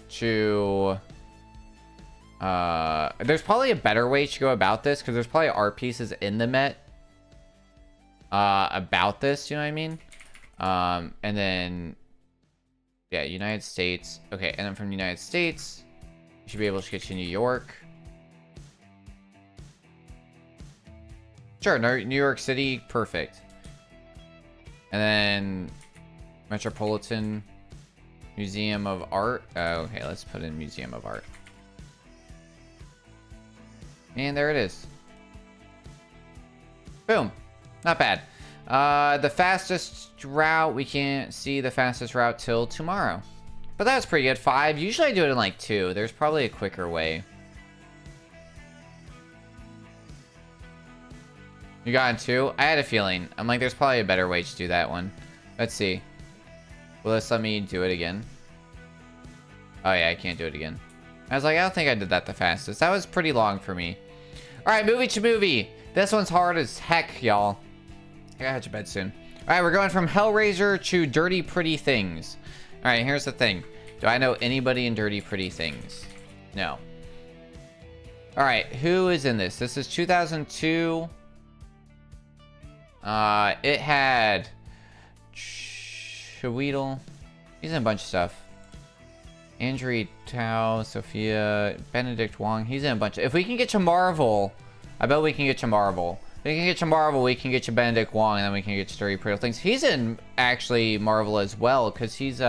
Speaker 1: to... there's probably a better way to go about this, because there's probably art pieces in the Met about this, you know what I mean? And then, yeah, United States. Okay, and then from the United States, you should be able to get to New York. Sure, New York City, perfect. And then Metropolitan Museum of Art. Okay, let's put in Museum of Art. And there it is. Boom. Not bad. The fastest route, we can't see the fastest route till tomorrow. But that's pretty good. 5. Usually I do it in like 2. There's probably a quicker way. You got in 2? I had a feeling. I'm like, there's probably a better way to do that one. Let's see. Will this let me do it again? Oh yeah, I can't do it again. I was like, I don't think I did that the fastest. That was pretty long for me. Alright, movie to movie. This one's hard as heck, y'all. I gotta head to bed soon. Alright, we're going from Hellraiser to Dirty Pretty Things. Alright, here's the thing. Do I know anybody in Dirty Pretty Things? No. Alright, who is in this? This is 2002. It had Shaweedle. He's in a bunch of stuff. Andrew Tao, Sophia, Benedict Wong. He's in a bunch of... If we can get to Marvel, I bet we can get to Marvel. If we can get to Marvel, we can get to Benedict Wong, and then we can get to Dirty Pretty Things. He's in, actually, Marvel as well, because he's,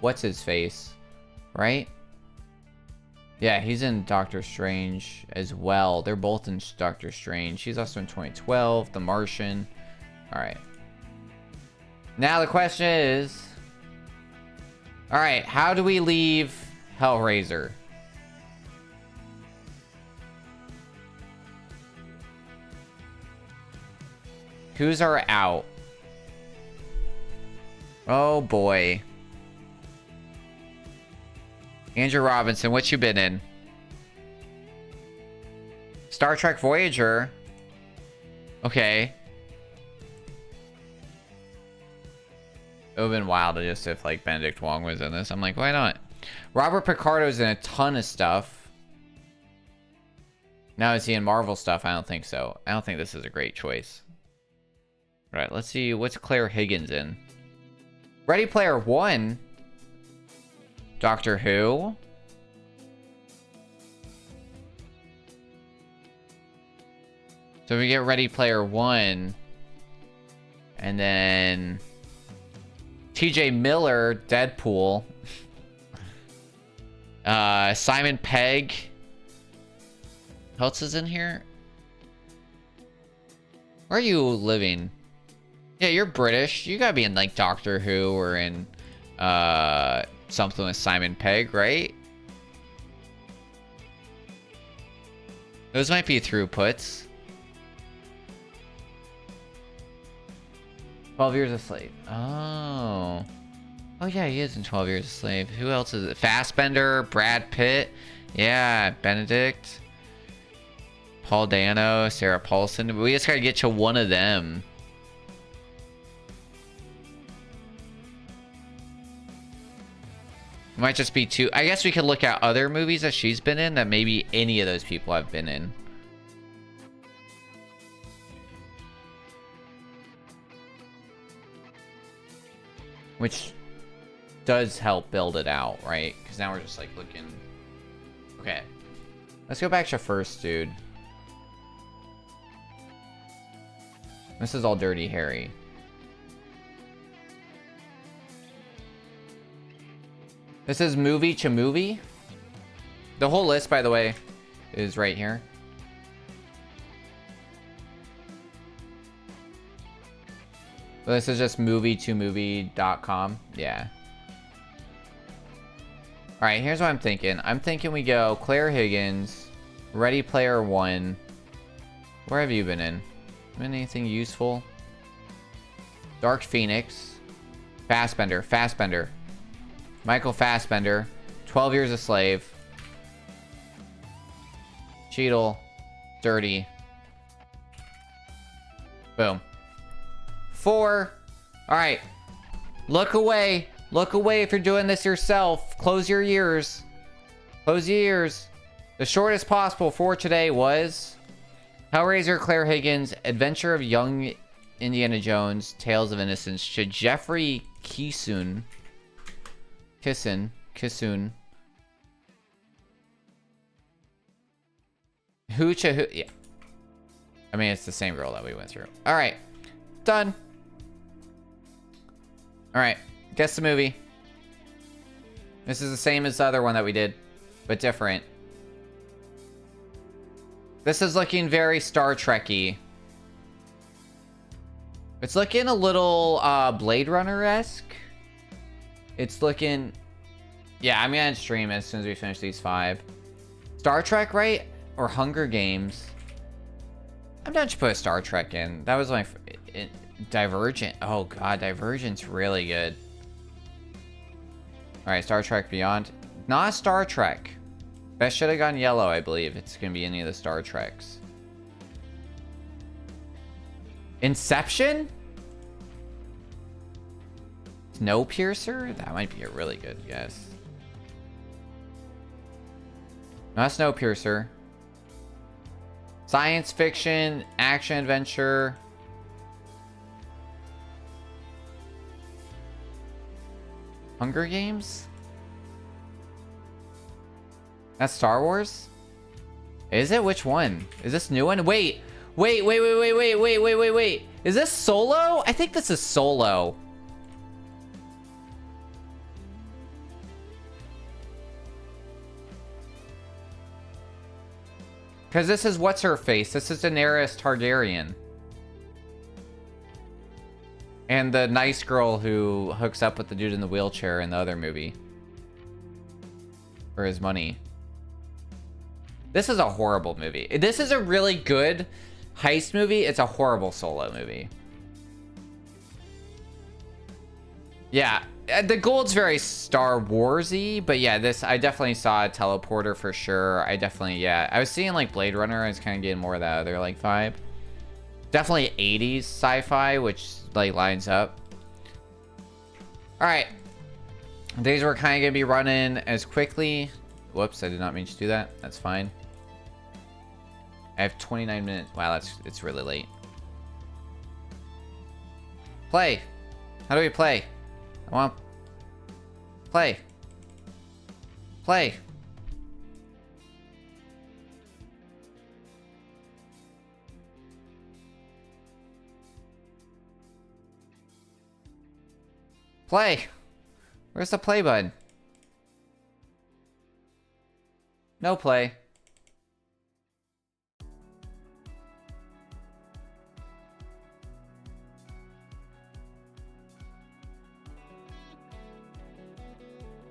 Speaker 1: what's his face? Right? Yeah, he's in Doctor Strange as well. They're both in Doctor Strange. He's also in 2012, The Martian. Alright. Now the question is... Alright, how do we leave Hellraiser? Who's our out? Oh boy. Andrew Robinson, what you been in? Star Trek Voyager. Okay. It would have been wild just if, like, Benedict Wong was in this. I'm like, why not? Robert Picardo's in a ton of stuff. Now, is he in Marvel stuff? I don't think so. I don't think this is a great choice. All right, let's see. What's Claire Higgins in? Ready Player One? Doctor Who? So we get Ready Player One. And then... TJ Miller, Deadpool. Simon Pegg. Who else is in here? Where are you living? Yeah, you're British. You gotta be in, like, Doctor Who or in something with Simon Pegg, right? Those might be throughputs. 12 Years a Slave. Oh. Oh, yeah, he is in 12 Years a Slave. Who else is it? Fassbender, Brad Pitt. Yeah, Benedict. Paul Dano, Sarah Paulson. We just gotta get to one of them. It might just be two. I guess we could look at other movies that she's been in that maybe any of those people have been in. Which does help build it out, right? Because now we're just like looking. Okay. Let's go back to first, dude. This is all Dirty Harry. This is movie to movie. The whole list, by the way, is right here. But this is just movie2movie.com. Yeah. Alright, here's what I'm thinking. I'm thinking we go Claire Higgins, Ready Player One. Where have you been in? Been anything useful? Dark Phoenix. Fassbender. Michael Fassbender. 12 Years a Slave. Cheadle. Dirty. Boom. 4. Alright. Look away. Look away if you're doing this yourself. Close your ears. Close your ears. The shortest possible for today was Hellraiser, Claire Higgins, Adventure of Young Indiana Jones, Tales of Innocence to Jeffrey Kissoon. Who? Yeah. I mean, it's the same girl that we went through. Alright. Done. Alright. Guess the movie. This is the same as the other one that we did, but different. This is looking very Star Trek-y. It's looking a little Blade Runner-esque. It's looking... Yeah, I'm gonna stream as soon as we finish these 5. Star Trek, right? Or Hunger Games. I'm down to put a Star Trek in. That was my Divergent. Oh god, Divergent's really good. All right, Star Trek Beyond. Not Star Trek. That should have gone yellow, I believe. It's gonna be any of the Star Treks. Inception? Snowpiercer? That might be a really good guess. Not Snowpiercer. Science fiction, action adventure. Hunger Games? That's Star Wars? Is it? Which one? Is this new one? Wait. Wait. Is this Solo? I think this is Solo. Because this is what's-her-face. This is Daenerys Targaryen. And the nice girl who hooks up with the dude in the wheelchair in the other movie. For his money. This is a horrible movie. This is a really good heist movie. It's a horrible Solo movie. Yeah, the gold's very Star Wars-y, but yeah, this, I definitely saw a teleporter for sure. I definitely, yeah. I was seeing like Blade Runner. I was kind of getting more of that other like vibe. Definitely 80s sci-fi, which like lines up. All right. These were kind of going to be running as quickly. Whoops, I did not mean to do that. That's fine. I have 29 minutes. Wow, it's really late. Play. How do we play? I want play. Play. Play. Where's the play button? No play.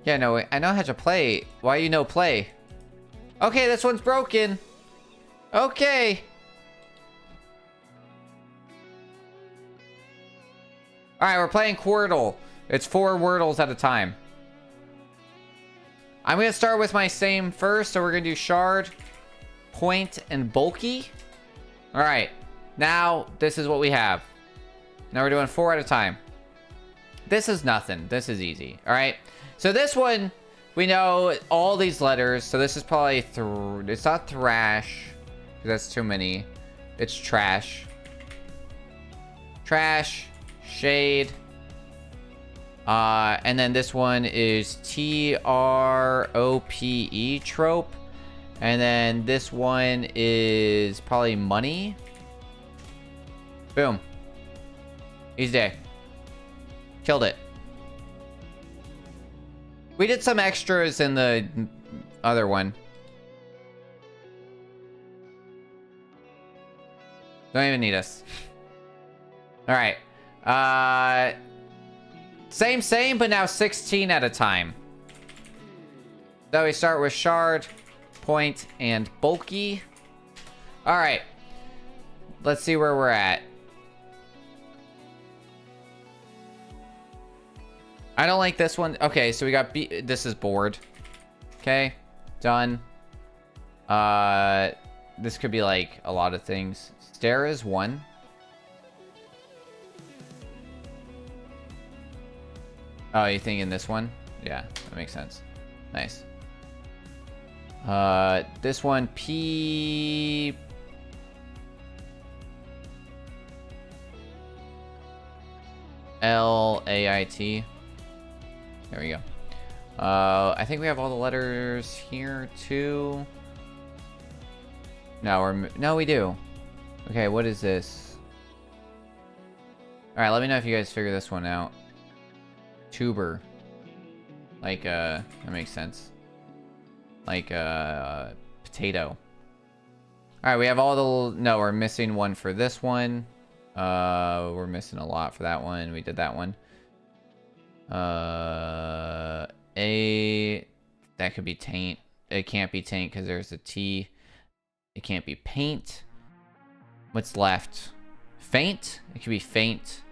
Speaker 1: Yeah, no, I know how to play. Why you no play? Okay, this one's broken. Okay. Alright, we're playing Quirtle. It's 4 Wordles at a time. I'm going to start with my same first, so we're going to do Shard, Point, and Bulky. Alright, now this is what we have. Now we're doing 4 at a time. This is nothing. This is easy. Alright, so this one, we know all these letters, so this is probably, it's not Thrash, because that's too many. It's Trash. Trash, Shade. And then this one is Trope. Trope. And then this one is probably Money. Boom. Easy day. Killed it. We did some extras in the other one. Don't even need us. Alright. Same, but now 16 at a time. So we start with Shard, Point, and Bulky. Alright. Let's see where we're at. I don't like this one. Okay, so we got B. This is board. Okay, done. This could be like a lot of things. Stare is 1. Oh, you thinking this one? Yeah, that makes sense. Nice. This one, P. L-A-I-T. There we go. I think we have all the letters here too. No, we do. Okay, what is this? All right, let me know if you guys figure this one out. Tuber. Like, that makes sense. Like, potato. Alright, we have all the... No, we're missing one for this one. We're missing a lot for that one. We did that one. A... That could be taint. It can't be taint because there's a T. It can't be paint. What's left? Faint? It could be faint.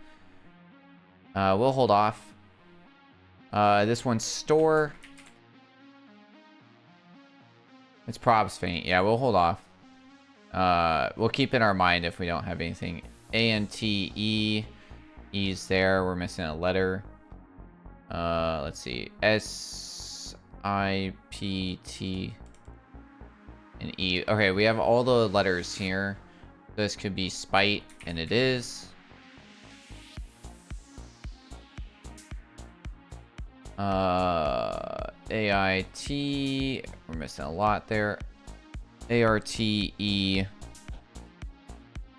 Speaker 1: We'll hold off. This one's store. It's probs faint. Yeah, we'll hold off. We'll keep in our mind if we don't have anything. A N T E. E's there. We're missing a letter. Let's see. S I P T and E. Okay, we have all the letters here. This could be spite, and it is. A-I-T. We're missing a lot there. A-R-T-E.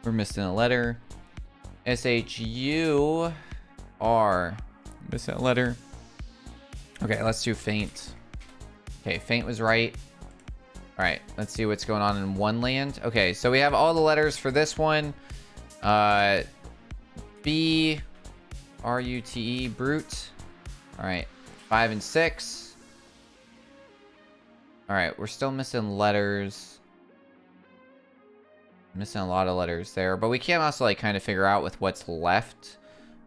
Speaker 1: We're missing a letter. S-H-U-R. Missing a letter. Okay, let's do faint. Okay, faint was right. Alright, let's see what's going on in one land. Okay, so we have all the letters for this one. B. R-U-T-E. Brute. Alright. 5 and 6. Alright, we're still missing letters. Missing a lot of letters there. But we can also like kind of figure out with what's left.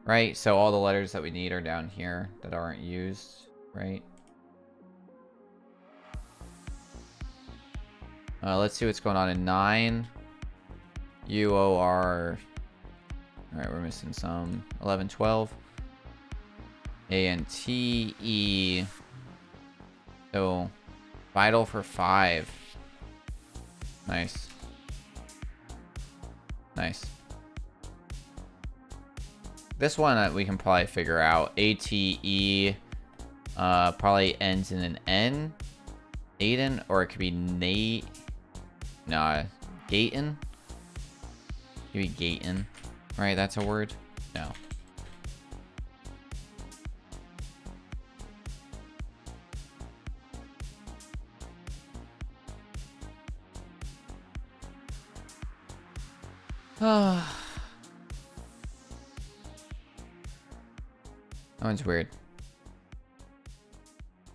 Speaker 1: Right? So all the letters that we need are down here that aren't used. Right? Let's see what's going on in 9. U-O-R. Alright, we're missing some. 11, 12. A-N-T-E. So, vital for 5. Nice. Nice. This one we can probably figure out. A-T-E. Probably ends in an N. Aiden, or it could be Nate. Nah, Gayton. Could be Gayton. Right, that's a word? No. That one's weird.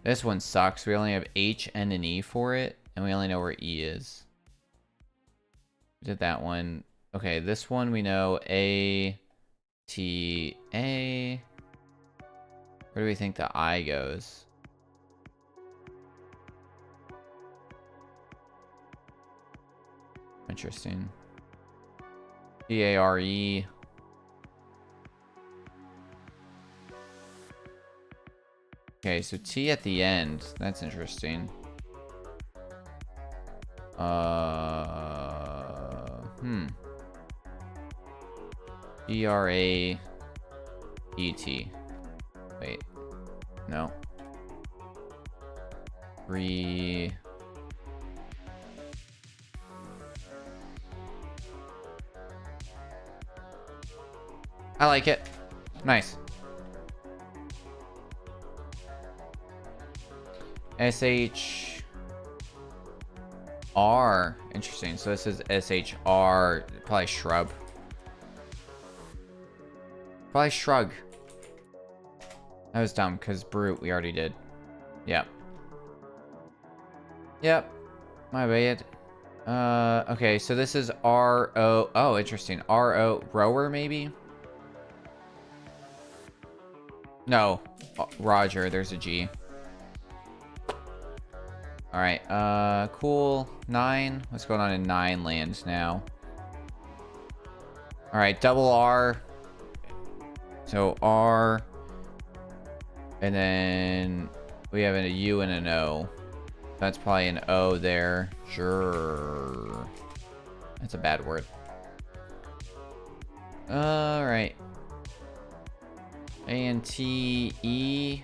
Speaker 1: This one sucks. We only have H, N, and E for it, and we only know where E is. We did that one. Okay, this one we know A, T, A. Where do we think the I goes? Interesting. D-A-R-E. Okay, so T at the end. That's interesting. B-R-A-E-T. Wait. No. I like it. Nice. S-H-R. Interesting. So this is S-H-R. Probably shrub. Probably shrug. That was dumb, because brute we already did. Yep. Yep. My bad. Okay, so this is R-O. Oh, interesting. R-O. Rower, maybe? No. Roger, there's a G. Alright, cool. 9. What's going on in 9 lands now? Alright, double R. So R. And then we have a U and an O. That's probably an O there. Sure. That's a bad word. Alright. A-N-T-E.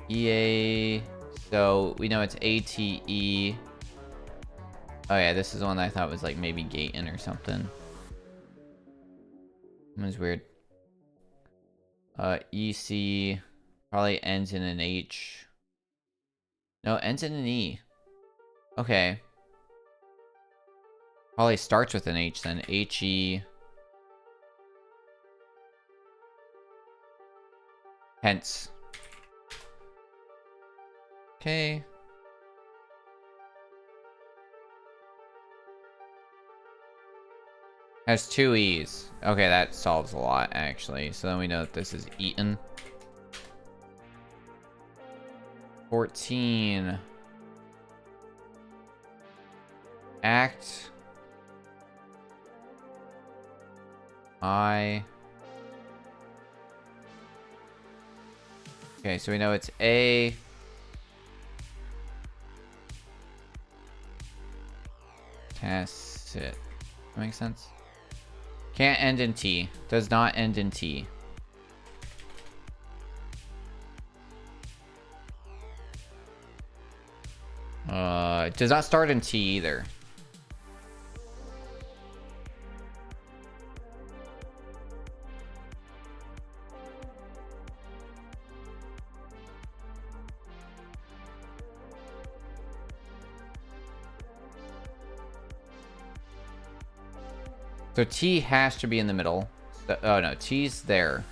Speaker 1: E-A. So we know it's A-T-E. Oh yeah, this is the one that I thought was like maybe Gayton or something. That was weird. E-C. Probably ends in an H. No, ends in an E. Okay. Probably starts with an H then. H-E. Hence. Okay. Has 2 E's. Okay, that solves a lot, actually. So then we know that this is eaten. 14. Act. I. Okay, so we know it's A. Tacit. That makes sense? Can't end in T. Does not end in T. It does not start in T either. So T has to be in the middle. So, oh no, T's there.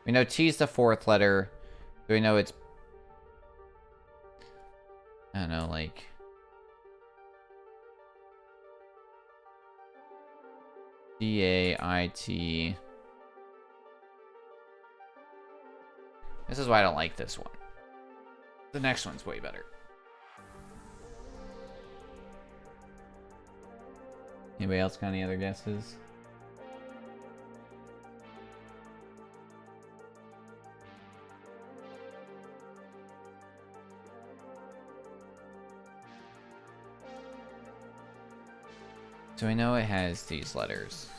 Speaker 1: We know T's the 4th letter. So we know it's... I don't know, like... D-A-I-T... This is why I don't like this one. The next one's way better. Anybody else got any other guesses? So we know it has these letters.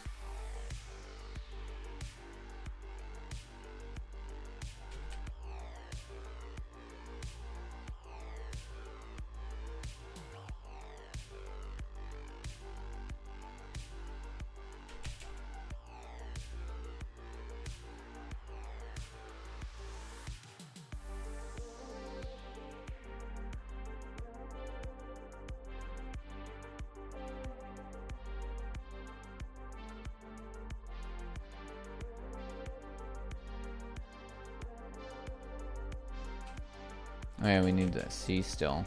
Speaker 1: Oh yeah, we need the C still.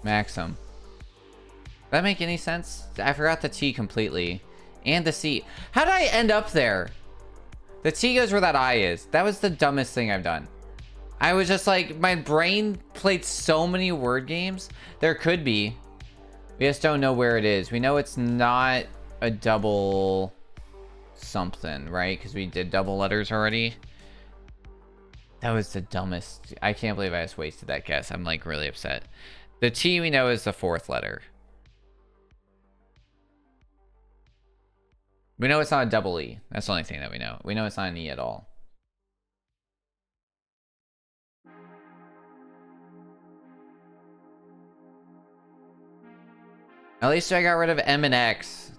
Speaker 1: Maxim. Does that make any sense? I forgot the T completely. And the C. How did I end up there? The T goes where that I is. That was the dumbest thing I've done. I was just like, my brain played so many word games. There could be. We just don't know where it is. We know it's not a double something, right? Because we did double letters already. That was the dumbest. I can't believe I just wasted that guess. I'm like really upset. The T we know is the 4th letter. We know it's not a double E. That's the only thing that we know. We know it's not an E at all. At least I got rid of M and X.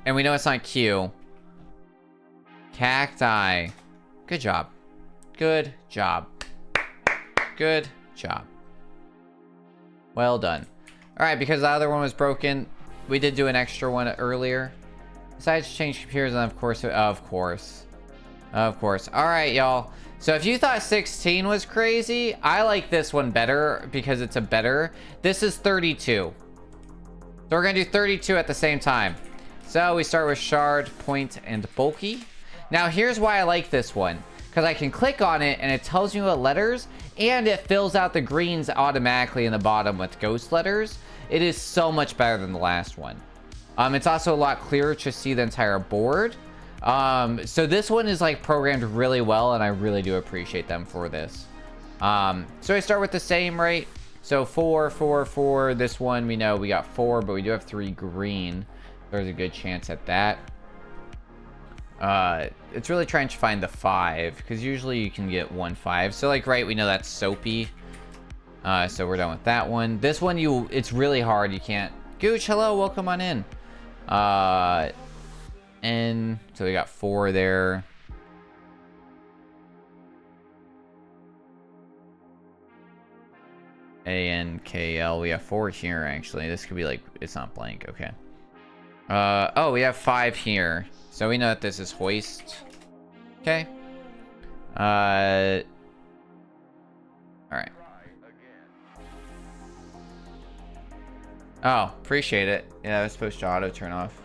Speaker 1: And we know it's not Q. Cacti. Good job. Good job. Good job. Well done. Alright, because the other one was broken, we did do an extra one earlier. Besides change computers, and of course. Alright, y'all. So if you thought 16 was crazy, I like this one better because it's a better. This is 32. So we're going to do 32 at the same time. So we start with shard, point, and bulky. Now here's why I like this one. Because I can click on it and it tells me what letters, and it fills out the greens automatically in the bottom with ghost letters. It is so much better than the last one. It's also a lot clearer to see the entire board. So this one is like programmed really well, and I really do appreciate them for this. So I start with the same, right? So 4, 4, 4. This one we know we got 4, but we do have 3 green. There's a good chance at that. It's really trying to find the 5, because usually you can get 1 5. So like, right, we know that's soapy. So we're done with that one. This one, it's really hard. You can't. Gooch, hello, welcome on in. And so we got 4 there. A-N-K-L. We have 4 here, actually. This could be like, it's not blank. Okay. Oh, we have 5 here. So we know that this is hoist. Okay. Alright. Oh, appreciate it. Yeah, I was supposed to auto turn off.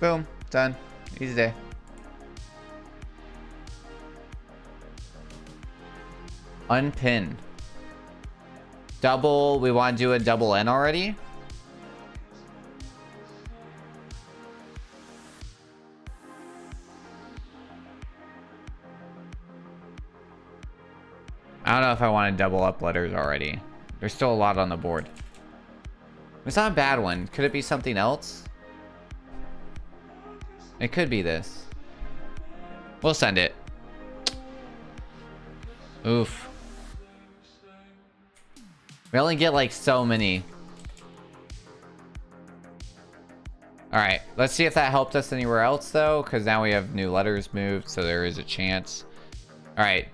Speaker 1: Boom, done. Easy day. Unpin. Double, we want to do a double N already? I don't know if I want to double up letters already. There's still a lot on the board. It's not a bad one. Could it be something else? It could be this. We'll send it. Oof. We only get like so many. Alright, let's see if that helped us anywhere else though, because now we have new letters moved, so there is a chance. Alright.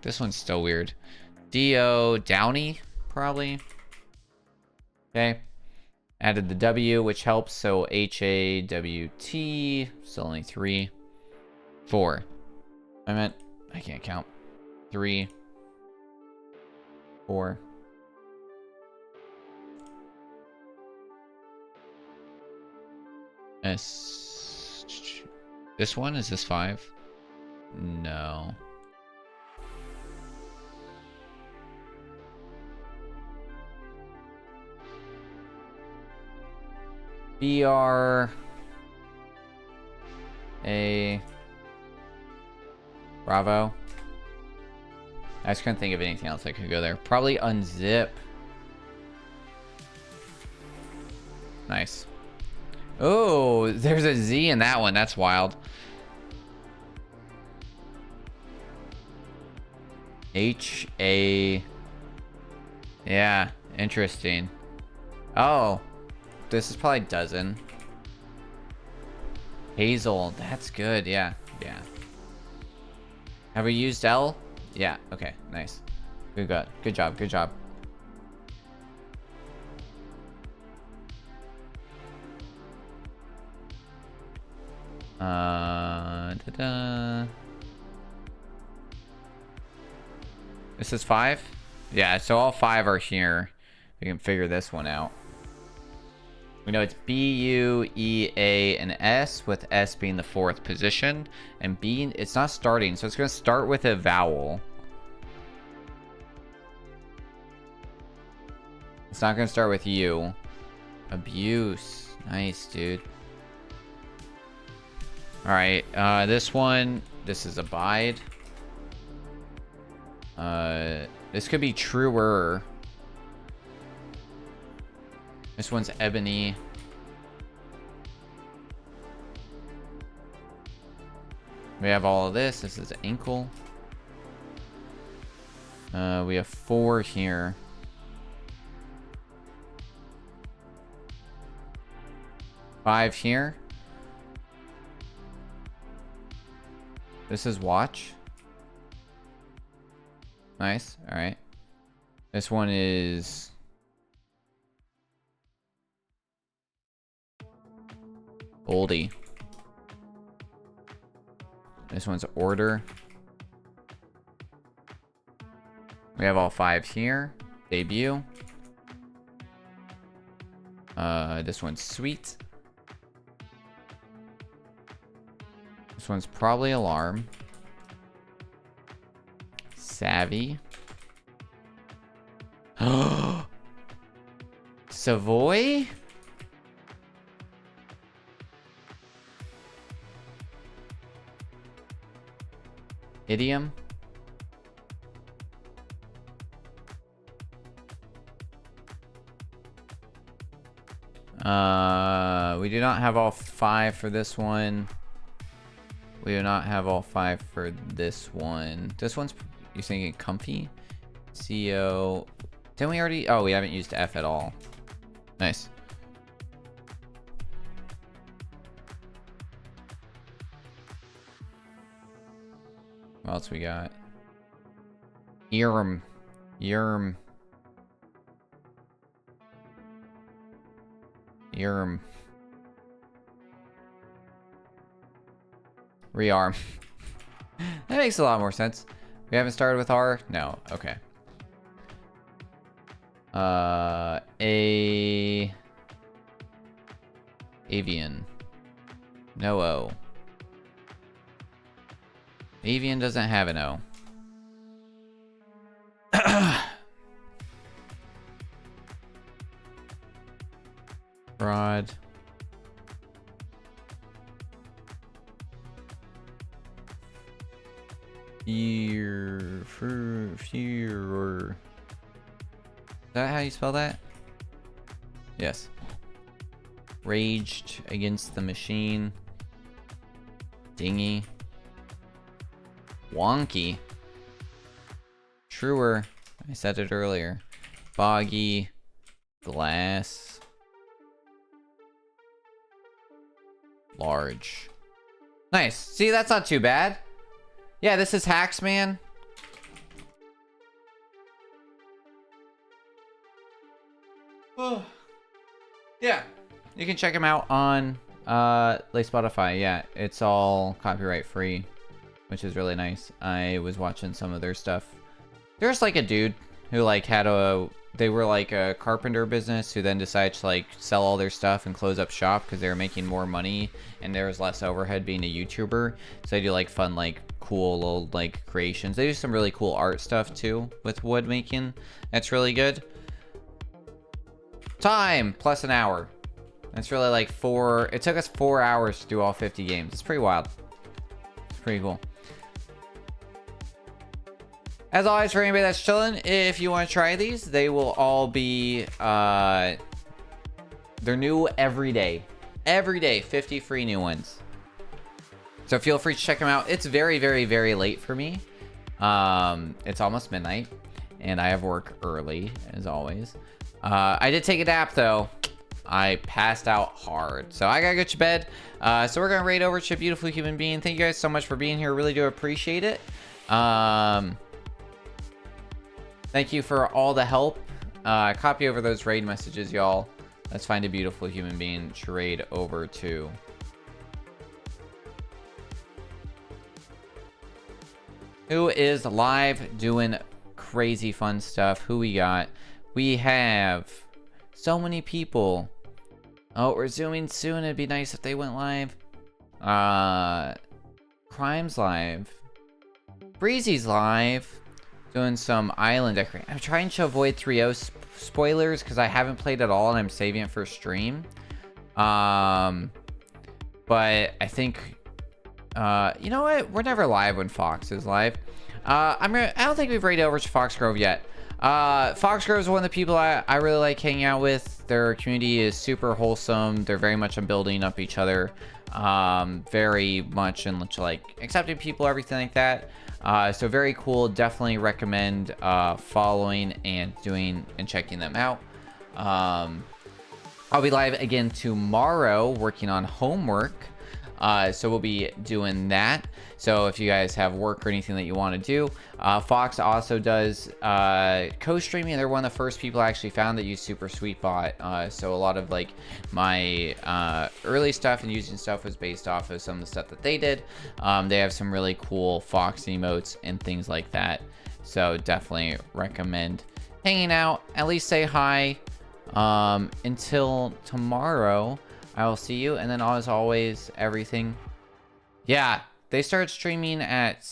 Speaker 1: This one's still weird. D-O Downey, probably. Okay. Added the W, which helps, so H-A-W-T. Still only 3. 4. I can't count. 3. 4. S. This one? Is this 5? No. B-R. A. Bravo. I just couldn't think of anything else that could go there. Probably unzip. Nice. Oh, there's a Z in that one. That's wild. H-A. Yeah, interesting. Oh, this is probably dozen. Hazel, that's good. Yeah, yeah. Have we used L? Yeah, okay, nice. Good job, good job. Ta-da. This is 5? Yeah, so all 5 are here. We can figure this one out. We know it's B, U, E, A, and S, with S being the 4th position. And B, it's not starting, so it's going to start with a vowel. It's not going to start with U. Abuse. Nice, dude. Alright, this one, this is abide. This could be truer. This one's ebony. We have all of this. This is ankle. We have 4 here. Five here. This is watch. Nice. All right. This one is oldie. This one's order. We have all 5 here. Debut. This one's sweet. This one's probably alarm. Savvy. Savoy? Idiom. We do not have all 5 for this one. We do not have all 5 for this one. This one's, you thinking comfy? CO. Didn't we already? Oh, we haven't used F at all. Nice. What else we got? Yerm. Yerm. Yerm. Rearm. That makes a lot more sense. We haven't started with R? No. Okay. Avian. No O. Avian doesn't have an O. Broad. Fear. Is that how you spell that? Yes. Raged against the machine. Dingy. Wonky. Truer. I said it earlier. Boggy. Glass. Large. Nice. See, that's not too bad. Yeah, this is Hacksman. Yeah. You can check him out on Spotify. Yeah, it's all copyright free, which is really nice. I was watching some of their stuff. There's like a dude who like had they were like a carpenter business who then decided to like sell all their stuff and close up shop because they were making more money and there was less overhead being a YouTuber. So they do like fun, like cool old like creations. They do some really cool art stuff too with wood making. That's really good. Time plus an hour. That's really like it took us 4 hours to do all 50 games. It's pretty wild. It's pretty cool. As always, for anybody that's chilling, if you want to try these, they will all be, they're new every day. Every day, 50 free new ones. So feel free to check them out. It's very, very, very late for me. It's almost midnight, and I have work early, as always. I did take a nap, though. I passed out hard. So I gotta go to bed. So we're gonna raid over to a beautiful human being. Thank you guys so much for being here. Really do appreciate it. Thank you for all the help. Copy over those raid messages, y'all. Let's find a beautiful human being to raid over to. Who is live doing crazy fun stuff? Who we got? We have so many people. Oh, we're zooming soon. It'd be nice if they went live. Crime's live. Breezy's live. Doing some island decorating. I'm trying to avoid 3.0 spoilers because I haven't played at all and I'm saving it for stream. But I think, you know what? We're never live when Fox is live. I don't think we've raided over to Foxgrove yet. Foxgrove is one of the people I really like hanging out with. Their community is super wholesome. They're very much on building up each other. Very much into like accepting people, everything like that. So very cool. Definitely recommend following and doing and checking them out. I'll be live again tomorrow working on homework. So we'll be doing that. So if you guys have work or anything that you want to do, Fox also does co-streaming. They're one of the first people I actually found that use Super Sweetbot. So a lot of like my early stuff and using stuff was based off of some of the stuff that they did. They have some really cool Fox emotes and things like that. So definitely recommend hanging out. At least say hi. Until tomorrow. I will see you, and then as always, everything. Yeah, they start streaming at